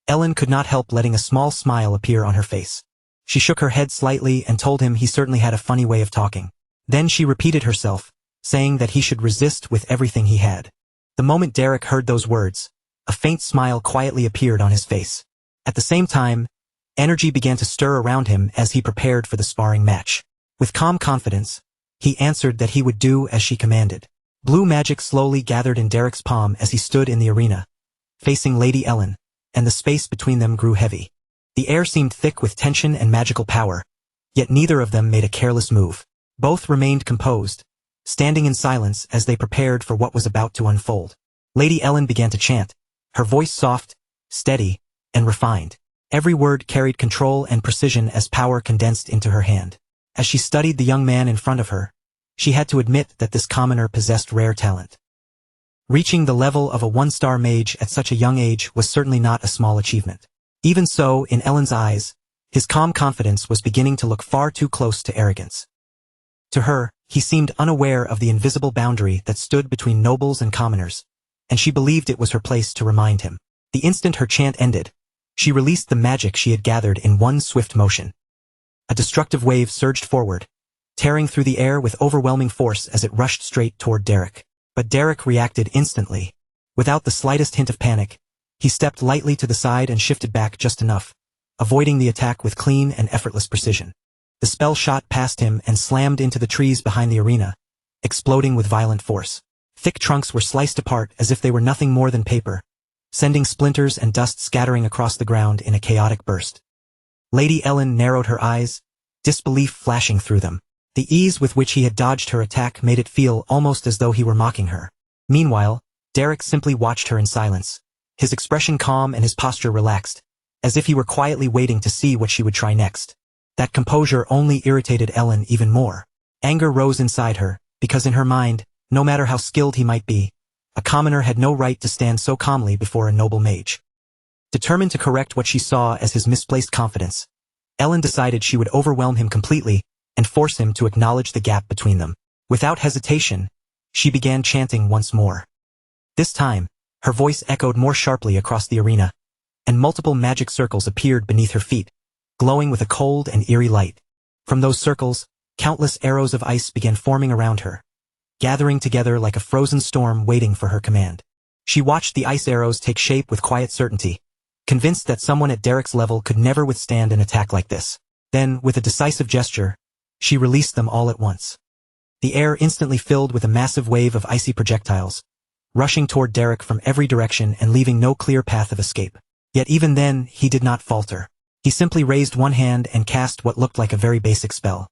Ellen could not help letting a small smile appear on her face. She shook her head slightly and told him he certainly had a funny way of talking. Then she repeated herself, saying that he should resist with everything he had. The moment Derek heard those words, a faint smile quietly appeared on his face. At the same time, energy began to stir around him as he prepared for the sparring match. With calm confidence, he answered that he would do as she commanded. Blue magic slowly gathered in Derek's palm as he stood in the arena, facing Lady Ellen, and the space between them grew heavy. The air seemed thick with tension and magical power, yet neither of them made a careless move. Both remained composed, standing in silence as they prepared for what was about to unfold. Lady Ellen began to chant, her voice soft, steady, and refined. Every word carried control and precision as power condensed into her hand. As she studied the young man in front of her, she had to admit that this commoner possessed rare talent. Reaching the level of a one-star mage at such a young age was certainly not a small achievement. Even so, in Ellen's eyes, his calm confidence was beginning to look far too close to arrogance. To her, he seemed unaware of the invisible boundary that stood between nobles and commoners, and she believed it was her place to remind him. The instant her chant ended, she released the magic she had gathered in one swift motion. A destructive wave surged forward, tearing through the air with overwhelming force as it rushed straight toward Derek. But Derek reacted instantly. Without the slightest hint of panic, he stepped lightly to the side and shifted back just enough, avoiding the attack with clean and effortless precision. The spell shot past him and slammed into the trees behind the arena, exploding with violent force. Thick trunks were sliced apart as if they were nothing more than paper, sending splinters and dust scattering across the ground in a chaotic burst. Lady Ellen narrowed her eyes, disbelief flashing through them. The ease with which he had dodged her attack made it feel almost as though he were mocking her. Meanwhile, Derek simply watched her in silence, his expression calm and his posture relaxed, as if he were quietly waiting to see what she would try next. That composure only irritated Ellen even more. Anger rose inside her, because in her mind, no matter how skilled he might be, a commoner had no right to stand so calmly before a noble mage. Determined to correct what she saw as his misplaced confidence, Ellen decided she would overwhelm him completely and force him to acknowledge the gap between them. Without hesitation, she began chanting once more. This time, her voice echoed more sharply across the arena, and multiple magic circles appeared beneath her feet, glowing with a cold and eerie light. From those circles, countless arrows of ice began forming around her, gathering together like a frozen storm waiting for her command. She watched the ice arrows take shape with quiet certainty, convinced that someone at Derek's level could never withstand an attack like this. Then, with a decisive gesture, she released them all at once. The air instantly filled with a massive wave of icy projectiles, rushing toward Derek from every direction and leaving no clear path of escape. Yet even then, he did not falter. He simply raised one hand and cast what looked like a very basic spell.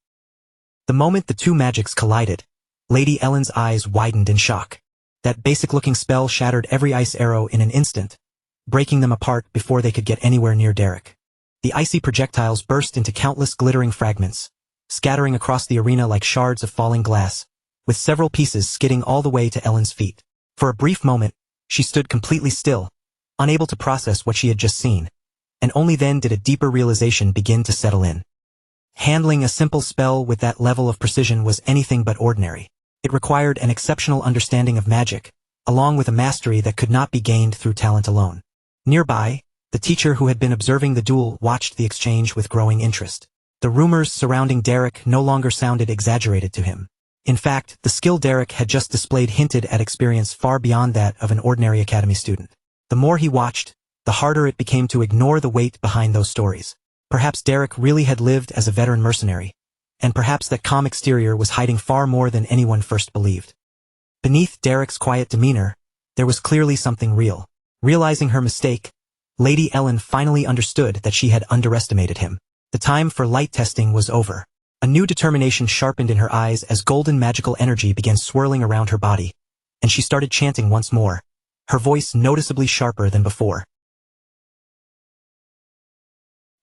The moment the two magics collided, Lady Ellen's eyes widened in shock. That basic-looking spell shattered every ice arrow in an instant, breaking them apart before they could get anywhere near Derek. The icy projectiles burst into countless glittering fragments, scattering across the arena like shards of falling glass, with several pieces skidding all the way to Ellen's feet. For a brief moment, she stood completely still, unable to process what she had just seen, and only then did a deeper realization begin to settle in. Handling a simple spell with that level of precision was anything but ordinary. It required an exceptional understanding of magic, along with a mastery that could not be gained through talent alone. Nearby, the teacher who had been observing the duel watched the exchange with growing interest. The rumors surrounding Derek no longer sounded exaggerated to him. In fact, the skill Derek had just displayed hinted at experience far beyond that of an ordinary academy student. The more he watched, the harder it became to ignore the weight behind those stories. Perhaps Derek really had lived as a veteran mercenary, and perhaps that calm exterior was hiding far more than anyone first believed. Beneath Derek's quiet demeanor, there was clearly something real. Realizing her mistake, Lady Ellen finally understood that she had underestimated him. The time for light testing was over. A new determination sharpened in her eyes as golden magical energy began swirling around her body, and she started chanting once more, her voice noticeably sharper than before.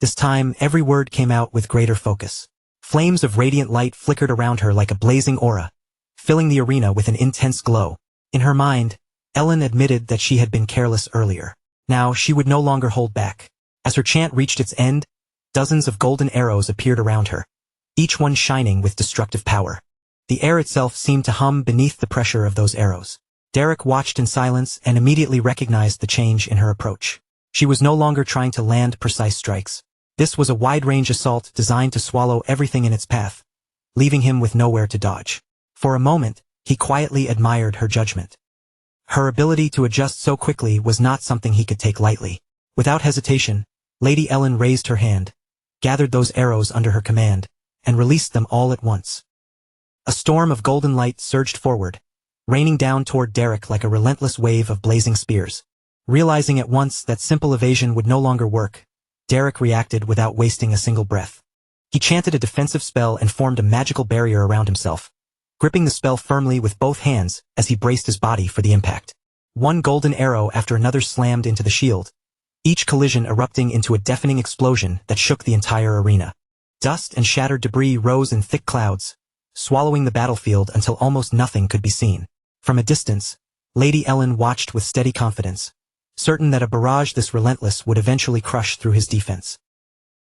This time, every word came out with greater focus. Flames of radiant light flickered around her like a blazing aura, filling the arena with an intense glow. In her mind, Ellen admitted that she had been careless earlier. Now, she would no longer hold back. As her chant reached its end, dozens of golden arrows appeared around her, each one shining with destructive power. The air itself seemed to hum beneath the pressure of those arrows. Derek watched in silence and immediately recognized the change in her approach. She was no longer trying to land precise strikes. This was a wide-range assault designed to swallow everything in its path, leaving him with nowhere to dodge. For a moment, he quietly admired her judgment. Her ability to adjust so quickly was not something he could take lightly. Without hesitation, Lady Ellen raised her hand, gathered those arrows under her command, and released them all at once. A storm of golden light surged forward, raining down toward Derek like a relentless wave of blazing spears. Realizing at once that simple evasion would no longer work, Derek reacted without wasting a single breath. He chanted a defensive spell and formed a magical barrier around himself, gripping the spell firmly with both hands as he braced his body for the impact. One golden arrow after another slammed into the shield, each collision erupting into a deafening explosion that shook the entire arena. Dust and shattered debris rose in thick clouds, swallowing the battlefield until almost nothing could be seen. From a distance, Lady Ellen watched with steady confidence, certain that a barrage this relentless would eventually crush through his defense.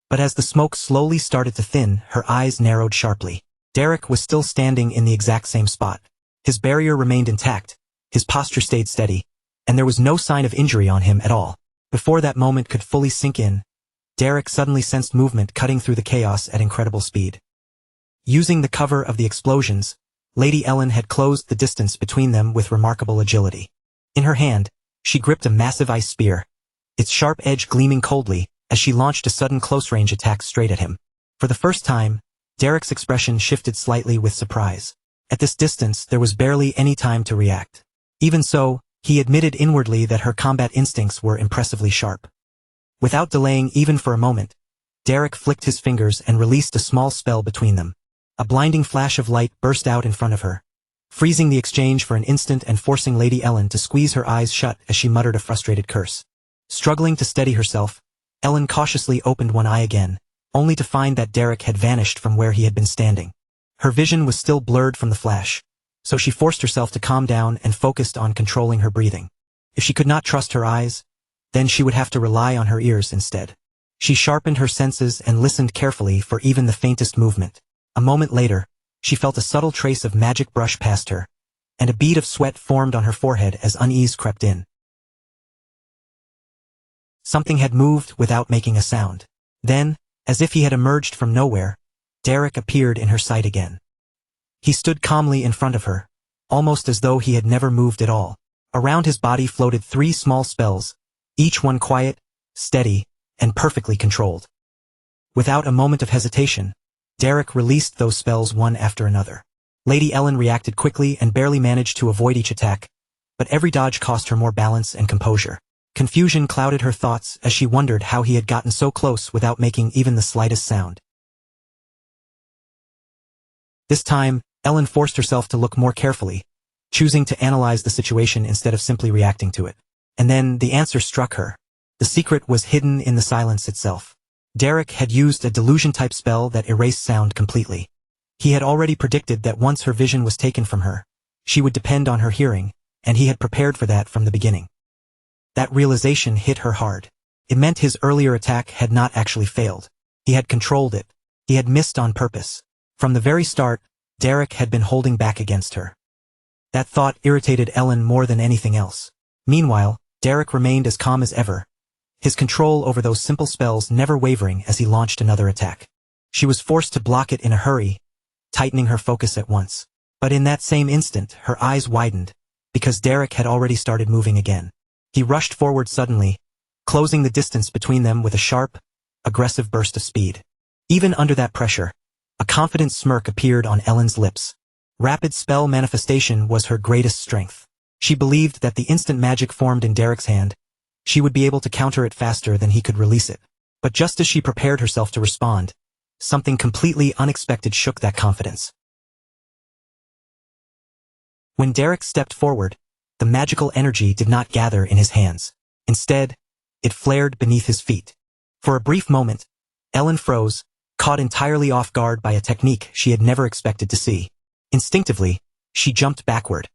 But as the smoke slowly started to thin, her eyes narrowed sharply. Derek was still standing in the exact same spot. His barrier remained intact, his posture stayed steady, and there was no sign of injury on him at all. Before that moment could fully sink in, Derek suddenly sensed movement cutting through the chaos at incredible speed. Using the cover of the explosions, Lady Ellen had closed the distance between them with remarkable agility. In her hand, she gripped a massive ice spear, its sharp edge gleaming coldly as she launched a sudden close-range attack straight at him. For the first time, Derek's expression shifted slightly with surprise. At this distance, there was barely any time to react. Even so, he admitted inwardly that her combat instincts were impressively sharp. Without delaying even for a moment, Derek flicked his fingers and released a small spell between them. A blinding flash of light burst out in front of her, freezing the exchange for an instant and forcing Lady Ellen to squeeze her eyes shut as she muttered a frustrated curse. Struggling to steady herself, Ellen cautiously opened one eye again, only to find that Derek had vanished from where he had been standing. Her vision was still blurred from the flash, so she forced herself to calm down and focused on controlling her breathing. If she could not trust her eyes, then she would have to rely on her ears instead. She sharpened her senses and listened carefully for even the faintest movement. A moment later, she felt a subtle trace of magic brush past her, and a bead of sweat formed on her forehead as unease crept in. Something had moved without making a sound. Then, as if he had emerged from nowhere, Derek appeared in her sight again. He stood calmly in front of her, almost as though he had never moved at all. Around his body floated 3 small spells, each one quiet, steady, and perfectly controlled. Without a moment of hesitation, Derek released those spells one after another. Lady Ellen reacted quickly and barely managed to avoid each attack, but every dodge cost her more balance and composure. Confusion clouded her thoughts as she wondered how he had gotten so close without making even the slightest sound. This time, Ellen forced herself to look more carefully, choosing to analyze the situation instead of simply reacting to it. And then the answer struck her. The secret was hidden in the silence itself. Derek had used a delusion-type spell that erased sound completely. He had already predicted that once her vision was taken from her, she would depend on her hearing, and he had prepared for that from the beginning. That realization hit her hard. It meant his earlier attack had not actually failed. He had controlled it. He had missed on purpose. From the very start, Derek had been holding back against her. That thought irritated Ellen more than anything else. Meanwhile, Derek remained as calm as ever, his control over those simple spells never wavering as he launched another attack. She was forced to block it in a hurry, tightening her focus at once. But in that same instant, her eyes widened, because Derek had already started moving again. He rushed forward suddenly, closing the distance between them with a sharp, aggressive burst of speed. Even under that pressure, a confident smirk appeared on Ellen's lips. Rapid spell manifestation was her greatest strength. She believed that the instant magic formed in Derek's hand, she would be able to counter it faster than he could release it. But just as she prepared herself to respond, something completely unexpected shook that confidence. When Derek stepped forward, the magical energy did not gather in his hands. Instead, it flared beneath his feet. For a brief moment, Ellen froze, caught entirely off guard by a technique she had never expected to see. Instinctively, she jumped backward,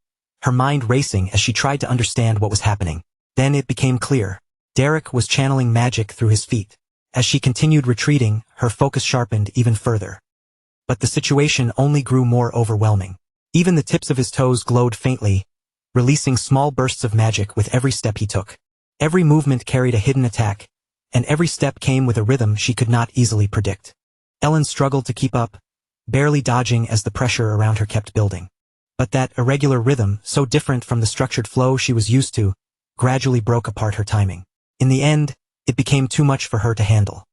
her mind racing as she tried to understand what was happening. Then it became clear. Derek was channeling magic through his feet. As she continued retreating, her focus sharpened even further. But the situation only grew more overwhelming. Even the tips of his toes glowed faintly, releasing small bursts of magic with every step he took. Every movement carried a hidden attack, and every step came with a rhythm she could not easily predict. Ellen struggled to keep up, barely dodging as the pressure around her kept building. But that irregular rhythm, so different from the structured flow she was used to, gradually broke apart her timing. In the end, it became too much for her to handle.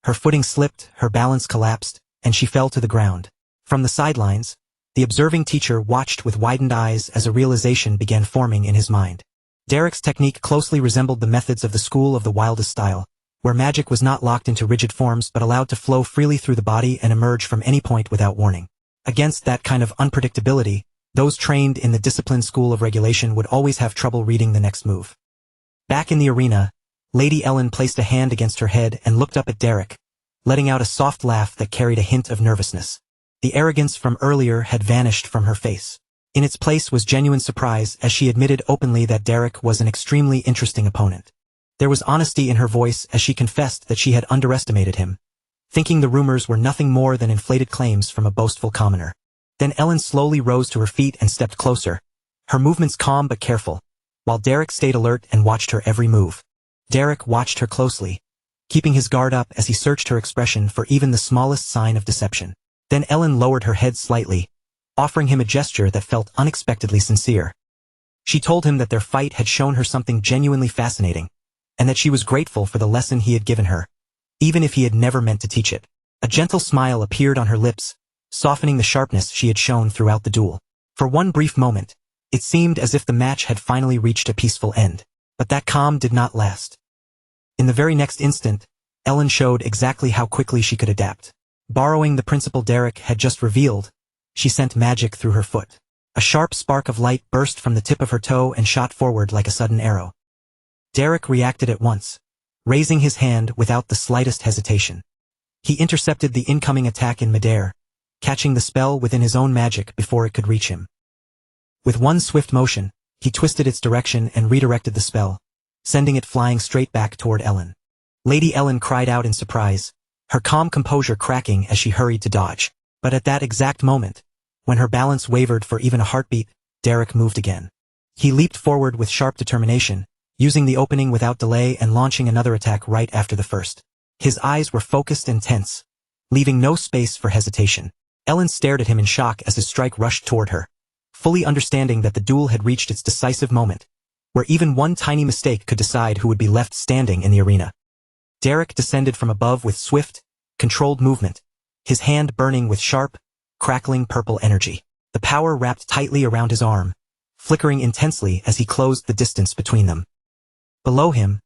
Her footing slipped, her balance collapsed, and she fell to the ground. From the sidelines, the observing teacher watched with widened eyes as a realization began forming in his mind. Derek's technique closely resembled the methods of the school of the wildest style, where magic was not locked into rigid forms but allowed to flow freely through the body and emerge from any point without warning. Against that kind of unpredictability, those trained in the disciplined school of regulation would always have trouble reading the next move. Back in the arena, Lady Ellen placed a hand against her head and looked up at Derek, letting out a soft laugh that carried a hint of nervousness. The arrogance from earlier had vanished from her face. In its place was genuine surprise as she admitted openly that Derek was an extremely interesting opponent. There was honesty in her voice as she confessed that she had underestimated him, thinking the rumors were nothing more than inflated claims from a boastful commoner. Then Ellen slowly rose to her feet and stepped closer, her movements calm but careful, while Derek stayed alert and watched her every move. Derek watched her closely, keeping his guard up as he searched her expression for even the smallest sign of deception. Then Ellen lowered her head slightly, offering him a gesture that felt unexpectedly sincere. She told him that their fight had shown her something genuinely fascinating, and that she was grateful for the lesson he had given her, even if he had never meant to teach it. A gentle smile appeared on her lips, softening the sharpness she had shown throughout the duel. For one brief moment, it seemed as if the match had finally reached a peaceful end. But that calm did not last. In the very next instant, Ellen showed exactly how quickly she could adapt. Borrowing the principle Derek had just revealed, she sent magic through her foot. A sharp spark of light burst from the tip of her toe and shot forward like a sudden arrow. Derek reacted at once, raising his hand without the slightest hesitation. He intercepted the incoming attack in midair, catching the spell within his own magic before it could reach him. With one swift motion, he twisted its direction and redirected the spell, sending it flying straight back toward Ellen. Lady Ellen cried out in surprise, her calm composure cracking as she hurried to dodge. But at that exact moment, when her balance wavered for even a heartbeat, Derek moved again. He leaped forward with sharp determination, using the opening without delay and launching another attack right after the first. His eyes were focused and tense, leaving no space for hesitation. Ellen stared at him in shock as his strike rushed toward her, fully understanding that the duel had reached its decisive moment, where even one tiny mistake could decide who would be left standing in the arena. Derek descended from above with swift, controlled movement, his hand burning with sharp, crackling purple energy. The power wrapped tightly around his arm, flickering intensely as he closed the distance between them. Below him,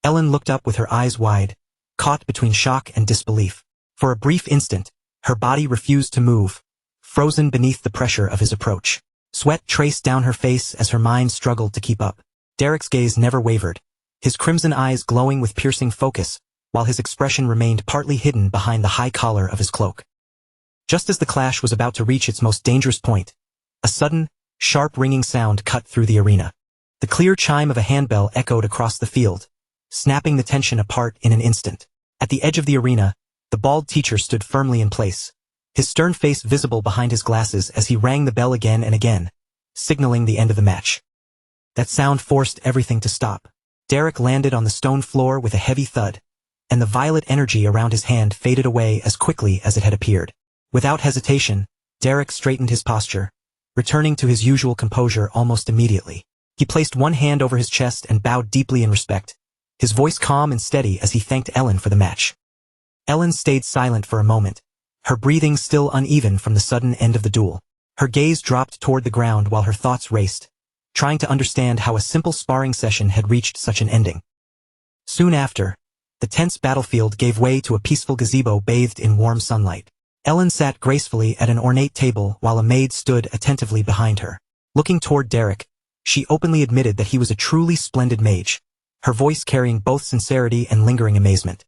Ellen looked up with her eyes wide, caught between shock and disbelief. For a brief instant, her body refused to move, frozen beneath the pressure of his approach. Sweat traced down her face as her mind struggled to keep up. Derek's gaze never wavered, his crimson eyes glowing with piercing focus, while his expression remained partly hidden behind the high collar of his cloak. Just as the clash was about to reach its most dangerous point, a sudden, sharp ringing sound cut through the arena. The clear chime of a handbell echoed across the field, snapping the tension apart in an instant. At the edge of the arena, the bald teacher stood firmly in place, his stern face visible behind his glasses as he rang the bell again and again, signaling the end of the match. That sound forced everything to stop. Derek landed on the stone floor with a heavy thud, and the violet energy around his hand faded away as quickly as it had appeared. Without hesitation, Derek straightened his posture, returning to his usual composure almost immediately. He placed one hand over his chest and bowed deeply in respect, his voice calm and steady as he thanked Ellen for the match. Ellen stayed silent for a moment, her breathing still uneven from the sudden end of the duel. Her gaze dropped toward the ground while her thoughts raced, trying to understand how a simple sparring session had reached such an ending. Soon after, the tense battlefield gave way to a peaceful gazebo bathed in warm sunlight. Ellen sat gracefully at an ornate table while a maid stood attentively behind her. Looking toward Derek, she openly admitted that he was a truly splendid mage, her voice carrying both sincerity and lingering amazement.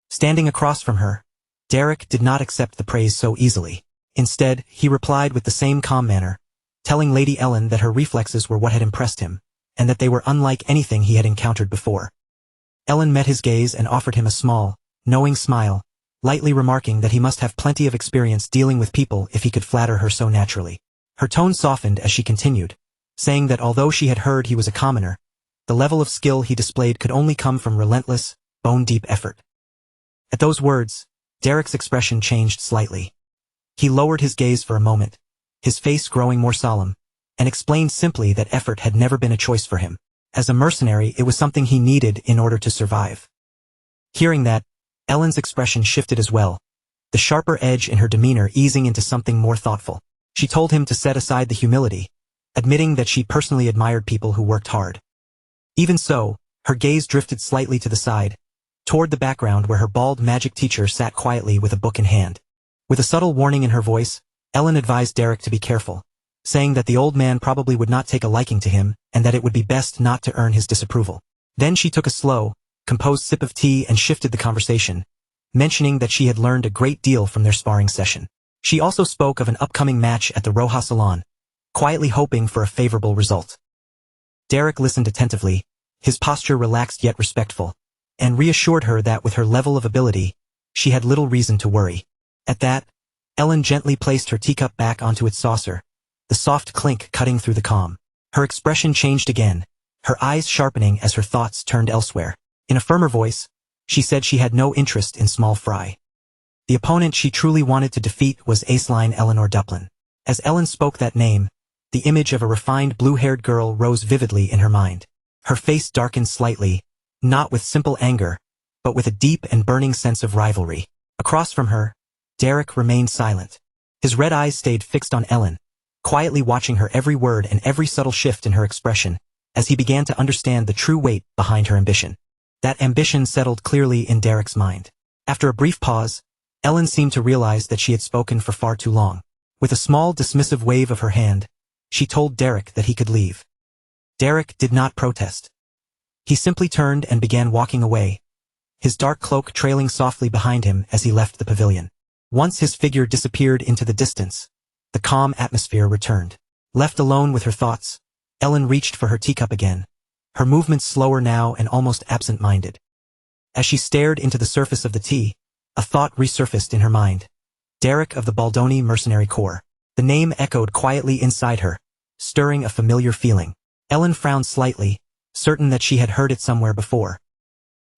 Standing across from her, Derek did not accept the praise so easily. Instead, he replied with the same calm manner, telling Lady Ellen that her reflexes were what had impressed him, and that they were unlike anything he had encountered before. Ellen met his gaze and offered him a small, knowing smile, lightly remarking that he must have plenty of experience dealing with people if he could flatter her so naturally. Her tone softened as she continued, saying that although she had heard he was a commoner, the level of skill he displayed could only come from relentless, bone-deep effort. At those words, Derek's expression changed slightly. He lowered his gaze for a moment, his face growing more solemn, and explained simply that effort had never been a choice for him. As a mercenary, it was something he needed in order to survive. Hearing that, Ellen's expression shifted as well, the sharper edge in her demeanor easing into something more thoughtful. She told him to set aside the humility, admitting that she personally admired people who worked hard. Even so, her gaze drifted slightly to the side, toward the background where her bald magic teacher sat quietly with a book in hand. With a subtle warning in her voice, Ellen advised Derek to be careful, saying that the old man probably would not take a liking to him and that it would be best not to earn his disapproval. Then she took a slow, composed sip of tea and shifted the conversation, mentioning that she had learned a great deal from their sparring session. She also spoke of an upcoming match at the Roja Salon, quietly hoping for a favorable result. Derek listened attentively, his posture relaxed yet respectful, and reassured her that with her level of ability, she had little reason to worry. At that, Ellen gently placed her teacup back onto its saucer, the soft clink cutting through the calm. Her expression changed again, her eyes sharpening as her thoughts turned elsewhere. In a firmer voice, she said she had no interest in small fry. The opponent she truly wanted to defeat was Aceline Eleanor Duplin. As Ellen spoke that name, the image of a refined blue-haired girl rose vividly in her mind. Her face darkened slightly, not with simple anger, but with a deep and burning sense of rivalry. Across from her, Derek remained silent. His red eyes stayed fixed on Ellen, quietly watching her every word and every subtle shift in her expression, as he began to understand the true weight behind her ambition. That ambition settled clearly in Derek's mind. After a brief pause, Ellen seemed to realize that she had spoken for far too long. With a small dismissive wave of her hand, she told Derek that he could leave. Derek did not protest. He simply turned and began walking away, his dark cloak trailing softly behind him as he left the pavilion. Once his figure disappeared into the distance, the calm atmosphere returned. Left alone with her thoughts, Ellen reached for her teacup again, her movements slower now and almost absent-minded. As she stared into the surface of the tea, a thought resurfaced in her mind. Derek of the Baldoni Mercenary Corps. The name echoed quietly inside her, stirring a familiar feeling. Ellen frowned slightly, certain that she had heard it somewhere before.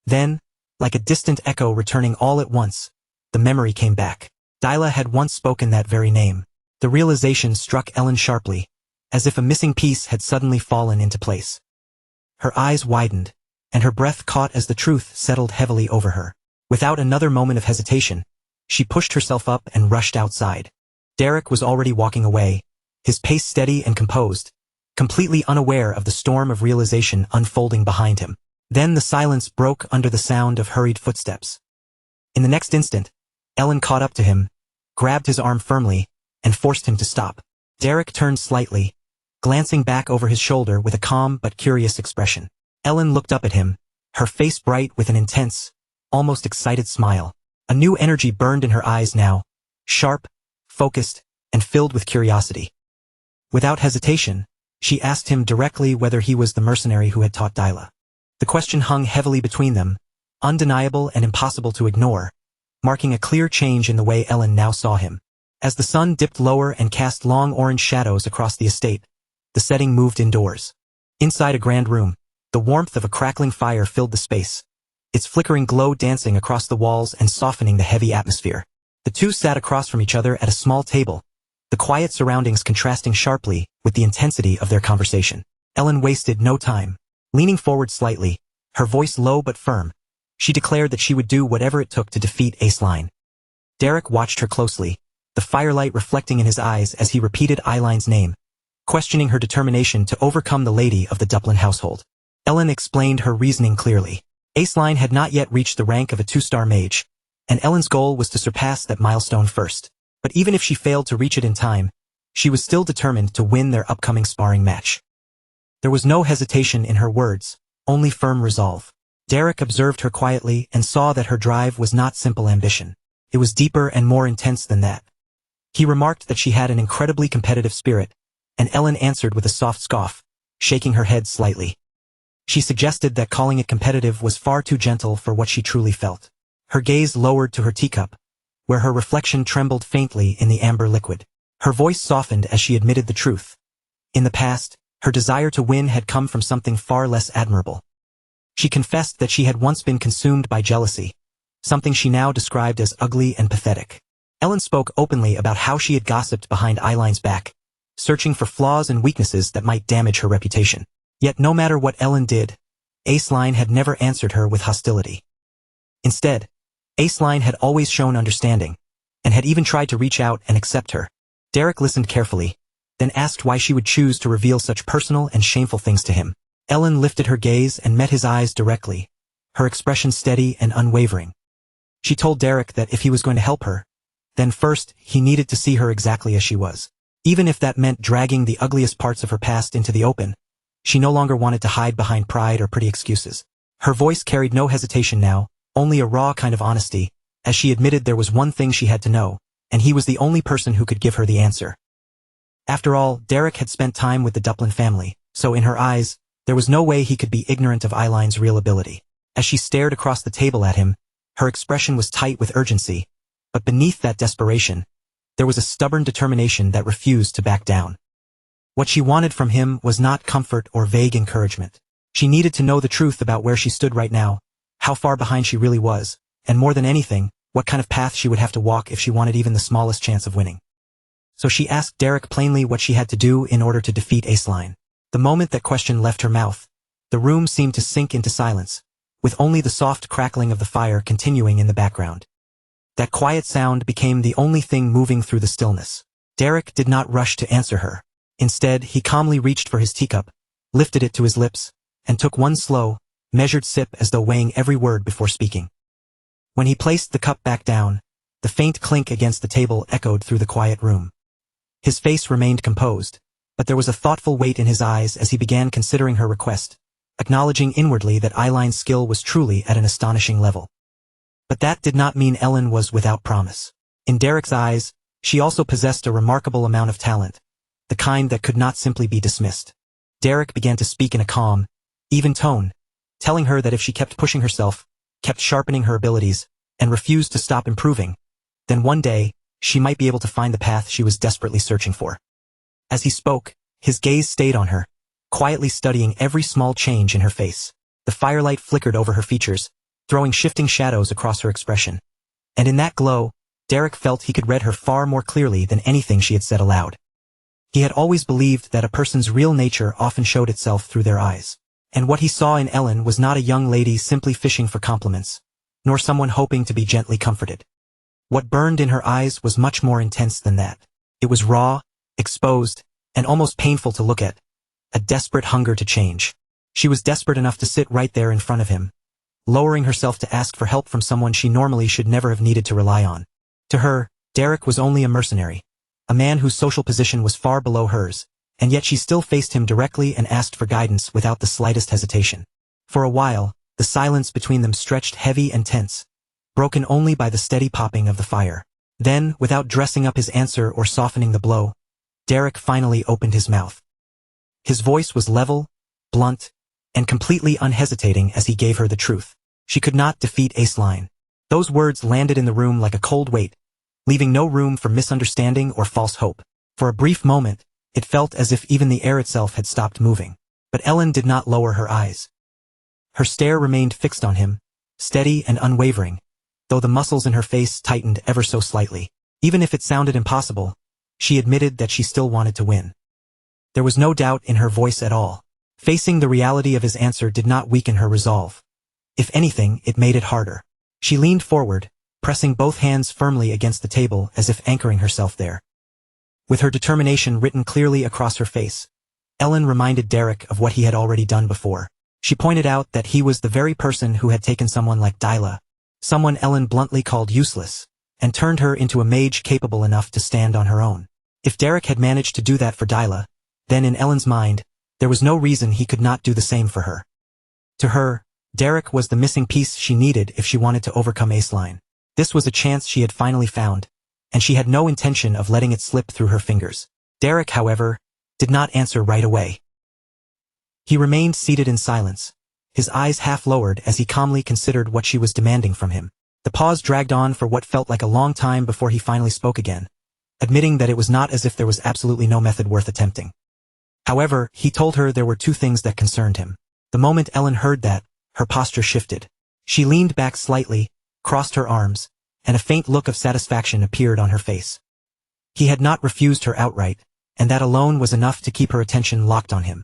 Then, like a distant echo returning all at once, the memory came back. Dyla had once spoken that very name. The realization struck Ellen sharply, as if a missing piece had suddenly fallen into place. Her eyes widened, and her breath caught as the truth settled heavily over her. Without another moment of hesitation, she pushed herself up and rushed outside. Derek was already walking away, his pace steady and composed, completely unaware of the storm of realization unfolding behind him. Then the silence broke under the sound of hurried footsteps. In the next instant, Ellen caught up to him, grabbed his arm firmly, and forced him to stop. Derek turned slightly, glancing back over his shoulder with a calm but curious expression. Ellen looked up at him, her face bright with an intense, almost excited smile. A new energy burned in her eyes now, sharp, focused, and filled with curiosity. Without hesitation, she asked him directly whether he was the mercenary who had taught Dyla. The question hung heavily between them, undeniable and impossible to ignore, marking a clear change in the way Ellen now saw him. As the sun dipped lower and cast long orange shadows across the estate, the setting moved indoors. Inside a grand room, the warmth of a crackling fire filled the space, its flickering glow dancing across the walls and softening the heavy atmosphere. The two sat across from each other at a small table, the quiet surroundings contrasting sharply with the intensity of their conversation. Ellen wasted no time. Leaning forward slightly, her voice low but firm, she declared that she would do whatever it took to defeat Aceline. Derek watched her closely, the firelight reflecting in his eyes as he repeated Eileen's name, questioning her determination to overcome the lady of the Duplin household. Ellen explained her reasoning clearly. Aceline had not yet reached the rank of a 2-star mage, and Ellen's goal was to surpass that milestone first. But even if she failed to reach it in time, she was still determined to win their upcoming sparring match. There was no hesitation in her words, only firm resolve. Derek observed her quietly and saw that her drive was not simple ambition. It was deeper and more intense than that. He remarked that she had an incredibly competitive spirit, and Ellen answered with a soft scoff, shaking her head slightly. She suggested that calling it competitive was far too gentle for what she truly felt. Her gaze lowered to her teacup, where her reflection trembled faintly in the amber liquid. Her voice softened as she admitted the truth. In the past, her desire to win had come from something far less admirable. She confessed that she had once been consumed by jealousy, something she now described as ugly and pathetic. Ellen spoke openly about how she had gossiped behind Eileen's back, searching for flaws and weaknesses that might damage her reputation. Yet no matter what Ellen did, Aceline had never answered her with hostility. Instead, Aceline had always shown understanding, and had even tried to reach out and accept her. Derek listened carefully, then asked why she would choose to reveal such personal and shameful things to him. Ellen lifted her gaze and met his eyes directly, her expression steady and unwavering. She told Derek that if he was going to help her, then first, he needed to see her exactly as she was. Even if that meant dragging the ugliest parts of her past into the open, she no longer wanted to hide behind pride or pretty excuses. Her voice carried no hesitation now, only a raw kind of honesty, as she admitted there was one thing she had to know, and he was the only person who could give her the answer. After all, Derek had spent time with the Duplin family, so in her eyes, there was no way he could be ignorant of Eileen's real ability. As she stared across the table at him, her expression was tight with urgency, but beneath that desperation, there was a stubborn determination that refused to back down. What she wanted from him was not comfort or vague encouragement. She needed to know the truth about where she stood right now, how far behind she really was, and more than anything, what kind of path she would have to walk if she wanted even the smallest chance of winning. So she asked Derek plainly what she had to do in order to defeat Aislinn. The moment that question left her mouth, the room seemed to sink into silence, with only the soft crackling of the fire continuing in the background. That quiet sound became the only thing moving through the stillness. Derek did not rush to answer her. Instead, he calmly reached for his teacup, lifted it to his lips, and took one slow, measured sip as though weighing every word before speaking. When he placed the cup back down, the faint clink against the table echoed through the quiet room. His face remained composed, but there was a thoughtful weight in his eyes as he began considering her request, acknowledging inwardly that Eileen's skill was truly at an astonishing level. But that did not mean Ellen was without promise. In Derek's eyes, she also possessed a remarkable amount of talent, the kind that could not simply be dismissed. Derek began to speak in a calm, even tone, telling her that if she kept pushing herself, kept sharpening her abilities, and refused to stop improving, then one day, she might be able to find the path she was desperately searching for. As he spoke, his gaze stayed on her, quietly studying every small change in her face. The firelight flickered over her features, throwing shifting shadows across her expression. And in that glow, Derek felt he could read her far more clearly than anything she had said aloud. He had always believed that a person's real nature often showed itself through their eyes. And what he saw in Ellen was not a young lady simply fishing for compliments, nor someone hoping to be gently comforted. What burned in her eyes was much more intense than that. It was raw, exposed, and almost painful to look at, a desperate hunger to change. She was desperate enough to sit right there in front of him, lowering herself to ask for help from someone she normally should never have needed to rely on. To her, Derek was only a mercenary, a man whose social position was far below hers, and yet she still faced him directly and asked for guidance without the slightest hesitation. For a while, the silence between them stretched heavy and tense, broken only by the steady popping of the fire. Then, without dressing up his answer or softening the blow, Derek finally opened his mouth. His voice was level, blunt, and completely unhesitating as he gave her the truth. She could not defeat Aislinn. Those words landed in the room like a cold weight, leaving no room for misunderstanding or false hope. For a brief moment, it felt as if even the air itself had stopped moving. But Ellen did not lower her eyes. Her stare remained fixed on him, steady and unwavering, though the muscles in her face tightened ever so slightly. Even if it sounded impossible, she admitted that she still wanted to win. There was no doubt in her voice at all. Facing the reality of his answer did not weaken her resolve. If anything, it made it harder. She leaned forward, pressing both hands firmly against the table as if anchoring herself there. With her determination written clearly across her face, Ellen reminded Derek of what he had already done before. She pointed out that he was the very person who had taken someone like Dyla, someone Ellen bluntly called useless, and turned her into a mage capable enough to stand on her own. If Derek had managed to do that for Dyla, then in Ellen's mind, there was no reason he could not do the same for her. To her, Derek was the missing piece she needed if she wanted to overcome Aislinn. This was a chance she had finally found, and she had no intention of letting it slip through her fingers. Derek, however, did not answer right away. He remained seated in silence, his eyes half lowered as he calmly considered what she was demanding from him. The pause dragged on for what felt like a long time before he finally spoke again, admitting that it was not as if there was absolutely no method worth attempting. However, he told her there were two things that concerned him. The moment Ellen heard that, her posture shifted. She leaned back slightly, crossed her arms, and a faint look of satisfaction appeared on her face. He had not refused her outright, and that alone was enough to keep her attention locked on him.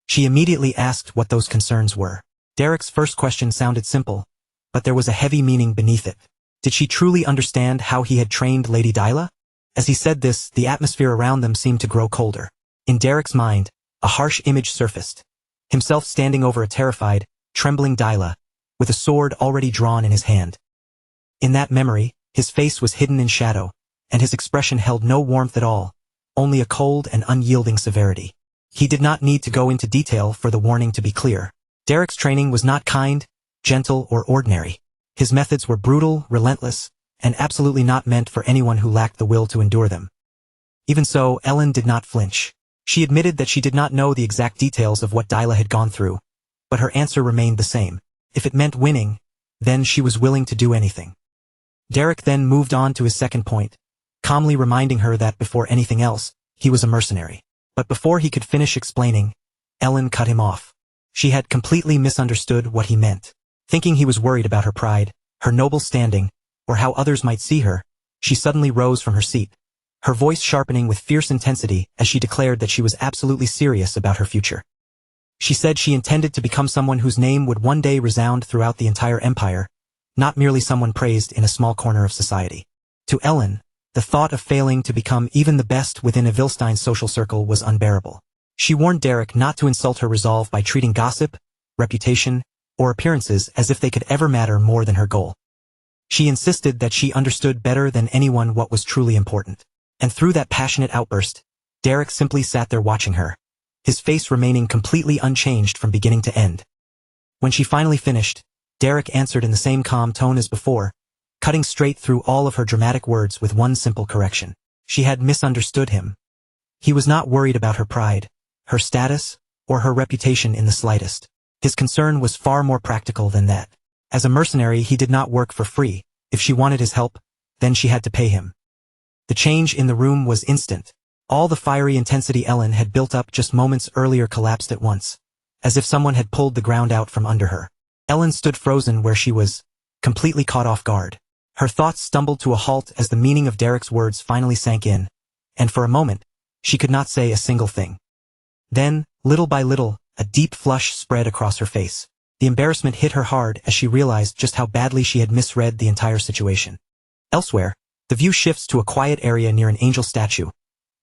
She immediately asked what those concerns were. Derek's first question sounded simple, but there was a heavy meaning beneath it. Did she truly understand how he had trained Lady Dyla? As he said this, the atmosphere around them seemed to grow colder. In Derek's mind, a harsh image surfaced, himself standing over a terrified, trembling Dyla, with a sword already drawn in his hand. In that memory, His face was hidden in shadow, and his expression held no warmth at all, only a cold and unyielding severity. He did not need to go into detail for the warning to be clear. Derek's training was not kind, gentle, or ordinary. His methods were brutal, relentless, and absolutely not meant for anyone who lacked the will to endure them. Even so, Ellen did not flinch. She admitted that she did not know the exact details of what Dyla had gone through, but her answer remained the same. If it meant winning, then she was willing to do anything. Derek then moved on to his second point, calmly reminding her that before anything else, he was a mercenary. But before he could finish explaining, Ellen cut him off. She had completely misunderstood what he meant. Thinking he was worried about her pride, her noble standing, or how others might see her, she suddenly rose from her seat, her voice sharpening with fierce intensity as she declared that she was absolutely serious about her future. She said she intended to become someone whose name would one day resound throughout the entire empire, not merely someone praised in a small corner of society. To Ellen, the thought of failing to become even the best within a Vilstein's social circle was unbearable. She warned Derek not to insult her resolve by treating gossip, reputation, or appearances as if they could ever matter more than her goal. She insisted that she understood better than anyone what was truly important. And through that passionate outburst, Derek simply sat there watching her, his face remaining completely unchanged from beginning to end. When she finally finished, Derek answered in the same calm tone as before, cutting straight through all of her dramatic words with one simple correction. She had misunderstood him. He was not worried about her pride, her status, or her reputation in the slightest. His concern was far more practical than that. As a mercenary, he did not work for free. If she wanted his help, then she had to pay him. The change in the room was instant. All the fiery intensity Ellen had built up just moments earlier collapsed at once, as if someone had pulled the ground out from under her. Ellen stood frozen where she was, completely caught off guard. Her thoughts stumbled to a halt as the meaning of Derek's words finally sank in, and for a moment, she could not say a single thing. Then, little by little, a deep flush spread across her face. The embarrassment hit her hard as she realized just how badly she had misread the entire situation. Elsewhere, the view shifts to a quiet area near an angel statue,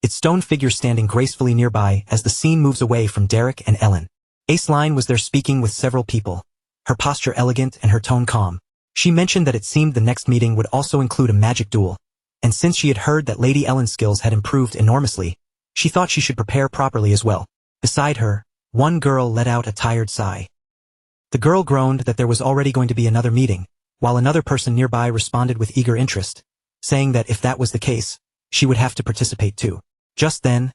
its stone figure standing gracefully nearby as the scene moves away from Derek and Ellen. Aceline was there speaking with several people, her posture elegant and her tone calm. She mentioned that it seemed the next meeting would also include a magic duel, and since she had heard that Lady Ellen's skills had improved enormously, she thought she should prepare properly as well. Beside her, one girl let out a tired sigh. The girl groaned that there was already going to be another meeting, while another person nearby responded with eager interest, saying that if that was the case, she would have to participate too. Just then,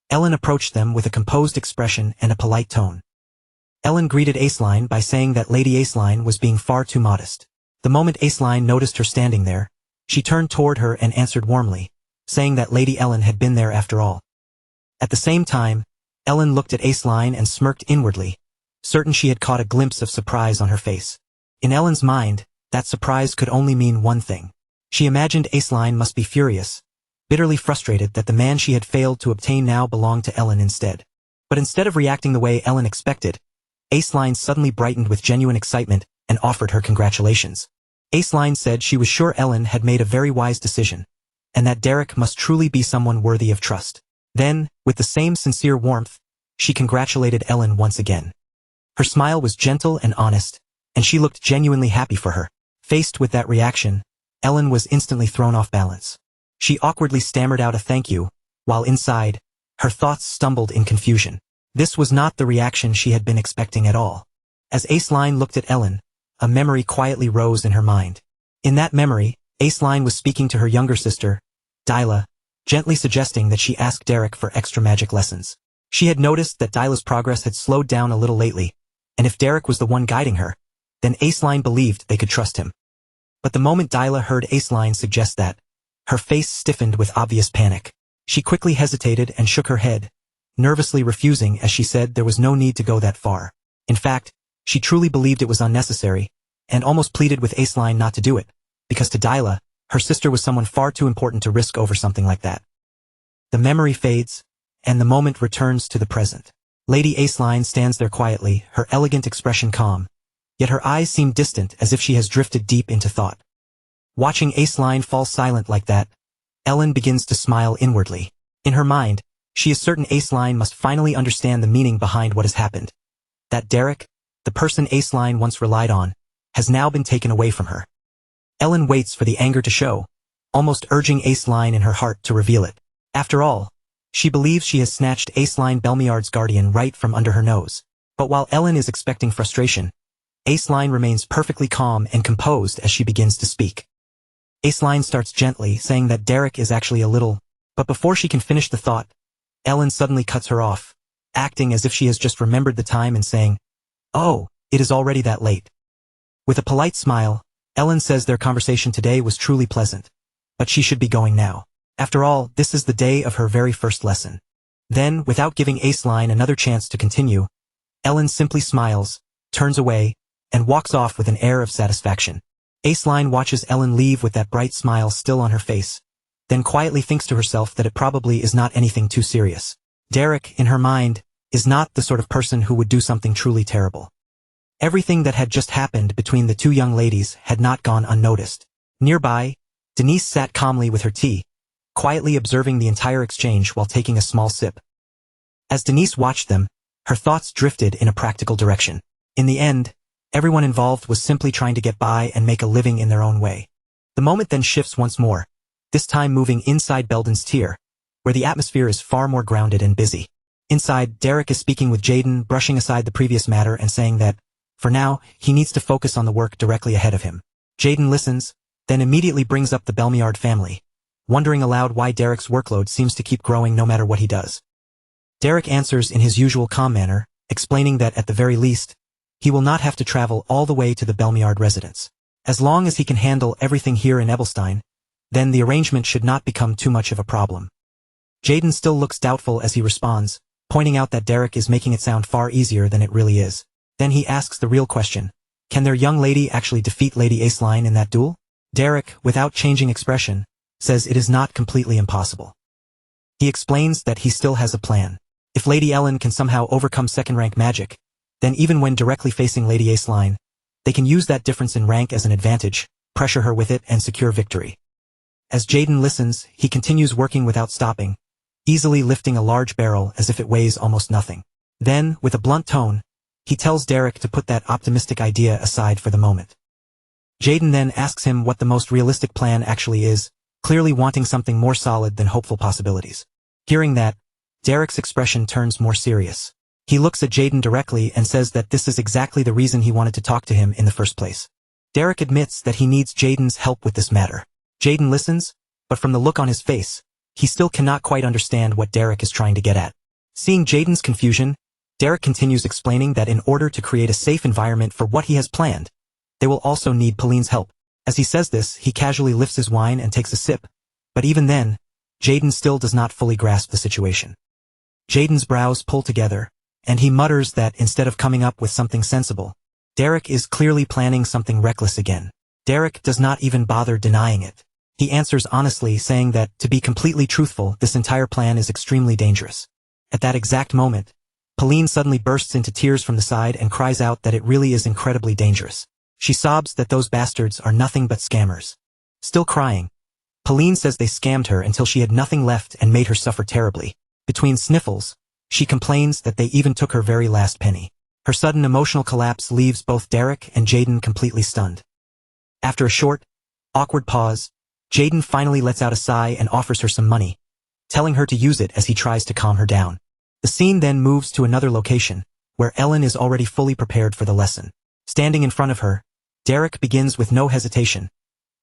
Ellen approached them with a composed expression and a polite tone. Ellen greeted Aceline by saying that Lady Aceline was being far too modest. The moment Aceline noticed her standing there, she turned toward her and answered warmly, saying that Lady Ellen had been there after all. At the same time, Ellen looked at Aceline and smirked inwardly, certain she had caught a glimpse of surprise on her face. In Ellen's mind, that surprise could only mean one thing. She imagined Aceline must be furious, bitterly frustrated that the man she had failed to obtain now belonged to Ellen instead. But instead of reacting the way Ellen expected, Aceline suddenly brightened with genuine excitement and offered her congratulations. Aceline said she was sure Ellen had made a very wise decision, and that Derek must truly be someone worthy of trust. Then, with the same sincere warmth, she congratulated Ellen once again. Her smile was gentle and honest, and she looked genuinely happy for her. Faced with that reaction, Ellen was instantly thrown off balance. She awkwardly stammered out a thank you, while inside, her thoughts stumbled in confusion. This was not the reaction she had been expecting at all. As Aceline looked at Ellen, a memory quietly rose in her mind. In that memory, Aceline was speaking to her younger sister, Dyla, gently suggesting that she ask Derek for extra magic lessons. She had noticed that Dyla's progress had slowed down a little lately, and if Derek was the one guiding her, then Aceline believed they could trust him. But the moment Dyla heard Aceline suggest that, her face stiffened with obvious panic. She quickly hesitated and shook her head, nervously refusing as she said there was no need to go that far. In fact, she truly believed it was unnecessary, and almost pleaded with Aceline not to do it, because to Dyla, her sister was someone far too important to risk over something like that. The memory fades, and the moment returns to the present. Lady Aceline stands there quietly, her elegant expression calm, yet her eyes seem distant as if she has drifted deep into thought. Watching Aceline fall silent like that, Ellen begins to smile inwardly. In her mind, she is certain Aceline must finally understand the meaning behind what has happened. That Derek, the person Aceline once relied on, has now been taken away from her. Ellen waits for the anger to show, almost urging Aceline in her heart to reveal it. After all, she believes she has snatched Aceline Belmiard's guardian right from under her nose. But while Ellen is expecting frustration, Aceline remains perfectly calm and composed as she begins to speak. Aceline starts gently, saying that Derek is actually a little, but before she can finish the thought, Ellen suddenly cuts her off, acting as if she has just remembered the time and saying, "Oh, it is already that late." With a polite smile, Ellen says their conversation today was truly pleasant, but she should be going now. After all, this is the day of her very first lesson. Then, without giving Aceline another chance to continue, Ellen simply smiles, turns away, and walks off with an air of satisfaction. Aceline watches Ellen leave with that bright smile still on her face, then quietly thinks to herself that it probably is not anything too serious. Derek, in her mind, is not the sort of person who would do something truly terrible. Everything that had just happened between the two young ladies had not gone unnoticed. Nearby, Denise sat calmly with her tea, quietly observing the entire exchange while taking a small sip. As Denise watched them, her thoughts drifted in a practical direction. In the end, everyone involved was simply trying to get by and make a living in their own way. The moment then shifts once more, this time moving inside Belden's tier, where the atmosphere is far more grounded and busy. Inside, Derek is speaking with Jaden, brushing aside the previous matter and saying that, for now, he needs to focus on the work directly ahead of him. Jaden listens, then immediately brings up the Belmiard family, wondering aloud why Derek's workload seems to keep growing no matter what he does. Derek answers in his usual calm manner, explaining that at the very least, he will not have to travel all the way to the Belmiard residence. As long as he can handle everything here in Ebelstein, then the arrangement should not become too much of a problem. Jaden still looks doubtful as he responds, pointing out that Derek is making it sound far easier than it really is. Then he asks the real question, can their young lady actually defeat Lady Aceline in that duel? Derek, without changing expression, says it is not completely impossible. He explains that he still has a plan. If Lady Ellen can somehow overcome second-rank magic, then even when directly facing Lady Aceline, they can use that difference in rank as an advantage, pressure her with it and secure victory. As Jaden listens, he continues working without stopping, easily lifting a large barrel as if it weighs almost nothing. Then, with a blunt tone, he tells Derek to put that optimistic idea aside for the moment. Jaden then asks him what the most realistic plan actually is, clearly wanting something more solid than hopeful possibilities. Hearing that, Derek's expression turns more serious. He looks at Jaden directly and says that this is exactly the reason he wanted to talk to him in the first place. Derek admits that he needs Jaden's help with this matter. Jaden listens, but from the look on his face, he still cannot quite understand what Derek is trying to get at. Seeing Jaden's confusion, Derek continues explaining that in order to create a safe environment for what he has planned, they will also need Pauline's help. As he says this, he casually lifts his wine and takes a sip, but even then, Jaden still does not fully grasp the situation. Jaden's brows pull together, and he mutters that instead of coming up with something sensible, Derek is clearly planning something reckless again. Derek does not even bother denying it. He answers honestly, saying that, to be completely truthful, this entire plan is extremely dangerous. At that exact moment, Pauline suddenly bursts into tears from the side and cries out that it really is incredibly dangerous. She sobs that those bastards are nothing but scammers. Still crying, Pauline says they scammed her until she had nothing left and made her suffer terribly. Between sniffles, she complains that they even took her very last penny. Her sudden emotional collapse leaves both Derek and Jaden completely stunned. After a short, awkward pause, Jaden finally lets out a sigh and offers her some money, telling her to use it as he tries to calm her down. The scene then moves to another location, where Ellen is already fully prepared for the lesson. Standing in front of her, Derek begins with no hesitation,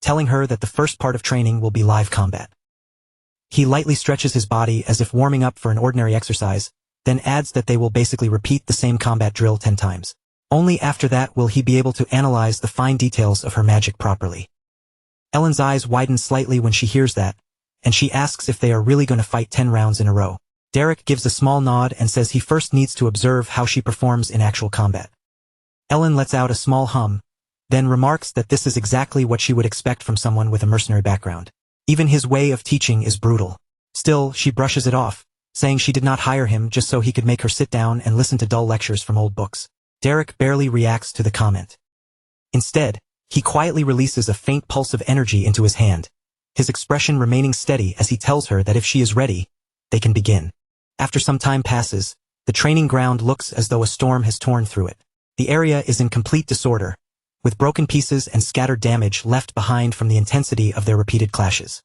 telling her that the first part of training will be live combat. He lightly stretches his body as if warming up for an ordinary exercise, then adds that they will basically repeat the same combat drill 10 times. Only after that will he be able to analyze the fine details of her magic properly. Ellen's eyes widen slightly when she hears that, and she asks if they are really going to fight 10 rounds in a row. Derek gives a small nod and says he first needs to observe how she performs in actual combat. Ellen lets out a small hum, then remarks that this is exactly what she would expect from someone with a mercenary background. Even his way of teaching is brutal. Still, she brushes it off, saying she did not hire him just so he could make her sit down and listen to dull lectures from old books. Derek barely reacts to the comment. Instead, he quietly releases a faint pulse of energy into his hand, his expression remaining steady as he tells her that if she is ready, they can begin. After some time passes, the training ground looks as though a storm has torn through it. The area is in complete disorder, with broken pieces and scattered damage left behind from the intensity of their repeated clashes.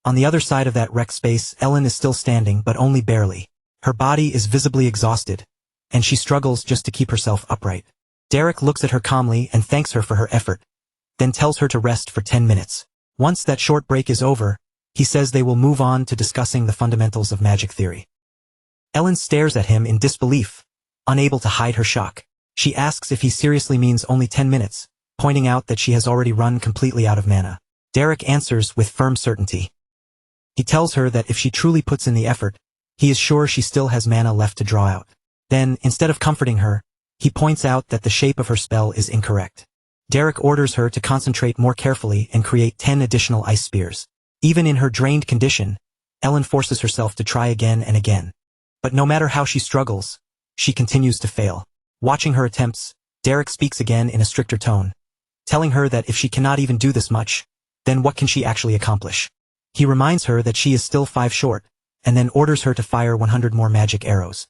On the other side of that wrecked space, Ellen is still standing, but only barely. Her body is visibly exhausted, and she struggles just to keep herself upright. Derek looks at her calmly and thanks her for her effort, then tells her to rest for 10 minutes. Once that short break is over, he says they will move on to discussing the fundamentals of magic theory. Ellen stares at him in disbelief, unable to hide her shock. She asks if he seriously means only 10 minutes, pointing out that she has already run completely out of mana. Derek answers with firm certainty. He tells her that if she truly puts in the effort, he is sure she still has mana left to draw out. Then, instead of comforting her, he points out that the shape of her spell is incorrect. Derek orders her to concentrate more carefully and create 10 additional ice spears. Even in her drained condition, Ellen forces herself to try again and again. But no matter how she struggles, she continues to fail. Watching her attempts, Derek speaks again in a stricter tone, telling her that if she cannot even do this much, then what can she actually accomplish? He reminds her that she is still 5 short, and then orders her to fire 100 more magic arrows.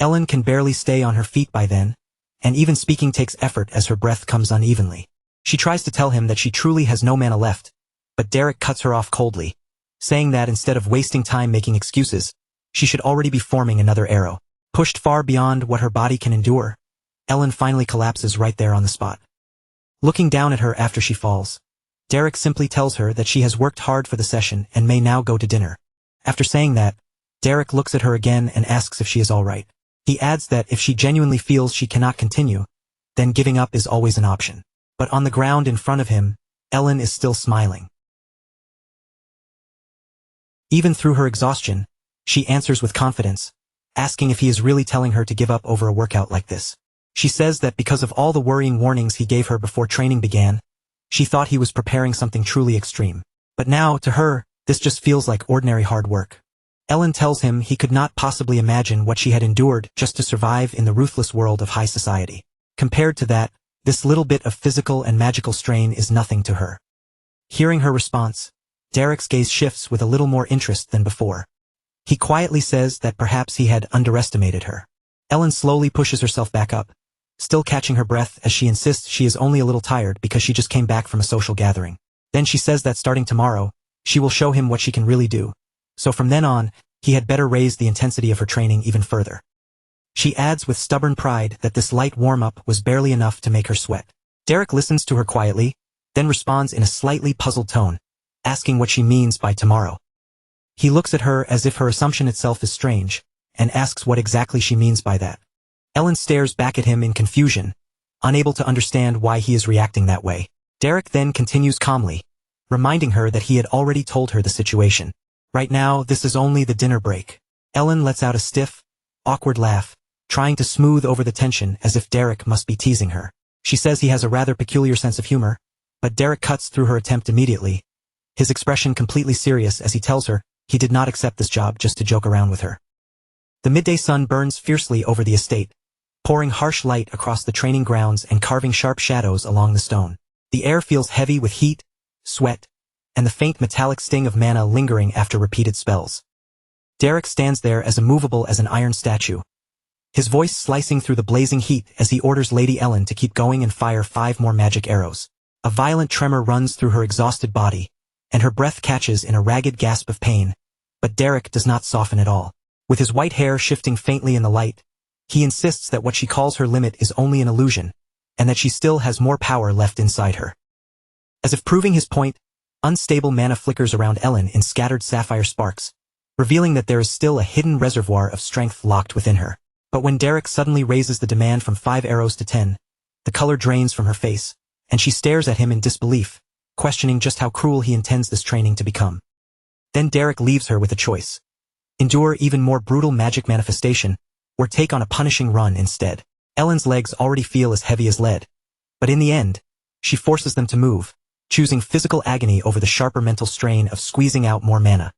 Ellen can barely stay on her feet by then, and even speaking takes effort as her breath comes unevenly. She tries to tell him that she truly has no mana left, but Derek cuts her off coldly, saying that instead of wasting time making excuses, she should already be forming another arrow. Pushed far beyond what her body can endure, Ellen finally collapses right there on the spot. Looking down at her after she falls, Derek simply tells her that she has worked hard for the session and may now go to dinner. After saying that, Derek looks at her again and asks if she is all right. He adds that if she genuinely feels she cannot continue, then giving up is always an option. But on the ground in front of him, Ellen is still smiling. Even through her exhaustion, she answers with confidence, asking if he is really telling her to give up over a workout like this. She says that because of all the worrying warnings he gave her before training began, she thought he was preparing something truly extreme. But now, to her, this just feels like ordinary hard work. Ellen tells him he could not possibly imagine what she had endured just to survive in the ruthless world of high society. Compared to that, this little bit of physical and magical strain is nothing to her. Hearing her response, Derek's gaze shifts with a little more interest than before. He quietly says that perhaps he had underestimated her. Ellen slowly pushes herself back up, still catching her breath as she insists she is only a little tired because she just came back from a social gathering. Then she says that starting tomorrow, she will show him what she can really do. So from then on, he had better raise the intensity of her training even further. She adds with stubborn pride that this light warm-up was barely enough to make her sweat. Derek listens to her quietly, then responds in a slightly puzzled tone, asking what she means by tomorrow. He looks at her as if her assumption itself is strange, and asks what exactly she means by that. Ellen stares back at him in confusion, unable to understand why he is reacting that way. Derek then continues calmly, reminding her that he had already told her the situation. Right now, this is only the dinner break. Ellen lets out a stiff, awkward laugh, trying to smooth over the tension as if Derek must be teasing her. She says he has a rather peculiar sense of humor, but Derek cuts through her attempt immediately, his expression completely serious as he tells her he did not accept this job just to joke around with her. The midday sun burns fiercely over the estate, pouring harsh light across the training grounds and carving sharp shadows along the stone. The air feels heavy with heat, sweat, and the faint metallic sting of mana lingering after repeated spells. Derek stands there as immovable as an iron statue, his voice slicing through the blazing heat as he orders Lady Ellen to keep going and fire 5 more magic arrows. A violent tremor runs through her exhausted body, and her breath catches in a ragged gasp of pain, but Derek does not soften at all. With his white hair shifting faintly in the light, he insists that what she calls her limit is only an illusion, and that she still has more power left inside her. As if proving his point, unstable mana flickers around Ellen in scattered sapphire sparks, revealing that there is still a hidden reservoir of strength locked within her. But when Derek suddenly raises the demand from 5 arrows to 10, the color drains from her face, and she stares at him in disbelief, questioning just how cruel he intends this training to become. Then Derek leaves her with a choice: endure even more brutal magic manifestation, or take on a punishing run instead. Ellen's legs already feel as heavy as lead, but in the end, she forces them to move, choosing physical agony over the sharper mental strain of squeezing out more mana.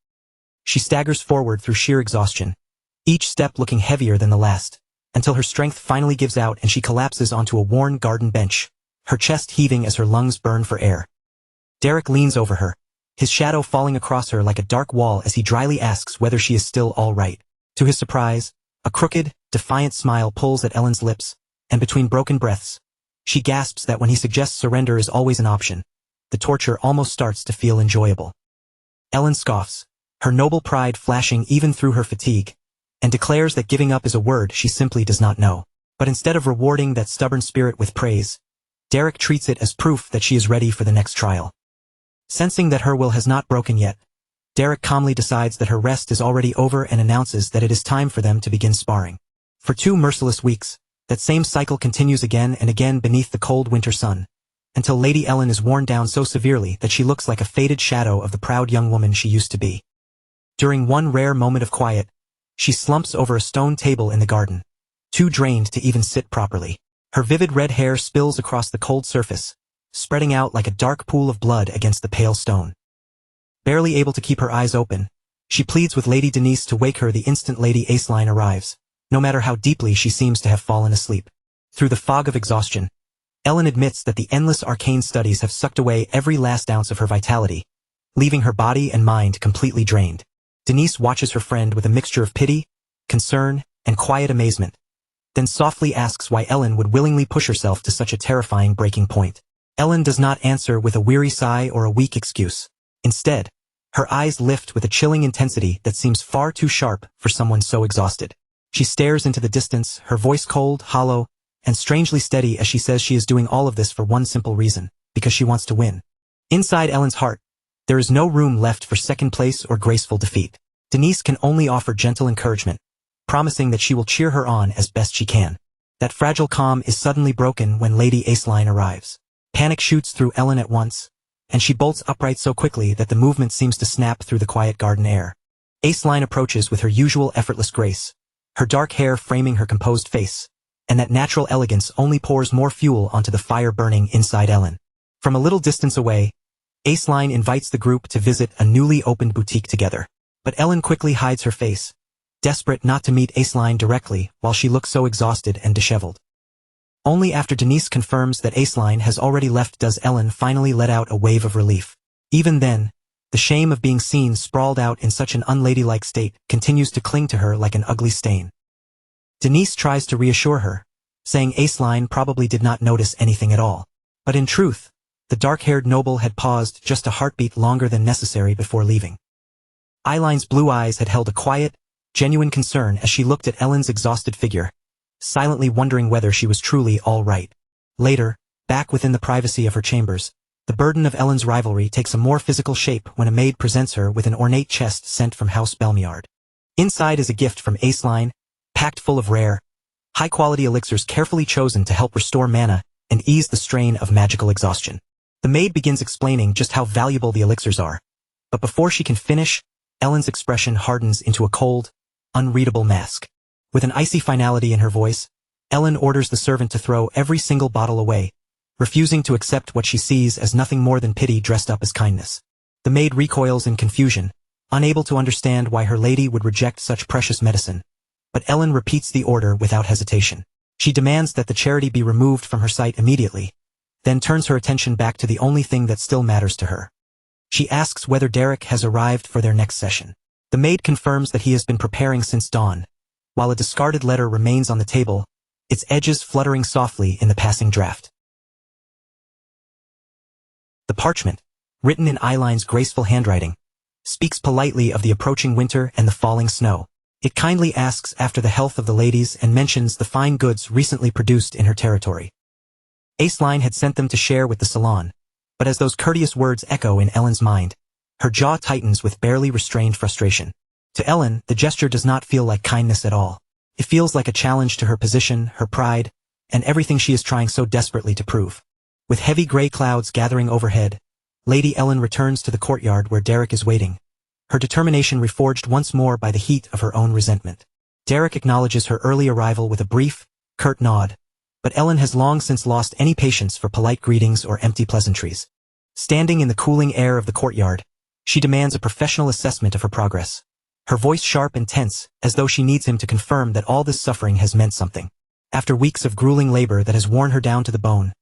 She staggers forward through sheer exhaustion, each step looking heavier than the last, until her strength finally gives out and she collapses onto a worn garden bench, her chest heaving as her lungs burn for air. Derek leans over her, his shadow falling across her like a dark wall as he dryly asks whether she is still all right. To his surprise, a crooked, defiant smile pulls at Ellen's lips, and between broken breaths, She gasps that when he suggests surrender is always an option, the torture almost starts to feel enjoyable. Ellen scoffs, her noble pride flashing even through her fatigue, and declares that giving up is a word she simply does not know. But instead of rewarding that stubborn spirit with praise, Derek treats it as proof that she is ready for the next trial. Sensing that her will has not broken yet, Derek calmly decides that her rest is already over and announces that it is time for them to begin sparring. For 2 merciless weeks, that same cycle continues again and again beneath the cold winter sun, until Lady Ellen is worn down so severely that she looks like a faded shadow of the proud young woman she used to be. During one rare moment of quiet, she slumps over a stone table in the garden, too drained to even sit properly. Her vivid red hair spills across the cold surface, spreading out like a dark pool of blood against the pale stone. Barely able to keep her eyes open, she pleads with Lady Denise to wake her the instant Lady Aceline arrives, no matter how deeply she seems to have fallen asleep. Through the fog of exhaustion, Ellen admits that the endless arcane studies have sucked away every last ounce of her vitality, leaving her body and mind completely drained. Denise watches her friend with a mixture of pity, concern, and quiet amazement, then softly asks why Ellen would willingly push herself to such a terrifying breaking point. Ellen does not answer with a weary sigh or a weak excuse. Instead, her eyes lift with a chilling intensity that seems far too sharp for someone so exhausted. She stares into the distance, her voice cold, hollow, and strangely steady as she says she is doing all of this for one simple reason, because she wants to win. Inside Ellen's heart, there is no room left for second place or graceful defeat. Denise can only offer gentle encouragement, promising that she will cheer her on as best she can. That fragile calm is suddenly broken when Lady Aceline arrives. Panic shoots through Ellen at once, and she bolts upright so quickly that the movement seems to snap through the quiet garden air. Aceline approaches with her usual effortless grace, her dark hair framing her composed face, and that natural elegance only pours more fuel onto the fire burning inside Ellen. From a little distance away, Aceline invites the group to visit a newly opened boutique together. But Ellen quickly hides her face, desperate not to meet Aceline directly while she looks so exhausted and disheveled. Only after Denise confirms that Aceline has already left does Ellen finally let out a wave of relief. Even then, the shame of being seen sprawled out in such an unladylike state continues to cling to her like an ugly stain. Denise tries to reassure her, saying Aceline probably did not notice anything at all. But in truth, the dark-haired noble had paused just a heartbeat longer than necessary before leaving. Eileen's blue eyes had held a quiet, genuine concern as she looked at Ellen's exhausted figure, silently wondering whether she was truly all right. Later, back within the privacy of her chambers, the burden of Ellen's rivalry takes a more physical shape when a maid presents her with an ornate chest sent from House Belmiard. Inside is a gift from Aceline, packed full of rare, high-quality elixirs carefully chosen to help restore mana and ease the strain of magical exhaustion. The maid begins explaining just how valuable the elixirs are, but before she can finish, Ellen's expression hardens into a cold, unreadable mask. With an icy finality in her voice, Ellen orders the servant to throw every single bottle away, refusing to accept what she sees as nothing more than pity dressed up as kindness. The maid recoils in confusion, unable to understand why her lady would reject such precious medicine, but Ellen repeats the order without hesitation. She demands that the charity be removed from her sight immediately, then turns her attention back to the only thing that still matters to her. She asks whether Derek has arrived for their next session. The maid confirms that he has been preparing since dawn, while a discarded letter remains on the table, its edges fluttering softly in the passing draft. The parchment, written in Eileen's graceful handwriting, speaks politely of the approaching winter and the falling snow. It kindly asks after the health of the ladies and mentions the fine goods recently produced in her territory. Aceline had sent them to share with the salon, but as those courteous words echo in Ellen's mind, her jaw tightens with barely restrained frustration. To Ellen, the gesture does not feel like kindness at all. It feels like a challenge to her position, her pride, and everything she is trying so desperately to prove. With heavy gray clouds gathering overhead, Lady Ellen returns to the courtyard where Derek is waiting, her determination reforged once more by the heat of her own resentment. Derek acknowledges her early arrival with a brief, curt nod, but Ellen has long since lost any patience for polite greetings or empty pleasantries. Standing in the cooling air of the courtyard, she demands a professional assessment of her progress, her voice sharp and tense, as though she needs him to confirm that all this suffering has meant something. After weeks of grueling labor that has worn her down to the bone,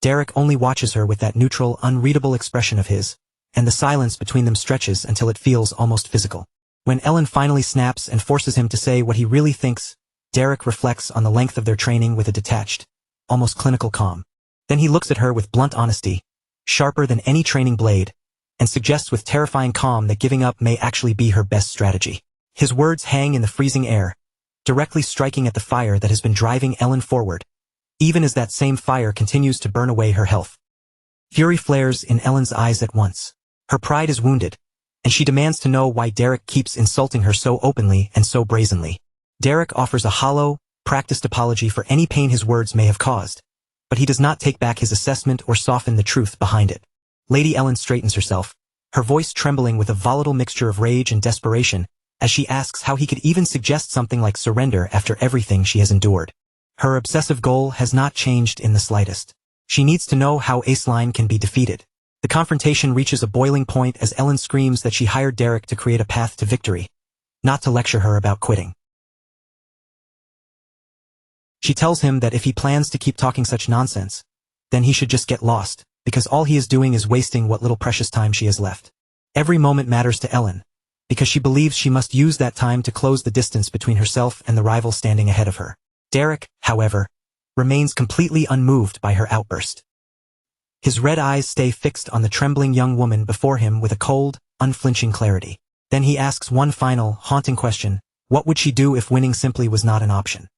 Derek only watches her with that neutral, unreadable expression of his, and the silence between them stretches until it feels almost physical. When Ellen finally snaps and forces him to say what he really thinks, Derek reflects on the length of their training with a detached, almost clinical calm. Then he looks at her with blunt honesty, sharper than any training blade, and suggests with terrifying calm that giving up may actually be her best strategy. His words hang in the freezing air, directly striking at the fire that has been driving Ellen forward, even as that same fire continues to burn away her health. Fury flares in Ellen's eyes at once. Her pride is wounded, and she demands to know why Derek keeps insulting her so openly and so brazenly. Derek offers a hollow, practiced apology for any pain his words may have caused, but he does not take back his assessment or soften the truth behind it. Lady Ellen straightens herself, her voice trembling with a volatile mixture of rage and desperation, as she asks how he could even suggest something like surrender after everything she has endured. Her obsessive goal has not changed in the slightest. She needs to know how Aceline can be defeated. The confrontation reaches a boiling point as Ellen screams that she hired Derek to create a path to victory, not to lecture her about quitting. She tells him that if he plans to keep talking such nonsense, then he should just get lost, because all he is doing is wasting what little precious time she has left. Every moment matters to Ellen, because she believes she must use that time to close the distance between herself and the rival standing ahead of her. Derek, however, remains completely unmoved by her outburst. His red eyes stay fixed on the trembling young woman before him with a cold, unflinching clarity. Then he asks one final, haunting question: what would she do if winning simply was not an option?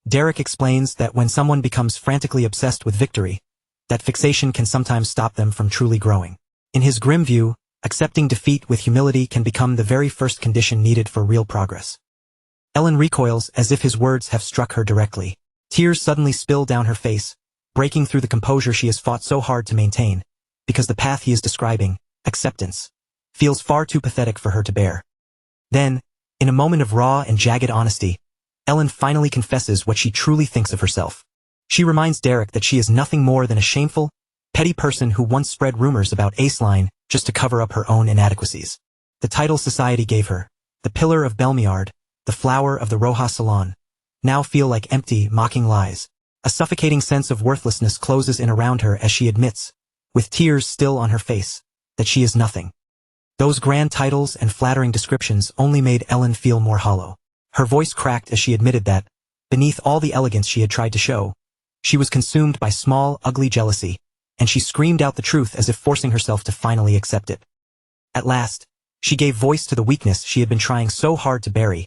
Derek explains that when someone becomes frantically obsessed with victory, that fixation can sometimes stop them from truly growing. In his grim view, accepting defeat with humility can become the very first condition needed for real progress. Ellen recoils as if his words have struck her directly. Tears suddenly spill down her face, breaking through the composure she has fought so hard to maintain, because the path he is describing, acceptance, feels far too pathetic for her to bear. Then, in a moment of raw and jagged honesty, Ellen finally confesses what she truly thinks of herself. She reminds Derek that she is nothing more than a shameful, petty person who once spread rumors about Aceline just to cover up her own inadequacies. The title society gave her, the pillar of Belmiard, the flower of the Rojas Salon, now feel like empty, mocking lies. A suffocating sense of worthlessness closes in around her as she admits, with tears still on her face, that she is nothing. Those grand titles and flattering descriptions only made Ellen feel more hollow. Her voice cracked as she admitted that, beneath all the elegance she had tried to show, she was consumed by small, ugly jealousy, and she screamed out the truth as if forcing herself to finally accept it. At last, she gave voice to the weakness she had been trying so hard to bury,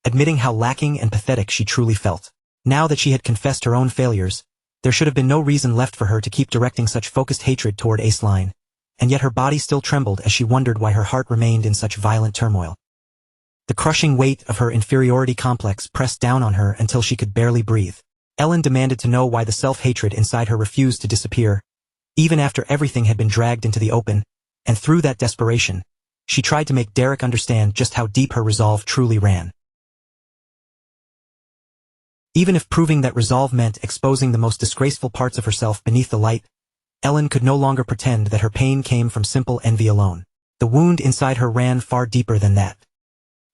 admitting how lacking and pathetic she truly felt. Now that she had confessed her own failures, there should have been no reason left for her to keep directing such focused hatred toward Aceline, and yet her body still trembled as she wondered why her heart remained in such violent turmoil. The crushing weight of her inferiority complex pressed down on her until she could barely breathe. Ellen demanded to know why the self-hatred inside her refused to disappear, even after everything had been dragged into the open, and through that desperation, she tried to make Derek understand just how deep her resolve truly ran. Even if proving that resolve meant exposing the most disgraceful parts of herself beneath the light, Ellen could no longer pretend that her pain came from simple envy alone. The wound inside her ran far deeper than that.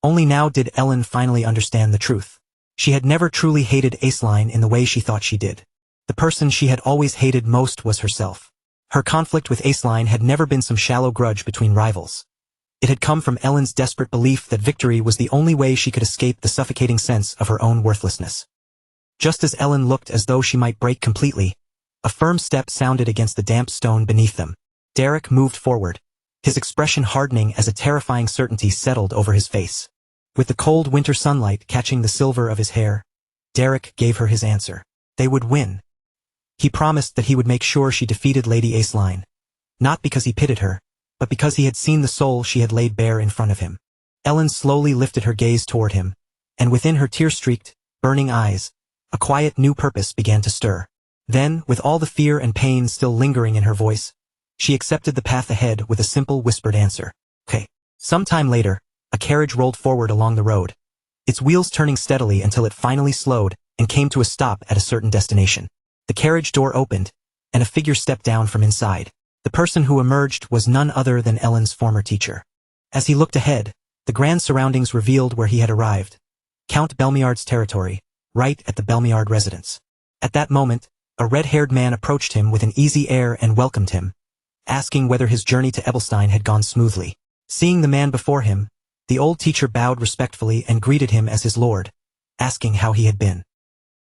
Only now did Ellen finally understand the truth. She had never truly hated Aceline in the way she thought she did. The person she had always hated most was herself. Her conflict with Aceline had never been some shallow grudge between rivals. It had come from Ellen's desperate belief that victory was the only way she could escape the suffocating sense of her own worthlessness. Just as Ellen looked as though she might break completely, a firm step sounded against the damp stone beneath them. Derek moved forward, his expression hardening as a terrifying certainty settled over his face. With the cold winter sunlight catching the silver of his hair, Derek gave her his answer. They would win. He promised that he would make sure she defeated Lady Aceline, not because he pitied her, but because he had seen the soul she had laid bare in front of him. Ellen slowly lifted her gaze toward him, and within her tear-streaked, burning eyes, a quiet new purpose began to stir. Then, with all the fear and pain still lingering in her voice, she accepted the path ahead with a simple whispered answer. Okay. Some time later, a carriage rolled forward along the road, its wheels turning steadily until it finally slowed and came to a stop at a certain destination. The carriage door opened, and a figure stepped down from inside. The person who emerged was none other than Ellen's former teacher. As he looked ahead, the grand surroundings revealed where he had arrived. Count Belmiard's territory, right at the Belmiard residence. At that moment, a red-haired man approached him with an easy air and welcomed him, asking whether his journey to Ebelstein had gone smoothly. Seeing the man before him, the old teacher bowed respectfully and greeted him as his lord, asking how he had been.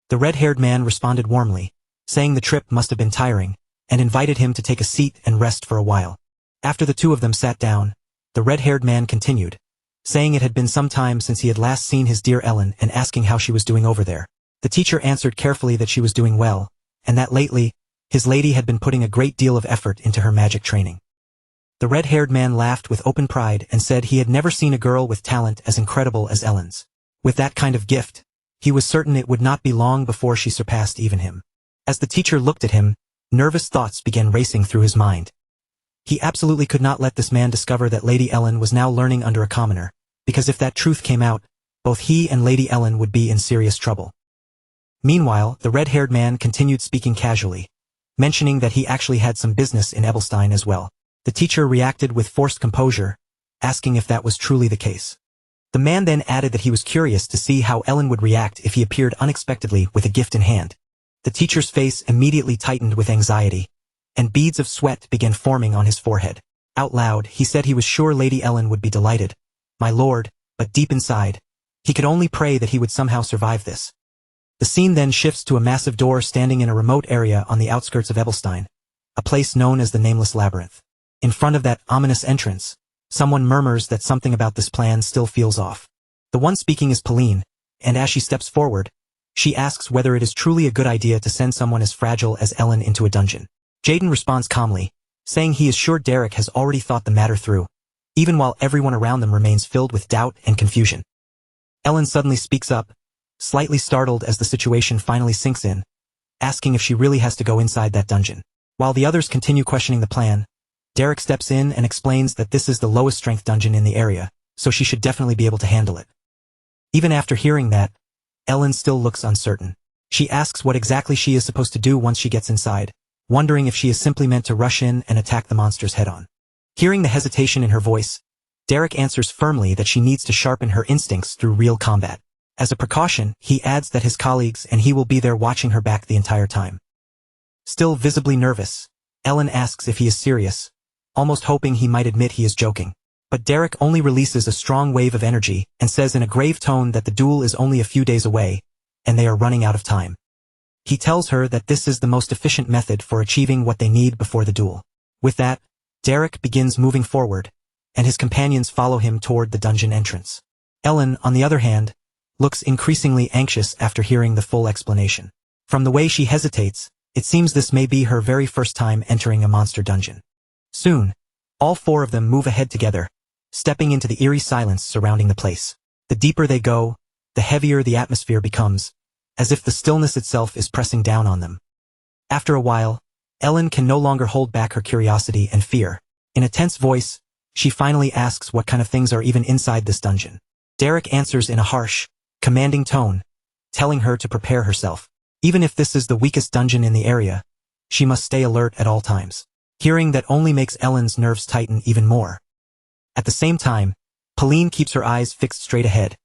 The red-haired man responded warmly, saying the trip must have been tiring, and invited him to take a seat and rest for a while. After the two of them sat down, the red-haired man continued, saying it had been some time since he had last seen his dear Ellen and asking how she was doing over there. The teacher answered carefully that she was doing well, and that lately, his lady had been putting a great deal of effort into her magic training. The red-haired man laughed with open pride and said he had never seen a girl with talent as incredible as Ellen's. With that kind of gift, he was certain it would not be long before she surpassed even him. As the teacher looked at him, nervous thoughts began racing through his mind. He absolutely could not let this man discover that Lady Ellen was now learning under a commoner, because if that truth came out, both he and Lady Ellen would be in serious trouble. Meanwhile, the red-haired man continued speaking casually, mentioning that he actually had some business in Ebelstein as well. The teacher reacted with forced composure, asking if that was truly the case. The man then added that he was curious to see how Ellen would react if he appeared unexpectedly with a gift in hand. The teacher's face immediately tightened with anxiety, and beads of sweat began forming on his forehead. Out loud, he said he was sure Lady Ellen would be delighted, my lord, but deep inside, he could only pray that he would somehow survive this. The scene then shifts to a massive door standing in a remote area on the outskirts of Ebelstein, a place known as the Nameless Labyrinth. In front of that ominous entrance, someone murmurs that something about this plan still feels off. The one speaking is Pauline, and as she steps forward, she asks whether it is truly a good idea to send someone as fragile as Ellen into a dungeon. Jaden responds calmly, saying he is sure Derek has already thought the matter through, even while everyone around them remains filled with doubt and confusion. Ellen suddenly speaks up, slightly startled as the situation finally sinks in, asking if she really has to go inside that dungeon. While the others continue questioning the plan, Derek steps in and explains that this is the lowest strength dungeon in the area, so she should definitely be able to handle it. Even after hearing that, Ellen still looks uncertain. She asks what exactly she is supposed to do once she gets inside, wondering if she is simply meant to rush in and attack the monsters head-on. Hearing the hesitation in her voice, Derek answers firmly that she needs to sharpen her instincts through real combat. As a precaution, he adds that his colleagues and he will be there watching her back the entire time. Still visibly nervous, Ellen asks if he is serious, almost hoping he might admit he is joking. But Derek only releases a strong wave of energy and says in a grave tone that the duel is only a few days away, and they are running out of time. He tells her that this is the most efficient method for achieving what they need before the duel. With that, Derek begins moving forward, and his companions follow him toward the dungeon entrance. Ellen, on the other hand, looks increasingly anxious after hearing the full explanation. From the way she hesitates, it seems this may be her very first time entering a monster dungeon. Soon, all four of them move ahead together, stepping into the eerie silence surrounding the place. The deeper they go, the heavier the atmosphere becomes, as if the stillness itself is pressing down on them. After a while, Ellen can no longer hold back her curiosity and fear. In a tense voice, she finally asks what kind of things are even inside this dungeon. Derek answers in a harsh, commanding tone, telling her to prepare herself. Even if this is the weakest dungeon in the area, she must stay alert at all times. Hearing that only makes Ellen's nerves tighten even more. At the same time, Pauline keeps her eyes fixed straight ahead,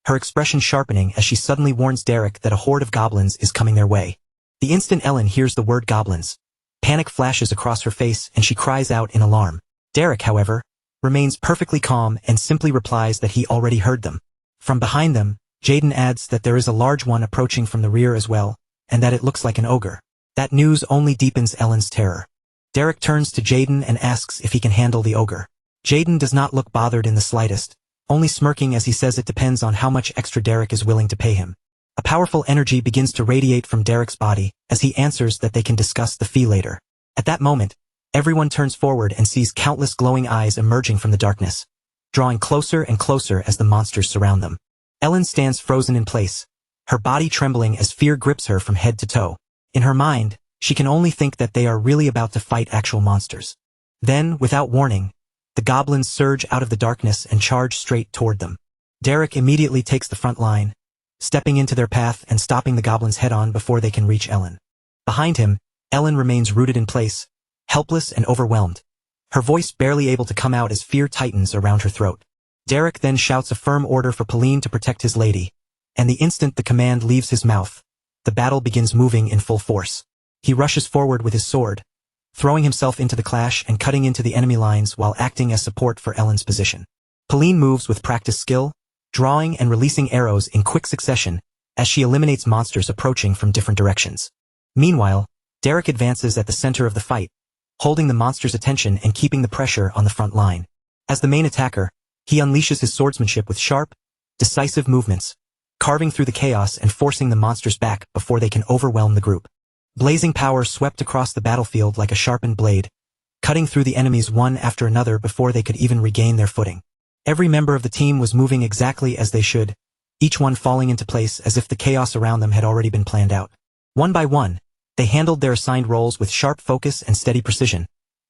her expression sharpening as she suddenly warns Derek that a horde of goblins is coming their way. The instant Ellen hears the word goblins, panic flashes across her face and she cries out in alarm. Derek, however, remains perfectly calm and simply replies that he already heard them. From behind them, Jaden adds that there is a large one approaching from the rear as well, and that it looks like an ogre. That news only deepens Ellen's terror. Derek turns to Jaden and asks if he can handle the ogre. Jaden does not look bothered in the slightest, only smirking as he says it depends on how much extra Derek is willing to pay him. A powerful energy begins to radiate from Derek's body as he answers that they can discuss the fee later. At that moment, everyone turns forward and sees countless glowing eyes emerging from the darkness, drawing closer and closer as the monsters surround them. Ellen stands frozen in place, her body trembling as fear grips her from head to toe. In her mind, she can only think that they are really about to fight actual monsters. Then, without warning, the goblins surge out of the darkness and charge straight toward them. Derek immediately takes the front line, stepping into their path and stopping the goblins head-on before they can reach Ellen. Behind him, Ellen remains rooted in place, helpless and overwhelmed, her voice barely able to come out as fear tightens around her throat. Derek then shouts a firm order for Pauline to protect his lady, and the instant the command leaves his mouth, the battle begins moving in full force. He rushes forward with his sword, throwing himself into the clash and cutting into the enemy lines while acting as support for Ellen's position. Pauline moves with practiced skill, drawing and releasing arrows in quick succession as she eliminates monsters approaching from different directions. Meanwhile, Derek advances at the center of the fight, holding the monster's attention and keeping the pressure on the front line. As the main attacker, he unleashes his swordsmanship with sharp, decisive movements, carving through the chaos and forcing the monsters back before they can overwhelm the group. Blazing power swept across the battlefield like a sharpened blade, cutting through the enemies one after another before they could even regain their footing. Every member of the team was moving exactly as they should, each one falling into place as if the chaos around them had already been planned out. One by one, they handled their assigned roles with sharp focus and steady precision,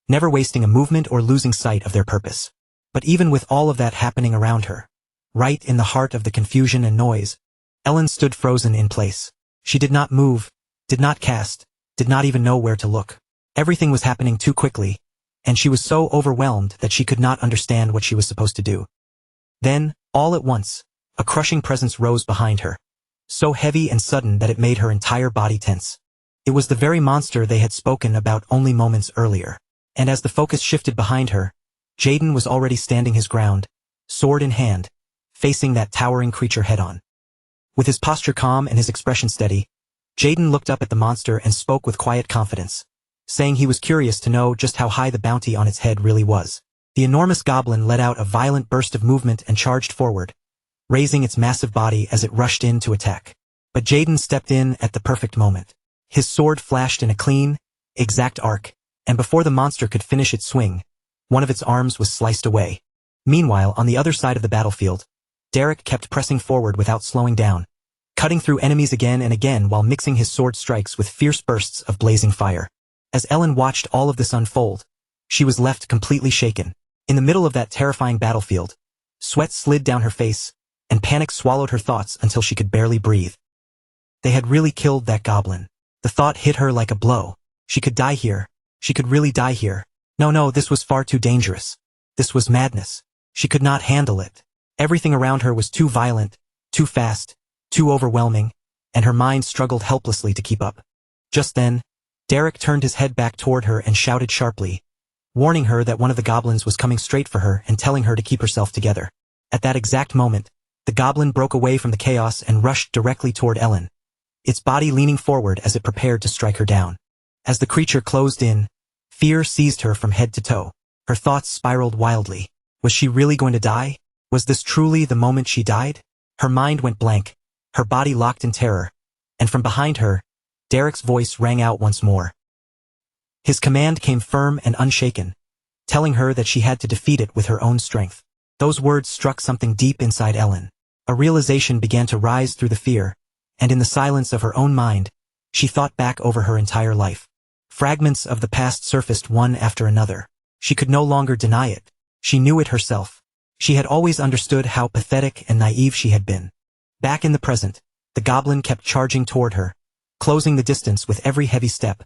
never wasting a movement or losing sight of their purpose. But even with all of that happening around her, right in the heart of the confusion and noise, Ellen stood frozen in place. She did not move, did not cast, did not even know where to look. Everything was happening too quickly, and she was so overwhelmed that she could not understand what she was supposed to do. Then, all at once, a crushing presence rose behind her, so heavy and sudden that it made her entire body tense. It was the very monster they had spoken about only moments earlier. And as the focus shifted behind her, Jaden was already standing his ground, sword in hand, facing that towering creature head-on. With his posture calm and his expression steady, Jaden looked up at the monster and spoke with quiet confidence, saying he was curious to know just how high the bounty on its head really was. The enormous goblin let out a violent burst of movement and charged forward, raising its massive body as it rushed in to attack. But Jaden stepped in at the perfect moment. His sword flashed in a clean, exact arc, and before the monster could finish its swing, one of its arms was sliced away. Meanwhile, on the other side of the battlefield, Derek kept pressing forward without slowing down, cutting through enemies again and again while mixing his sword strikes with fierce bursts of blazing fire. As Ellen watched all of this unfold, she was left completely shaken. In the middle of that terrifying battlefield, sweat slid down her face, and panic swallowed her thoughts until she could barely breathe. They had really killed that goblin. The thought hit her like a blow. She could die here. She could really die here. No, this was far too dangerous. This was madness. She could not handle it. Everything around her was too violent, too fast, too overwhelming, and her mind struggled helplessly to keep up. Just then, Derek turned his head back toward her and shouted sharply, warning her that one of the goblins was coming straight for her and telling her to keep herself together. At that exact moment, the goblin broke away from the chaos and rushed directly toward Ellen, its body leaning forward as it prepared to strike her down. As the creature closed in, fear seized her from head to toe. Her thoughts spiraled wildly. Was she really going to die? Was this truly the moment she died? Her mind went blank, her body locked in terror, and from behind her, Derek's voice rang out once more. His command came firm and unshaken, telling her that she had to defeat it with her own strength. Those words struck something deep inside Ellen. A realization began to rise through the fear, and in the silence of her own mind, she thought back over her entire life. Fragments of the past surfaced one after another. She could no longer deny it. She knew it herself. She had always understood how pathetic and naive she had been. Back in the present, the goblin kept charging toward her, closing the distance with every heavy step,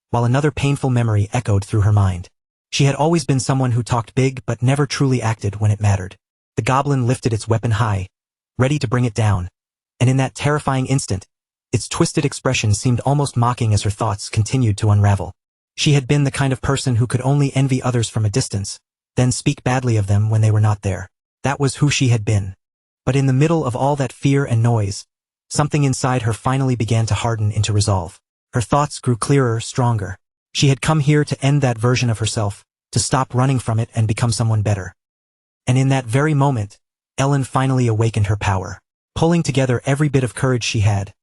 while another painful memory echoed through her mind. She had always been someone who talked big but never truly acted when it mattered. The goblin lifted its weapon high, ready to bring it down, and in that terrifying instant, its twisted expression seemed almost mocking as her thoughts continued to unravel. She had been the kind of person who could only envy others from a distance, then speak badly of them when they were not there. That was who she had been. But in the middle of all that fear and noise, something inside her finally began to harden into resolve. Her thoughts grew clearer, stronger. She had come here to end that version of herself, to stop running from it and become someone better. And in that very moment, Ellen finally awakened her power. Pulling together every bit of courage she had,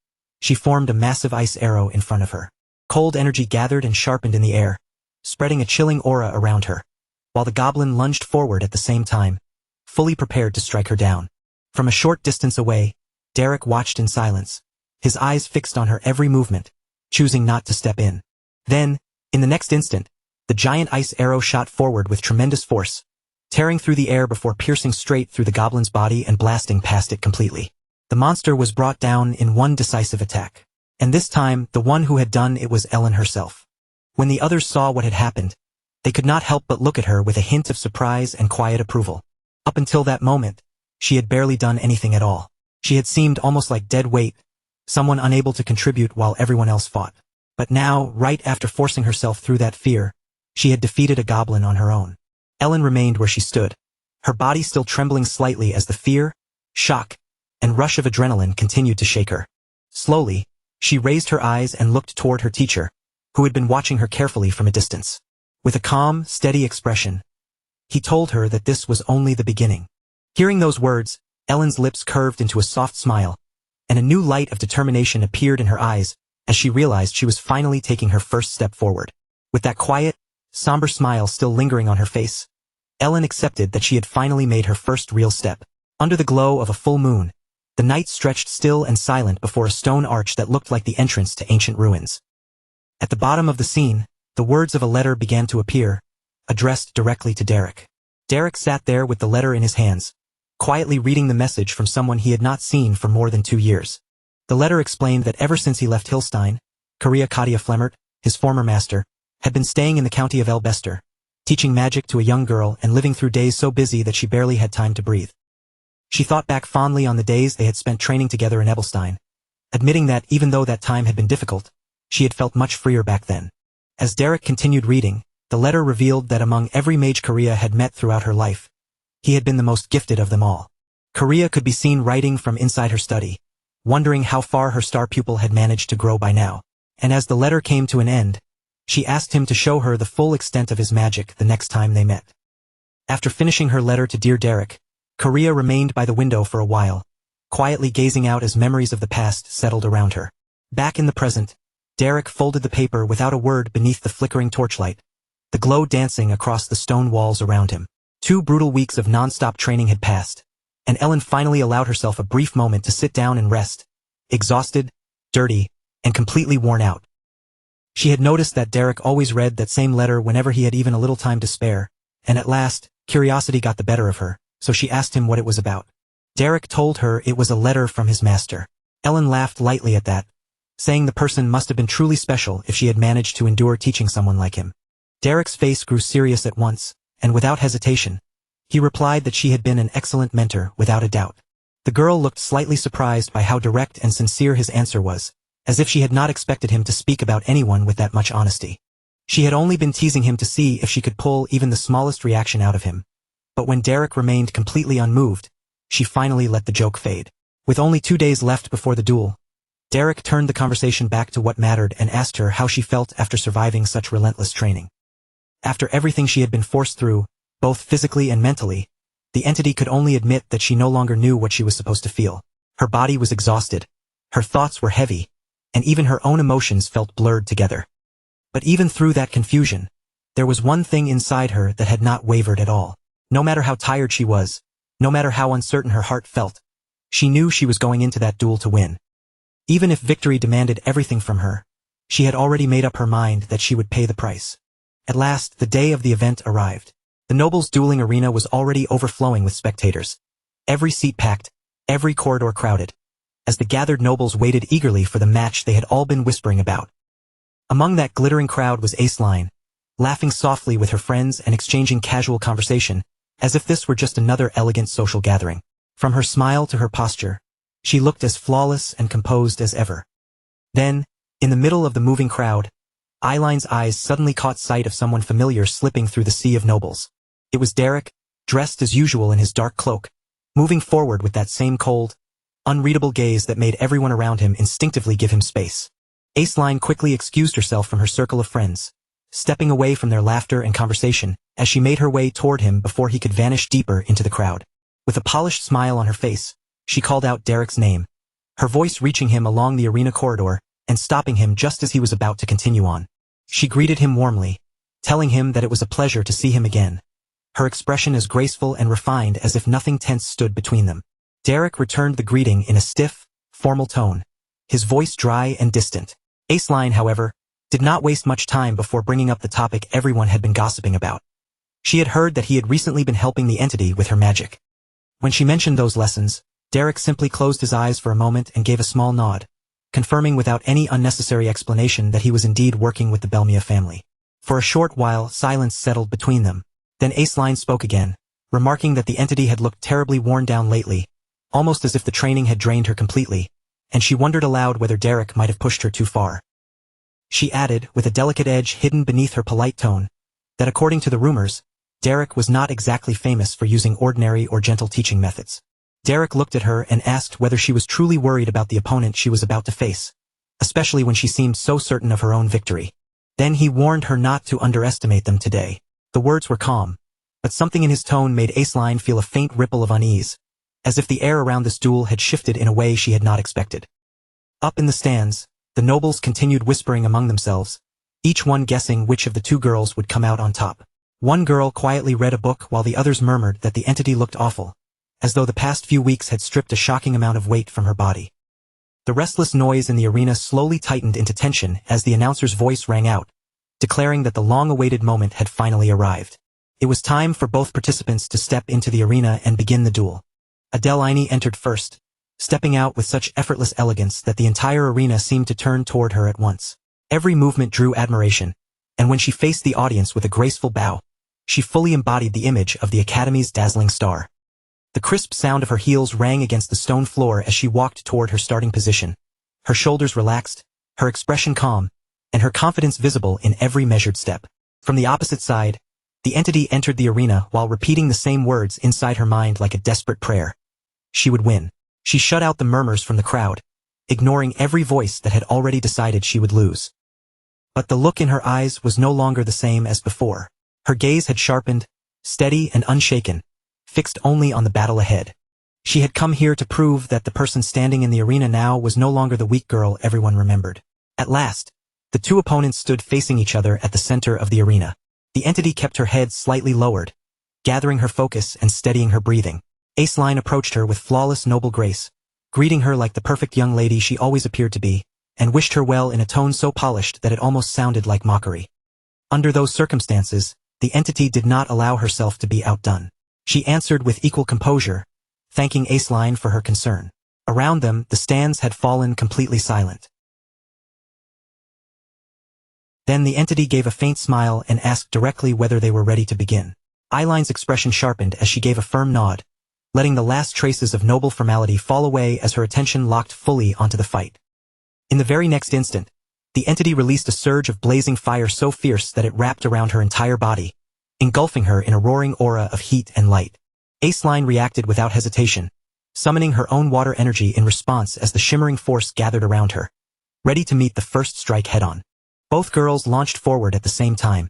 she formed a massive ice arrow in front of her. Cold energy gathered and sharpened in the air, spreading a chilling aura around her, while the goblin lunged forward at the same time, fully prepared to strike her down. From a short distance away, Derek watched in silence, his eyes fixed on her every movement, choosing not to step in. Then, in the next instant, the giant ice arrow shot forward with tremendous force, tearing through the air before piercing straight through the goblin's body and blasting past it completely. The monster was brought down in one decisive attack. And this time, the one who had done it was Ellen herself. When the others saw what had happened, they could not help but look at her with a hint of surprise and quiet approval. Up until that moment, she had barely done anything at all. She had seemed almost like dead weight, someone unable to contribute while everyone else fought. But now, right after forcing herself through that fear, she had defeated a goblin on her own. Ellen remained where she stood, her body still trembling slightly as the fear, shock, and rush of adrenaline continued to shake her. Slowly, she raised her eyes and looked toward her teacher, who had been watching her carefully from a distance. With a calm, steady expression, he told her that this was only the beginning. Hearing those words, Ellen's lips curved into a soft smile, and a new light of determination appeared in her eyes as she realized she was finally taking her first step forward. With that quiet, somber smile still lingering on her face, Ellen accepted that she had finally made her first real step. Under the glow of a full moon, the night stretched still and silent before a stone arch that looked like the entrance to ancient ruins. At the bottom of the scene, the words of a letter began to appear, addressed directly to Derek. Derek sat there with the letter in his hands, quietly reading the message from someone he had not seen for more than 2 years. The letter explained that ever since he left Hillstein, Korea Katia Flemmert, his former master, had been staying in the county of Elbester, teaching magic to a young girl and living through days so busy that she barely had time to breathe. She thought back fondly on the days they had spent training together in Ebelstein, admitting that even though that time had been difficult, she had felt much freer back then. As Derek continued reading, the letter revealed that among every mage Korea had met throughout her life, he had been the most gifted of them all. Korea could be seen writing from inside her study, wondering how far her star pupil had managed to grow by now. And as the letter came to an end, she asked him to show her the full extent of his magic the next time they met. After finishing her letter to dear Derek, Korea remained by the window for a while, quietly gazing out as memories of the past settled around her. Back in the present, Derek folded the paper without a word beneath the flickering torchlight, the glow dancing across the stone walls around him. 2 brutal weeks of non-stop training had passed, and Ellen finally allowed herself a brief moment to sit down and rest, exhausted, dirty, and completely worn out. She had noticed that Derek always read that same letter whenever he had even a little time to spare, and at last, curiosity got the better of her, so she asked him what it was about. Derek told her it was a letter from his master. Ellen laughed lightly at that, saying the person must have been truly special if she had managed to endure teaching someone like him. Derek's face grew serious at once, and without hesitation, he replied that she had been an excellent mentor without a doubt. The girl looked slightly surprised by how direct and sincere his answer was, as if she had not expected him to speak about anyone with that much honesty. She had only been teasing him to see if she could pull even the smallest reaction out of him. But when Derek remained completely unmoved, she finally let the joke fade. With only 2 days left before the duel, Derek turned the conversation back to what mattered and asked her how she felt after surviving such relentless training. After everything she had been forced through, both physically and mentally, the entity could only admit that she no longer knew what she was supposed to feel. Her body was exhausted, her thoughts were heavy, and even her own emotions felt blurred together. But even through that confusion, there was one thing inside her that had not wavered at all. No matter how tired she was, no matter how uncertain her heart felt, she knew she was going into that duel to win. Even if victory demanded everything from her, she had already made up her mind that she would pay the price. At last, the day of the event arrived. The nobles' dueling arena was already overflowing with spectators. Every seat packed, every corridor crowded, as the gathered nobles waited eagerly for the match they had all been whispering about. Among that glittering crowd was Aceline, laughing softly with her friends and exchanging casual conversation, as if this were just another elegant social gathering. From her smile to her posture, she looked as flawless and composed as ever. Then, in the middle of the moving crowd, Eileen's eyes suddenly caught sight of someone familiar slipping through the sea of nobles. It was Derek, dressed as usual in his dark cloak, moving forward with that same cold, unreadable gaze that made everyone around him instinctively give him space. Aceline quickly excused herself from her circle of friends, stepping away from their laughter and conversation as she made her way toward him before he could vanish deeper into the crowd. With a polished smile on her face, she called out Derek's name, her voice reaching him along the arena corridor and stopping him just as he was about to continue on. She greeted him warmly, telling him that it was a pleasure to see him again, her expression as graceful and refined as if nothing tense stood between them. Derek returned the greeting in a stiff, formal tone, his voice dry and distant. Aceline, however, did not waste much time before bringing up the topic everyone had been gossiping about. She had heard that he had recently been helping the entity with her magic. When she mentioned those lessons, Derek simply closed his eyes for a moment and gave a small nod, confirming without any unnecessary explanation that he was indeed working with the Belmia family. For a short while, silence settled between them. Then Aceline spoke again, remarking that the entity had looked terribly worn down lately, almost as if the training had drained her completely, and she wondered aloud whether Derek might have pushed her too far. She added, with a delicate edge hidden beneath her polite tone, that according to the rumors, Derek was not exactly famous for using ordinary or gentle teaching methods. Derek looked at her and asked whether she was truly worried about the opponent she was about to face, especially when she seemed so certain of her own victory. Then he warned her not to underestimate them today. The words were calm, but something in his tone made Aceline feel a faint ripple of unease, as if the air around this duel had shifted in a way she had not expected. Up in the stands, the nobles continued whispering among themselves, each one guessing which of the two girls would come out on top. One girl quietly read a book while the others murmured that the entity looked awful, as though the past few weeks had stripped a shocking amount of weight from her body. The restless noise in the arena slowly tightened into tension as the announcer's voice rang out, declaring that the long-awaited moment had finally arrived. It was time for both participants to step into the arena and begin the duel. Adeline entered first, stepping out with such effortless elegance that the entire arena seemed to turn toward her at once. Every movement drew admiration, and when she faced the audience with a graceful bow, she fully embodied the image of the Academy's dazzling star. The crisp sound of her heels rang against the stone floor as she walked toward her starting position, her shoulders relaxed, her expression calm, and her confidence visible in every measured step. From the opposite side, the entity entered the arena while repeating the same words inside her mind like a desperate prayer. She would win. She shut out the murmurs from the crowd, ignoring every voice that had already decided she would lose. But the look in her eyes was no longer the same as before. Her gaze had sharpened, steady and unshaken, fixed only on the battle ahead. She had come here to prove that the person standing in the arena now was no longer the weak girl everyone remembered. At last, the two opponents stood facing each other at the center of the arena. The entity kept her head slightly lowered, gathering her focus and steadying her breathing. Aceline approached her with flawless noble grace, greeting her like the perfect young lady she always appeared to be, and wished her well in a tone so polished that it almost sounded like mockery. Under those circumstances, the entity did not allow herself to be outdone. She answered with equal composure, thanking Aceline for her concern. Around them, the stands had fallen completely silent. Then the entity gave a faint smile and asked directly whether they were ready to begin. Eiline's expression sharpened as she gave a firm nod, letting the last traces of noble formality fall away as her attention locked fully onto the fight. In the very next instant, the entity released a surge of blazing fire so fierce that it wrapped around her entire body, engulfing her in a roaring aura of heat and light. Aceline reacted without hesitation, summoning her own water energy in response as the shimmering force gathered around her, ready to meet the first strike head-on. Both girls launched forward at the same time,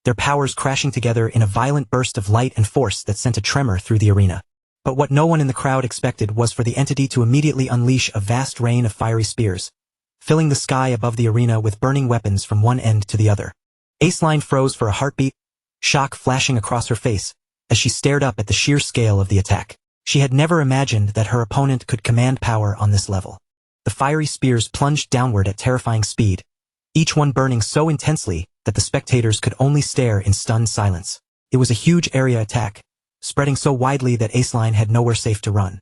their powers crashing together in a violent burst of light and force that sent a tremor through the arena. But what no one in the crowd expected was for the entity to immediately unleash a vast rain of fiery spears, filling the sky above the arena with burning weapons from one end to the other. Aceline froze for a heartbeat, shock flashing across her face, as she stared up at the sheer scale of the attack. She had never imagined that her opponent could command power on this level. The fiery spears plunged downward at terrifying speed, each one burning so intensely that the spectators could only stare in stunned silence. It was a huge area attack, spreading so widely that Aceline had nowhere safe to run.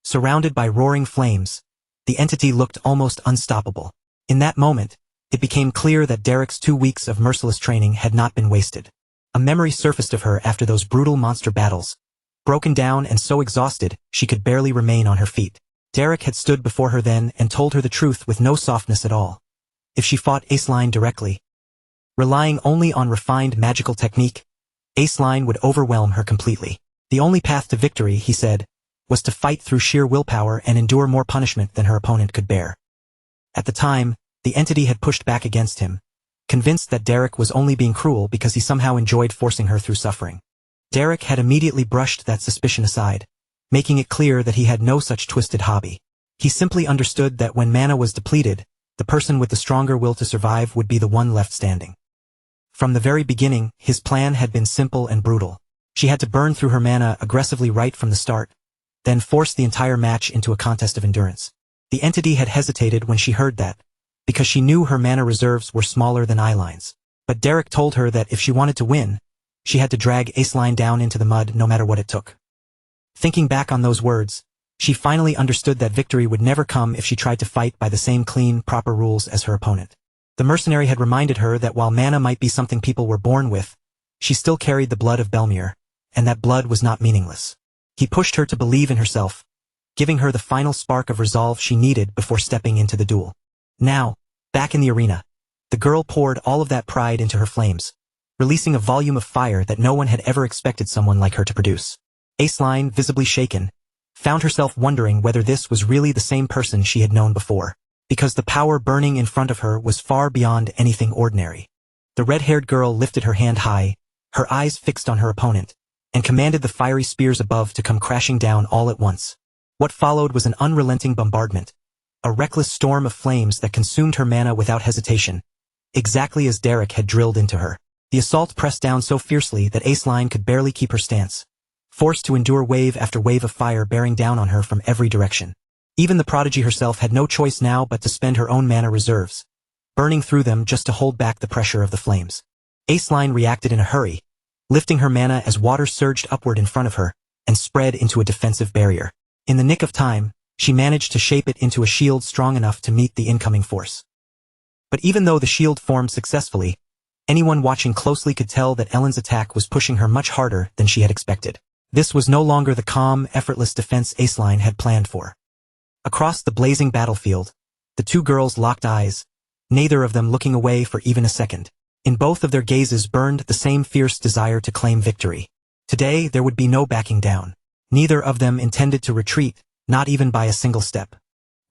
Surrounded by roaring flames, the entity looked almost unstoppable. In that moment, it became clear that Derek's 2 weeks of merciless training had not been wasted. A memory surfaced of her after those brutal monster battles, broken down and so exhausted she could barely remain on her feet. Derek had stood before her then and told her the truth with no softness at all. If she fought Aceline directly, relying only on refined magical technique, Aceline would overwhelm her completely. The only path to victory, he said, was to fight through sheer willpower and endure more punishment than her opponent could bear. At the time, the entity had pushed back against him, convinced that Derek was only being cruel because he somehow enjoyed forcing her through suffering. Derek had immediately brushed that suspicion aside, making it clear that he had no such twisted hobby. He simply understood that when mana was depleted, the person with the stronger will to survive would be the one left standing. From the very beginning, his plan had been simple and brutal. She had to burn through her mana aggressively right from the start, then force the entire match into a contest of endurance. The entity had hesitated when she heard that, because she knew her mana reserves were smaller than Eiline's. But Derek told her that if she wanted to win, she had to drag Aceline down into the mud no matter what it took. Thinking back on those words, she finally understood that victory would never come if she tried to fight by the same clean, proper rules as her opponent. The mercenary had reminded her that while mana might be something people were born with, she still carried the blood of Belmere, and that blood was not meaningless. He pushed her to believe in herself, giving her the final spark of resolve she needed before stepping into the duel. Now, back in the arena, the girl poured all of that pride into her flames, releasing a volume of fire that no one had ever expected someone like her to produce. Aceline, visibly shaken, found herself wondering whether this was really the same person she had known before. because the power burning in front of her was far beyond anything ordinary. The red-haired girl lifted her hand high, her eyes fixed on her opponent, and commanded the fiery spears above to come crashing down all at once. What followed was an unrelenting bombardment, a reckless storm of flames that consumed her mana without hesitation, exactly as Derek had drilled into her. The assault pressed down so fiercely that Aceline could barely keep her stance, forced to endure wave after wave of fire bearing down on her from every direction. Even the prodigy herself had no choice now but to spend her own mana reserves, burning through them just to hold back the pressure of the flames. Aceline reacted in a hurry, lifting her mana as water surged upward in front of her and spread into a defensive barrier. In the nick of time, she managed to shape it into a shield strong enough to meet the incoming force. But even though the shield formed successfully, anyone watching closely could tell that Ellen's attack was pushing her much harder than she had expected. This was no longer the calm, effortless defense Aceline had planned for. Across the blazing battlefield, the two girls locked eyes, neither of them looking away for even a second. In both of their gazes burned the same fierce desire to claim victory. Today there would be no backing down. Neither of them intended to retreat, not even by a single step.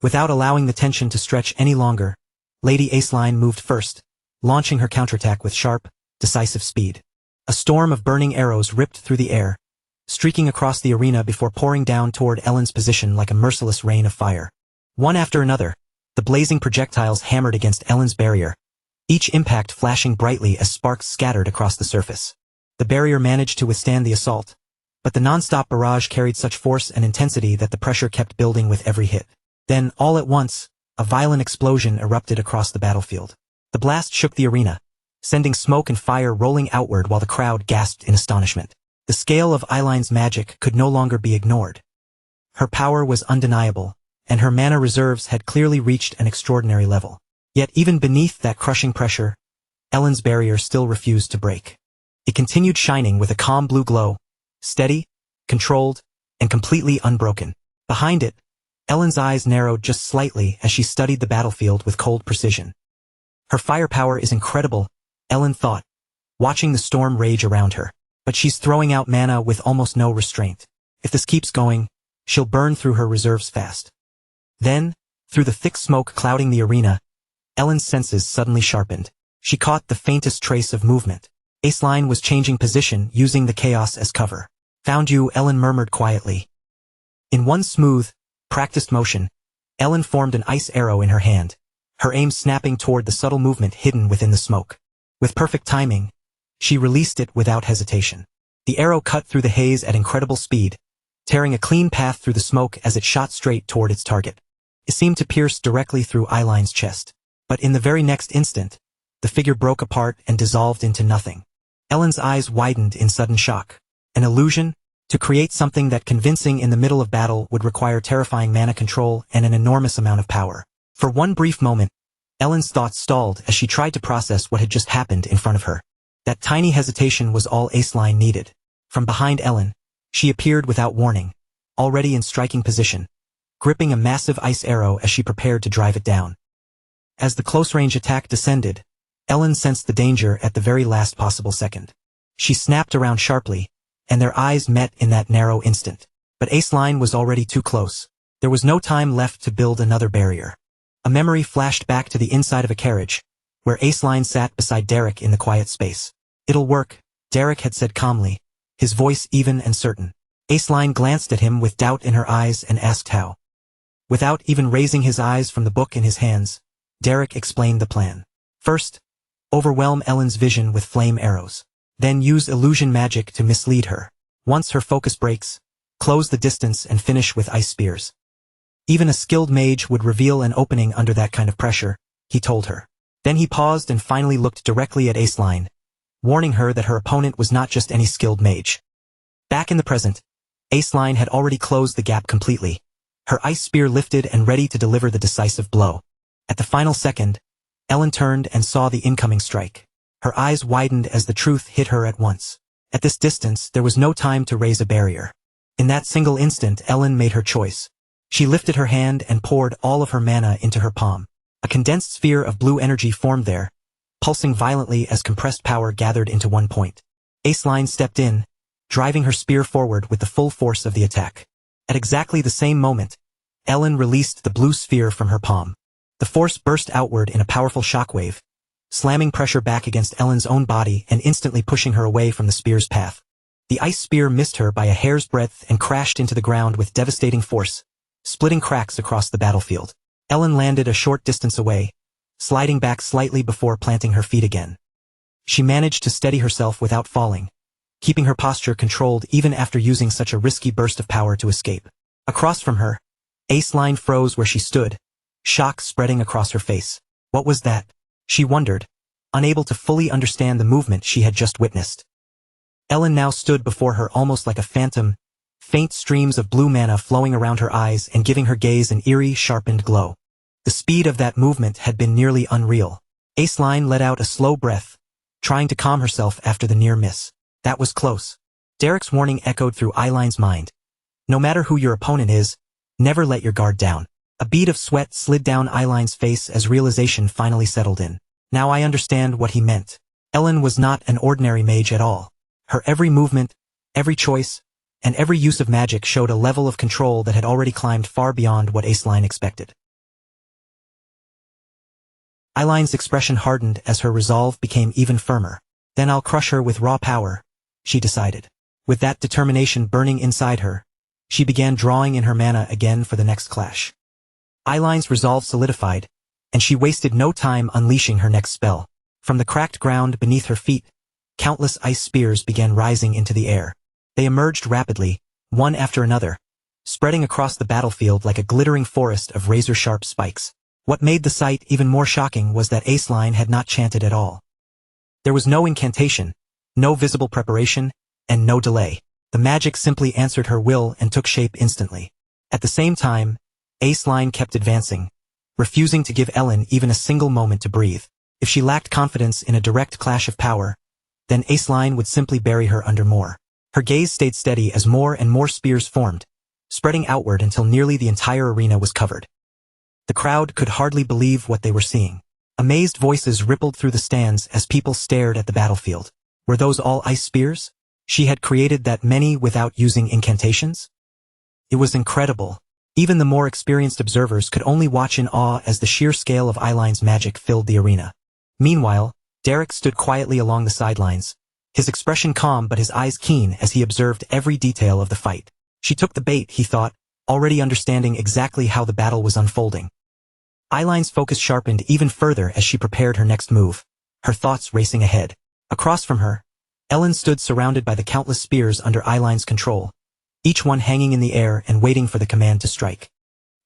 Without allowing the tension to stretch any longer, Lady Aceline moved first, launching her counterattack with sharp, decisive speed. A storm of burning arrows ripped through the air, streaking across the arena before pouring down toward Ellen's position like a merciless rain of fire. One after another, the blazing projectiles hammered against Ellen's barrier, each impact flashing brightly as sparks scattered across the surface. The barrier managed to withstand the assault, but the non-stop barrage carried such force and intensity that the pressure kept building with every hit. Then, all at once, a violent explosion erupted across the battlefield. The blast shook the arena, sending smoke and fire rolling outward while the crowd gasped in astonishment. The scale of Eileen's magic could no longer be ignored. Her power was undeniable, and her mana reserves had clearly reached an extraordinary level. Yet even beneath that crushing pressure, Ellen's barrier still refused to break. It continued shining with a calm blue glow, steady, controlled, and completely unbroken. Behind it, Ellen's eyes narrowed just slightly as she studied the battlefield with cold precision. Her firepower is incredible, Ellen thought, watching the storm rage around her. But she's throwing out mana with almost no restraint. If this keeps going, she'll burn through her reserves fast. Then, through the thick smoke clouding the arena, Ellen's senses suddenly sharpened. She caught the faintest trace of movement. Aceline was changing position, using the chaos as cover. "Found you," Ellen murmured quietly. In one smooth, practiced motion, Ellen formed an ice arrow in her hand, her aim snapping toward the subtle movement hidden within the smoke. With perfect timing, she released it without hesitation. The arrow cut through the haze at incredible speed, tearing a clean path through the smoke as it shot straight toward its target. It seemed to pierce directly through Eileen's chest. But in the very next instant, the figure broke apart and dissolved into nothing. Ellen's eyes widened in sudden shock. An illusion? To create something that convincing in the middle of battle would require terrifying mana control and an enormous amount of power. For one brief moment, Ellen's thoughts stalled as she tried to process what had just happened in front of her. That tiny hesitation was all Aceline needed. From behind Ellen, she appeared without warning, already in striking position, gripping a massive ice arrow as she prepared to drive it down. As the close-range attack descended, Ellen sensed the danger at the very last possible second. She snapped around sharply, and their eyes met in that narrow instant. But Aceline was already too close. There was no time left to build another barrier. A memory flashed back to the inside of a carriage, where Aceline sat beside Derek in the quiet space. "It'll work," Derek had said calmly, his voice even and certain. Aceline glanced at him with doubt in her eyes and asked how. Without even raising his eyes from the book in his hands, Derek explained the plan. First, overwhelm Ellen's vision with flame arrows. Then use illusion magic to mislead her. Once her focus breaks, close the distance and finish with ice spears. Even a skilled mage would reveal an opening under that kind of pressure, he told her. Then he paused and finally looked directly at Aceline, warning her that her opponent was not just any skilled mage. Back in the present, Aceline had already closed the gap completely, her ice spear lifted and ready to deliver the decisive blow. At the final second, Ellen turned and saw the incoming strike. Her eyes widened as the truth hit her at once. At this distance, there was no time to raise a barrier. In that single instant, Ellen made her choice. She lifted her hand and poured all of her mana into her palm. A condensed sphere of blue energy formed there, pulsing violently as compressed power gathered into one point. Aceline stepped in, driving her spear forward with the full force of the attack. At exactly the same moment, Ellen released the blue sphere from her palm. The force burst outward in a powerful shockwave, slamming pressure back against Ellen's own body and instantly pushing her away from the spear's path. The ice spear missed her by a hair's breadth and crashed into the ground with devastating force, splitting cracks across the battlefield. Ellen landed a short distance away, sliding back slightly before planting her feet again. She managed to steady herself without falling, keeping her posture controlled even after using such a risky burst of power to escape. Across from her, Aceline froze where she stood, shock spreading across her face. What was that? She wondered, unable to fully understand the movement she had just witnessed. Ellen now stood before her almost like a phantom, faint streams of blue mana flowing around her eyes and giving her gaze an eerie, sharpened glow. The speed of that movement had been nearly unreal. Aceline let out a slow breath, trying to calm herself after the near miss. That was close. Derek's warning echoed through Eiline's mind. No matter who your opponent is, never let your guard down. A bead of sweat slid down Eiline's face as realization finally settled in. Now I understand what he meant. Ellen was not an ordinary mage at all. Her every movement, every choice, and every use of magic showed a level of control that had already climbed far beyond what Aceline expected. Eiline's expression hardened as her resolve became even firmer. Then I'll crush her with raw power, she decided. With that determination burning inside her, she began drawing in her mana again for the next clash. Eiline's resolve solidified, and she wasted no time unleashing her next spell. From the cracked ground beneath her feet, countless ice spears began rising into the air. They emerged rapidly, one after another, spreading across the battlefield like a glittering forest of razor-sharp spikes. What made the sight even more shocking was that Aceline had not chanted at all. There was no incantation, no visible preparation, and no delay. The magic simply answered her will and took shape instantly. At the same time, Aceline kept advancing, refusing to give Ellen even a single moment to breathe. If she lacked confidence in a direct clash of power, then Aceline would simply bury her under more. Her gaze stayed steady as more and more spears formed, spreading outward until nearly the entire arena was covered. The crowd could hardly believe what they were seeing. Amazed voices rippled through the stands as people stared at the battlefield. Were those all ice spears? She had created that many without using incantations? It was incredible. Even the more experienced observers could only watch in awe as the sheer scale of Eiline's magic filled the arena. Meanwhile, Derek stood quietly along the sidelines, his expression calm but his eyes keen as he observed every detail of the fight. She took the bait, he thought, already understanding exactly how the battle was unfolding. Eiline's focus sharpened even further as she prepared her next move, her thoughts racing ahead. Across from her, Ellen stood surrounded by the countless spears under Eiline's control, each one hanging in the air and waiting for the command to strike.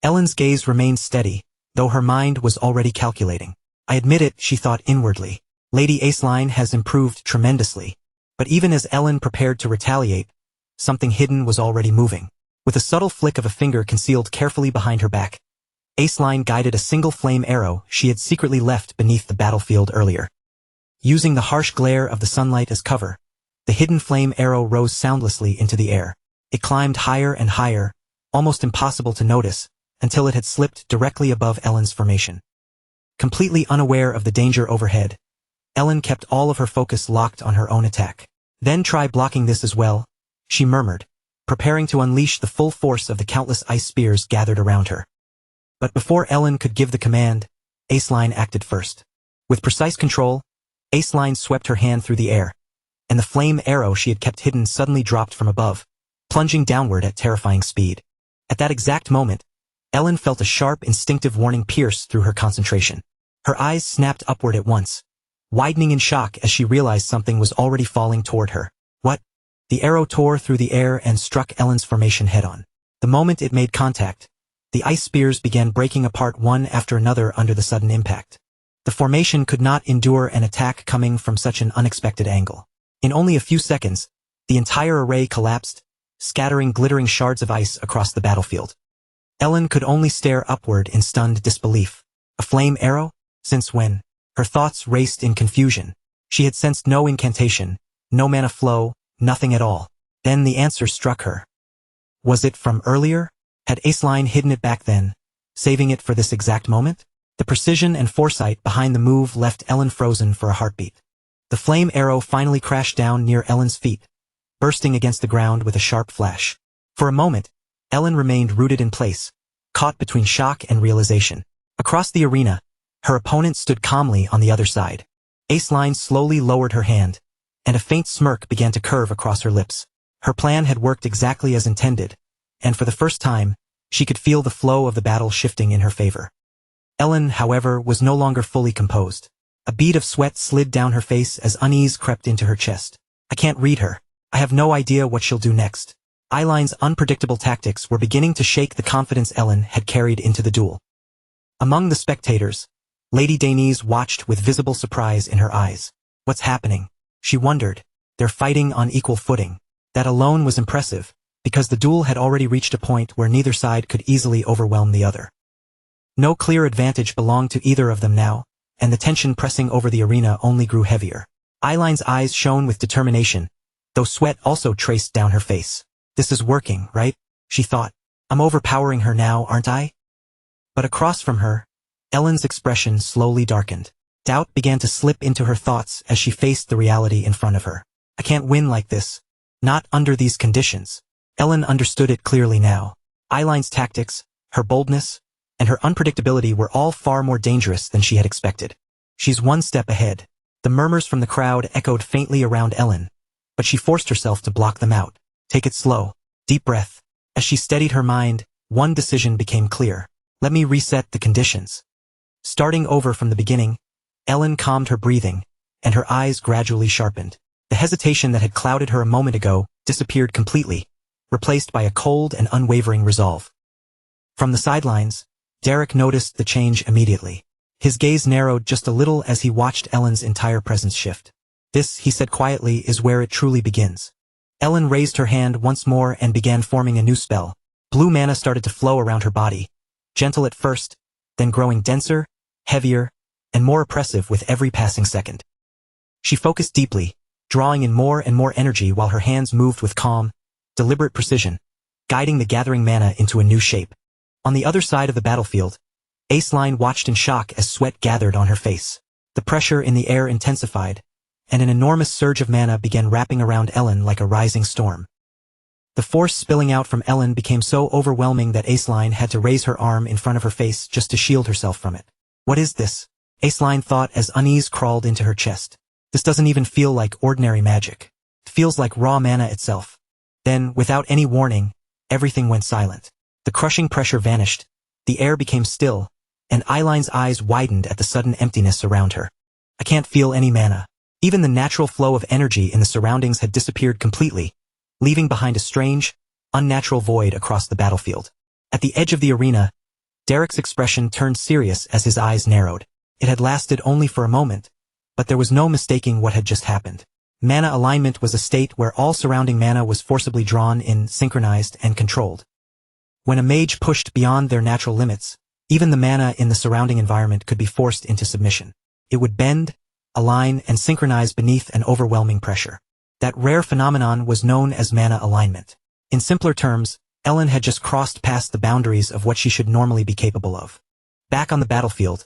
Ellen's gaze remained steady, though her mind was already calculating. I admit it, she thought inwardly. Lady Aceline has improved tremendously. But even as Ellen prepared to retaliate, something hidden was already moving. With a subtle flick of a finger concealed carefully behind her back, Aceline guided a single flame arrow she had secretly left beneath the battlefield earlier. Using the harsh glare of the sunlight as cover, the hidden flame arrow rose soundlessly into the air. It climbed higher and higher, almost impossible to notice, until it had slipped directly above Ellen's formation. Completely unaware of the danger overhead, Ellen kept all of her focus locked on her own attack. Then try blocking this as well, she murmured, preparing to unleash the full force of the countless ice spears gathered around her. But before Ellen could give the command, Aceline acted first. With precise control, Aceline swept her hand through the air, and the flame arrow she had kept hidden suddenly dropped from above, plunging downward at terrifying speed. At that exact moment, Ellen felt a sharp, instinctive warning pierce through her concentration. Her eyes snapped upward at once, widening in shock as she realized something was already falling toward her. What? The arrow tore through the air and struck Ellen's formation head-on. The moment it made contact, the ice spears began breaking apart one after another under the sudden impact. The formation could not endure an attack coming from such an unexpected angle. In only a few seconds, the entire array collapsed, scattering glittering shards of ice across the battlefield. Ellen could only stare upward in stunned disbelief. A flame arrow? Since when? Her thoughts raced in confusion. She had sensed no incantation, no mana flow, nothing at all. Then the answer struck her. Was it from earlier? Had Aceline hidden it back then, saving it for this exact moment? The precision and foresight behind the move left Ellen frozen for a heartbeat. The flame arrow finally crashed down near Ellen's feet, bursting against the ground with a sharp flash. For a moment, Ellen remained rooted in place, caught between shock and realization. Across the arena, her opponent stood calmly on the other side. Aceline slowly lowered her hand, and a faint smirk began to curve across her lips. Her plan had worked exactly as intended, and for the first time, she could feel the flow of the battle shifting in her favor. Ellen, however, was no longer fully composed. A bead of sweat slid down her face as unease crept into her chest. I can't read her. I have no idea what she'll do next. Eileen's unpredictable tactics were beginning to shake the confidence Ellen had carried into the duel. Among the spectators, Lady Dainese watched with visible surprise in her eyes. What's happening? She wondered. They're fighting on equal footing. That alone was impressive, because the duel had already reached a point where neither side could easily overwhelm the other. No clear advantage belonged to either of them now, and the tension pressing over the arena only grew heavier. Eileen's eyes shone with determination, though sweat also traced down her face. This is working, right? She thought. I'm overpowering her now, aren't I? But across from her, Ellen's expression slowly darkened. Doubt began to slip into her thoughts as she faced the reality in front of her. I can't win like this. Not under these conditions. Ellen understood it clearly now. Eileen's tactics, her boldness, and her unpredictability were all far more dangerous than she had expected. She's one step ahead. The murmurs from the crowd echoed faintly around Ellen, but she forced herself to block them out. Take it slow. Deep breath. As she steadied her mind, one decision became clear. Let me reset the conditions. Starting over from the beginning, Ellen calmed her breathing, and her eyes gradually sharpened. The hesitation that had clouded her a moment ago disappeared completely, replaced by a cold and unwavering resolve. From the sidelines, Derek noticed the change immediately. His gaze narrowed just a little as he watched Ellen's entire presence shift. This, he said quietly, is where it truly begins. Ellen raised her hand once more and began forming a new spell. Blue mana started to flow around her body, gentle at first, then growing denser, heavier, and more oppressive with every passing second. She focused deeply, drawing in more and more energy while her hands moved with calm, deliberate precision, guiding the gathering mana into a new shape. On the other side of the battlefield, Aceline watched in shock as sweat gathered on her face. The pressure in the air intensified, and an enormous surge of mana began wrapping around Ellen like a rising storm. The force spilling out from Ellen became so overwhelming that Aceline had to raise her arm in front of her face just to shield herself from it. What is this? Aceline thought as unease crawled into her chest. This doesn't even feel like ordinary magic. It feels like raw mana itself. Then, without any warning, everything went silent. The crushing pressure vanished, the air became still, and Eileen's eyes widened at the sudden emptiness around her. I can't feel any mana. Even the natural flow of energy in the surroundings had disappeared completely, leaving behind a strange, unnatural void across the battlefield. At the edge of the arena, Derek's expression turned serious as his eyes narrowed. It had lasted only for a moment, but there was no mistaking what had just happened. Mana alignment was a state where all surrounding mana was forcibly drawn in, synchronized, and controlled. When a mage pushed beyond their natural limits, even the mana in the surrounding environment could be forced into submission. It would bend, align, and synchronize beneath an overwhelming pressure. That rare phenomenon was known as mana alignment. In simpler terms, Ellen had just crossed past the boundaries of what she should normally be capable of. Back on the battlefield,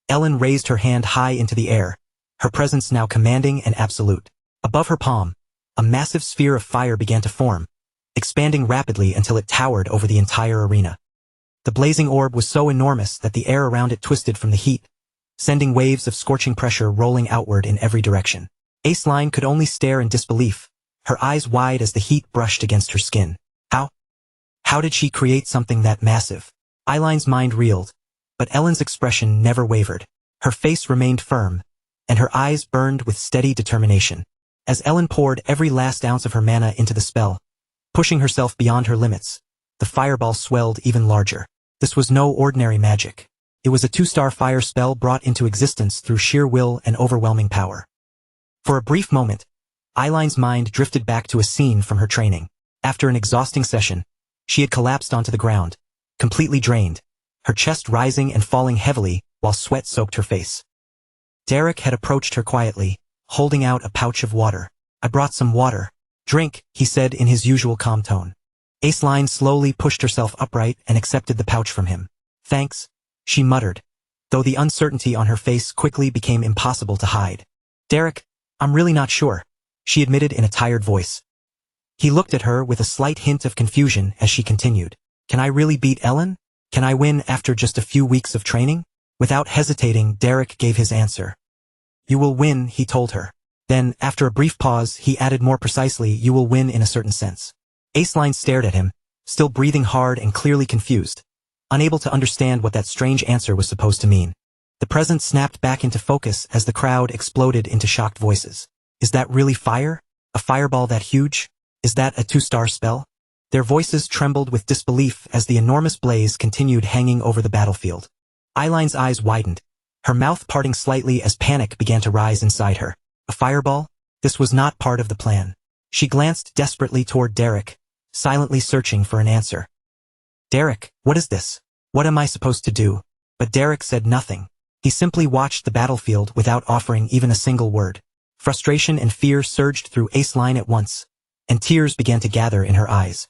Ellen raised her hand high into the air, her presence now commanding and absolute. Above her palm, a massive sphere of fire began to form, expanding rapidly until it towered over the entire arena. The blazing orb was so enormous that the air around it twisted from the heat, sending waves of scorching pressure rolling outward in every direction. Aceline could only stare in disbelief, her eyes wide as the heat brushed against her skin. How did she create something that massive? Eileen's mind reeled, but Ellen's expression never wavered. Her face remained firm, and her eyes burned with steady determination. As Ellen poured every last ounce of her mana into the spell, pushing herself beyond her limits, the fireball swelled even larger. This was no ordinary magic. It was a 2-star fire spell brought into existence through sheer will and overwhelming power. For a brief moment, Eileen's mind drifted back to a scene from her training. After an exhausting session, she had collapsed onto the ground, completely drained, her chest rising and falling heavily while sweat soaked her face. Derek had approached her quietly, holding out a pouch of water. I brought some water. Drink, he said in his usual calm tone. Aceline slowly pushed herself upright and accepted the pouch from him. Thanks, she muttered, though the uncertainty on her face quickly became impossible to hide. Derek, I'm really not sure, she admitted in a tired voice. He looked at her with a slight hint of confusion as she continued. Can I really beat Ellen? Can I win after just a few weeks of training? Without hesitating, Derek gave his answer. You will win, he told her. Then, after a brief pause, he added more precisely, you will win in a certain sense. Aceline stared at him, still breathing hard and clearly confused, unable to understand what that strange answer was supposed to mean. The present snapped back into focus as the crowd exploded into shocked voices. Is that really fire? A fireball that huge? Is that a 2-star spell? Their voices trembled with disbelief as the enormous blaze continued hanging over the battlefield. Eiline's eyes widened, her mouth parting slightly as panic began to rise inside her. A fireball? This was not part of the plan. She glanced desperately toward Derek, silently searching for an answer. Derek, what is this? What am I supposed to do? But Derek said nothing. He simply watched the battlefield without offering even a single word. Frustration and fear surged through Aceline at once, and tears began to gather in her eyes.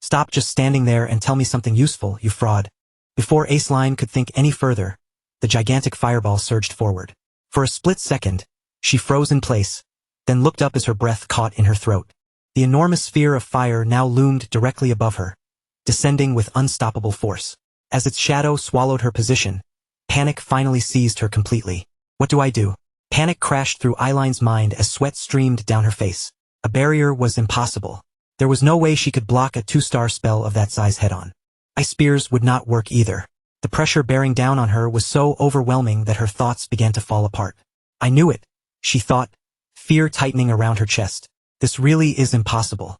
Stop just standing there and tell me something useful, you fraud. Before Aceline could think any further, the gigantic fireball surged forward. For a split second, she froze in place, then looked up as her breath caught in her throat. The enormous sphere of fire now loomed directly above her, descending with unstoppable force. As its shadow swallowed her position, panic finally seized her completely. What do I do? Panic crashed through Eiline's mind as sweat streamed down her face. A barrier was impossible. There was no way she could block a 2-star spell of that size head-on. Ice spears would not work either. The pressure bearing down on her was so overwhelming that her thoughts began to fall apart. I knew it, she thought, fear tightening around her chest. This really is impossible.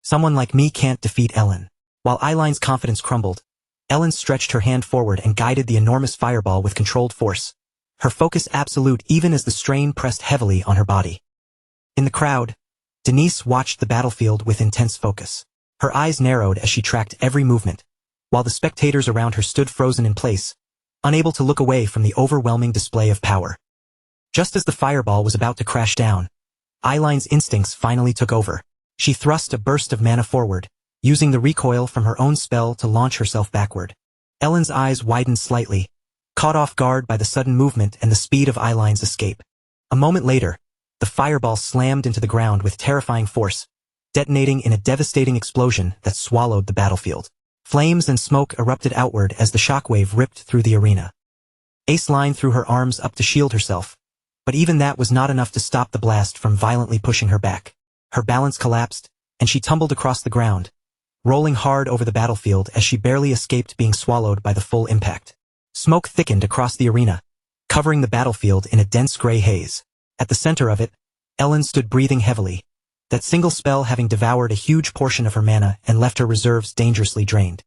Someone like me can't defeat Ellen. While Eiline's confidence crumbled, Ellen stretched her hand forward and guided the enormous fireball with controlled force, her focus absolute even as the strain pressed heavily on her body. In the crowd, Denise watched the battlefield with intense focus. Her eyes narrowed as she tracked every movement, while the spectators around her stood frozen in place, unable to look away from the overwhelming display of power. Just as the fireball was about to crash down, Eiline's instincts finally took over. She thrust a burst of mana forward, using the recoil from her own spell to launch herself backward. Ellen's eyes widened slightly, caught off guard by the sudden movement and the speed of Eiline's escape. A moment later, the fireball slammed into the ground with terrifying force, detonating in a devastating explosion that swallowed the battlefield. Flames and smoke erupted outward as the shockwave ripped through the arena. Aceline threw her arms up to shield herself, but even that was not enough to stop the blast from violently pushing her back. Her balance collapsed, and she tumbled across the ground, rolling hard over the battlefield as she barely escaped being swallowed by the full impact. Smoke thickened across the arena, covering the battlefield in a dense gray haze. At the center of it, Ellen stood breathing heavily, that single spell having devoured a huge portion of her mana and left her reserves dangerously drained.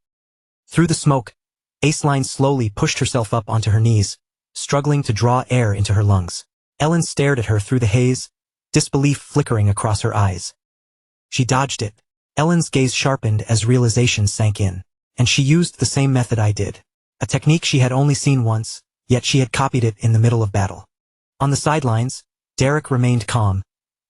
Through the smoke, Aceline slowly pushed herself up onto her knees, struggling to draw air into her lungs. Ellen stared at her through the haze, disbelief flickering across her eyes. She dodged it. Ellen's gaze sharpened as realization sank in, and she used the same method I did. A technique she had only seen once, yet she had copied it in the middle of battle. On the sidelines, Derek remained calm,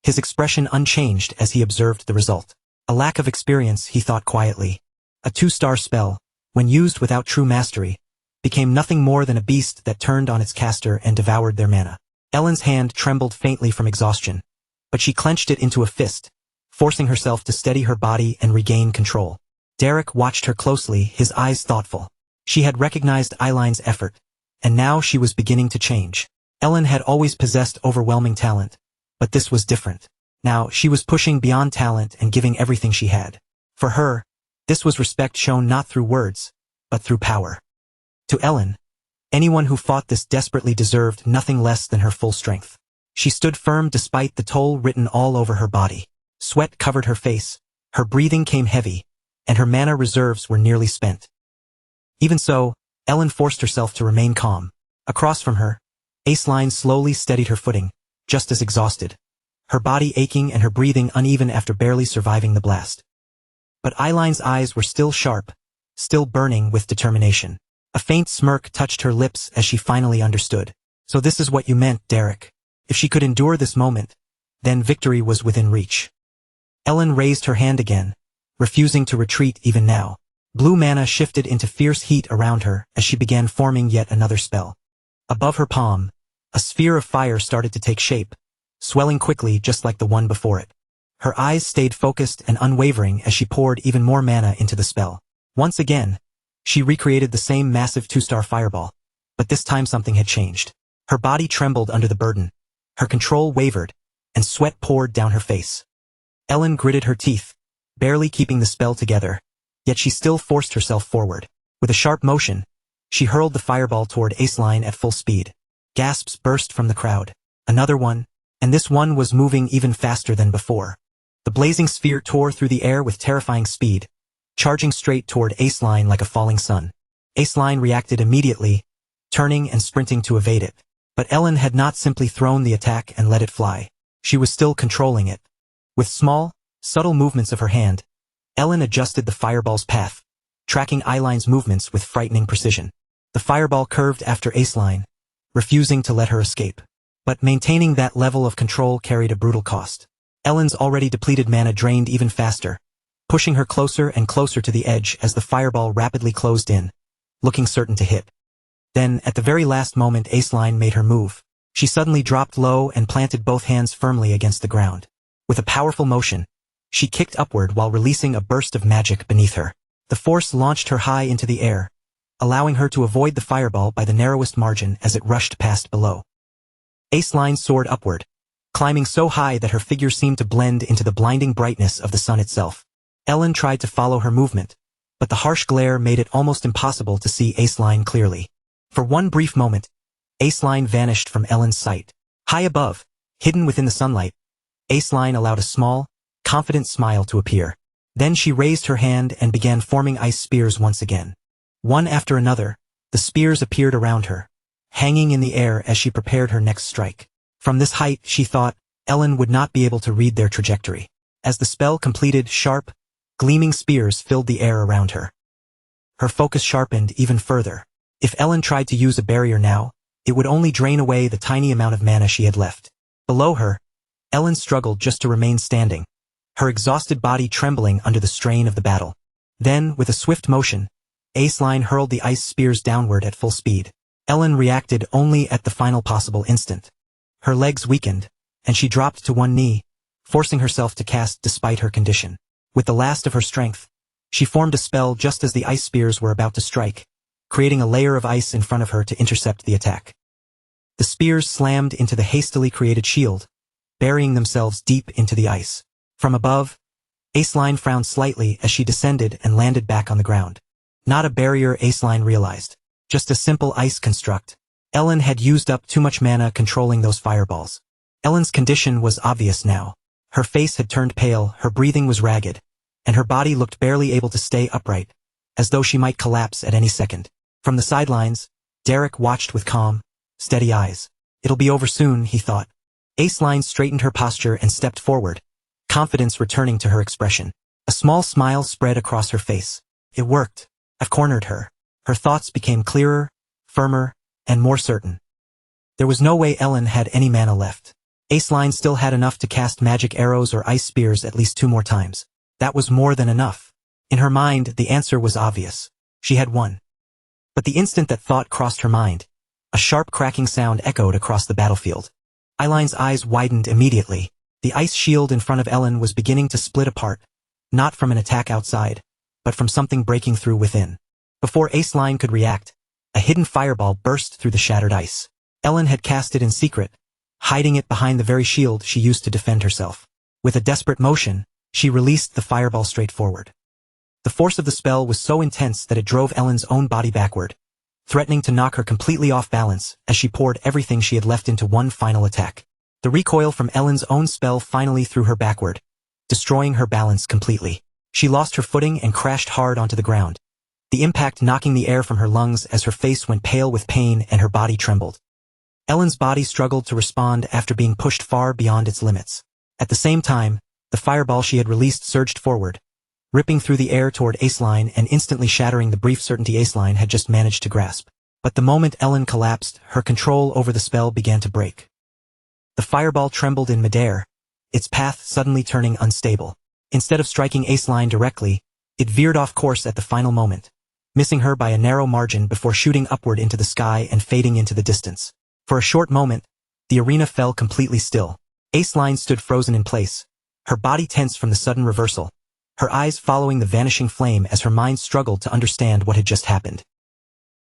his expression unchanged as he observed the result. A lack of experience, he thought quietly. A 2-star spell, when used without true mastery, became nothing more than a beast that turned on its caster and devoured their mana. Ellen's hand trembled faintly from exhaustion, but she clenched it into a fist, forcing herself to steady her body and regain control. Derek watched her closely, his eyes thoughtful. She had recognized Eiline's effort, and now she was beginning to change. Ellen had always possessed overwhelming talent, but this was different. Now, she was pushing beyond talent and giving everything she had. For her, this was respect shown not through words, but through power. To Ellen, anyone who fought this desperately deserved nothing less than her full strength. She stood firm despite the toll written all over her body. Sweat covered her face, her breathing came heavy, and her mana reserves were nearly spent. Even so, Ellen forced herself to remain calm. Across from her, Aceline slowly steadied her footing, just as exhausted, her body aching and her breathing uneven after barely surviving the blast. But Eiline's eyes were still sharp, still burning with determination. A faint smirk touched her lips as she finally understood. So this is what you meant, Derek. If she could endure this moment, then victory was within reach. Ellen raised her hand again, refusing to retreat even now. Blue mana shifted into fierce heat around her as she began forming yet another spell. Above her palm, a sphere of fire started to take shape, swelling quickly just like the one before it. Her eyes stayed focused and unwavering as she poured even more mana into the spell. Once again, She recreated the same massive 2-star fireball, but this time something had changed. Her body trembled under the burden, her control wavered, and sweat poured down her face. Ellen gritted her teeth, barely keeping the spell together, yet she still forced herself forward. With a sharp motion, she hurled the fireball toward Aceline at full speed. Gasps burst from the crowd. Another one, and this one was moving even faster than before. The blazing sphere tore through the air with terrifying speed, charging straight toward Aceline like a falling sun. Aceline reacted immediately, turning and sprinting to evade it. But Ellen had not simply thrown the attack and let it fly. She was still controlling it. With small, subtle movements of her hand, Ellen adjusted the fireball's path, tracking Eyeline's movements with frightening precision. The fireball curved after Aceline, refusing to let her escape. But maintaining that level of control carried a brutal cost. Ellen's already depleted mana drained even faster, pushing her closer and closer to the edge as the fireball rapidly closed in, looking certain to hit. Then, at the very last moment, Aceline made her move. She suddenly dropped low and planted both hands firmly against the ground. With a powerful motion, she kicked upward while releasing a burst of magic beneath her. The force launched her high into the air, allowing her to avoid the fireball by the narrowest margin as it rushed past below. Aceline soared upward, climbing so high that her figure seemed to blend into the blinding brightness of the sun itself. Ellen tried to follow her movement, but the harsh glare made it almost impossible to see Aceline clearly. For one brief moment, Aceline vanished from Ellen's sight. High above, hidden within the sunlight, Aceline allowed a small, confident smile to appear. Then she raised her hand and began forming ice spears once again. One after another, the spears appeared around her, hanging in the air as she prepared her next strike. From this height, she thought, Ellen would not be able to read their trajectory. As the spell completed, sharp, gleaming spears filled the air around her. Her focus sharpened even further. If Ellen tried to use a barrier now, it would only drain away the tiny amount of mana she had left. Below her, Ellen struggled just to remain standing, her exhausted body trembling under the strain of the battle. Then, with a swift motion, Aceline hurled the ice spears downward at full speed. Ellen reacted only at the final possible instant. Her legs weakened, and she dropped to one knee, forcing herself to cast despite her condition. With the last of her strength, she formed a spell just as the ice spears were about to strike, creating a layer of ice in front of her to intercept the attack. The spears slammed into the hastily created shield, burying themselves deep into the ice. From above, Aceline frowned slightly as she descended and landed back on the ground. Not a barrier, Aceline realized. Just a simple ice construct. Ellen had used up too much mana controlling those fireballs. Ellen's condition was obvious now. Her face had turned pale, her breathing was ragged, and her body looked barely able to stay upright, as though she might collapse at any second. From the sidelines, Derek watched with calm, steady eyes. It'll be over soon, he thought. Aceline straightened her posture and stepped forward, confidence returning to her expression. A small smile spread across her face. It worked. I've cornered her. Her thoughts became clearer, firmer, and more certain. There was no way Ellen had any mana left. Aceline still had enough to cast magic arrows or ice spears at least 2 more times. That was more than enough. In her mind, the answer was obvious. She had won. But the instant that thought crossed her mind, a sharp cracking sound echoed across the battlefield. Eyeline's eyes widened immediately. The ice shield in front of Ellen was beginning to split apart, not from an attack outside, but from something breaking through within. Before Aceline could react, a hidden fireball burst through the shattered ice. Ellen had cast it in secret, hiding it behind the very shield she used to defend herself. With a desperate motion, she released the fireball straight forward. The force of the spell was so intense that it drove Ellen's own body backward, threatening to knock her completely off balance as she poured everything she had left into one final attack. The recoil from Ellen's own spell finally threw her backward, destroying her balance completely. She lost her footing and crashed hard onto the ground, the impact knocking the air from her lungs as her face went pale with pain and her body trembled. Ellen's body struggled to respond after being pushed far beyond its limits. At the same time, the fireball she had released surged forward, ripping through the air toward Aceline and instantly shattering the brief certainty Aceline had just managed to grasp. But the moment Ellen collapsed, her control over the spell began to break. The fireball trembled in midair, its path suddenly turning unstable. Instead of striking Aceline directly, it veered off course at the final moment, missing her by a narrow margin before shooting upward into the sky and fading into the distance. For a short moment, the arena fell completely still. Aceline stood frozen in place, her body tense from the sudden reversal, her eyes following the vanishing flame as her mind struggled to understand what had just happened.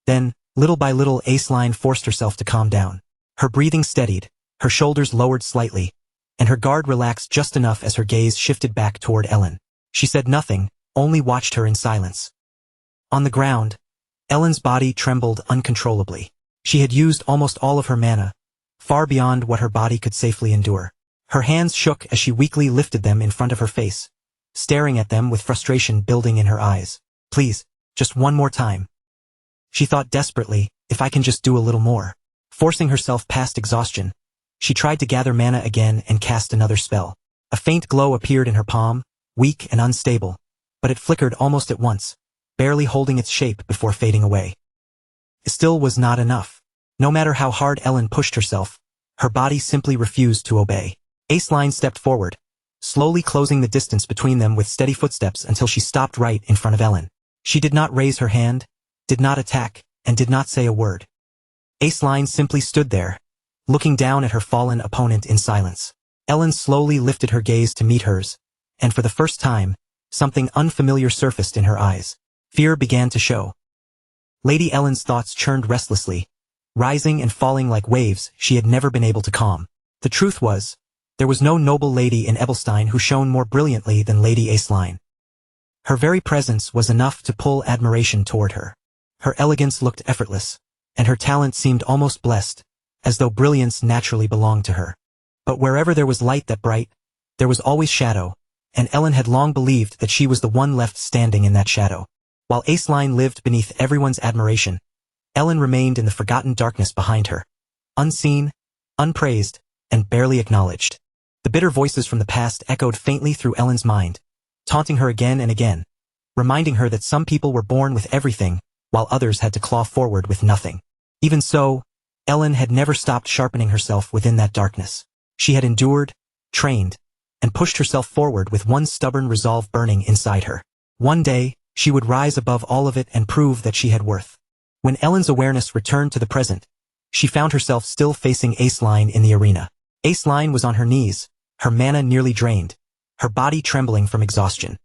Then, little by little, Aceline forced herself to calm down. Her breathing steadied, her shoulders lowered slightly, and her guard relaxed just enough as her gaze shifted back toward Ellen. She said nothing, only watched her in silence. On the ground, Ellen's body trembled uncontrollably. She had used almost all of her mana, far beyond what her body could safely endure. Her hands shook as she weakly lifted them in front of her face, staring at them with frustration building in her eyes. Please, just one more time. She thought desperately, if I can just do a little more. Forcing herself past exhaustion, she tried to gather mana again and cast another spell. A faint glow appeared in her palm, weak and unstable, but it flickered almost at once, barely holding its shape before fading away. It still was not enough. No matter how hard Ellen pushed herself, her body simply refused to obey. Aceline stepped forward, slowly closing the distance between them with steady footsteps until she stopped right in front of Ellen. She did not raise her hand, did not attack, and did not say a word. Aceline simply stood there, looking down at her fallen opponent in silence. Ellen slowly lifted her gaze to meet hers, and for the first time, something unfamiliar surfaced in her eyes. Fear began to show. Lady Ellen's thoughts churned restlessly, rising and falling like waves she had never been able to calm. The truth was, there was no noble lady in Ebelstein who shone more brilliantly than Lady Aceline. Her very presence was enough to pull admiration toward her. Her elegance looked effortless, and her talent seemed almost blessed, as though brilliance naturally belonged to her. But wherever there was light that bright, there was always shadow, and Ellen had long believed that she was the one left standing in that shadow. While Aceline lived beneath everyone's admiration, Ellen remained in the forgotten darkness behind her, unseen, unpraised, and barely acknowledged. The bitter voices from the past echoed faintly through Ellen's mind, taunting her again and again, reminding her that some people were born with everything, while others had to claw forward with nothing. Even so, Ellen had never stopped sharpening herself within that darkness. She had endured, trained, and pushed herself forward with one stubborn resolve burning inside her. One day, she would rise above all of it and prove that she had worth. When Ellen's awareness returned to the present, she found herself still facing Aceline in the arena. Aceline was on her knees, her mana nearly drained, her body trembling from exhaustion.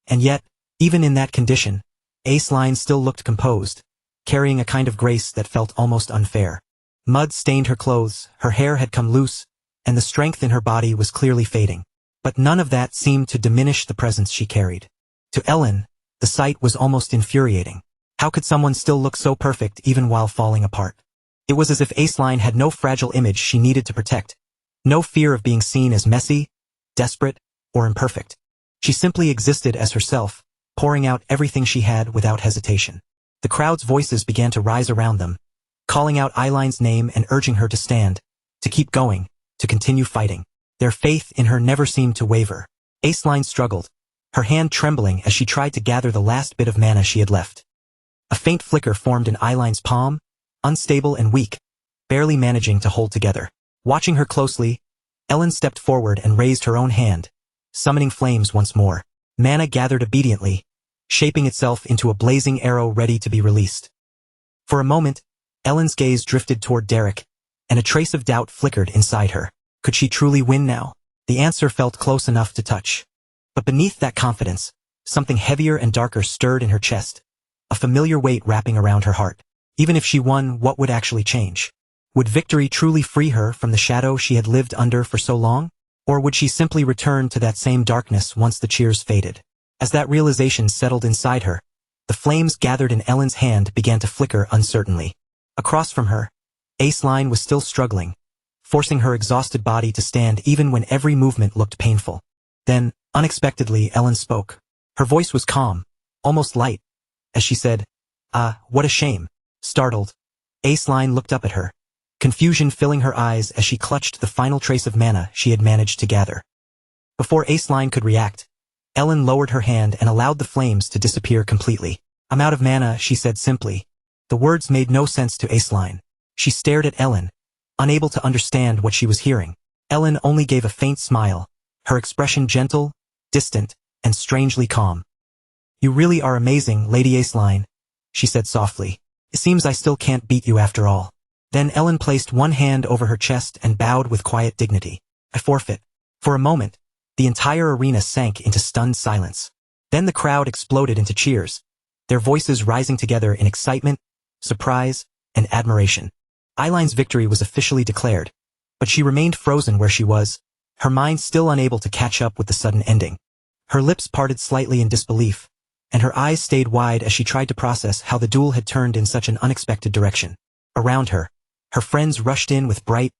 And yet, even in that condition, Aceline still looked composed, carrying a kind of grace that felt almost unfair. Mud stained her clothes, her hair had come loose, and the strength in her body was clearly fading. But none of that seemed to diminish the presence she carried. To Ellen, the sight was almost infuriating. How could someone still look so perfect even while falling apart? It was as if Aceline had no fragile image she needed to protect, no fear of being seen as messy, desperate, or imperfect. She simply existed as herself, pouring out everything she had without hesitation. The crowd's voices began to rise around them, calling out Eiline's name and urging her to stand, to keep going, to continue fighting. Their faith in her never seemed to waver. Aceline struggled, her hand trembling as she tried to gather the last bit of mana she had left. A faint flicker formed in Eiline's palm, unstable and weak, barely managing to hold together. Watching her closely, Ellen stepped forward and raised her own hand, summoning flames once more. Mana gathered obediently, shaping itself into a blazing arrow ready to be released. For a moment, Ellen's gaze drifted toward Derek, and a trace of doubt flickered inside her. Could she truly win now? The answer felt close enough to touch. But beneath that confidence, something heavier and darker stirred in her chest, a familiar weight wrapping around her heart. Even if she won, what would actually change? Would victory truly free her from the shadow she had lived under for so long? Or would she simply return to that same darkness once the cheers faded? As that realization settled inside her, the flames gathered in Ellen's hand began to flicker uncertainly. Across from her, Aceline was still struggling, forcing her exhausted body to stand even when every movement looked painful. Then, unexpectedly, Ellen spoke. Her voice was calm, almost light, as she said, what a shame." Startled, Aceline looked up at her, confusion filling her eyes as she clutched the final trace of mana she had managed to gather. Before Aceline could react, Ellen lowered her hand and allowed the flames to disappear completely. "I'm out of mana," she said simply. The words made no sense to Aceline. She stared at Ellen, unable to understand what she was hearing. Ellen only gave a faint smile, her expression gentle, distant, and strangely calm. "You really are amazing, Lady Aceline," she said softly. "It seems I still can't beat you after all." Then Ellen placed one hand over her chest and bowed with quiet dignity. "I forfeit." For a moment, The entire arena sank into stunned silence. Then the crowd exploded into cheers, their voices rising together in excitement, surprise, and admiration. Eiline's victory was officially declared, but she remained frozen where she was, her mind still unable to catch up with the sudden ending. Her lips parted slightly in disbelief, and her eyes stayed wide as she tried to process how the duel had turned in such an unexpected direction. Around her, her friends rushed in with bright,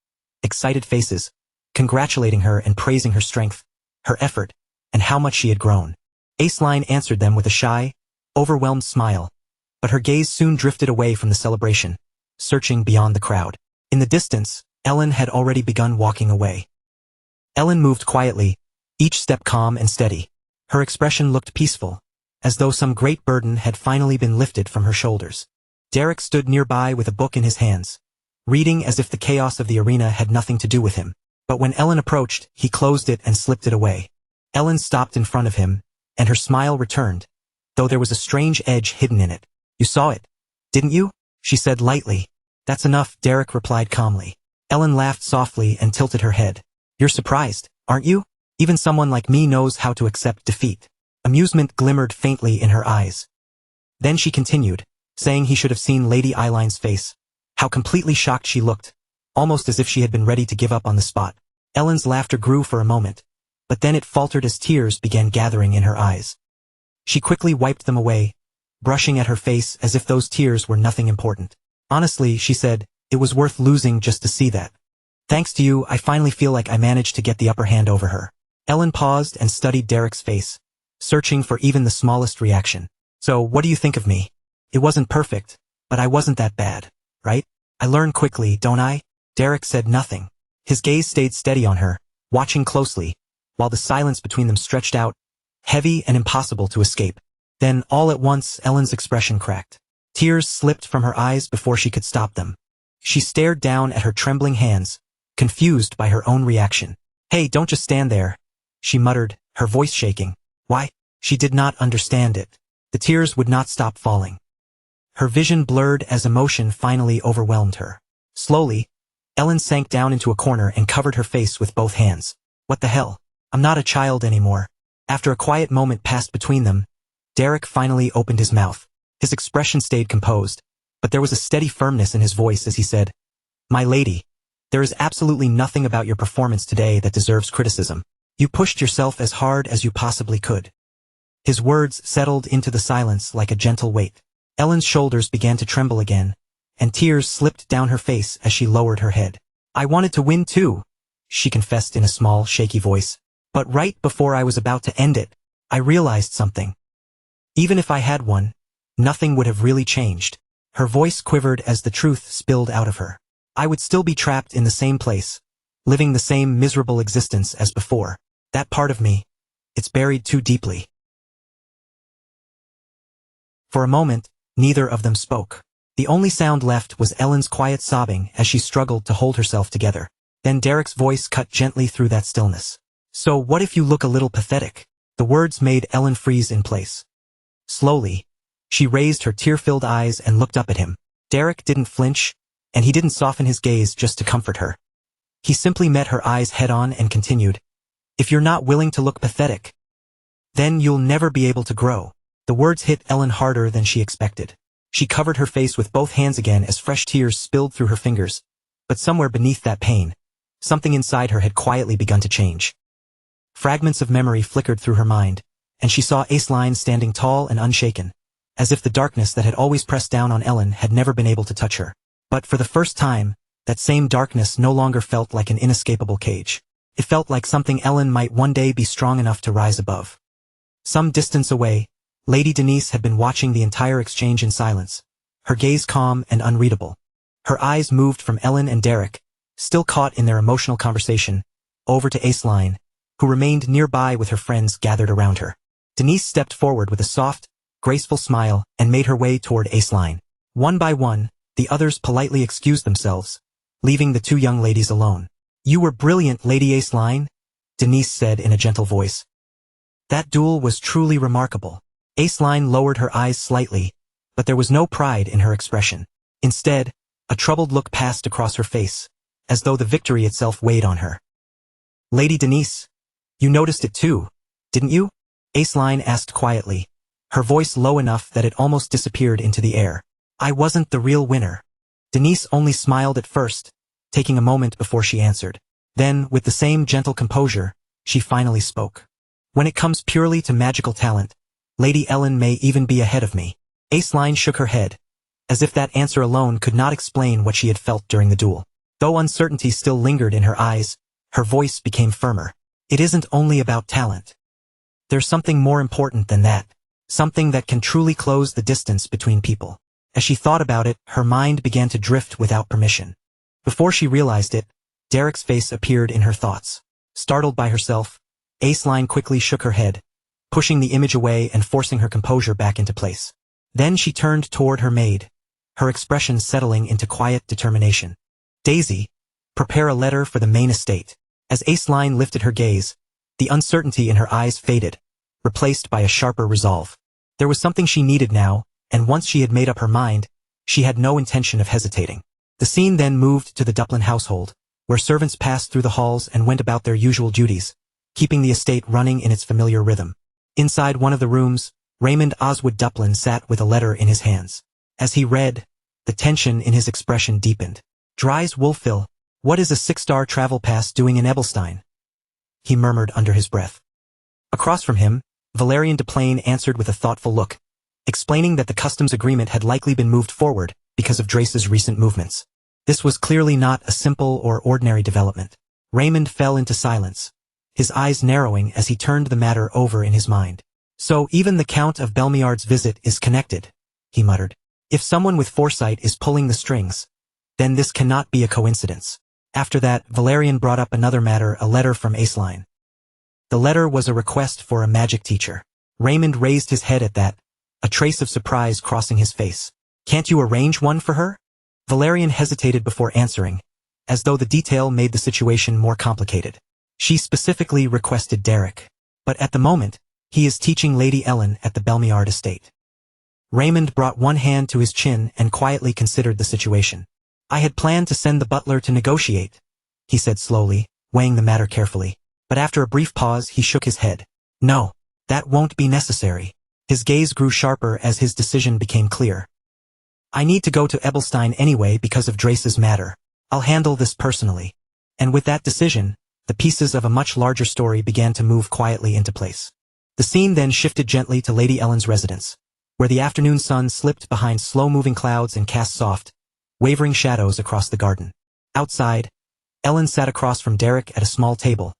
excited faces, congratulating her and praising her strength, her effort, and how much she had grown. Aceline answered them with a shy, overwhelmed smile, but her gaze soon drifted away from the celebration, searching beyond the crowd. In the distance, Ellen had already begun walking away. Ellen moved quietly, each step calm and steady. Her expression looked peaceful, as though some great burden had finally been lifted from her shoulders. Derek stood nearby with a book in his hands, reading as if the chaos of the arena had nothing to do with him. But when Ellen approached, he closed it and slipped it away. Ellen stopped in front of him, and her smile returned, though there was a strange edge hidden in it. "You saw it, didn't you?" she said lightly. "That's enough," Derek replied calmly. Ellen laughed softly and tilted her head. "You're surprised, aren't you? Even someone like me knows how to accept defeat." Amusement glimmered faintly in her eyes. Then she continued, saying he should have seen Lady Eiline's face. How completely shocked she looked, almost as if she had been ready to give up on the spot. Ellen's laughter grew for a moment, but then it faltered as tears began gathering in her eyes. She quickly wiped them away, brushing at her face as if those tears were nothing important. "Honestly," she said, "it was worth losing just to see that. Thanks to you, I finally feel like I managed to get the upper hand over her." Ellen paused and studied Derek's face, searching for even the smallest reaction. "So, what do you think of me? It wasn't perfect, but I wasn't that bad, right? I learn quickly, don't I?" Derek said nothing. His gaze stayed steady on her, watching closely, while the silence between them stretched out, heavy and impossible to escape. Then, all at once, Ellen's expression cracked. Tears slipped from her eyes before she could stop them. She stared down at her trembling hands, confused by her own reaction. "Hey, don't just stand there," she muttered, her voice shaking. "Why?" She did not understand it. The tears would not stop falling. Her vision blurred as emotion finally overwhelmed her. Slowly, Ellen sank down into a corner and covered her face with both hands. "What the hell? I'm not a child anymore." After a quiet moment passed between them, Derek finally opened his mouth. His expression stayed composed, but there was a steady firmness in his voice as he said, "My lady, there is absolutely nothing about your performance today that deserves criticism. You pushed yourself as hard as you possibly could." His words settled into the silence like a gentle weight. Ellen's shoulders began to tremble again, and tears slipped down her face as she lowered her head. "I wanted to win too," she confessed in a small, shaky voice. "But right before I was about to end it, I realized something. Even if I had won, nothing would have really changed." Her voice quivered as the truth spilled out of her. "I would still be trapped in the same place, living the same miserable existence as before. That part of me, it's buried too deeply." For a moment, neither of them spoke. The only sound left was Ellen's quiet sobbing as she struggled to hold herself together. Then Derek's voice cut gently through that stillness. "So what if you look a little pathetic?" The words made Ellen freeze in place. Slowly, she raised her tear-filled eyes and looked up at him. Derek didn't flinch, and he didn't soften his gaze just to comfort her. He simply met her eyes head-on and continued, "If you're not willing to look pathetic, then you'll never be able to grow." The words hit Ellen harder than she expected. She covered her face with both hands again as fresh tears spilled through her fingers, but somewhere beneath that pain, something inside her had quietly begun to change. Fragments of memory flickered through her mind, and she saw Aceline standing tall and unshaken, as if the darkness that had always pressed down on Ellen had never been able to touch her. But for the first time, that same darkness no longer felt like an inescapable cage. It felt like something Ellen might one day be strong enough to rise above. Some distance away, Lady Denise had been watching the entire exchange in silence, her gaze calm and unreadable. Her eyes moved from Ellen and Derek, still caught in their emotional conversation, over to Aceline, who remained nearby with her friends gathered around her. Denise stepped forward with a soft, graceful smile and made her way toward Aceline. One by one, the others politely excused themselves, leaving the two young ladies alone. "You were brilliant, Lady Aceline," Denise said in a gentle voice. "That duel was truly remarkable." Aceline lowered her eyes slightly, but there was no pride in her expression. Instead, a troubled look passed across her face, as though the victory itself weighed on her. "Lady Denise, You noticed it too, didn't you? Aceline asked quietly, her voice low enough that it almost disappeared into the air. I wasn't the real winner. Denise only smiled at first, taking a moment before she answered. Then, with the same gentle composure, she finally spoke. When it comes purely to magical talent, Lady Ellen may even be ahead of me. Aceline shook her head, as if that answer alone could not explain what she had felt during the duel. Though uncertainty still lingered in her eyes, her voice became firmer. It isn't only about talent. There's something more important than that. Something that can truly close the distance between people. As she thought about it, her mind began to drift without permission. Before she realized it, Derek's face appeared in her thoughts. Startled by herself, Aceline quickly shook her head, pushing the image away and forcing her composure back into place. Then she turned toward her maid, her expression settling into quiet determination. Daisy, prepare a letter for the main estate. As Aceline lifted her gaze, the uncertainty in her eyes faded, replaced by a sharper resolve. There was something she needed now, and once she had made up her mind, she had no intention of hesitating. The scene then moved to the Duplin household, where servants passed through the halls and went about their usual duties, keeping the estate running in its familiar rhythm. Inside one of the rooms, Raymond Oswood Duplin sat with a letter in his hands. As he read, the tension in his expression deepened. Dries Wolfville, what is a 6-star travel pass doing in Ebelstein? He murmured under his breath. Across from him, Valerian Deplain answered with a thoughtful look, explaining that the customs agreement had likely been moved forward because of Drace's recent movements. This was clearly not a simple or ordinary development. Raymond fell into silence, his eyes narrowing as he turned the matter over in his mind. So even the Count of Belmiard's visit is connected, he muttered. If someone with foresight is pulling the strings, then this cannot be a coincidence. After that, Valerian brought up another matter, a letter from Aceline. The letter was a request for a magic teacher. Raymond raised his head at that, a trace of surprise crossing his face. Can't you arrange one for her? Valerian hesitated before answering, as though the detail made the situation more complicated. She specifically requested Derek. But at the moment, he is teaching Lady Ellen at the Belmiard estate. Raymond brought one hand to his chin and quietly considered the situation. I had planned to send the butler to negotiate, he said slowly, weighing the matter carefully. But after a brief pause, he shook his head. No, that won't be necessary. His gaze grew sharper as his decision became clear. I need to go to Ebelstein anyway because of Drace's matter. I'll handle this personally. And with that decision, the pieces of a much larger story began to move quietly into place. The scene then shifted gently to Lady Ellen's residence, where the afternoon sun slipped behind slow-moving clouds and cast soft, wavering shadows across the garden. Outside, Ellen sat across from Derek at a small table,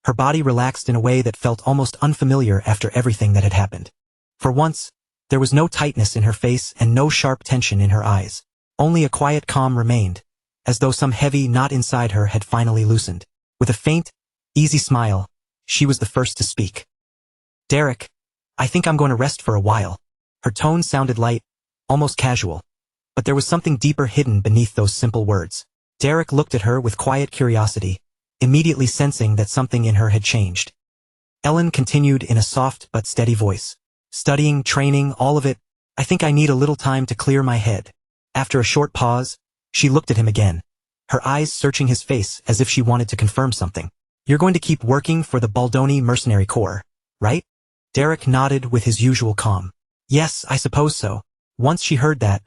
her body relaxed in a way that felt almost unfamiliar after everything that had happened. For once, there was no tightness in her face and no sharp tension in her eyes. Only a quiet calm remained, as though some heavy knot inside her had finally loosened. With a faint, easy smile, she was the first to speak. Derek, I think I'm going to rest for a while. Her tone sounded light, almost casual, but there was something deeper hidden beneath those simple words. Derek looked at her with quiet curiosity, immediately sensing that something in her had changed. Ellen continued in a soft but steady voice. Studying, training, all of it, I think I need a little time to clear my head. After a short pause, she looked at him again, her eyes searching his face as if she wanted to confirm something. You're going to keep working for the Baldoni Mercenary Corps, right? Derek nodded with his usual calm. Yes, I suppose so. Once she heard that,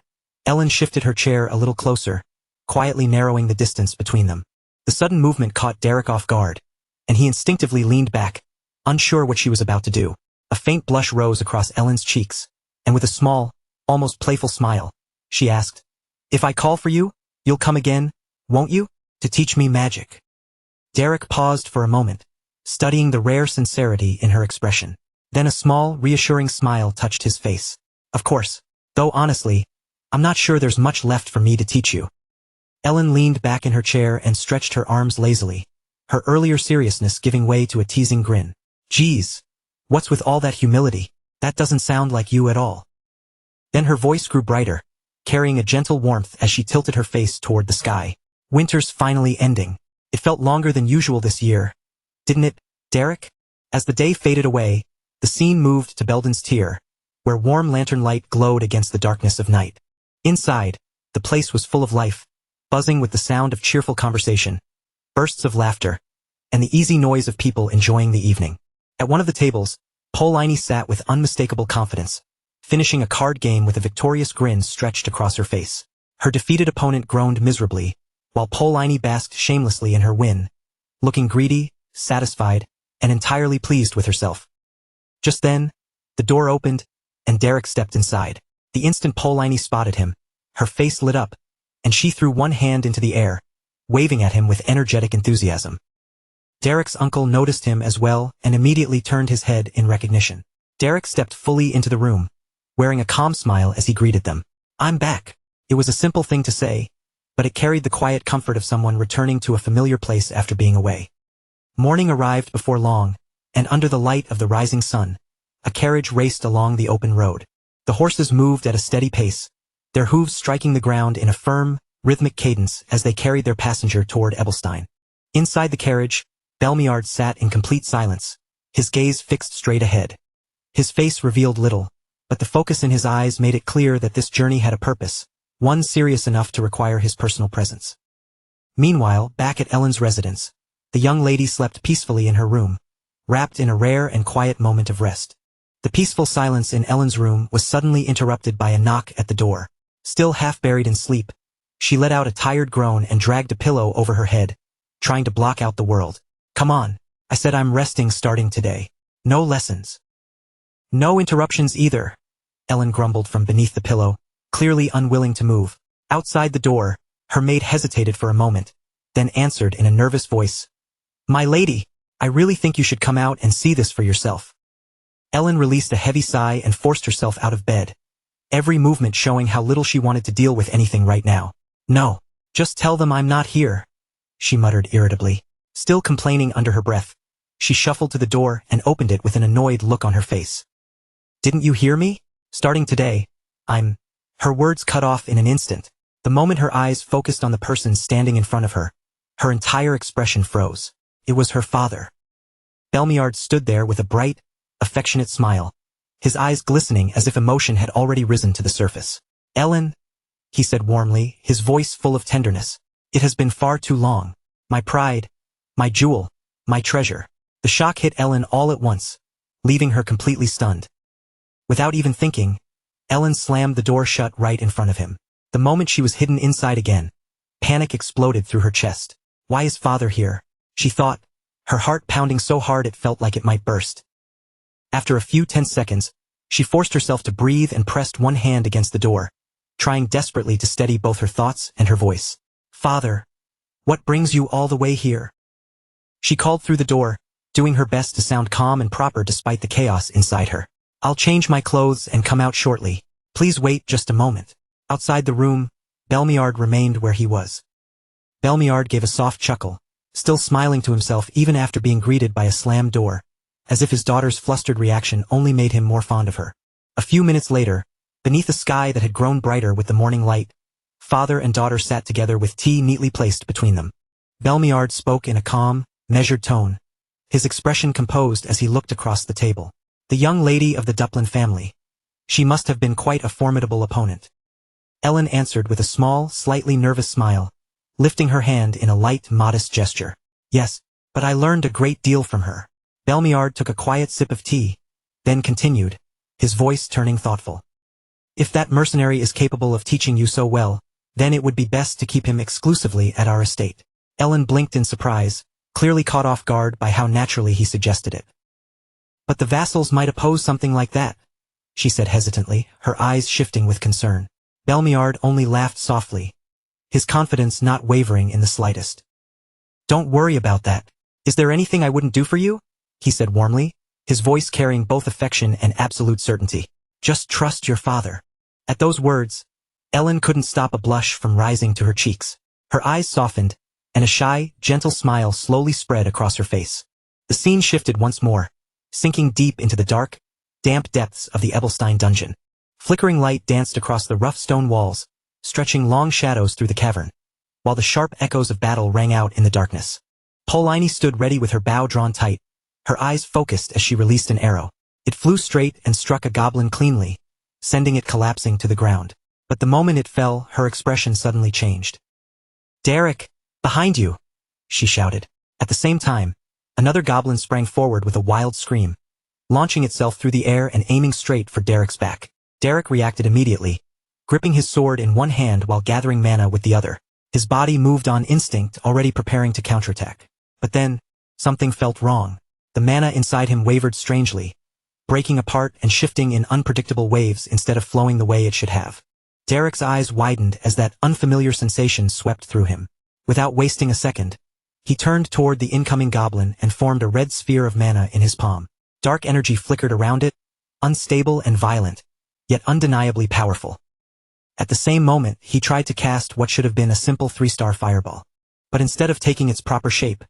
Ellen shifted her chair a little closer, quietly narrowing the distance between them. The sudden movement caught Derek off guard, and he instinctively leaned back, unsure what she was about to do. A faint blush rose across Ellen's cheeks, and with a small, almost playful smile, she asked, If I call for you, you'll come again, won't you, to teach me magic? Derek paused for a moment, studying the rare sincerity in her expression. Then a small, reassuring smile touched his face. Of course, though honestly, I'm not sure there's much left for me to teach you. Ellen leaned back in her chair and stretched her arms lazily, her earlier seriousness giving way to a teasing grin. Geez, what's with all that humility? That doesn't sound like you at all. Then her voice grew brighter, carrying a gentle warmth as she tilted her face toward the sky. Winter's finally ending. It felt longer than usual this year, didn't it, Derek? As the day faded away, the scene moved to Belden's Tier, where warm lantern light glowed against the darkness of night. Inside, the place was full of life, buzzing with the sound of cheerful conversation, bursts of laughter, and the easy noise of people enjoying the evening. At one of the tables, Polini sat with unmistakable confidence, finishing a card game with a victorious grin stretched across her face. Her defeated opponent groaned miserably, while Polini basked shamelessly in her win, looking greedy, satisfied, and entirely pleased with herself. Just then, the door opened, and Derek stepped inside. The instant Polini spotted him, her face lit up, and she threw one hand into the air, waving at him with energetic enthusiasm. Derek's uncle noticed him as well and immediately turned his head in recognition. Derek stepped fully into the room, wearing a calm smile as he greeted them. "I'm back." It was a simple thing to say, but it carried the quiet comfort of someone returning to a familiar place after being away. Morning arrived before long, and under the light of the rising sun, a carriage raced along the open road. The horses moved at a steady pace, their hooves striking the ground in a firm, rhythmic cadence as they carried their passenger toward Ebelstein. Inside the carriage, Belmiard sat in complete silence, his gaze fixed straight ahead. His face revealed little, but the focus in his eyes made it clear that this journey had a purpose, one serious enough to require his personal presence. Meanwhile, back at Ellen's residence, the young lady slept peacefully in her room, wrapped in a rare and quiet moment of rest. The peaceful silence in Ellen's room was suddenly interrupted by a knock at the door. Still half buried in sleep, she let out a tired groan and dragged a pillow over her head, trying to block out the world. "Come on," I said, "I'm resting starting today. No lessons." "No interruptions either," Ellen grumbled from beneath the pillow, clearly unwilling to move. Outside the door, her maid hesitated for a moment, then answered in a nervous voice, "My lady, I really think you should come out and see this for yourself." Ellen released a heavy sigh and forced herself out of bed, every movement showing how little she wanted to deal with anything right now. "No, just tell them I'm not here," she muttered irritably. Still complaining under her breath, she shuffled to the door and opened it with an annoyed look on her face. "Didn't you hear me? Starting today, I'm—" Her words cut off in an instant. The moment her eyes focused on the person standing in front of her, her entire expression froze. It was her father. Belmiard stood there with a bright, affectionate smile, his eyes glistening as if emotion had already risen to the surface. "Ellen," he said warmly, his voice full of tenderness, "it has been far too long. My pride, my jewel, my treasure." The shock hit Ellen all at once, leaving her completely stunned. Without even thinking, Ellen slammed the door shut right in front of him. The moment she was hidden inside again, panic exploded through her chest. "Why is father here?" she thought, her heart pounding so hard it felt like it might burst. After a few tense seconds, she forced herself to breathe and pressed one hand against the door, trying desperately to steady both her thoughts and her voice. "Father, what brings you all the way here?" She called through the door, doing her best to sound calm and proper despite the chaos inside her. "I'll change my clothes and come out shortly. Please wait just a moment." Outside the room, Belmiard remained where he was. Belmiard gave a soft chuckle, still smiling to himself even after being greeted by a slammed door, as if his daughter's flustered reaction only made him more fond of her. A few minutes later, beneath a sky that had grown brighter with the morning light, father and daughter sat together with tea neatly placed between them. Belmiard spoke in a calm, measured tone, his expression composed as he looked across the table. "The young lady of the Duplin family. She must have been quite a formidable opponent." Ellen answered with a small, slightly nervous smile, lifting her hand in a light, modest gesture. "Yes, but I learned a great deal from her." Belmiard took a quiet sip of tea, then continued, his voice turning thoughtful. "If that mercenary is capable of teaching you so well, then it would be best to keep him exclusively at our estate." Ellen blinked in surprise, clearly caught off guard by how naturally he suggested it. "But the vassals might oppose something like that," she said hesitantly, her eyes shifting with concern. Belmiard only laughed softly, his confidence not wavering in the slightest. "Don't worry about that. Is there anything I wouldn't do for you?" he said warmly, his voice carrying both affection and absolute certainty. "Just trust your father." At those words, Ellen couldn't stop a blush from rising to her cheeks. Her eyes softened, and a shy, gentle smile slowly spread across her face. The scene shifted once more, sinking deep into the dark, damp depths of the Ebelstein dungeon. Flickering light danced across the rough stone walls, stretching long shadows through the cavern, while the sharp echoes of battle rang out in the darkness. Polini stood ready with her bow drawn tight, her eyes focused as she released an arrow. It flew straight and struck a goblin cleanly, sending it collapsing to the ground. But the moment it fell, her expression suddenly changed. "Derek, behind you!" she shouted. At the same time, Another goblin sprang forward with a wild scream, launching itself through the air and aiming straight for Derek's back. Derek reacted immediately, gripping his sword in one hand while gathering mana with the other. His body moved on instinct, already preparing to counterattack. But then, something felt wrong. The mana inside him wavered strangely, breaking apart and shifting in unpredictable waves instead of flowing the way it should have. Derek's eyes widened as that unfamiliar sensation swept through him. Without wasting a second, he turned toward the incoming goblin and formed a red sphere of mana in his palm. Dark energy flickered around it, unstable and violent, yet undeniably powerful. At the same moment, he tried to cast what should have been a simple 3-star fireball. But instead of taking its proper shape,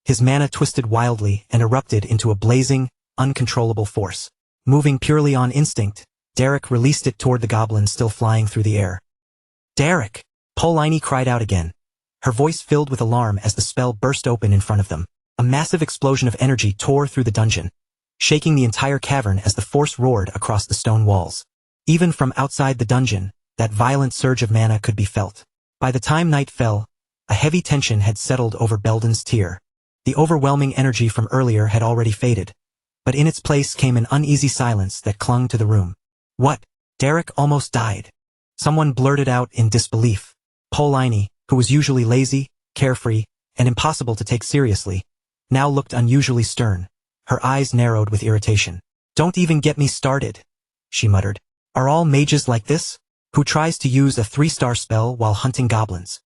his mana twisted wildly and erupted into a blazing, uncontrollable force. Moving purely on instinct, Derek released it toward the goblin still flying through the air. "Derek!" Polini cried out again, her voice filled with alarm as the spell burst open in front of them. A massive explosion of energy tore through the dungeon, shaking the entire cavern as the force roared across the stone walls. Even from outside the dungeon, that violent surge of mana could be felt. By the time night fell, a heavy tension had settled over Belden's tier. The overwhelming energy from earlier had already faded, but in its place came an uneasy silence that clung to the room. "What?" Derek almost died. Someone blurted out in disbelief. Polini, who was usually lazy, carefree, and impossible to take seriously, now looked unusually stern. Her eyes narrowed with irritation. "Don't even get me started," she muttered. "Are all mages like this? Who tries to use a 3-star spell while hunting goblins?"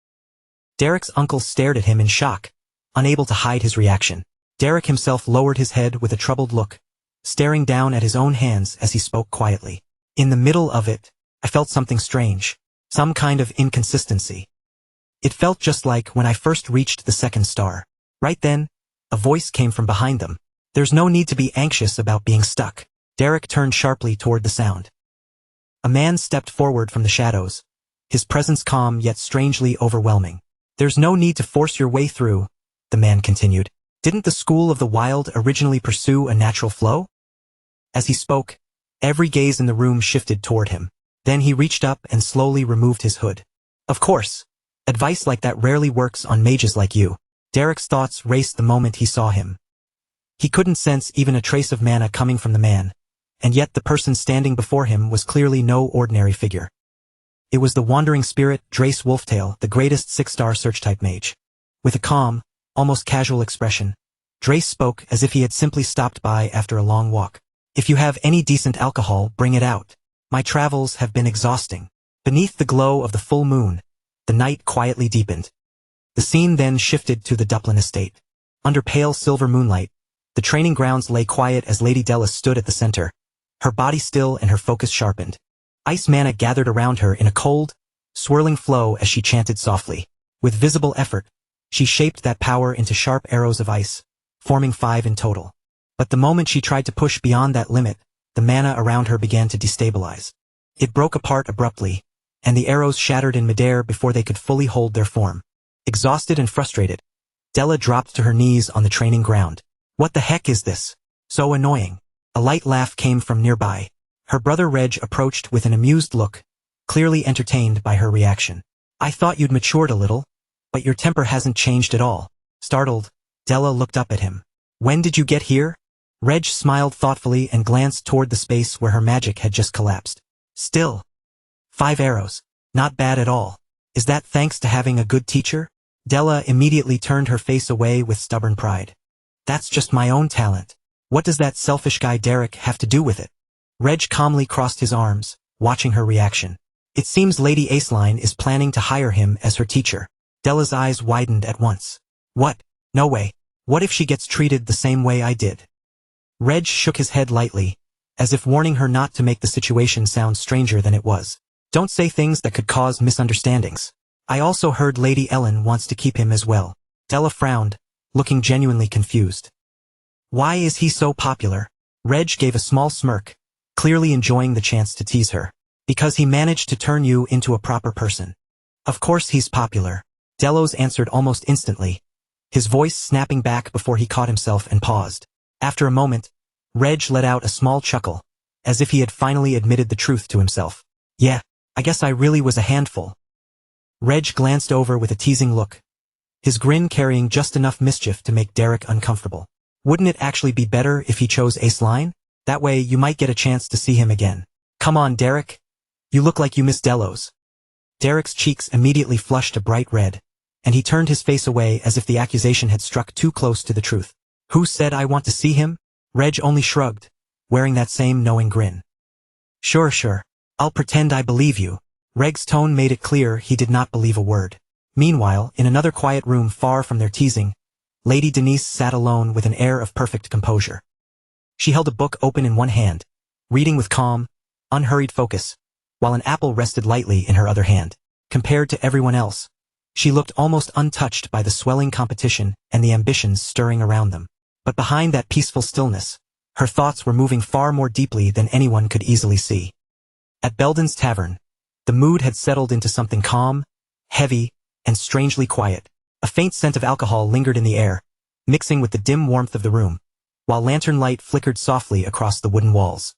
Derek's uncle stared at him in shock, unable to hide his reaction. Derek himself lowered his head with a troubled look, staring down at his own hands as he spoke quietly. "In the middle of it, I felt something strange, some kind of inconsistency. It felt just like when I first reached the 2nd star. Right then, a voice came from behind them. There's no need to be anxious about being stuck." Derek turned sharply toward the sound. A man stepped forward from the shadows, his presence calm yet strangely overwhelming. "There's no need to force your way through," the man continued. "Didn't the school of the wild originally pursue a natural flow?" As he spoke, every gaze in the room shifted toward him. Then he reached up and slowly removed his hood. "Of course, advice like that rarely works on mages like you." Derek's thoughts raced the moment he saw him. He couldn't sense even a trace of mana coming from the man, and yet the person standing before him was clearly no ordinary figure. It was the wandering spirit, Drace Wolftail, the greatest 6-star search-type mage. With a calm, almost casual expression, Drace spoke as if he had simply stopped by after a long walk. "If you have any decent alcohol, bring it out. My travels have been exhausting." Beneath the glow of the full moon, the night quietly deepened. The scene then shifted to the Duplin estate. Under pale silver moonlight, the training grounds lay quiet as Lady Della stood at the center, her body still and her focus sharpened. Ice mana gathered around her in a cold, swirling flow as she chanted softly. With visible effort, she shaped that power into sharp arrows of ice, forming 5 in total. But the moment she tried to push beyond that limit, the mana around her began to destabilize. It broke apart abruptly, and the arrows shattered in midair before they could fully hold their form. Exhausted and frustrated, Della dropped to her knees on the training ground. "What the heck is this? So annoying." A light laugh came from nearby. Her brother Reg approached with an amused look, clearly entertained by her reaction. "I thought you'd matured a little, but your temper hasn't changed at all." Startled, Della looked up at him. "When did you get here?" Reg smiled thoughtfully and glanced toward the space where her magic had just collapsed. "Still. 5 arrows. Not bad at all. Is that thanks to having a good teacher?" Della immediately turned her face away with stubborn pride. "That's just my own talent. What does that selfish guy Derek have to do with it?" Reg calmly crossed his arms, watching her reaction. "It seems Lady Aceline is planning to hire him as her teacher." Della's eyes widened at once. "What? No way. What if she gets treated the same way I did?" Reg shook his head lightly, as if warning her not to make the situation sound stranger than it was. "Don't say things that could cause misunderstandings. I also heard Lady Ellen wants to keep him as well." Della frowned, looking genuinely confused. "Why is he so popular?" Reg gave a small smirk, clearly enjoying the chance to tease her. "Because he managed to turn you into a proper person." "Of course he's popular." Delos answered almost instantly, his voice snapping back before he caught himself and paused. After a moment, Reg let out a small chuckle, as if he had finally admitted the truth to himself. "Yeah, I guess I really was a handful." Reg glanced over with a teasing look, his grin carrying just enough mischief to make Derek uncomfortable. Wouldn't it actually be better if he chose Ace Line? That way you might get a chance to see him again. Come on, Derek. You look like you miss Delos. Derek's cheeks immediately flushed a bright red, and he turned his face away as if the accusation had struck too close to the truth. Who said I want to see him? Reg only shrugged, wearing that same knowing grin. Sure. I'll pretend I believe you. Reg's tone made it clear he did not believe a word. Meanwhile, in another quiet room far from their teasing, Lady Denise sat alone with an air of perfect composure. She held a book open in one hand, reading with calm, unhurried focus, while an apple rested lightly in her other hand. Compared to everyone else, she looked almost untouched by the swelling competition and the ambitions stirring around them. But behind that peaceful stillness, her thoughts were moving far more deeply than anyone could easily see. At Belden's tavern, the mood had settled into something calm, heavy, and strangely quiet. A faint scent of alcohol lingered in the air, mixing with the dim warmth of the room, while lantern light flickered softly across the wooden walls.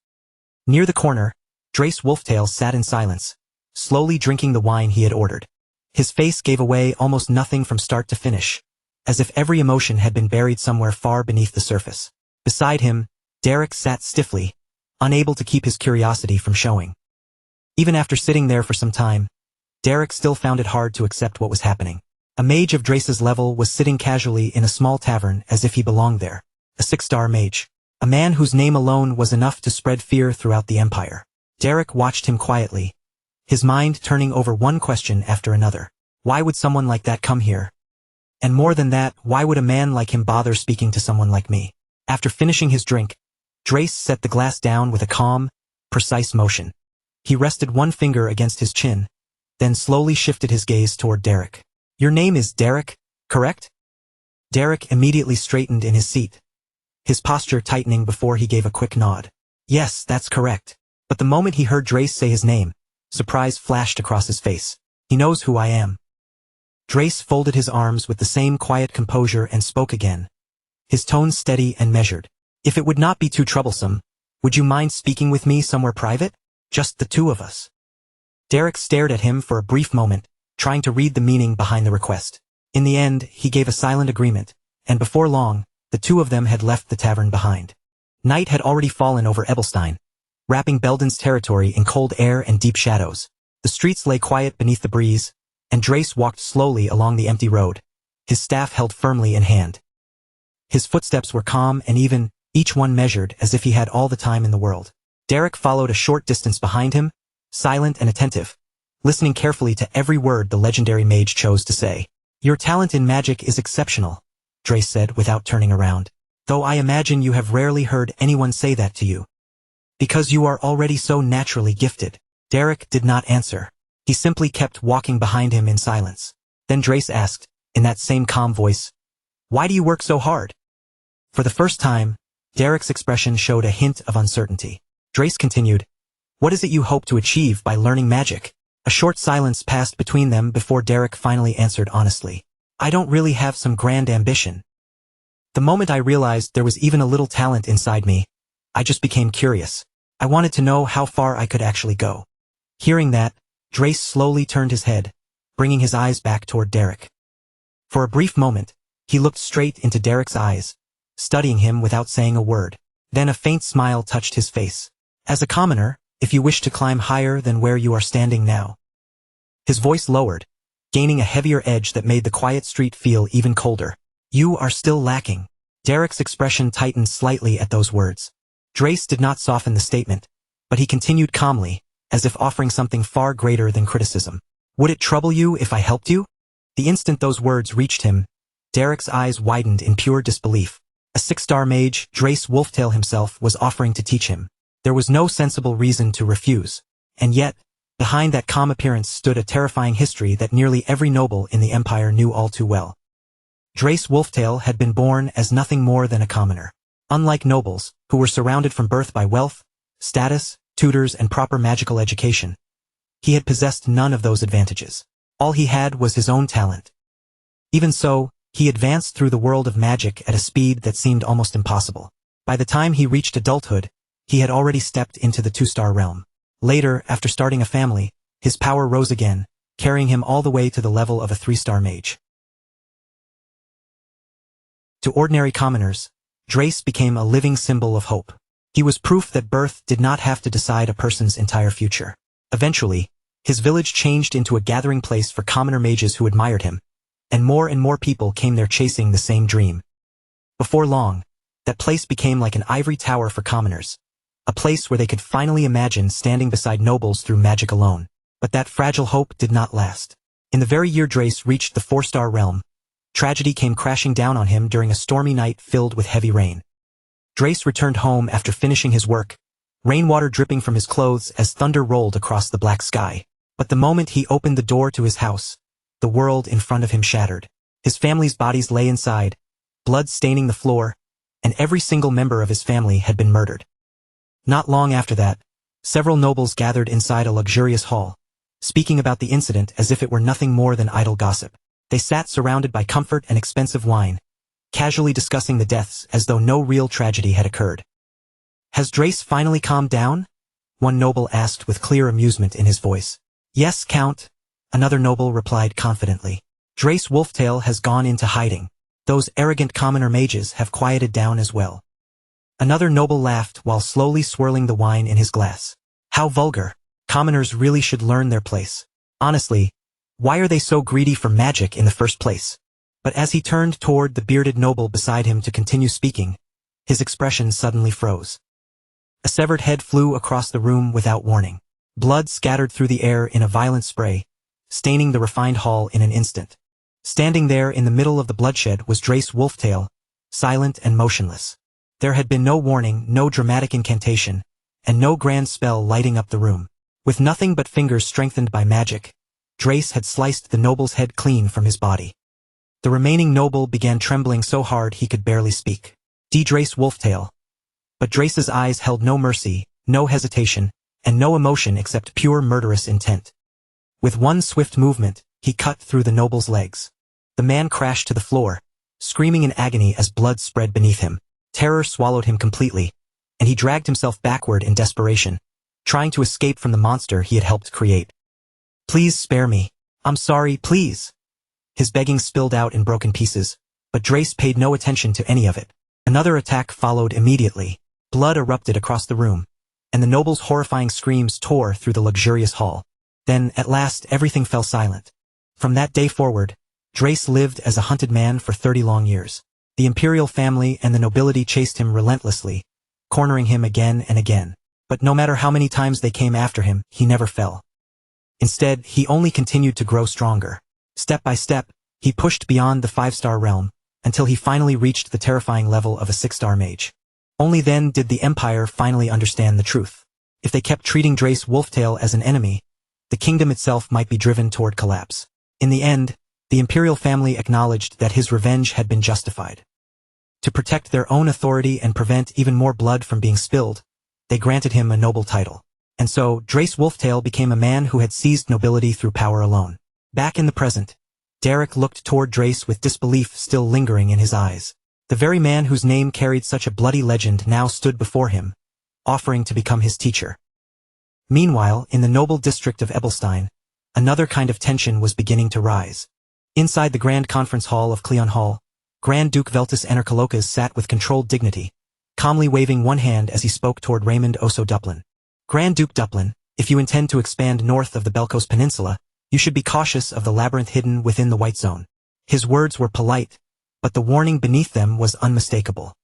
Near the corner, Drace Wolftail sat in silence, slowly drinking the wine he had ordered. His face gave away almost nothing from start to finish, as if every emotion had been buried somewhere far beneath the surface. Beside him, Derek sat stiffly, unable to keep his curiosity from showing. Even after sitting there for some time, Derek still found it hard to accept what was happening. A mage of Drace's level was sitting casually in a small tavern as if he belonged there. A 6-star mage. A man whose name alone was enough to spread fear throughout the Empire. Derek watched him quietly, his mind turning over one question after another. Why would someone like that come here? And more than that, why would a man like him bother speaking to someone like me? After finishing his drink, Drace set the glass down with a calm, precise motion. He rested one finger against his chin, then slowly shifted his gaze toward Derek. Your name is Derek, correct? Derek immediately straightened in his seat, his posture tightening before he gave a quick nod. Yes, that's correct. But the moment he heard Drace say his name, surprise flashed across his face. He knows who I am. Drace folded his arms with the same quiet composure and spoke again, his tone steady and measured. If it would not be too troublesome, would you mind speaking with me somewhere private? Just the two of us. Derek stared at him for a brief moment, trying to read the meaning behind the request. In the end, he gave a silent agreement, and before long, the two of them had left the tavern behind. Night had already fallen over Ebelstein, wrapping Belden's territory in cold air and deep shadows. The streets lay quiet beneath the breeze, and Drace walked slowly along the empty road, his staff held firmly in hand. His footsteps were calm and even, each one measured as if he had all the time in the world. Derek followed a short distance behind him, silent and attentive, listening carefully to every word the legendary mage chose to say. Your talent in magic is exceptional, Drace said without turning around, though I imagine you have rarely heard anyone say that to you. Because you are already so naturally gifted. Derek did not answer. He simply kept walking behind him in silence. Then Drace asked, in that same calm voice, why do you work so hard? For the first time, Derek's expression showed a hint of uncertainty. Drace continued, what is it you hope to achieve by learning magic? A short silence passed between them before Derek finally answered honestly. I don't really have some grand ambition. The moment I realized there was even a little talent inside me, I just became curious. I wanted to know how far I could actually go. Hearing that, Drace slowly turned his head, bringing his eyes back toward Derek. For a brief moment, he looked straight into Derek's eyes, studying him without saying a word. Then a faint smile touched his face. As a commoner, if you wish to climb higher than where you are standing now. His voice lowered, gaining a heavier edge that made the quiet street feel even colder. You are still lacking. Derek's expression tightened slightly at those words. Drace did not soften the statement, but he continued calmly, as if offering something far greater than criticism. Would it trouble you if I helped you? The instant those words reached him, Derek's eyes widened in pure disbelief. A 6-star mage, Drace Wolftail himself, was offering to teach him. There was no sensible reason to refuse. And yet, behind that calm appearance stood a terrifying history that nearly every noble in the Empire knew all too well. Drace Wolftail had been born as nothing more than a commoner. Unlike nobles, who were surrounded from birth by wealth, status, tutors, and proper magical education, he had possessed none of those advantages. All he had was his own talent. Even so, he advanced through the world of magic at a speed that seemed almost impossible. By the time he reached adulthood, he had already stepped into the 2-star realm. Later, after starting a family, his power rose again, carrying him all the way to the level of a 3-star mage. To ordinary commoners, Drace became a living symbol of hope. He was proof that birth did not have to decide a person's entire future. Eventually, his village changed into a gathering place for commoner mages who admired him, and more people came there chasing the same dream. Before long, that place became like an ivory tower for commoners, a place where they could finally imagine standing beside nobles through magic alone. But that fragile hope did not last. In the very year Drace reached the 4-star realm, tragedy came crashing down on him during a stormy night filled with heavy rain. Drace returned home after finishing his work, rainwater dripping from his clothes as thunder rolled across the black sky. But the moment he opened the door to his house, the world in front of him shattered. His family's bodies lay inside, blood staining the floor, and every single member of his family had been murdered. Not long after that, several nobles gathered inside a luxurious hall, speaking about the incident as if it were nothing more than idle gossip. They sat surrounded by comfort and expensive wine, casually discussing the deaths as though no real tragedy had occurred. "Has Drace finally calmed down?" one noble asked with clear amusement in his voice. "Yes, Count," another noble replied confidently. "Drace Wolftail has gone into hiding. Those arrogant commoner mages have quieted down as well." Another noble laughed while slowly swirling the wine in his glass. "How vulgar. Commoners really should learn their place. Honestly, why are they so greedy for magic in the first place?" But as he turned toward the bearded noble beside him to continue speaking, his expression suddenly froze. A severed head flew across the room without warning. Blood scattered through the air in a violent spray, staining the refined hall in an instant. Standing there in the middle of the bloodshed was Drace Wolftail, silent and motionless. There had been no warning, no dramatic incantation, and no grand spell lighting up the room. With nothing but fingers strengthened by magic, Drace had sliced the noble's head clean from his body. The remaining noble began trembling so hard he could barely speak. Drace Wolftail. But Drace's eyes held no mercy, no hesitation, and no emotion except pure murderous intent. With one swift movement, he cut through the noble's legs. The man crashed to the floor, screaming in agony as blood spread beneath him. Terror swallowed him completely, and he dragged himself backward in desperation, trying to escape from the monster he had helped create. "Please spare me. I'm sorry, please." His begging spilled out in broken pieces, but Drace paid no attention to any of it. Another attack followed immediately. Blood erupted across the room, and the noble's horrifying screams tore through the luxurious hall. Then, at last, everything fell silent. From that day forward, Drace lived as a hunted man for 30 long years. The imperial family and the nobility chased him relentlessly, cornering him again and again. But no matter how many times they came after him, he never fell. Instead, he only continued to grow stronger. Step by step, he pushed beyond the 5-star realm, until he finally reached the terrifying level of a 6-star mage. Only then did the Empire finally understand the truth. If they kept treating Drace Wolftail as an enemy, the kingdom itself might be driven toward collapse. In the end, the imperial family acknowledged that his revenge had been justified. To protect their own authority and prevent even more blood from being spilled, they granted him a noble title. And so, Drace Wolftail became a man who had seized nobility through power alone. Back in the present, Derek looked toward Drace with disbelief still lingering in his eyes. The very man whose name carried such a bloody legend now stood before him, offering to become his teacher. Meanwhile, in the noble district of Ebelstein, another kind of tension was beginning to rise. Inside the grand conference hall of Cleon Hall, Grand Duke Veltus Enerkalokas sat with controlled dignity, calmly waving one hand as he spoke toward Raymond Oso Duplin. "Grand Duke Duplin, if you intend to expand north of the Belkos Peninsula, you should be cautious of the labyrinth hidden within the White Zone." His words were polite, but the warning beneath them was unmistakable.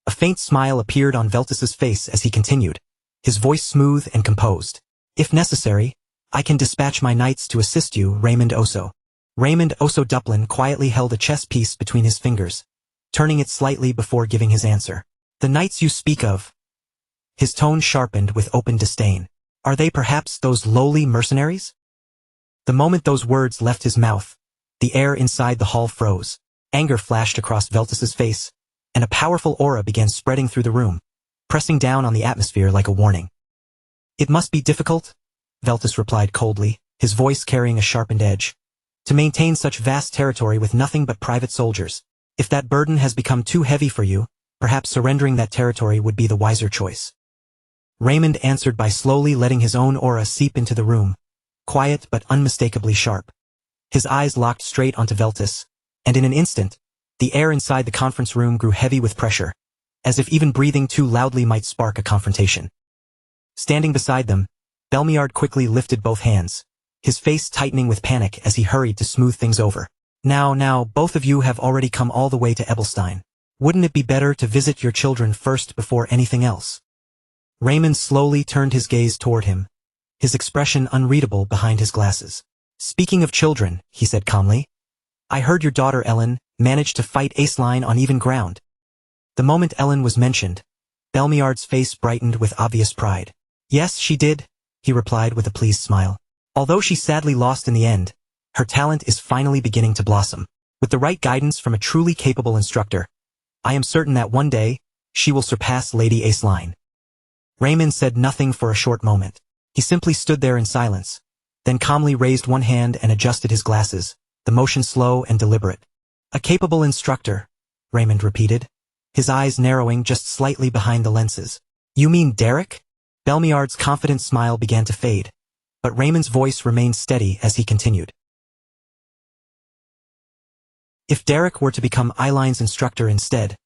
A faint smile appeared on Veltus's face as he continued, his voice smooth and composed. "If necessary, I can dispatch my knights to assist you, Raymond Oso." Raymond Oso Duplin quietly held a chess piece between his fingers, turning it slightly before giving his answer. "The knights you speak of?" His tone sharpened with open disdain. "Are they perhaps those lowly mercenaries?" The moment those words left his mouth, the air inside the hall froze. Anger flashed across Veltus's face, and a powerful aura began spreading through the room, pressing down on the atmosphere like a warning. "It must be difficult," Veltus replied coldly, his voice carrying a sharpened edge, "to maintain such vast territory with nothing but private soldiers. If that burden has become too heavy for you, perhaps surrendering that territory would be the wiser choice." Raymond answered by slowly letting his own aura seep into the room, quiet but unmistakably sharp. His eyes locked straight onto Veltus, and in an instant, The air inside the conference room grew heavy with pressure, as if even breathing too loudly might spark a confrontation. Standing beside them, Belmiard quickly lifted both hands, his face tightening with panic as he hurried to smooth things over. Now, both of you have already come all the way to Ebelstein. Wouldn't it be better to visit your children first before anything else? Raymond slowly turned his gaze toward him, his expression unreadable behind his glasses. Speaking of children, he said calmly, I heard your daughter Ellen managed to fight Aceline on even ground. The moment Ellen was mentioned, Belmiard's face brightened with obvious pride. Yes, she did, he replied with a pleased smile. Although she sadly lost in the end, her talent is finally beginning to blossom. With the right guidance from a truly capable instructor, I am certain that one day, she will surpass Lady Aceline. Raymond said nothing for a short moment. He simply stood there in silence, then calmly raised one hand and adjusted his glasses, the motion slow and deliberate. A capable instructor, Raymond repeated, his eyes narrowing just slightly behind the lenses. You mean Derek? Belmiard's confident smile began to fade, but Raymond's voice remained steady as he continued. If Derek were to become Eiline's instructor instead,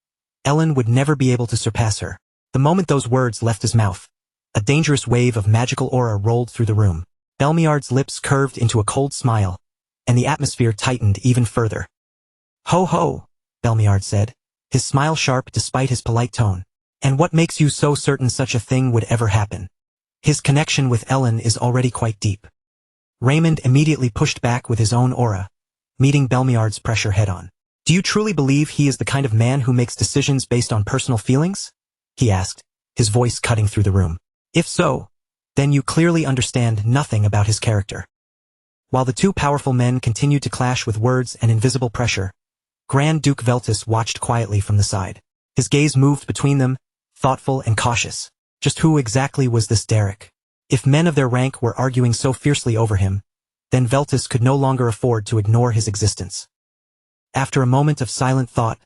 Ellen would never be able to surpass her. The moment those words left his mouth, a dangerous wave of magical aura rolled through the room. Belmiard's lips curved into a cold smile, and the atmosphere tightened even further. Ho ho, Belmiard said, his smile sharp despite his polite tone. And what makes you so certain such a thing would ever happen? His connection with Ellen is already quite deep. Raymond immediately pushed back with his own aura, meeting Belmiard's pressure head-on. Do you truly believe he is the kind of man who makes decisions based on personal feelings? He asked, his voice cutting through the room. If so, then you clearly understand nothing about his character. While the two powerful men continued to clash with words and invisible pressure, Grand Duke Veltus watched quietly from the side. His gaze moved between them, thoughtful and cautious. Just who exactly was this Derek? If men of their rank were arguing so fiercely over him, then Veltus could no longer afford to ignore his existence. After a moment of silent thought,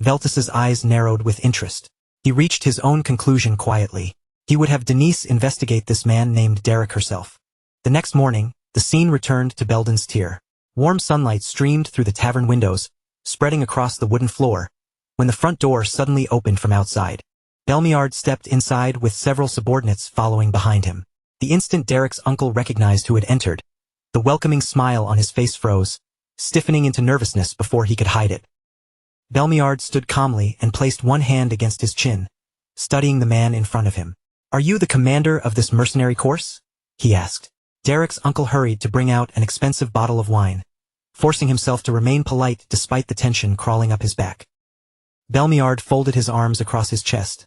Veltus's eyes narrowed with interest. He reached his own conclusion quietly. He would have Denise investigate this man named Derek herself. The next morning, the scene returned to Belden's Tier. Warm sunlight streamed through the tavern windows, spreading across the wooden floor, when the front door suddenly opened from outside. Belmiard stepped inside with several subordinates following behind him. The instant Derek's uncle recognized who had entered, the welcoming smile on his face froze, stiffening into nervousness before he could hide it. Belmiard stood calmly and placed one hand against his chin, studying the man in front of him. Are you the commander of this mercenary course? He asked. Derek's uncle hurried to bring out an expensive bottle of wine, forcing himself to remain polite despite the tension crawling up his back. Belmiard folded his arms across his chest,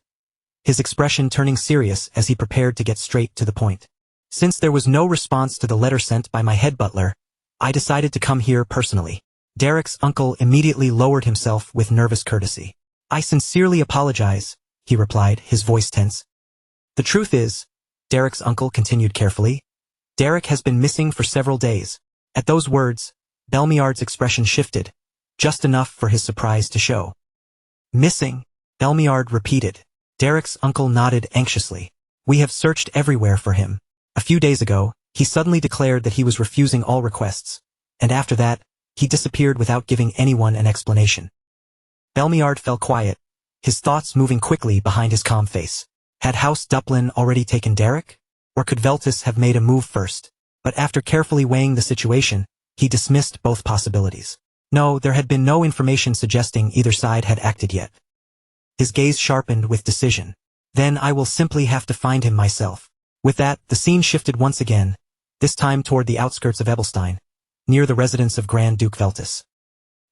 his expression turning serious as he prepared to get straight to the point. Since there was no response to the letter sent by my head butler, I decided to come here personally. Derek's uncle immediately lowered himself with nervous courtesy. I sincerely apologize, he replied, his voice tense. The truth is, Derek's uncle continued carefully, Derek has been missing for several days. At those words, Belmiard's expression shifted, just enough for his surprise to show. Missing, Belmiard repeated. Derek's uncle nodded anxiously. We have searched everywhere for him. A few days ago, he suddenly declared that he was refusing all requests, and after that, he disappeared without giving anyone an explanation. Belmiard fell quiet, his thoughts moving quickly behind his calm face. Had House Duplin already taken Derek? Or could Veltus have made a move first? But after carefully weighing the situation, he dismissed both possibilities. No, there had been no information suggesting either side had acted yet. His gaze sharpened with decision. Then I will simply have to find him myself. With that, the scene shifted once again, this time toward the outskirts of Ebelstein, near the residence of Grand Duke Veltus.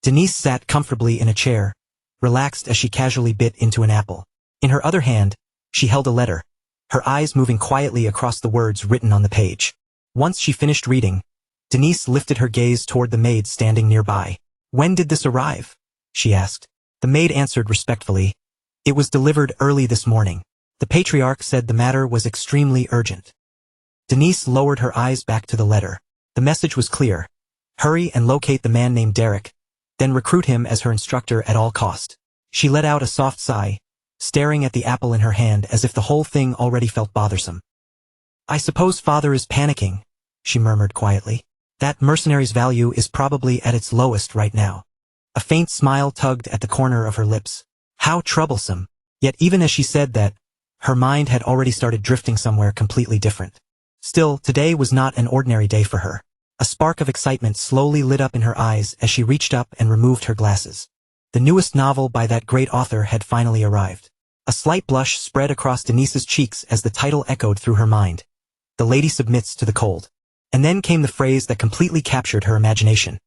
Denise sat comfortably in a chair, relaxed as she casually bit into an apple. In her other hand, she held a letter, her eyes moving quietly across the words written on the page. Once she finished reading, Denise lifted her gaze toward the maid standing nearby. When did this arrive? She asked. The maid answered respectfully. It was delivered early this morning. The patriarch said the matter was extremely urgent. Denise lowered her eyes back to the letter. The message was clear. Hurry and locate the man named Derek, then recruit him as her instructor at all cost. She let out a soft sigh, staring at the apple in her hand as if the whole thing already felt bothersome. I suppose father is panicking, she murmured quietly. That mercenary's value is probably at its lowest right now. A faint smile tugged at the corner of her lips. How troublesome. Yet even as she said that, her mind had already started drifting somewhere completely different. Still, today was not an ordinary day for her. A spark of excitement slowly lit up in her eyes as she reached up and removed her glasses. The newest novel by that great author had finally arrived. A slight blush spread across Denise's cheeks as the title echoed through her mind. The lady submits to the cold. And then came the phrase that completely captured her imagination.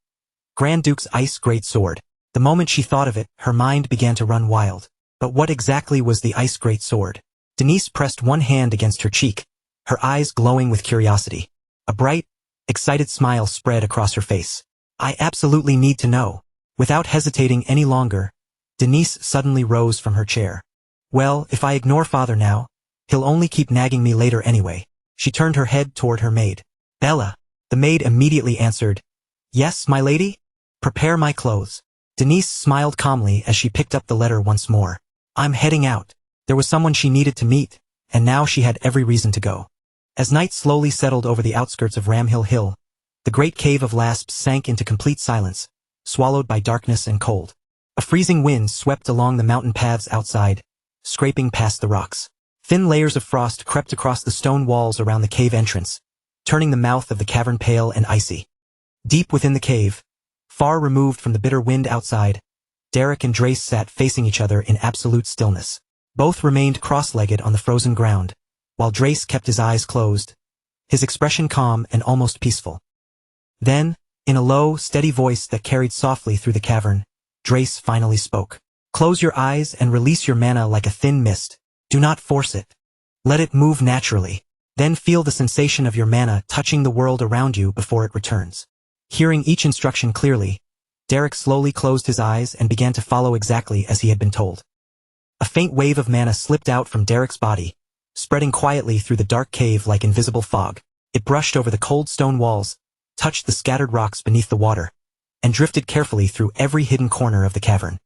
Grand Duke's ice great sword. The moment she thought of it, her mind began to run wild. But what exactly was the ice great sword? Denise pressed one hand against her cheek, her eyes glowing with curiosity. A bright, excited smile spread across her face. I absolutely need to know. Without hesitating any longer, Denise suddenly rose from her chair. Well, if I ignore father now, he'll only keep nagging me later anyway. She turned her head toward her maid. Bella. The maid immediately answered, Yes, my lady? Prepare my clothes. Denise smiled calmly as she picked up the letter once more. I'm heading out. There was someone she needed to meet, and now she had every reason to go. As night slowly settled over the outskirts of Ramhill Hill, the great cave of Lasps sank into complete silence, swallowed by darkness and cold. A freezing wind swept along the mountain paths outside, scraping past the rocks. Thin layers of frost crept across the stone walls around the cave entrance, turning the mouth of the cavern pale and icy. Deep within the cave, far removed from the bitter wind outside, Derek and Drace sat facing each other in absolute stillness. Both remained cross-legged on the frozen ground, while Drace kept his eyes closed, his expression calm and almost peaceful. Then, in a low, steady voice that carried softly through the cavern, Drace finally spoke. Close your eyes and release your mana like a thin mist. Do not force it. Let it move naturally. Then feel the sensation of your mana touching the world around you before it returns. Hearing each instruction clearly, Derek slowly closed his eyes and began to follow exactly as he had been told. A faint wave of mana slipped out from Derek's body, spreading quietly through the dark cave like invisible fog. It brushed over the cold stone walls, touched the scattered rocks beneath the water, and drifted carefully through every hidden corner of the cavern.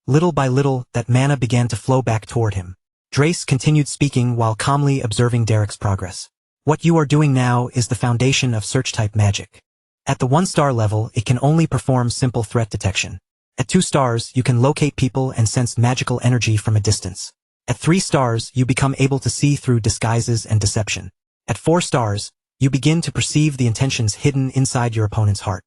Little by little, that mana began to flow back toward him. Drace continued speaking while calmly observing Derek's progress. What you are doing now is the foundation of search-type magic. At the 1-star level, it can only perform simple threat detection. At 2 stars, you can locate people and sense magical energy from a distance. At 3 stars, you become able to see through disguises and deception. At 4 stars, you begin to perceive the intentions hidden inside your opponent's heart.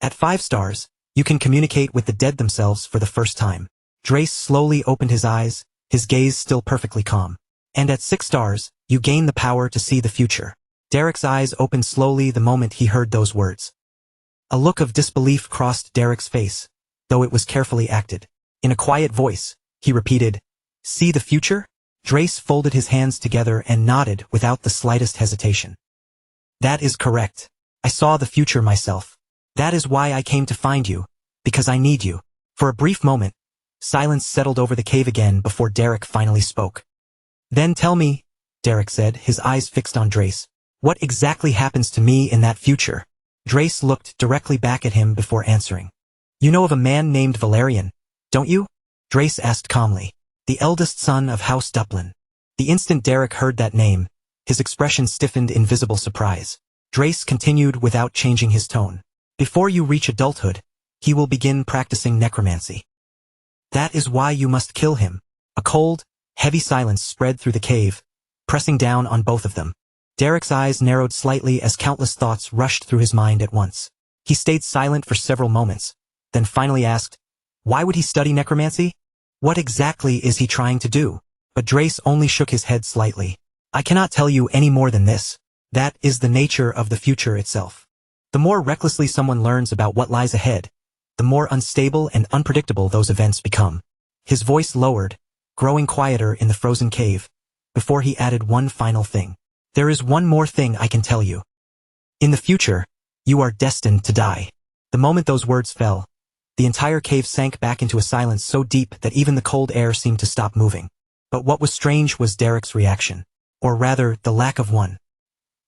At 5 stars, you can communicate with the dead themselves for the first time. Drace slowly opened his eyes, his gaze still perfectly calm. And at 6 stars, you gain the power to see the future. Derek's eyes opened slowly the moment he heard those words. A look of disbelief crossed Derek's face, though it was carefully acted. In a quiet voice, he repeated, See the future? Drace folded his hands together and nodded without the slightest hesitation. That is correct. I saw the future myself. That is why I came to find you, because I need you. For a brief moment, silence settled over the cave again before Derek finally spoke. Then tell me, Derek said, his eyes fixed on Drace. What exactly happens to me in that future? Drace looked directly back at him before answering. You know of a man named Valerian, don't you? Drace asked calmly. The eldest son of House Duplin. The instant Derek heard that name, his expression stiffened in visible surprise. Drace continued without changing his tone. Before you reach adulthood, he will begin practicing necromancy. That is why you must kill him. A cold, heavy silence spread through the cave, pressing down on both of them. Derek's eyes narrowed slightly as countless thoughts rushed through his mind at once. He stayed silent for several moments, then finally asked, Why would he study necromancy? What exactly is he trying to do? But Drace only shook his head slightly. I cannot tell you any more than this. That is the nature of the future itself. The more recklessly someone learns about what lies ahead, the more unstable and unpredictable those events become. His voice lowered, growing quieter in the frozen cave, before he added one final thing. There is one more thing I can tell you. In the future, you are destined to die. The moment those words fell, the entire cave sank back into a silence so deep that even the cold air seemed to stop moving. But what was strange was Derek's reaction, or rather, the lack of one.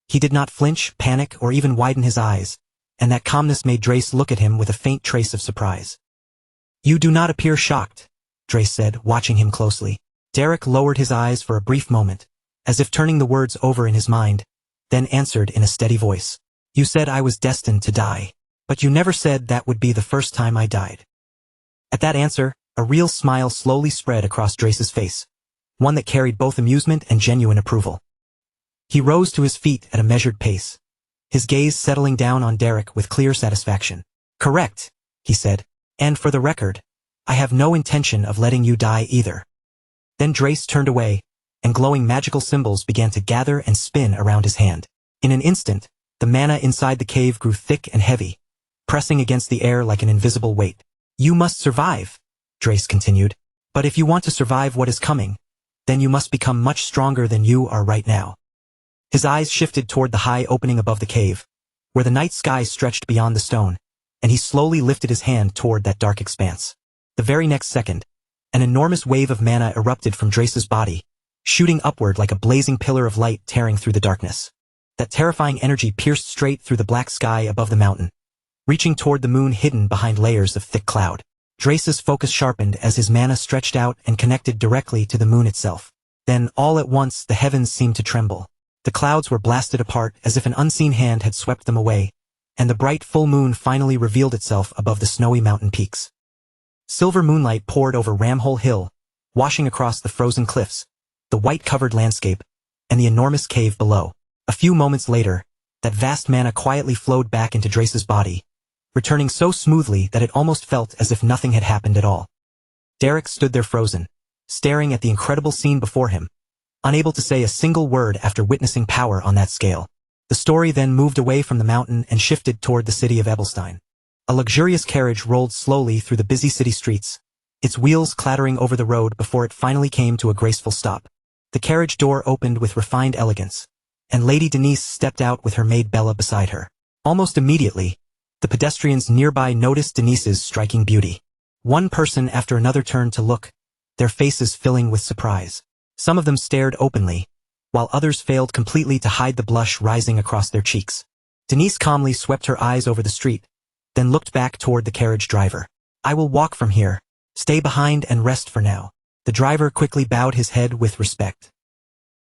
He did not flinch, panic, or even widen his eyes, and that calmness made Drace look at him with a faint trace of surprise. You do not appear shocked, Drace said, watching him closely. Derek lowered his eyes for a brief moment, as if turning the words over in his mind, then answered in a steady voice. You said I was destined to die. But you never said that would be the first time I died. At that answer, a real smile slowly spread across Drace's face, one that carried both amusement and genuine approval. He rose to his feet at a measured pace, his gaze settling down on Derek with clear satisfaction. Correct, he said. And for the record, I have no intention of letting you die either. Then Drace turned away, and glowing magical symbols began to gather and spin around his hand. In an instant, the mana inside the cave grew thick and heavy, pressing against the air like an invisible weight. You must survive, Drace continued. But if you want to survive what is coming, then you must become much stronger than you are right now. His eyes shifted toward the high opening above the cave, where the night sky stretched beyond the stone, and he slowly lifted his hand toward that dark expanse. The very next second, an enormous wave of mana erupted from Drace's body, shooting upward like a blazing pillar of light tearing through the darkness. That terrifying energy pierced straight through the black sky above the mountain, reaching toward the moon hidden behind layers of thick cloud. Drace's focus sharpened as his mana stretched out and connected directly to the moon itself. Then, all at once, the heavens seemed to tremble. The clouds were blasted apart as if an unseen hand had swept them away, and the bright full moon finally revealed itself above the snowy mountain peaks. Silver moonlight poured over Ramhole Hill, washing across the frozen cliffs, the white-covered landscape, and the enormous cave below. A few moments later, that vast mana quietly flowed back into Drace's body, returning so smoothly that it almost felt as if nothing had happened at all. Derek stood there frozen, staring at the incredible scene before him, unable to say a single word after witnessing power on that scale. The story then moved away from the mountain and shifted toward the city of Ebelstein. A luxurious carriage rolled slowly through the busy city streets, its wheels clattering over the road before it finally came to a graceful stop. The carriage door opened with refined elegance, and Lady Denise stepped out with her maid Bella beside her. Almost immediately, the pedestrians nearby noticed Denise's striking beauty. One person after another turned to look, their faces filling with surprise. Some of them stared openly, while others failed completely to hide the blush rising across their cheeks. Denise calmly swept her eyes over the street, then looked back toward the carriage driver. I will walk from here. Stay behind and rest for now. The driver quickly bowed his head with respect.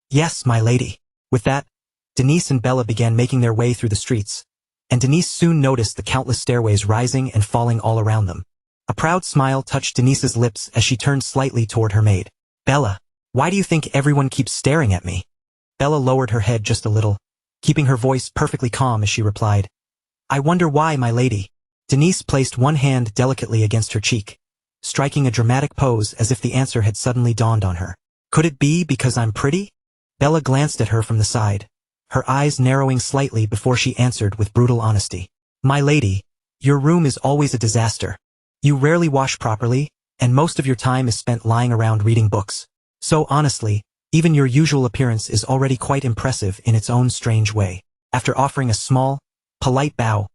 Yes, my lady. With that, Denise and Bella began making their way through the streets, and Denise soon noticed the countless stairways rising and falling all around them. A proud smile touched Denise's lips as she turned slightly toward her maid. Bella, why do you think everyone keeps staring at me? Bella lowered her head just a little, keeping her voice perfectly calm as she replied. I wonder why, my lady. Denise placed one hand delicately against her cheek, striking a dramatic pose as if the answer had suddenly dawned on her. Could it be because I'm pretty? Bella glanced at her from the side, her eyes narrowing slightly before she answered with brutal honesty. My lady, your room is always a disaster. You rarely wash properly, and most of your time is spent lying around reading books. So honestly, even your usual appearance is already quite impressive in its own strange way. After offering a small, polite bow,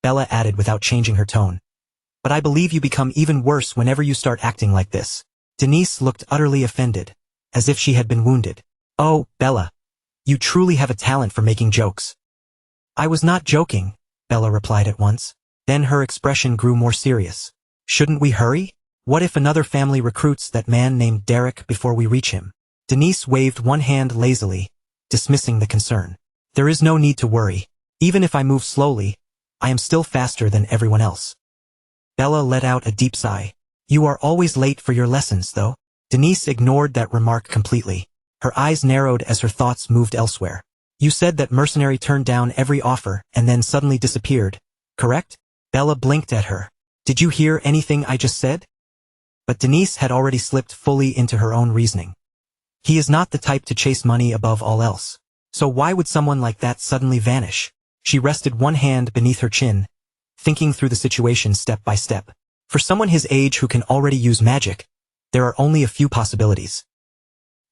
Bella added without changing her tone. But I believe you become even worse whenever you start acting like this. Denise looked utterly offended, as if she had been wounded. Oh, Bella, you truly have a talent for making jokes. I was not joking, Bella replied at once. Then her expression grew more serious. Shouldn't we hurry? What if another family recruits that man named Derek before we reach him? Denise waved one hand lazily, dismissing the concern. There is no need to worry. Even if I move slowly, I am still faster than everyone else. Bella let out a deep sigh. You are always late for your lessons, though. Denise ignored that remark completely. Her eyes narrowed as her thoughts moved elsewhere. You said that Mercenary turned down every offer and then suddenly disappeared, correct? Bella blinked at her. Did you hear anything I just said? But Denise had already slipped fully into her own reasoning. He is not the type to chase money above all else. So why would someone like that suddenly vanish? She rested one hand beneath her chin, thinking through the situation step by step. For someone his age who can already use magic, there are only a few possibilities.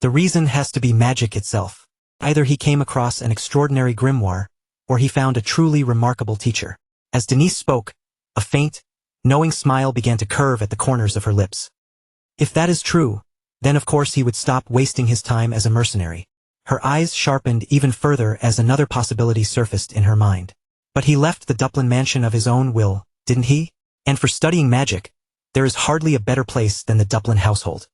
The reason has to be magic itself. Either he came across an extraordinary grimoire, or he found a truly remarkable teacher. As Denise spoke, a faint, knowing smile began to curve at the corners of her lips. If that is true, then of course he would stop wasting his time as a mercenary. Her eyes sharpened even further as another possibility surfaced in her mind. But he left the Duplin mansion of his own will, didn't he? And for studying magic, there is hardly a better place than the Duplin household.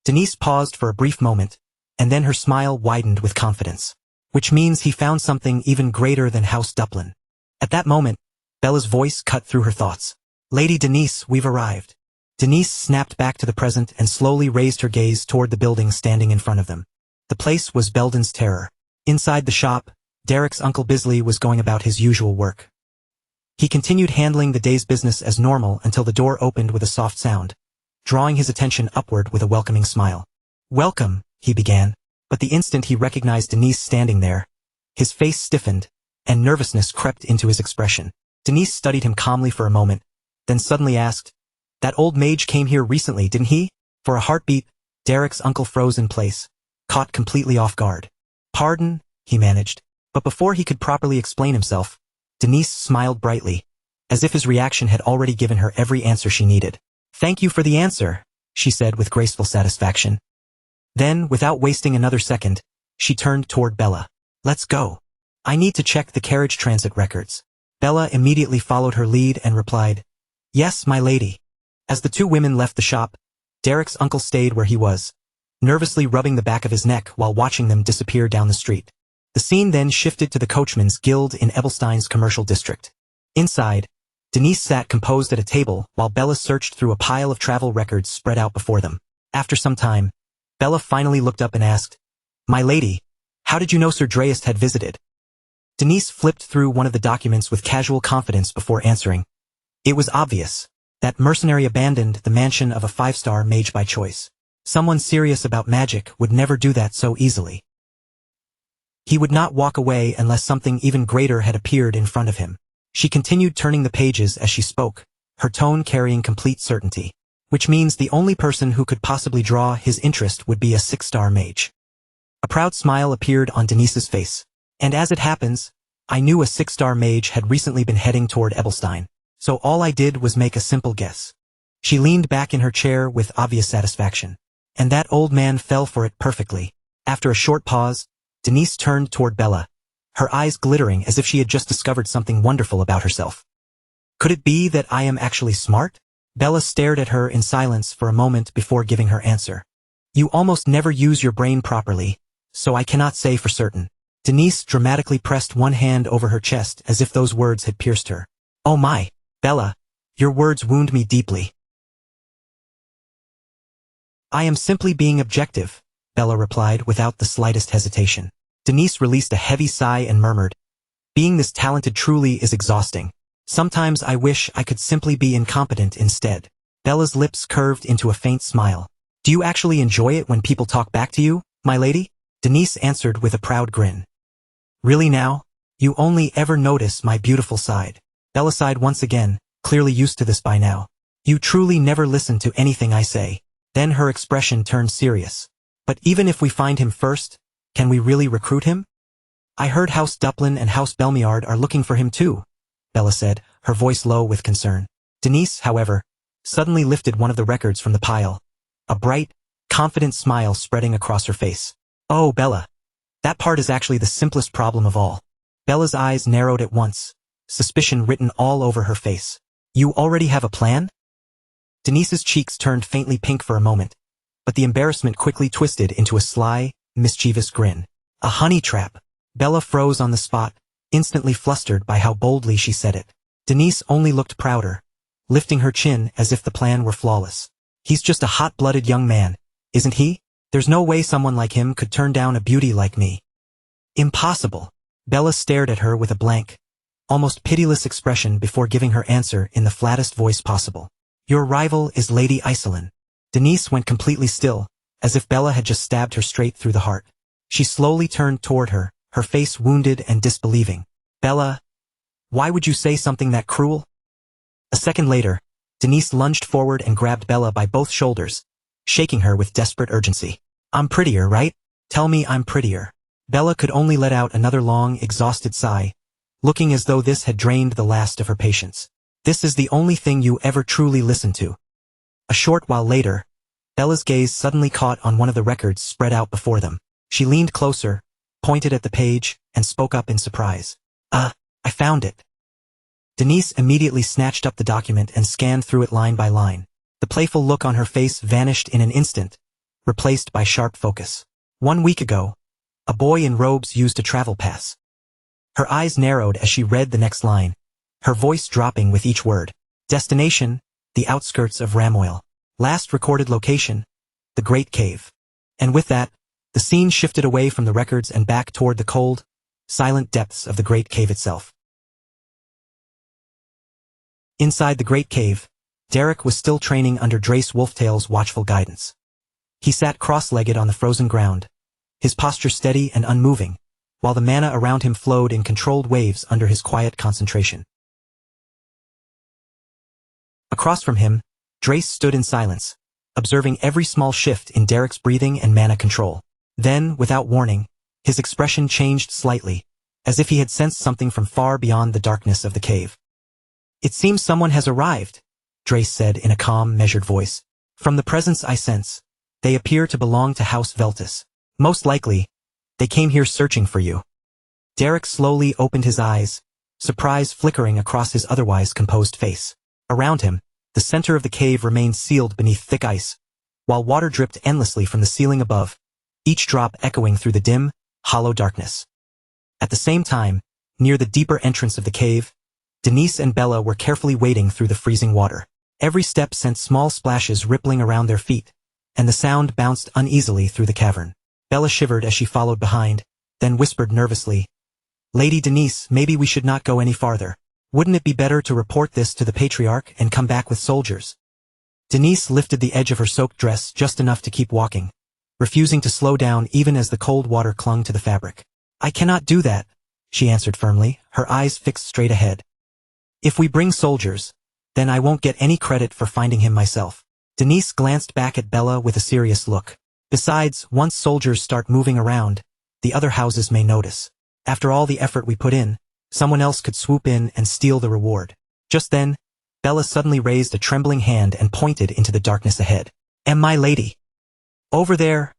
Denise paused for a brief moment, and then her smile widened with confidence. Which means he found something even greater than House Duplin. At that moment, Bella's voice cut through her thoughts. Lady Denise, we've arrived. Denise snapped back to the present and slowly raised her gaze toward the building standing in front of them. The place was Belden's terror. Inside the shop, Derek's Uncle Bisley was going about his usual work. He continued handling the day's business as normal until the door opened with a soft sound, drawing his attention upward with a welcoming smile. Welcome, he began, but the instant he recognized Denise standing there, his face stiffened, and nervousness crept into his expression. Denise studied him calmly for a moment, then suddenly asked, "That old mage came here recently, didn't he?" For a heartbeat, Derek's uncle froze in place, caught completely off guard. "Pardon," he managed, but before he could properly explain himself, Denise smiled brightly, as if his reaction had already given her every answer she needed. "Thank you for the answer," she said with graceful satisfaction. Then, without wasting another second, she turned toward Bella. "Let's go. I need to check the carriage transit records." Bella immediately followed her lead and replied, "Yes, my lady." As the two women left the shop, Derek's uncle stayed where he was, nervously rubbing the back of his neck while watching them disappear down the street. The scene then shifted to the Coachman's Guild in Ebelstein's commercial district. Inside, Denise sat composed at a table while Bella searched through a pile of travel records spread out before them. After some time, Bella finally looked up and asked, "My lady, how did you know Sir Dreist had visited?" Denise flipped through one of the documents with casual confidence before answering. It was obvious that Mercenary abandoned the mansion of a 5-star mage by choice. Someone serious about magic would never do that so easily. He would not walk away unless something even greater had appeared in front of him. She continued turning the pages as she spoke, her tone carrying complete certainty. Which means the only person who could possibly draw his interest would be a 6-star mage. A proud smile appeared on Denise's face. And as it happens, I knew a 6-star mage had recently been heading toward Ebelstein, so all I did was make a simple guess. She leaned back in her chair with obvious satisfaction. And that old man fell for it perfectly. After a short pause, Denise turned toward Bella, her eyes glittering as if she had just discovered something wonderful about herself. Could it be that I am actually smart? Bella stared at her in silence for a moment before giving her answer. You almost never use your brain properly, so I cannot say for certain. Denise dramatically pressed one hand over her chest as if those words had pierced her. Oh my, Bella, your words wound me deeply. I am simply being objective, Bella replied without the slightest hesitation. Denise released a heavy sigh and murmured, "Being this talented truly is exhausting. Sometimes I wish I could simply be incompetent instead." Bella's lips curved into a faint smile. "Do you actually enjoy it when people talk back to you, my lady?" Denise answered with a proud grin. "Really now? You only ever notice my beautiful side." Bella sighed once again, clearly used to this by now. "You truly never listen to anything I say." Then her expression turned serious. "But even if we find him first, can we really recruit him? I heard House Duplin and House Belmiard are looking for him too," Bella said, her voice low with concern. Denise, however, suddenly lifted one of the records from the pile, a bright, confident smile spreading across her face. "Oh, Bella, that part is actually the simplest problem of all." Bella's eyes narrowed at once, suspicion written all over her face. "You already have a plan?" Denise's cheeks turned faintly pink for a moment, but the embarrassment quickly twisted into a sly, mischievous grin. "A honey trap." Bella froze on the spot, instantly flustered by how boldly she said it. Denise only looked prouder, lifting her chin as if the plan were flawless. "He's just a hot-blooded young man, isn't he? There's no way someone like him could turn down a beauty like me." "Impossible." Bella stared at her with a blank, almost pitiless expression before giving her answer in the flattest voice possible. "Your rival is Lady Iselin." Denise went completely still, as if Bella had just stabbed her straight through the heart. She slowly turned toward her, her face wounded and disbelieving. "Bella, why would you say something that cruel?" A second later, Denise lunged forward and grabbed Bella by both shoulders, shaking her with desperate urgency. "I'm prettier, right? Tell me I'm prettier." Bella could only let out another long, exhausted sigh, looking as though this had drained the last of her patience. "This is the only thing you ever truly listen to." A short while later, Bella's gaze suddenly caught on one of the records spread out before them. She leaned closer, pointed at the page, and spoke up in surprise. I found it." Denise immediately snatched up the document and scanned through it line by line. The playful look on her face vanished in an instant, replaced by sharp focus. 1 week ago, a boy in robes used a travel pass. Her eyes narrowed as she read the next line, her voice dropping with each word. Destination, the outskirts of Ramoil. Last recorded location, the Great Cave. And with that, the scene shifted away from the records and back toward the cold, silent depths of the Great Cave itself. Inside the Great Cave, Derek was still training under Drace Wolftail's watchful guidance. He sat cross-legged on the frozen ground, his posture steady and unmoving, while the mana around him flowed in controlled waves under his quiet concentration. Across from him, Drace stood in silence, observing every small shift in Derek's breathing and mana control. Then, without warning, his expression changed slightly, as if he had sensed something from far beyond the darkness of the cave. "It seems someone has arrived," Drace said in a calm, measured voice. "From the presence I sense, they appear to belong to House Veltus. Most likely, they came here searching for you." Derek slowly opened his eyes, surprise flickering across his otherwise composed face. Around him, the center of the cave remained sealed beneath thick ice, while water dripped endlessly from the ceiling above, each drop echoing through the dim, hollow darkness. At the same time, near the deeper entrance of the cave, Denise and Bella were carefully wading through the freezing water. Every step sent small splashes rippling around their feet, and the sound bounced uneasily through the cavern. Bella shivered as she followed behind, then whispered nervously, "Lady Denise, maybe we should not go any farther. Wouldn't it be better to report this to the Patriarch and come back with soldiers?" Denise lifted the edge of her soaked dress just enough to keep walking, refusing to slow down even as the cold water clung to the fabric. "I cannot do that," she answered firmly, her eyes fixed straight ahead. "If we bring soldiers, then I won't get any credit for finding him myself." Denise glanced back at Bella with a serious look. "Besides, once soldiers start moving around, the other houses may notice. After all the effort we put in, someone else could swoop in and steal the reward." Just then, Bella suddenly raised a trembling hand and pointed into the darkness ahead. "My lady." "Over there."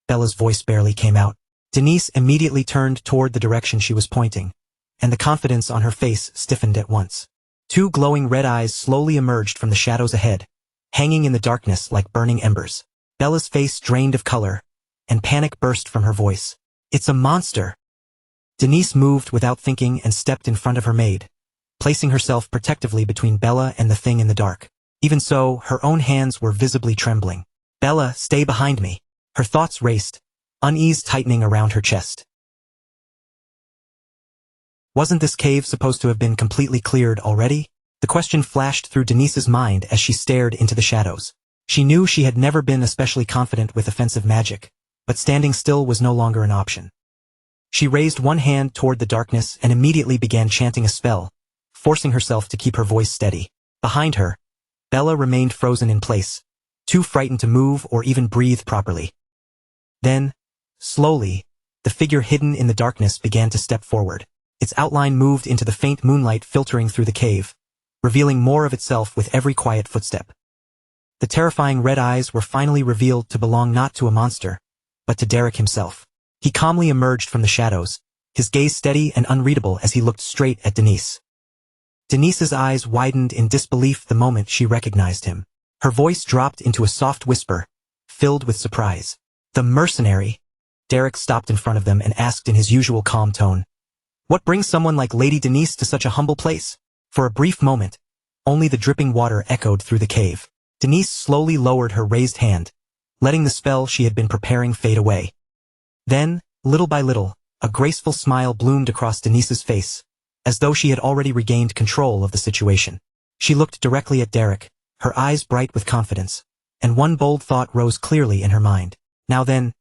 Bella's voice barely came out. Denise immediately turned toward the direction she was pointing, and the confidence on her face stiffened at once. Two glowing red eyes slowly emerged from the shadows ahead, hanging in the darkness like burning embers. Bella's face drained of color, and panic burst from her voice. "It's a monster." Denise moved without thinking and stepped in front of her maid, placing herself protectively between Bella and the thing in the dark. Even so, her own hands were visibly trembling. "Bella, stay behind me." Her thoughts raced, unease tightening around her chest. Wasn't this cave supposed to have been completely cleared already? The question flashed through Denise's mind as she stared into the shadows. She knew she had never been especially confident with offensive magic, but standing still was no longer an option. She raised one hand toward the darkness and immediately began chanting a spell, forcing herself to keep her voice steady. Behind her, Bella remained frozen in place, too frightened to move or even breathe properly. Then, slowly, the figure hidden in the darkness began to step forward. Its outline moved into the faint moonlight filtering through the cave, revealing more of itself with every quiet footstep. The terrifying red eyes were finally revealed to belong not to a monster, but to Derek himself. He calmly emerged from the shadows, his gaze steady and unreadable as he looked straight at Denise. Denise's eyes widened in disbelief the moment she recognized him. Her voice dropped into a soft whisper, filled with surprise. "The Mercenary." Derek stopped in front of them and asked in his usual calm tone, "What brings someone like Lady Denise to such a humble place?" For a brief moment, only the dripping water echoed through the cave. Denise slowly lowered her raised hand, letting the spell she had been preparing fade away. Then, little by little, a graceful smile bloomed across Denise's face, as though she had already regained control of the situation. She looked directly at Derek, her eyes bright with confidence, and one bold thought rose clearly in her mind. "Now then,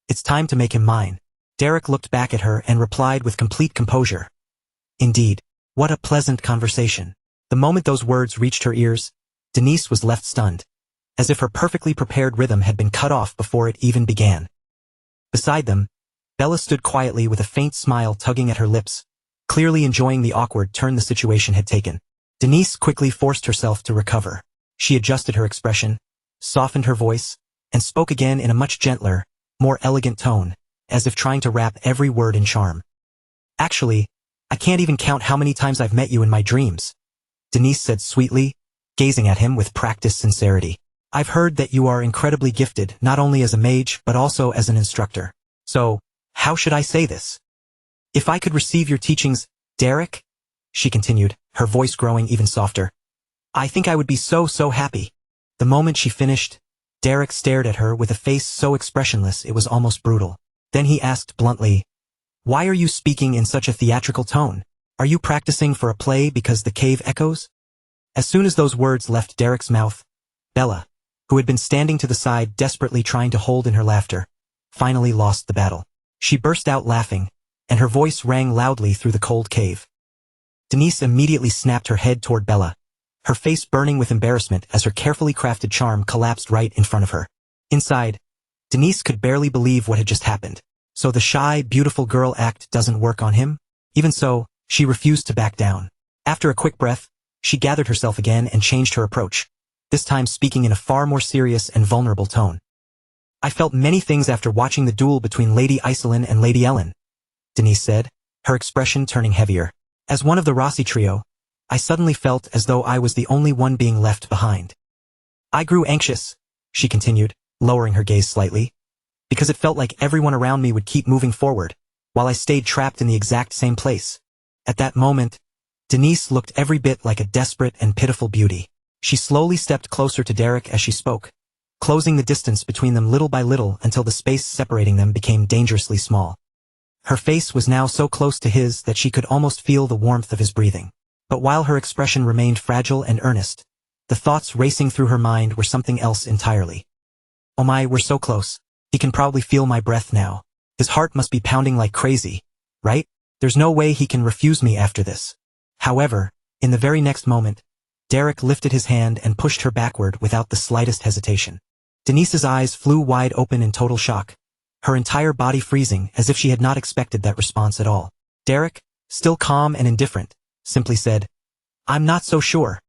it's time to make him mine." Derek looked back at her and replied with complete composure. "Indeed, what a pleasant conversation." The moment those words reached her ears, Denise was left stunned, as if her perfectly prepared rhythm had been cut off before it even began. Beside them, Bella stood quietly with a faint smile tugging at her lips, clearly enjoying the awkward turn the situation had taken. Denise quickly forced herself to recover. She adjusted her expression, softened her voice, and spoke again in a much gentler, more elegant tone, as if trying to wrap every word in charm. "Actually, I can't even count how many times I've met you in my dreams," Denise said sweetly, gazing at him with practiced sincerity. "I've heard that you are incredibly gifted, not only as a mage but also as an instructor. So, how should I say this? If I could receive your teachings, Derek," she continued, her voice growing even softer. I think I would be so happy. The moment she finished, Derek stared at her with a face so expressionless it was almost brutal. Then he asked bluntly, "Why are you speaking in such a theatrical tone? Are you practicing for a play because the cave echoes?" As soon as those words left Derek's mouth, Bella, who had been standing to the side desperately trying to hold in her laughter, finally lost the battle. She burst out laughing, and her voice rang loudly through the cold cave. Denise immediately snapped her head toward Bella, her face burning with embarrassment as her carefully crafted charm collapsed right in front of her. Inside, Denise could barely believe what had just happened. So the shy, beautiful girl act doesn't work on him? Even so, she refused to back down. After a quick breath, she gathered herself again and changed her approach, this time speaking in a far more serious and vulnerable tone. I felt many things after watching the duel between Lady Iselin and Lady Ellen, Denise said, her expression turning heavier. As one of the Rossi trio, I suddenly felt as though I was the only one being left behind. I grew anxious, she continued, lowering her gaze slightly, because it felt like everyone around me would keep moving forward, while I stayed trapped in the exact same place. At that moment, Denise looked every bit like a desperate and pitiful beauty. She slowly stepped closer to Derek as she spoke, closing the distance between them little by little until the space separating them became dangerously small. Her face was now so close to his that she could almost feel the warmth of his breathing. But while her expression remained fragile and earnest, the thoughts racing through her mind were something else entirely. Oh my, we're so close. He can probably feel my breath now. His heart must be pounding like crazy, right? There's no way he can refuse me after this. However, in the very next moment, Derek lifted his hand and pushed her backward without the slightest hesitation. Denise's eyes flew wide open in total shock, her entire body freezing as if she had not expected that response at all. Derek, still calm and indifferent, simply said, "I'm not so sure."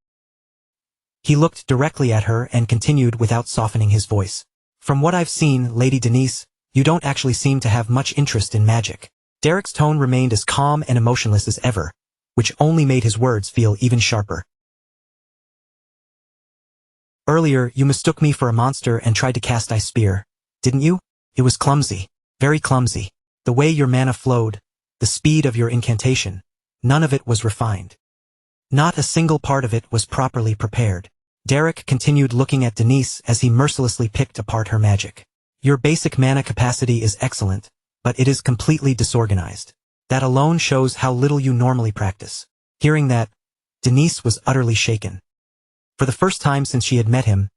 He looked directly at her and continued without softening his voice. "From what I've seen, Lady Denise, you don't actually seem to have much interest in magic." Derek's tone remained as calm and emotionless as ever, which only made his words feel even sharper. "Earlier, you mistook me for a monster and tried to cast Ice Spear, didn't you? It was clumsy, very clumsy. The way your mana flowed, the speed of your incantation, none of it was refined. Not a single part of it was properly prepared." Derek continued looking at Denise as he mercilessly picked apart her magic. "Your basic mana capacity is excellent, but it is completely disorganized. That alone shows how little you normally practice." Hearing that, Denise was utterly shaken. For the first time since she had met him,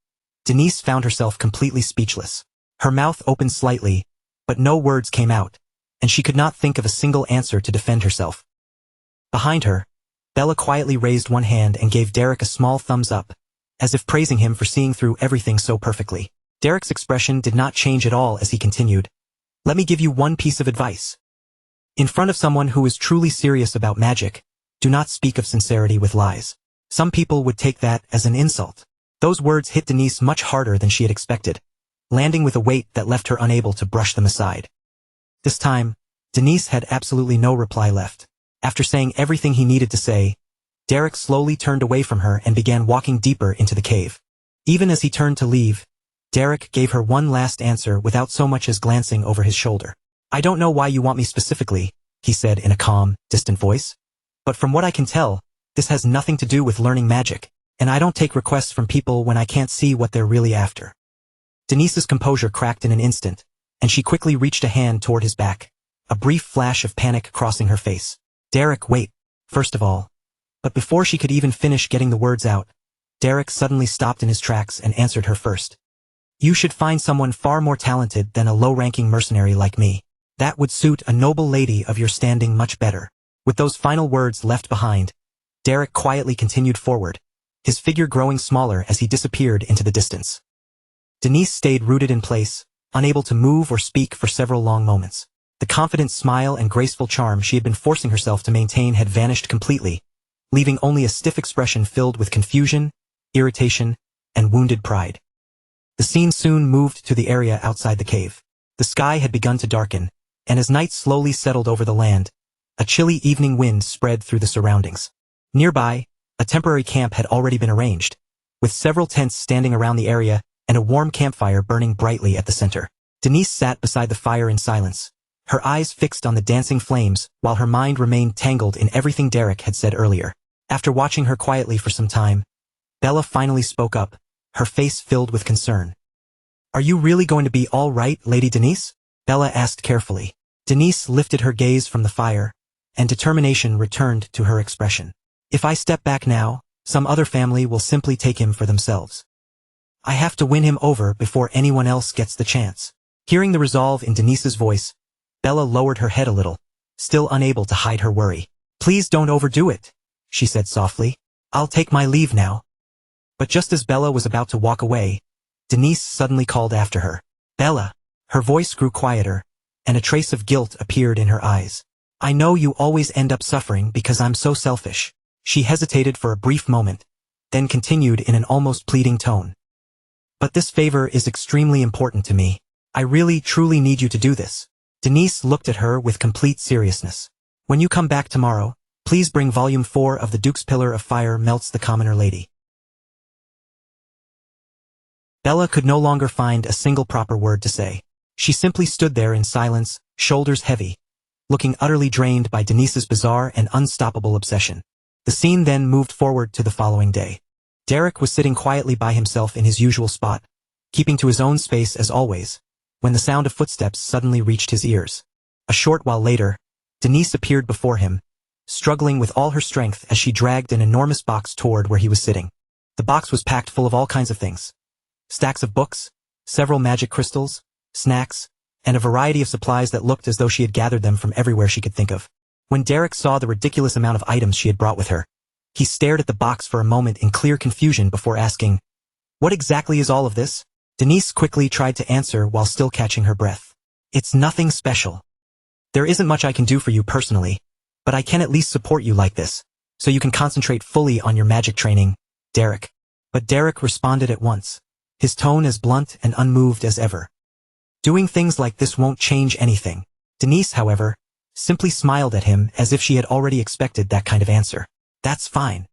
Denise found herself completely speechless. Her mouth opened slightly, but no words came out, and she could not think of a single answer to defend herself. Behind her, Bella quietly raised one hand and gave Derek a small thumbs up, as if praising him for seeing through everything so perfectly. Derek's expression did not change at all as he continued, "Let me give you one piece of advice. In front of someone who is truly serious about magic, do not speak of sincerity with lies. Some people would take that as an insult." Those words hit Denise much harder than she had expected, landing with a weight that left her unable to brush them aside. This time, Denise had absolutely no reply left. After saying everything he needed to say, Derek slowly turned away from her and began walking deeper into the cave. Even as he turned to leave, Derek gave her one last answer without so much as glancing over his shoulder. "I don't know why you want me specifically," he said in a calm, distant voice, "but from what I can tell, this has nothing to do with learning magic, and I don't take requests from people when I can't see what they're really after." Denise's composure cracked in an instant, and she quickly reached a hand toward his back, a brief flash of panic crossing her face. "Derek, wait, first of all." But before she could even finish getting the words out, Derek suddenly stopped in his tracks and answered her first. "You should find someone far more talented than a low-ranking mercenary like me. That would suit a noble lady of your standing much better." With those final words left behind, Derek quietly continued forward, his figure growing smaller as he disappeared into the distance. Denise stayed rooted in place, unable to move or speak for several long moments. The confident smile and graceful charm she had been forcing herself to maintain had vanished completely, leaving only a stiff expression filled with confusion, irritation, and wounded pride. The scene soon moved to the area outside the cave. The sky had begun to darken, and as night slowly settled over the land, a chilly evening wind spread through the surroundings. Nearby, a temporary camp had already been arranged, with several tents standing around the area and a warm campfire burning brightly at the center. Denise sat beside the fire in silence, her eyes fixed on the dancing flames while her mind remained tangled in everything Derek had said earlier. After watching her quietly for some time, Bella finally spoke up, her face filled with concern. "Are you really going to be all right, Lady Denise?" Bella asked carefully. Denise lifted her gaze from the fire, and determination returned to her expression. "If I step back now, some other family will simply take him for themselves. I have to win him over before anyone else gets the chance." Hearing the resolve in Denise's voice, Bella lowered her head a little, still unable to hide her worry. "Please don't overdo it," she said softly. "I'll take my leave now." But just as Bella was about to walk away, Denise suddenly called after her. "Bella." Her voice grew quieter, and a trace of guilt appeared in her eyes. "I know you always end up suffering because I'm so selfish." She hesitated for a brief moment, then continued in an almost pleading tone. "But this favor is extremely important to me. I really, truly need you to do this." Denise looked at her with complete seriousness. "When you come back tomorrow, please bring volume 4 of the Duke's Pillar of Fire Melts the Commoner Lady." Bella could no longer find a single proper word to say. She simply stood there in silence, shoulders heavy, looking utterly drained by Denise's bizarre and unstoppable obsession. The scene then moved forward to the following day. Derek was sitting quietly by himself in his usual spot, keeping to his own space as always, when the sound of footsteps suddenly reached his ears. A short while later, Denise appeared before him, struggling with all her strength as she dragged an enormous box toward where he was sitting. The box was packed full of all kinds of things. Stacks of books, several magic crystals, snacks, and a variety of supplies that looked as though she had gathered them from everywhere she could think of. When Derek saw the ridiculous amount of items she had brought with her, he stared at the box for a moment in clear confusion before asking, "What exactly is all of this?" Denise quickly tried to answer while still catching her breath. "It's nothing special. There isn't much I can do for you personally, but I can at least support you like this, so you can concentrate fully on your magic training, Derek." But Derek responded at once, his tone as blunt and unmoved as ever. "Doing things like this won't change anything." Denise, however, simply smiled at him as if she had already expected that kind of answer. "That's fine.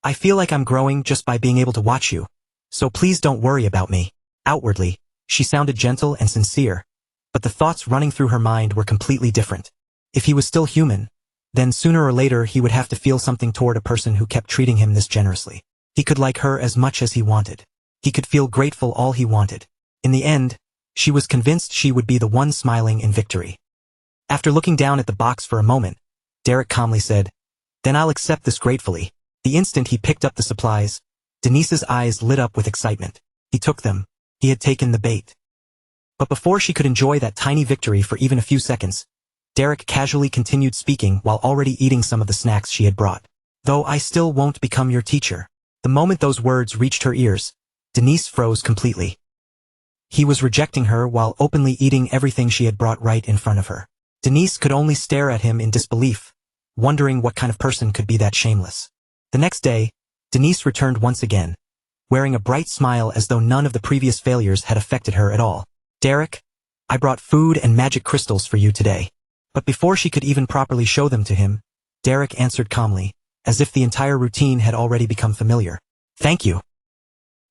I feel like I'm growing just by being able to watch you, so please don't worry about me." Outwardly, she sounded gentle and sincere, but the thoughts running through her mind were completely different. If he was still human, then sooner or later he would have to feel something toward a person who kept treating him this generously. He could like her as much as he wanted. He could feel grateful all he wanted. In the end, she was convinced she would be the one smiling in victory. After looking down at the box for a moment, Derek calmly said, "Then I'll accept this gratefully." The instant he picked up the supplies, Denise's eyes lit up with excitement. He took them. He had taken the bait. But before she could enjoy that tiny victory for even a few seconds, Derek casually continued speaking while already eating some of the snacks she had brought. "Though I still won't become your teacher." The moment those words reached her ears, Denise froze completely. He was rejecting her while openly eating everything she had brought right in front of her. Denise could only stare at him in disbelief, wondering what kind of person could be that shameless. The next day, Denise returned once again, wearing a bright smile as though none of the previous failures had affected her at all. "Derek, I brought food and magic crystals for you today." But before she could even properly show them to him, Derek answered calmly, as if the entire routine had already become familiar. "Thank you.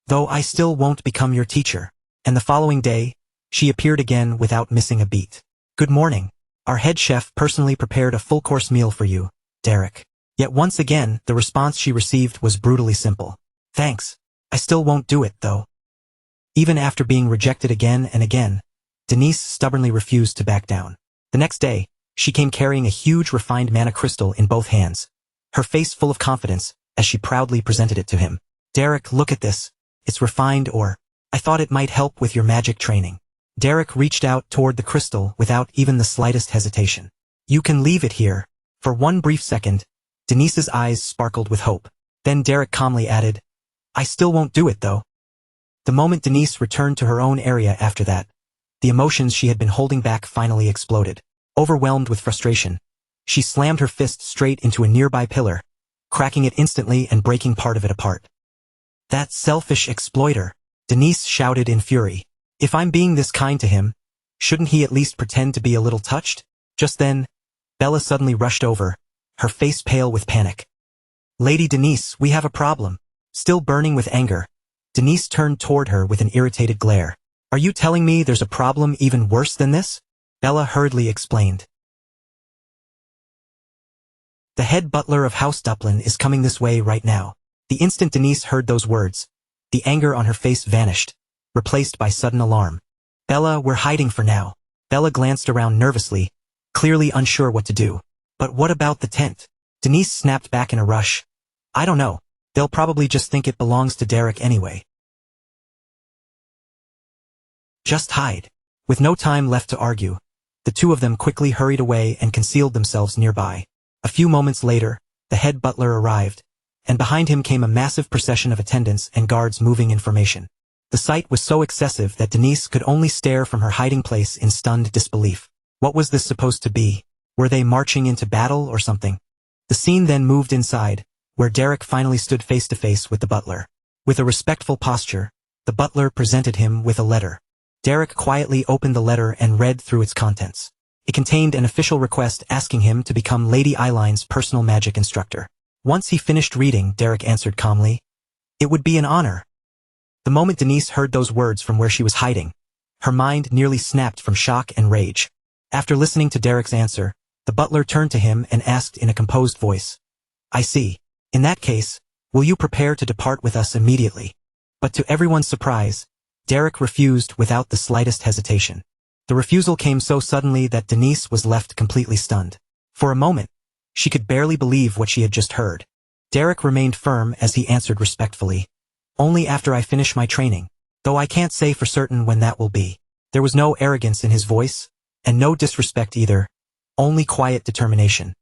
Though I still won't become your teacher." And the following day, she appeared again without missing a beat. "Good morning. Our head chef personally prepared a full-course meal for you, Derek." Yet once again, the response she received was brutally simple. "Thanks. I still won't do it, though." Even after being rejected again and again, Denise stubbornly refused to back down. The next day, she came carrying a huge refined mana crystal in both hands, her face full of confidence as she proudly presented it to him. "Derek, look at this. It's refined ore. I thought it might help with your magic training." Derek reached out toward the crystal without even the slightest hesitation. "You can leave it here." For one brief second, Denise's eyes sparkled with hope. Then Derek calmly added, "I still won't do it, though." The moment Denise returned to her own area after that, the emotions she had been holding back finally exploded. Overwhelmed with frustration, she slammed her fist straight into a nearby pillar, cracking it instantly and breaking part of it apart. "That selfish exploiter," Denise shouted in fury. "If I'm being this kind to him, shouldn't he at least pretend to be a little touched?" Just then, Bella suddenly rushed over, her face pale with panic. "Lady Denise, we have a problem." Still burning with anger, Denise turned toward her with an irritated glare. "Are you telling me there's a problem even worse than this?" Bella hurriedly explained. The head butler of House Duplin is coming this way right now. The instant Denise heard those words, the anger on her face vanished, replaced by sudden alarm. Bella, we're hiding for now. Bella glanced around nervously, clearly unsure what to do. But what about the tent? Denise snapped back in a rush. I don't know. They'll probably just think it belongs to Derek anyway. Just hide. With no time left to argue, the two of them quickly hurried away and concealed themselves nearby. A few moments later, the head butler arrived, and behind him came a massive procession of attendants and guards moving in formation. The sight was so excessive that Denise could only stare from her hiding place in stunned disbelief. What was this supposed to be? Were they marching into battle or something? The scene then moved inside, where Derek finally stood face to face with the butler. With a respectful posture, the butler presented him with a letter. Derek quietly opened the letter and read through its contents. It contained an official request asking him to become Lady Eileen's personal magic instructor. Once he finished reading, Derek answered calmly, "It would be an honor." The moment Denise heard those words from where she was hiding, her mind nearly snapped from shock and rage. After listening to Derek's answer, the butler turned to him and asked in a composed voice, "I see. In that case, will you prepare to depart with us immediately?" But to everyone's surprise, Derek refused without the slightest hesitation. The refusal came so suddenly that Denise was left completely stunned. For a moment, she could barely believe what she had just heard. Derek remained firm as he answered respectfully, "Only after I finish my training, though I can't say for certain when that will be." There was no arrogance in his voice, and no disrespect either, only quiet determination.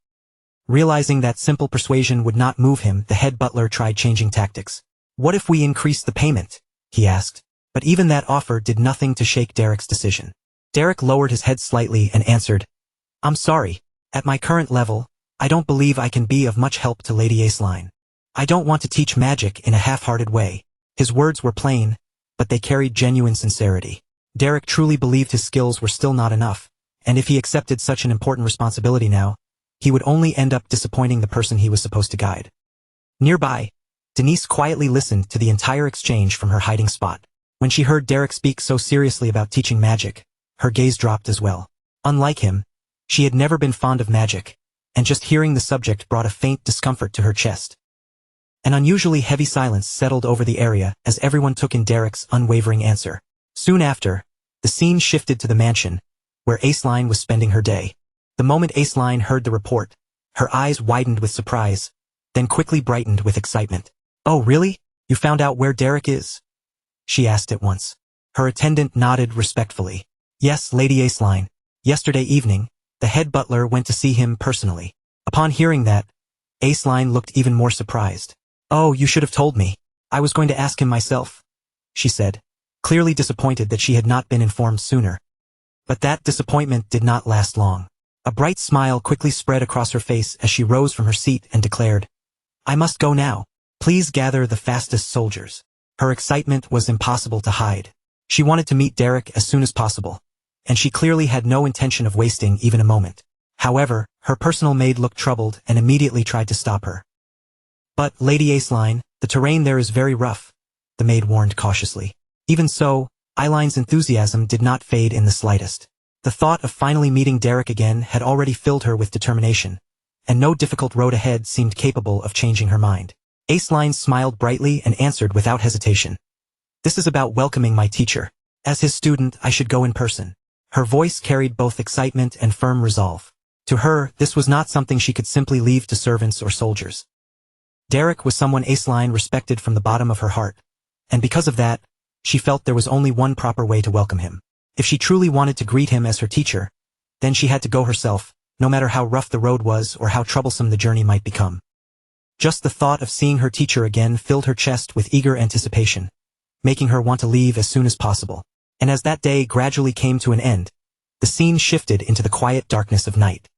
Realizing that simple persuasion would not move him, the head butler tried changing tactics. "What if we increase the payment?" he asked. But even that offer did nothing to shake Derek's decision. Derek lowered his head slightly and answered, "I'm sorry. At my current level, I don't believe I can be of much help to Lady Eileen. I don't want to teach magic in a half-hearted way." His words were plain, but they carried genuine sincerity. Derek truly believed his skills were still not enough, and if he accepted such an important responsibility now, he would only end up disappointing the person he was supposed to guide. Nearby, Denise quietly listened to the entire exchange from her hiding spot. When she heard Derek speak so seriously about teaching magic, her gaze dropped as well. Unlike him, she had never been fond of magic, and just hearing the subject brought a faint discomfort to her chest. An unusually heavy silence settled over the area as everyone took in Derek's unwavering answer. Soon after, the scene shifted to the mansion, where Eileen was spending her day. The moment Eileen heard the report, her eyes widened with surprise, then quickly brightened with excitement. "Oh really? You found out where Derek is?" she asked at once. Her attendant nodded respectfully. "Yes, Lady Eileen. Yesterday evening, the head butler went to see him personally." Upon hearing that, Eileen looked even more surprised. "Oh, you should have told me. I was going to ask him myself," she said, clearly disappointed that she had not been informed sooner. But that disappointment did not last long. A bright smile quickly spread across her face as she rose from her seat and declared, "I must go now. Please gather the fastest soldiers." Her excitement was impossible to hide. She wanted to meet Derek as soon as possible, and she clearly had no intention of wasting even a moment. However, her personal maid looked troubled and immediately tried to stop her. "But, Lady Eileen, the terrain there is very rough," the maid warned cautiously. Even so, Eileen's enthusiasm did not fade in the slightest. The thought of finally meeting Derek again had already filled her with determination, and no difficult road ahead seemed capable of changing her mind. Eileen smiled brightly and answered without hesitation, "This is about welcoming my teacher. As his student, I should go in person." Her voice carried both excitement and firm resolve. To her, this was not something she could simply leave to servants or soldiers. Derek was someone Eileen respected from the bottom of her heart, and because of that, she felt there was only one proper way to welcome him. If she truly wanted to greet him as her teacher, then she had to go herself, no matter how rough the road was or how troublesome the journey might become. Just the thought of seeing her teacher again filled her chest with eager anticipation, making her want to leave as soon as possible. And as that day gradually came to an end, the scene shifted into the quiet darkness of night.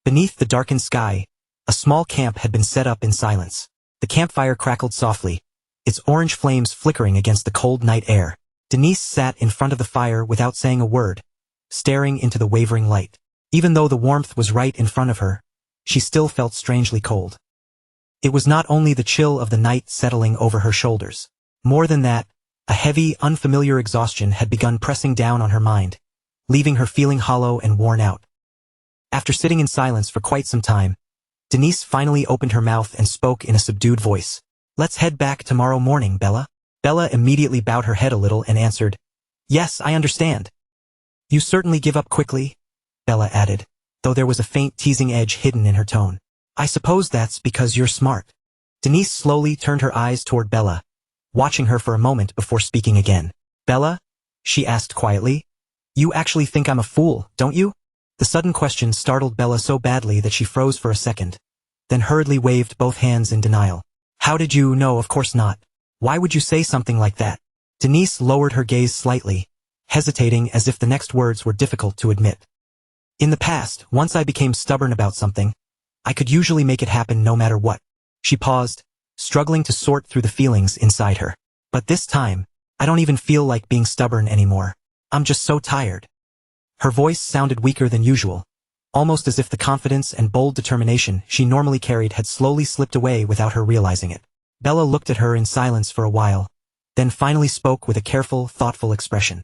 Beneath the darkened sky, a small camp had been set up in silence. The campfire crackled softly, its orange flames flickering against the cold night air. Denise sat in front of the fire without saying a word, staring into the wavering light. Even though the warmth was right in front of her, she still felt strangely cold. It was not only the chill of the night settling over her shoulders. More than that, a heavy, unfamiliar exhaustion had begun pressing down on her mind, leaving her feeling hollow and worn out. After sitting in silence for quite some time, Denise finally opened her mouth and spoke in a subdued voice. "Let's head back tomorrow morning, Bella." Bella immediately bowed her head a little and answered, "Yes, I understand." "You certainly give up quickly," Bella added, though there was a faint teasing edge hidden in her tone. "I suppose that's because you're smart." Denise slowly turned her eyes toward Bella, watching her for a moment before speaking again. "Bella?" she asked quietly. "You actually think I'm a fool, don't you?" The sudden question startled Bella so badly that she froze for a second, then hurriedly waved both hands in denial. "How did you know? Of course not. Why would you say something like that?" Denise lowered her gaze slightly, hesitating as if the next words were difficult to admit. "In the past, once I became stubborn about something, I could usually make it happen no matter what." She paused, struggling to sort through the feelings inside her. "But this time, I don't even feel like being stubborn anymore. I'm just so tired." Her voice sounded weaker than usual, almost as if the confidence and bold determination she normally carried had slowly slipped away without her realizing it. Bella looked at her in silence for a while, then finally spoke with a careful, thoughtful expression.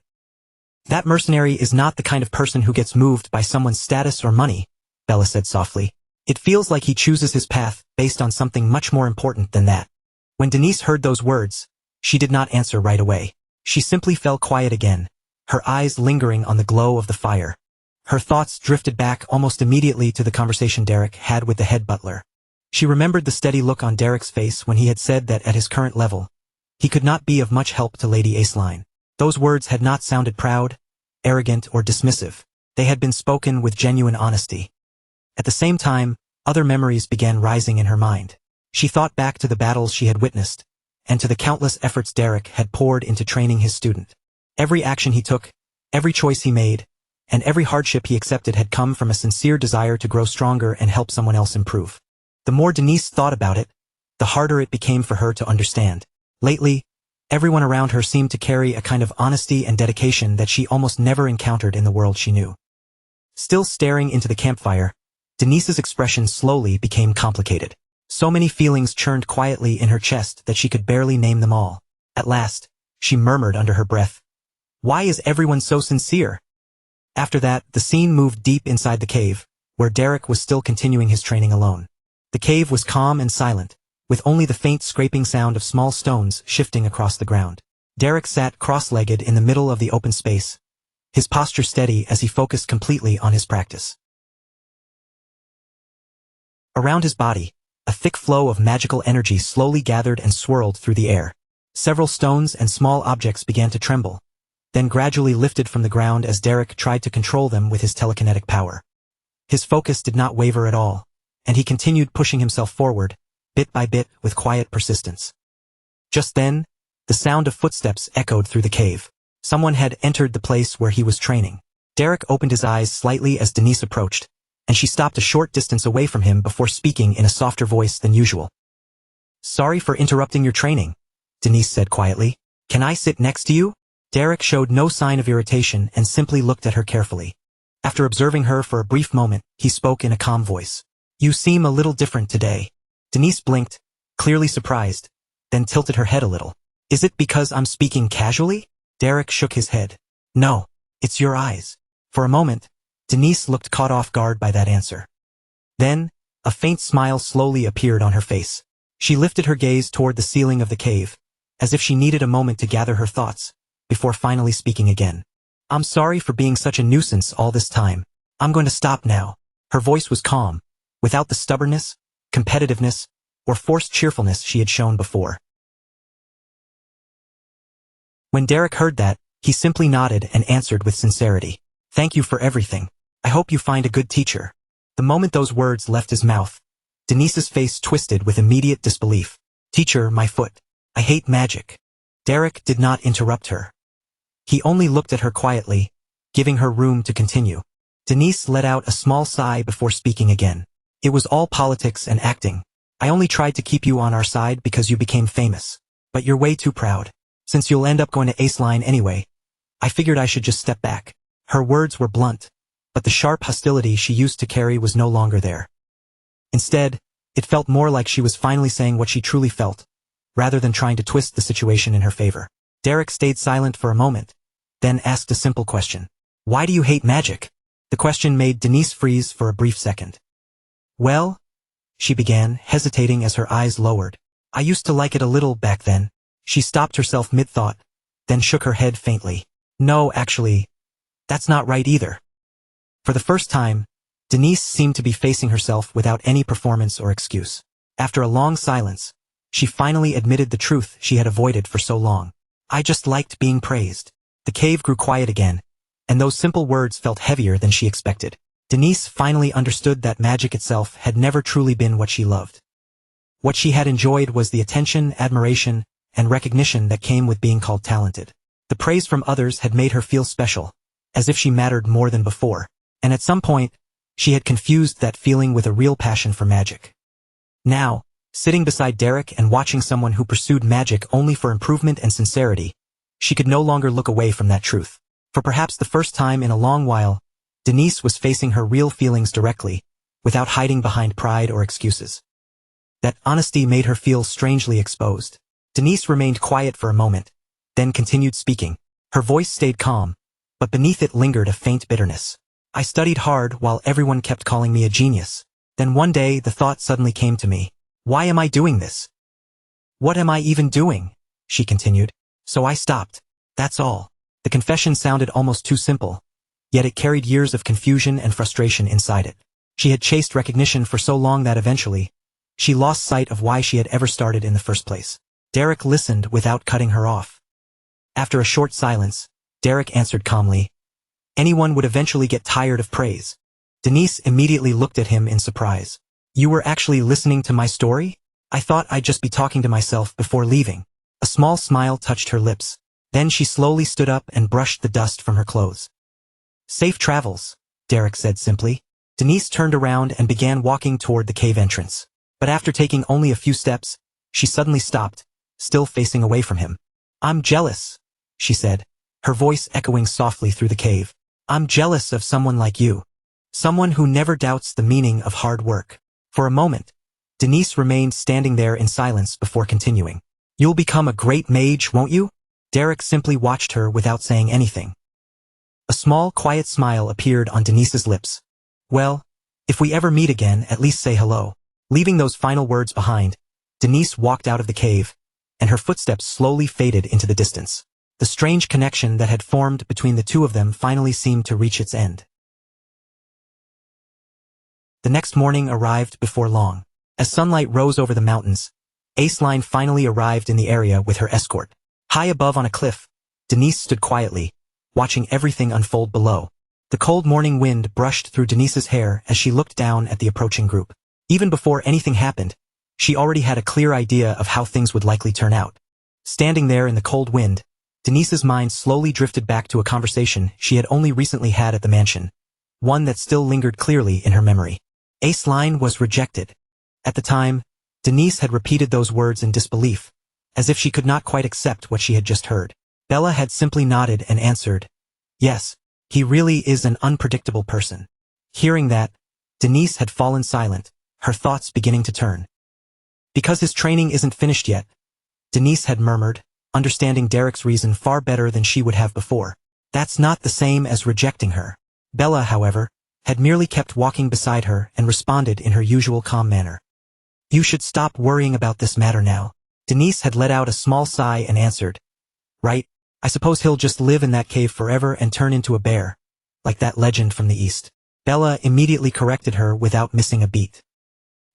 "That mercenary is not the kind of person who gets moved by someone's status or money," Bella said softly. "It feels like he chooses his path based on something much more important than that." When Denise heard those words, she did not answer right away. She simply fell quiet again, her eyes lingering on the glow of the fire. Her thoughts drifted back almost immediately to the conversation Derek had with the head butler. She remembered the steady look on Derek's face when he had said that at his current level, he could not be of much help to Lady Aceline. Those words had not sounded proud, arrogant, or dismissive. They had been spoken with genuine honesty. At the same time, other memories began rising in her mind. She thought back to the battles she had witnessed, and to the countless efforts Derek had poured into training his student. Every action he took, every choice he made, and every hardship he accepted had come from a sincere desire to grow stronger and help someone else improve. The more Denise thought about it, the harder it became for her to understand. Lately, everyone around her seemed to carry a kind of honesty and dedication that she almost never encountered in the world she knew. Still staring into the campfire, Denise's expression slowly became complicated. So many feelings churned quietly in her chest that she could barely name them all. At last, she murmured under her breath, "Why is everyone so sincere?" After that, the scene moved deep inside the cave, where Derek was still continuing his training alone. The cave was calm and silent, with only the faint scraping sound of small stones shifting across the ground. Derek sat cross-legged in the middle of the open space, his posture steady as he focused completely on his practice. Around his body, a thick flow of magical energy slowly gathered and swirled through the air. Several stones and small objects began to tremble, then gradually lifted from the ground as Derek tried to control them with his telekinetic power. His focus did not waver at all, and he continued pushing himself forward, bit by bit with quiet persistence. Just then, the sound of footsteps echoed through the cave. Someone had entered the place where he was training. Derek opened his eyes slightly as Denise approached, and she stopped a short distance away from him before speaking in a softer voice than usual. "Sorry for interrupting your training," Denise said quietly. "Can I sit next to you?" Derek showed no sign of irritation and simply looked at her carefully. After observing her for a brief moment, he spoke in a calm voice. "You seem a little different today." Denise blinked, clearly surprised, then tilted her head a little. "Is it because I'm speaking casually?" Derek shook his head. "No, it's your eyes." For a moment, Denise looked caught off guard by that answer. Then, a faint smile slowly appeared on her face. She lifted her gaze toward the ceiling of the cave, as if she needed a moment to gather her thoughts, before finally speaking again. "I'm sorry for being such a nuisance all this time. I'm going to stop now." Her voice was calm, without the stubbornness, competitiveness, or forced cheerfulness she had shown before. When Derek heard that, he simply nodded and answered with sincerity, "Thank you for everything. I hope you find a good teacher." The moment those words left his mouth, Denise's face twisted with immediate disbelief. "Teacher, my foot. I hate magic." Derek did not interrupt her. He only looked at her quietly, giving her room to continue. Denise let out a small sigh before speaking again. "It was all politics and acting. I only tried to keep you on our side because you became famous. But you're way too proud. Since you'll end up going to Aceline anyway, I figured I should just step back." Her words were blunt, but the sharp hostility she used to carry was no longer there. Instead, it felt more like she was finally saying what she truly felt, rather than trying to twist the situation in her favor. Derek stayed silent for a moment, then asked a simple question. "Why do you hate magic?" The question made Denise freeze for a brief second. "Well," she began, hesitating as her eyes lowered. I used to like it a little back then. She stopped herself mid-thought, then shook her head faintly. No, actually, that's not right either. For the first time, Denise seemed to be facing herself without any performance or excuse. After a long silence, she finally admitted the truth she had avoided for so long. I just liked being praised. The cave grew quiet again, and those simple words felt heavier than she expected. Denise finally understood that magic itself had never truly been what she loved. What she had enjoyed was the attention, admiration, and recognition that came with being called talented. The praise from others had made her feel special, as if she mattered more than before, and at some point, she had confused that feeling with a real passion for magic. Now, sitting beside Derek and watching someone who pursued magic only for improvement and sincerity, she could no longer look away from that truth. For perhaps the first time in a long while, Denise was facing her real feelings directly, without hiding behind pride or excuses. That honesty made her feel strangely exposed. Denise remained quiet for a moment, then continued speaking. Her voice stayed calm, but beneath it lingered a faint bitterness. I studied hard while everyone kept calling me a genius. Then one day the thought suddenly came to me. Why am I doing this? What am I even doing? She continued. So I stopped. That's all. The confession sounded almost too simple, yet it carried years of confusion and frustration inside it. She had chased recognition for so long that eventually, she lost sight of why she had ever started in the first place. Derek listened without cutting her off. After a short silence, Derek answered calmly, anyone would eventually get tired of praise. Denise immediately looked at him in surprise. You were actually listening to my story? I thought I'd just be talking to myself before leaving. A small smile touched her lips. Then she slowly stood up and brushed the dust from her clothes. Safe travels, Derek said simply. Denise turned around and began walking toward the cave entrance. But after taking only a few steps, she suddenly stopped, still facing away from him. I'm jealous, she said, her voice echoing softly through the cave. I'm jealous of someone like you. Someone who never doubts the meaning of hard work. For a moment, Denise remained standing there in silence before continuing. You'll become a great mage, won't you? Derek simply watched her without saying anything. A small, quiet smile appeared on Denise's lips. Well, if we ever meet again, at least say hello. Leaving those final words behind, Denise walked out of the cave, and her footsteps slowly faded into the distance. The strange connection that had formed between the two of them finally seemed to reach its end. The next morning arrived before long. As sunlight rose over the mountains, Aceline finally arrived in the area with her escort. High above on a cliff, Denise stood quietly, watching everything unfold below. The cold morning wind brushed through Denise's hair as she looked down at the approaching group. Even before anything happened, she already had a clear idea of how things would likely turn out. Standing there in the cold wind, Denise's mind slowly drifted back to a conversation she had only recently had at the mansion, one that still lingered clearly in her memory. Aceline was rejected. At the time, Denise had repeated those words in disbelief, as if she could not quite accept what she had just heard. Bella had simply nodded and answered, yes, he really is an unpredictable person. Hearing that, Denise had fallen silent, her thoughts beginning to turn. Because his training isn't finished yet, Denise had murmured, understanding Derek's reason far better than she would have before. That's not the same as rejecting her. Bella, however, had merely kept walking beside her and responded in her usual calm manner. You should stop worrying about this matter now. Denise had let out a small sigh and answered, right, I suppose he'll just live in that cave forever and turn into a bear, like that legend from the East. Bella immediately corrected her without missing a beat.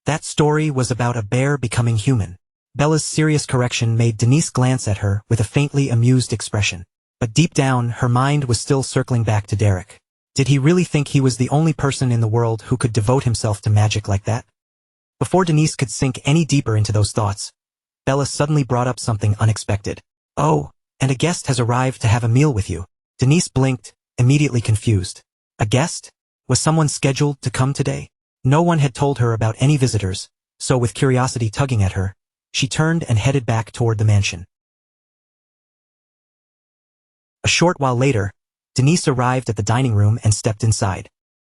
That story was about a bear becoming human. Bella's serious correction made Denise glance at her with a faintly amused expression. But deep down, her mind was still circling back to Derek. Did he really think he was the only person in the world who could devote himself to magic like that? Before Denise could sink any deeper into those thoughts, Bella suddenly brought up something unexpected. Oh, and a guest has arrived to have a meal with you. Denise blinked, immediately confused. A guest? Was someone scheduled to come today? No one had told her about any visitors, so with curiosity tugging at her, she turned and headed back toward the mansion. A short while later, Denise arrived at the dining room and stepped inside.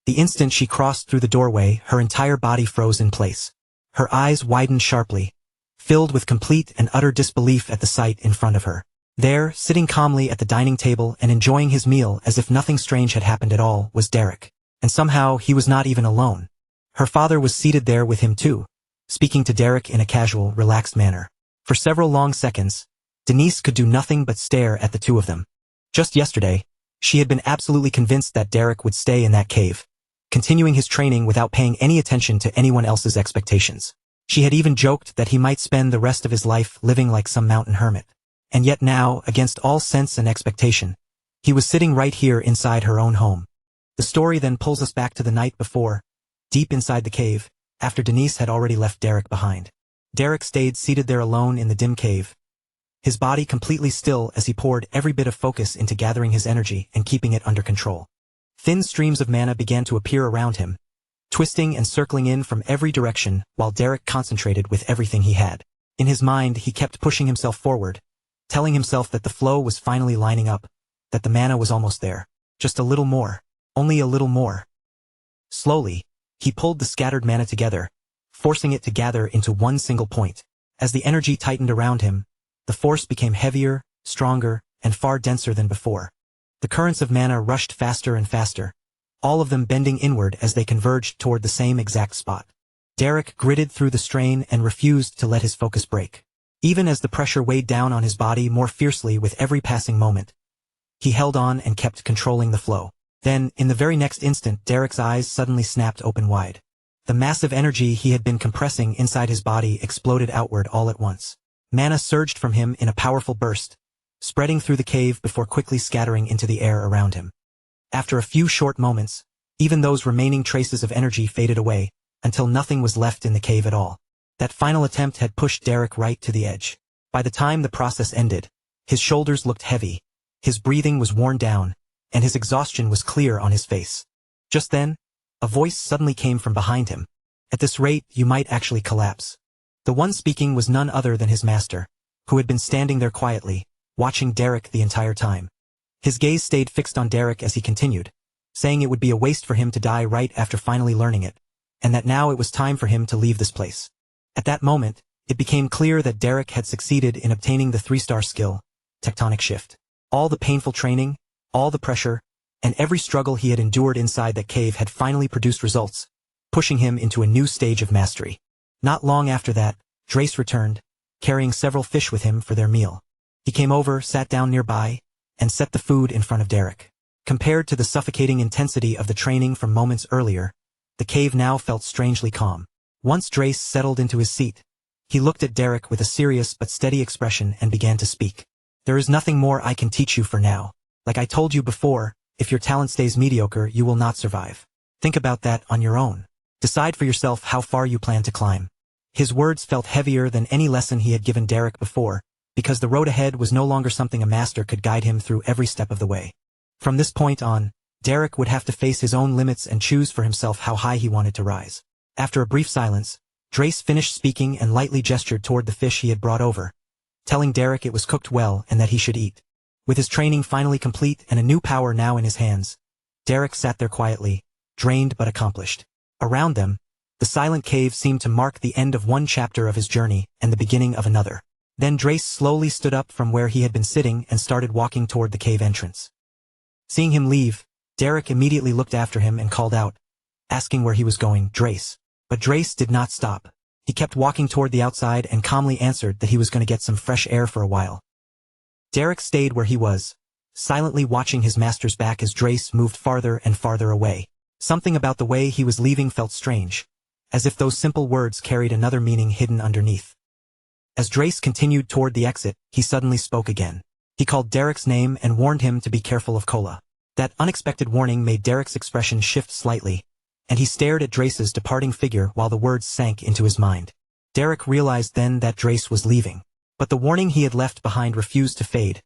The instant she crossed through the doorway, her entire body froze in place. Her eyes widened sharply, filled with complete and utter disbelief at the sight in front of her. There, sitting calmly at the dining table and enjoying his meal as if nothing strange had happened at all, was Derek. And somehow he was not even alone. Her father was seated there with him too, speaking to Derek in a casual, relaxed manner. For several long seconds, Denise could do nothing but stare at the two of them. Just yesterday, she had been absolutely convinced that Derek would stay in that cave, continuing his training without paying any attention to anyone else's expectations. She had even joked that he might spend the rest of his life living like some mountain hermit. And yet now, against all sense and expectation, he was sitting right here inside her own home. The story then pulls us back to the night before, deep inside the cave, after Denise had already left Derek behind. Derek stayed seated there alone in the dim cave, his body completely still as he poured every bit of focus into gathering his energy and keeping it under control. Thin streams of mana began to appear around him, twisting and circling in from every direction while Derek concentrated with everything he had. In his mind, he kept pushing himself forward, telling himself that the flow was finally lining up, that the mana was almost there. Just a little more. Only a little more. Slowly, he pulled the scattered mana together, forcing it to gather into one single point. As the energy tightened around him, the force became heavier, stronger, and far denser than before. The currents of mana rushed faster and faster, all of them bending inward as they converged toward the same exact spot. Derek gritted through the strain and refused to let his focus break. Even as the pressure weighed down on his body more fiercely with every passing moment, he held on and kept controlling the flow. Then, in the very next instant, Derek's eyes suddenly snapped open wide. The massive energy he had been compressing inside his body exploded outward all at once. Mana surged from him in a powerful burst, spreading through the cave before quickly scattering into the air around him. After a few short moments, even those remaining traces of energy faded away, until nothing was left in the cave at all. That final attempt had pushed Derek right to the edge. By the time the process ended, his shoulders looked heavy, his breathing was worn down, and his exhaustion was clear on his face. Just then, a voice suddenly came from behind him. At this rate, you might actually collapse. The one speaking was none other than his master, who had been standing there quietly, watching Derek the entire time. His gaze stayed fixed on Derek as he continued, saying it would be a waste for him to die right after finally learning it, and that now it was time for him to leave this place. At that moment, it became clear that Derek had succeeded in obtaining the 3-star skill, Tectonic Shift. All the painful training, all the pressure, and every struggle he had endured inside that cave had finally produced results, pushing him into a new stage of mastery. Not long after that, Drace returned, carrying several fish with him for their meal. He came over, sat down nearby, and set the food in front of Derek. Compared to the suffocating intensity of the training from moments earlier, the cave now felt strangely calm. Once Drace settled into his seat, he looked at Derek with a serious but steady expression and began to speak. There is nothing more I can teach you for now. Like I told you before, if your talent stays mediocre, you will not survive. Think about that on your own. Decide for yourself how far you plan to climb. His words felt heavier than any lesson he had given Derek before, because the road ahead was no longer something a master could guide him through every step of the way. From this point on, Derek would have to face his own limits and choose for himself how high he wanted to rise. After a brief silence, Drace finished speaking and lightly gestured toward the fish he had brought over, telling Derek it was cooked well and that he should eat. With his training finally complete and a new power now in his hands, Derek sat there quietly, drained but accomplished. Around them, the silent cave seemed to mark the end of one chapter of his journey and the beginning of another. Then Drace slowly stood up from where he had been sitting and started walking toward the cave entrance. Seeing him leave, Derek immediately looked after him and called out, asking where he was going, "Drace." But Drace did not stop. He kept walking toward the outside and calmly answered that he was going to get some fresh air for a while. Derek stayed where he was, silently watching his master's back as Drace moved farther and farther away. Something about the way he was leaving felt strange, as if those simple words carried another meaning hidden underneath. As Drace continued toward the exit, he suddenly spoke again. He called Derek's name and warned him to be careful of Cola. That unexpected warning made Derek's expression shift slightly, and he stared at Drace's departing figure while the words sank into his mind. Derek realized then that Drace was leaving. But the warning he had left behind refused to fade,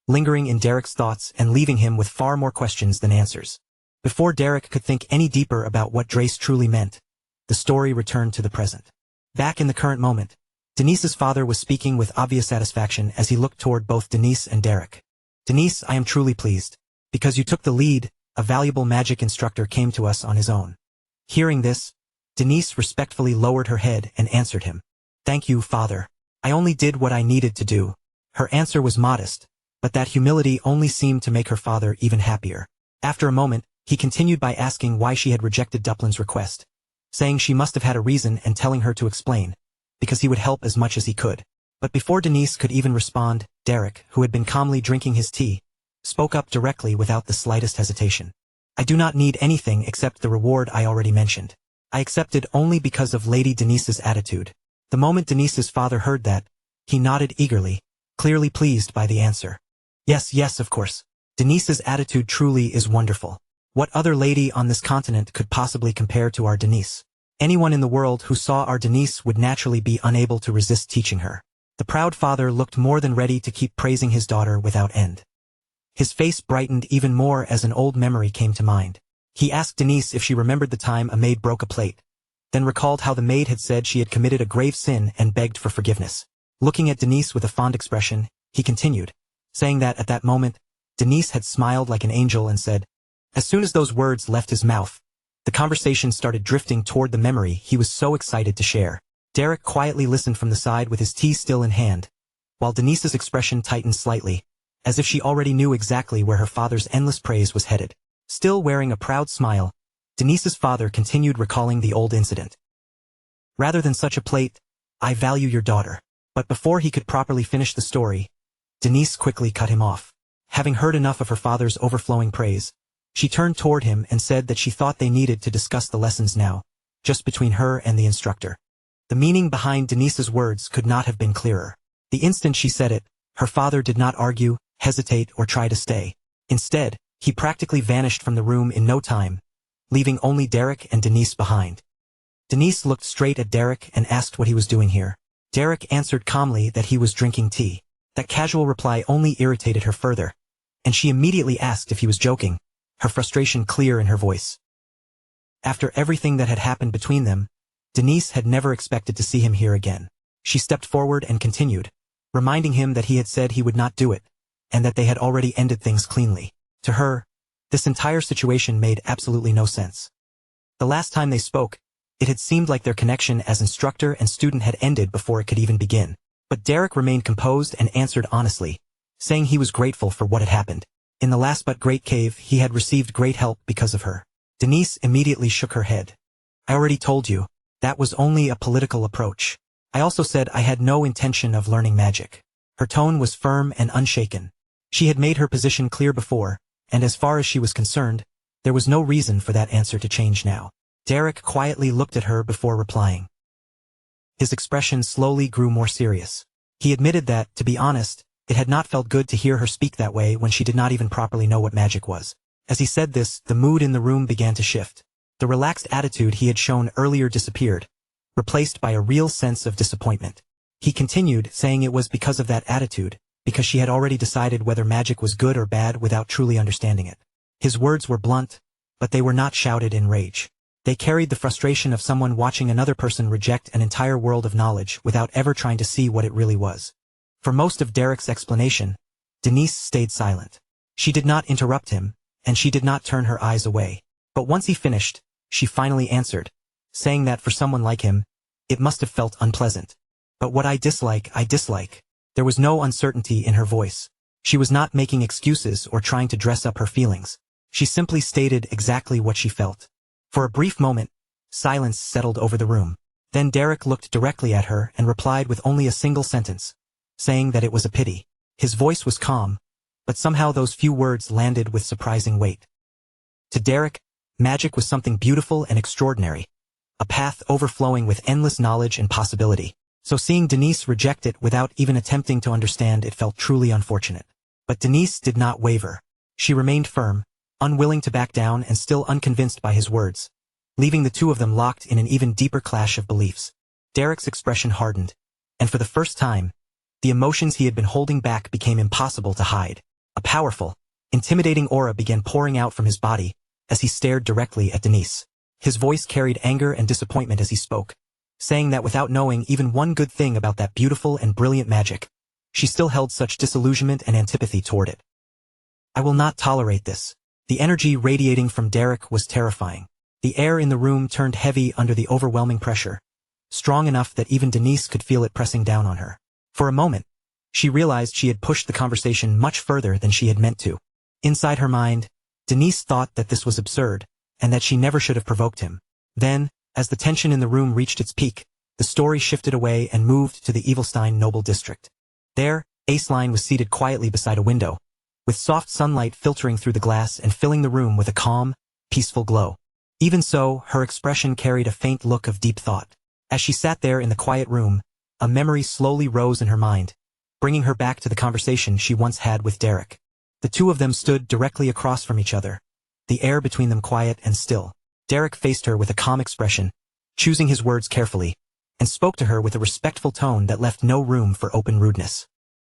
lingering in Derek's thoughts and leaving him with far more questions than answers. Before Derek could think any deeper about what Drace truly meant, the story returned to the present. Back in the current moment, Denise's father was speaking with obvious satisfaction as he looked toward both Denise and Derek. "Denise, I am truly pleased. Because you took the lead, a valuable magic instructor came to us on his own." Hearing this, Denise respectfully lowered her head and answered him. "Thank you, father. I only did what I needed to do." Her answer was modest, but that humility only seemed to make her father even happier. After a moment, he continued by asking why she had rejected Duplin's request, saying she must have had a reason and telling her to explain, because he would help as much as he could. But before Denise could even respond, Derek, who had been calmly drinking his tea, spoke up directly without the slightest hesitation. I do not need anything except the reward I already mentioned. I accepted only because of Lady Denise's attitude. The moment Denise's father heard that, he nodded eagerly, clearly pleased by the answer. Yes, yes, of course. Denise's attitude truly is wonderful. What other lady on this continent could possibly compare to our Denise? Anyone in the world who saw our Denise would naturally be unable to resist teaching her. The proud father looked more than ready to keep praising his daughter without end. His face brightened even more as an old memory came to mind. He asked Denise if she remembered the time a maid broke a plate, then recalled how the maid had said she had committed a grave sin and begged for forgiveness. Looking at Denise with a fond expression, he continued, saying that at that moment, Denise had smiled like an angel and said, as soon as those words left his mouth, the conversation started drifting toward the memory he was so excited to share. Derek quietly listened from the side with his tea still in hand, while Denise's expression tightened slightly, as if she already knew exactly where her father's endless praise was headed. Still wearing a proud smile, Denise's father continued recalling the old incident. Rather than such a plate, I value your daughter. But before he could properly finish the story, Denise quickly cut him off. Having heard enough of her father's overflowing praise, she turned toward him and said that she thought they needed to discuss the lessons now, just between her and the instructor. The meaning behind Denise's words could not have been clearer. The instant she said it, her father did not argue, hesitate, or try to stay. Instead, he practically vanished from the room in no time, leaving only Derek and Denise behind. Denise looked straight at Derek and asked what he was doing here. Derek answered calmly that he was drinking tea. That casual reply only irritated her further, and she immediately asked if he was joking, her frustration clear in her voice. After everything that had happened between them, Denise had never expected to see him here again. She stepped forward and continued, reminding him that he had said he would not do it, and that they had already ended things cleanly. To her, this entire situation made absolutely no sense. The last time they spoke, it had seemed like their connection as instructor and student had ended before it could even begin. But Derek remained composed and answered honestly, saying he was grateful for what had happened. In the last but great cave, he had received great help because of her. Denise immediately shook her head. I already told you, that was only a political approach. I also said I had no intention of learning magic. Her tone was firm and unshaken. She had made her position clear before, and as far as she was concerned, there was no reason for that answer to change now. Derek quietly looked at her before replying. His expression slowly grew more serious. He admitted that, to be honest, it had not felt good to hear her speak that way when she did not even properly know what magic was. As he said this, the mood in the room began to shift. The relaxed attitude he had shown earlier disappeared, replaced by a real sense of disappointment. He continued, saying it was because of that attitude, because she had already decided whether magic was good or bad without truly understanding it. His words were blunt, but they were not shouted in rage. They carried the frustration of someone watching another person reject an entire world of knowledge without ever trying to see what it really was. For most of Derek's explanation, Denise stayed silent. She did not interrupt him, and she did not turn her eyes away. But once he finished, she finally answered, saying that for someone like him, it must have felt unpleasant. But what I dislike, I dislike. There was no uncertainty in her voice. She was not making excuses or trying to dress up her feelings. She simply stated exactly what she felt. For a brief moment, silence settled over the room. Then Derek looked directly at her and replied with only a single sentence, saying that it was a pity. His voice was calm, but somehow those few words landed with surprising weight. To Derek, magic was something beautiful and extraordinary, a path overflowing with endless knowledge and possibility. So seeing Denise reject it without even attempting to understand it felt truly unfortunate. But Denise did not waver. She remained firm, unwilling to back down and still unconvinced by his words, leaving the two of them locked in an even deeper clash of beliefs. Derek's expression hardened, and for the first time, the emotions he had been holding back became impossible to hide. A powerful, intimidating aura began pouring out from his body as he stared directly at Denise. His voice carried anger and disappointment as he spoke, saying that without knowing even one good thing about that beautiful and brilliant magic, she still held such disillusionment and antipathy toward it. I will not tolerate this. The energy radiating from Derek was terrifying. The air in the room turned heavy under the overwhelming pressure, strong enough that even Denise could feel it pressing down on her. For a moment, she realized she had pushed the conversation much further than she had meant to. Inside her mind, Denise thought that this was absurd, and that she never should have provoked him. Then, As the tension in the room reached its peak, the story shifted away and moved to the Evilstein noble district. There, Aceline was seated quietly beside a window, with soft sunlight filtering through the glass and filling the room with a calm, peaceful glow. Even so, her expression carried a faint look of deep thought. As she sat there in the quiet room, a memory slowly rose in her mind, bringing her back to the conversation she once had with Derek. The two of them stood directly across from each other, the air between them quiet and still. Derek faced her with a calm expression, choosing his words carefully, and spoke to her with a respectful tone that left no room for open rudeness.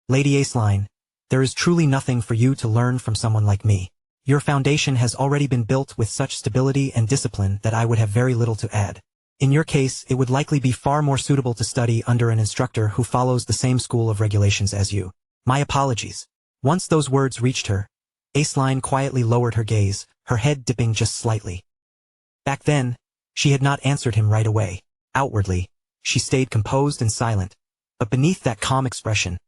Lady Aceline, there is truly nothing for you to learn from someone like me. Your foundation has already been built with such stability and discipline that I would have very little to add. In your case, it would likely be far more suitable to study under an instructor who follows the same school of regulations as you. My apologies. Once those words reached her, Aceline quietly lowered her gaze, her head dipping just slightly. Back then, she had not answered him right away. Outwardly, she stayed composed and silent, but beneath that calm expression,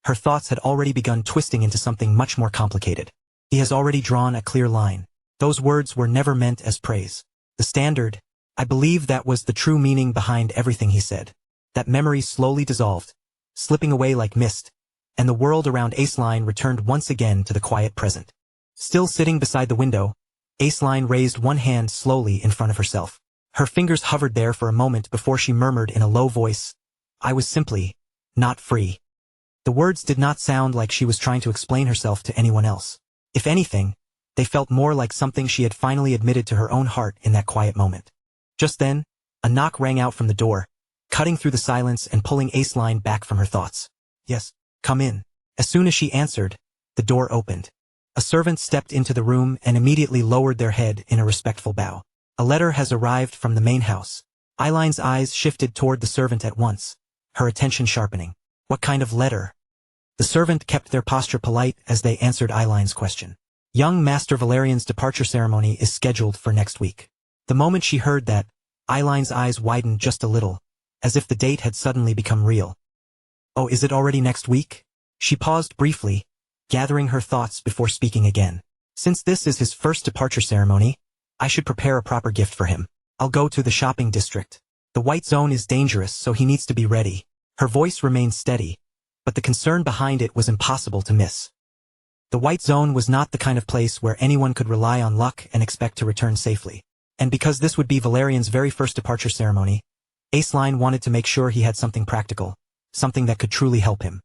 her thoughts had already begun twisting into something much more complicated. He has already drawn a clear line. Those words were never meant as praise. The standard, I believe that was the true meaning behind everything he said. That memory slowly dissolved, slipping away like mist, and the world around Aceline returned once again to the quiet present. Still sitting beside the window, Aceline raised one hand slowly in front of herself. Her fingers hovered there for a moment before she murmured in a low voice, I was simply not free. The words did not sound like she was trying to explain herself to anyone else. If anything, they felt more like something she had finally admitted to her own heart in that quiet moment. Just then, a knock rang out from the door, cutting through the silence and pulling Aceline back from her thoughts. Yes, come in. As soon as she answered, the door opened. A servant stepped into the room and immediately lowered their head in a respectful bow. A letter has arrived from the main house. Eileen's eyes shifted toward the servant at once, her attention sharpening. What kind of letter? The servant kept their posture polite as they answered Eileen's question. Young Master Valerian's departure ceremony is scheduled for next week. The moment she heard that, Eileen's eyes widened just a little, as if the date had suddenly become real. Oh, is it already next week? She paused briefly, gathering her thoughts before speaking again. Since this is his first departure ceremony, I should prepare a proper gift for him. I'll go to the shopping district. The white zone is dangerous, so he needs to be ready. Her voice remained steady, but the concern behind it was impossible to miss. The white zone was not the kind of place where anyone could rely on luck and expect to return safely. And because this would be Valerian's very first departure ceremony, Aceline wanted to make sure he had something practical, something that could truly help him.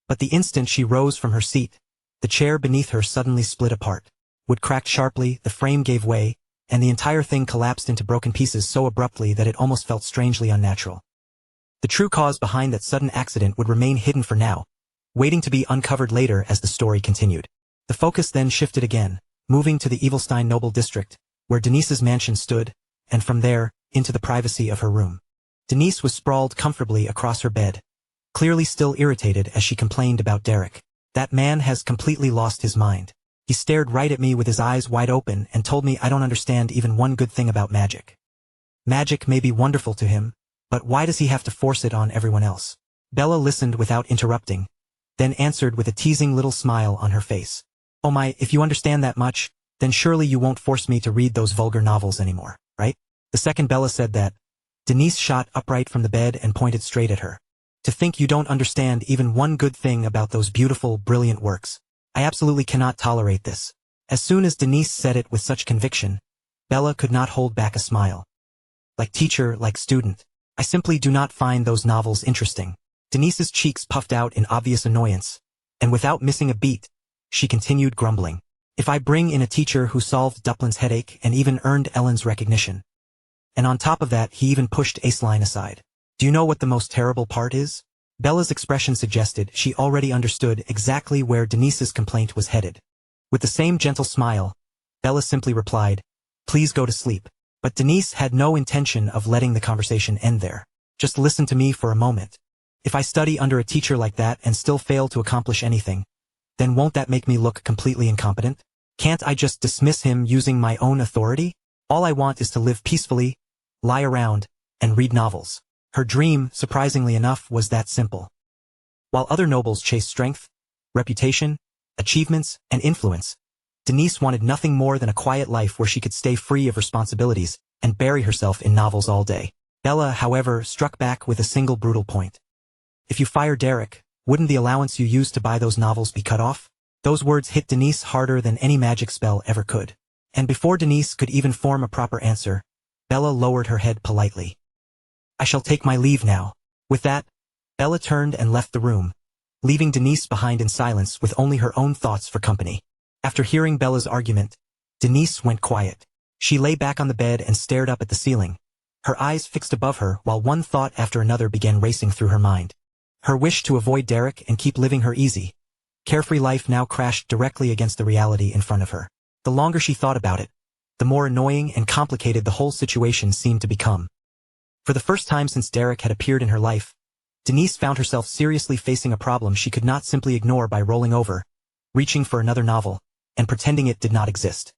But the instant she rose from her seat, the chair beneath her suddenly split apart. Wood cracked sharply, the frame gave way, and the entire thing collapsed into broken pieces so abruptly that it almost felt strangely unnatural. The true cause behind that sudden accident would remain hidden for now, waiting to be uncovered later as the story continued. The focus then shifted again, moving to the Evilstein noble district, where Denise's mansion stood, and from there, into the privacy of her room. Denise was sprawled comfortably across her bed, clearly still irritated as she complained about Derek. That man has completely lost his mind. He stared right at me with his eyes wide open and told me I don't understand even one good thing about magic. Magic may be wonderful to him, but why does he have to force it on everyone else? Bella listened without interrupting, then answered with a teasing little smile on her face. Oh my, if you understand that much, then surely you won't force me to read those vulgar novels anymore, right? The second Bella said that, Denise shot upright from the bed and pointed straight at her. To think you don't understand even one good thing about those beautiful, brilliant works. I absolutely cannot tolerate this. As soon as Denise said it with such conviction, Bella could not hold back a smile. Like teacher, like student, I simply do not find those novels interesting. Denise's cheeks puffed out in obvious annoyance, and without missing a beat, she continued grumbling. If I bring in a teacher who solved Duplin's headache and even earned Ellen's recognition. And on top of that, he even pushed Aceline aside. Do you know what the most terrible part is? Bella's expression suggested she already understood exactly where Denise's complaint was headed. With the same gentle smile, Bella simply replied, please go to sleep. But Denise had no intention of letting the conversation end there. Just listen to me for a moment. If I study under a teacher like that and still fail to accomplish anything, then won't that make me look completely incompetent? Can't I just dismiss him using my own authority? All I want is to live peacefully, lie around, and read novels. Her dream, surprisingly enough, was that simple. While other nobles chased strength, reputation, achievements, and influence, Denise wanted nothing more than a quiet life where she could stay free of responsibilities, and bury herself in novels all day. Bella, however, struck back with a single brutal point. If you fire Derek, wouldn't the allowance you used to buy those novels be cut off? Those words hit Denise harder than any magic spell ever could. And before Denise could even form a proper answer, Bella lowered her head politely. I shall take my leave now. With that, Bella turned and left the room, leaving Denise behind in silence with only her own thoughts for company. After hearing Bella's argument, Denise went quiet. She lay back on the bed and stared up at the ceiling, her eyes fixed above her while one thought after another began racing through her mind. Her wish to avoid Derek and keep living her easy, carefree life now crashed directly against the reality in front of her. The longer she thought about it, the more annoying and complicated the whole situation seemed to become. For the first time since Derek had appeared in her life, Denise found herself seriously facing a problem she could not simply ignore by rolling over, reaching for another novel, and pretending it did not exist.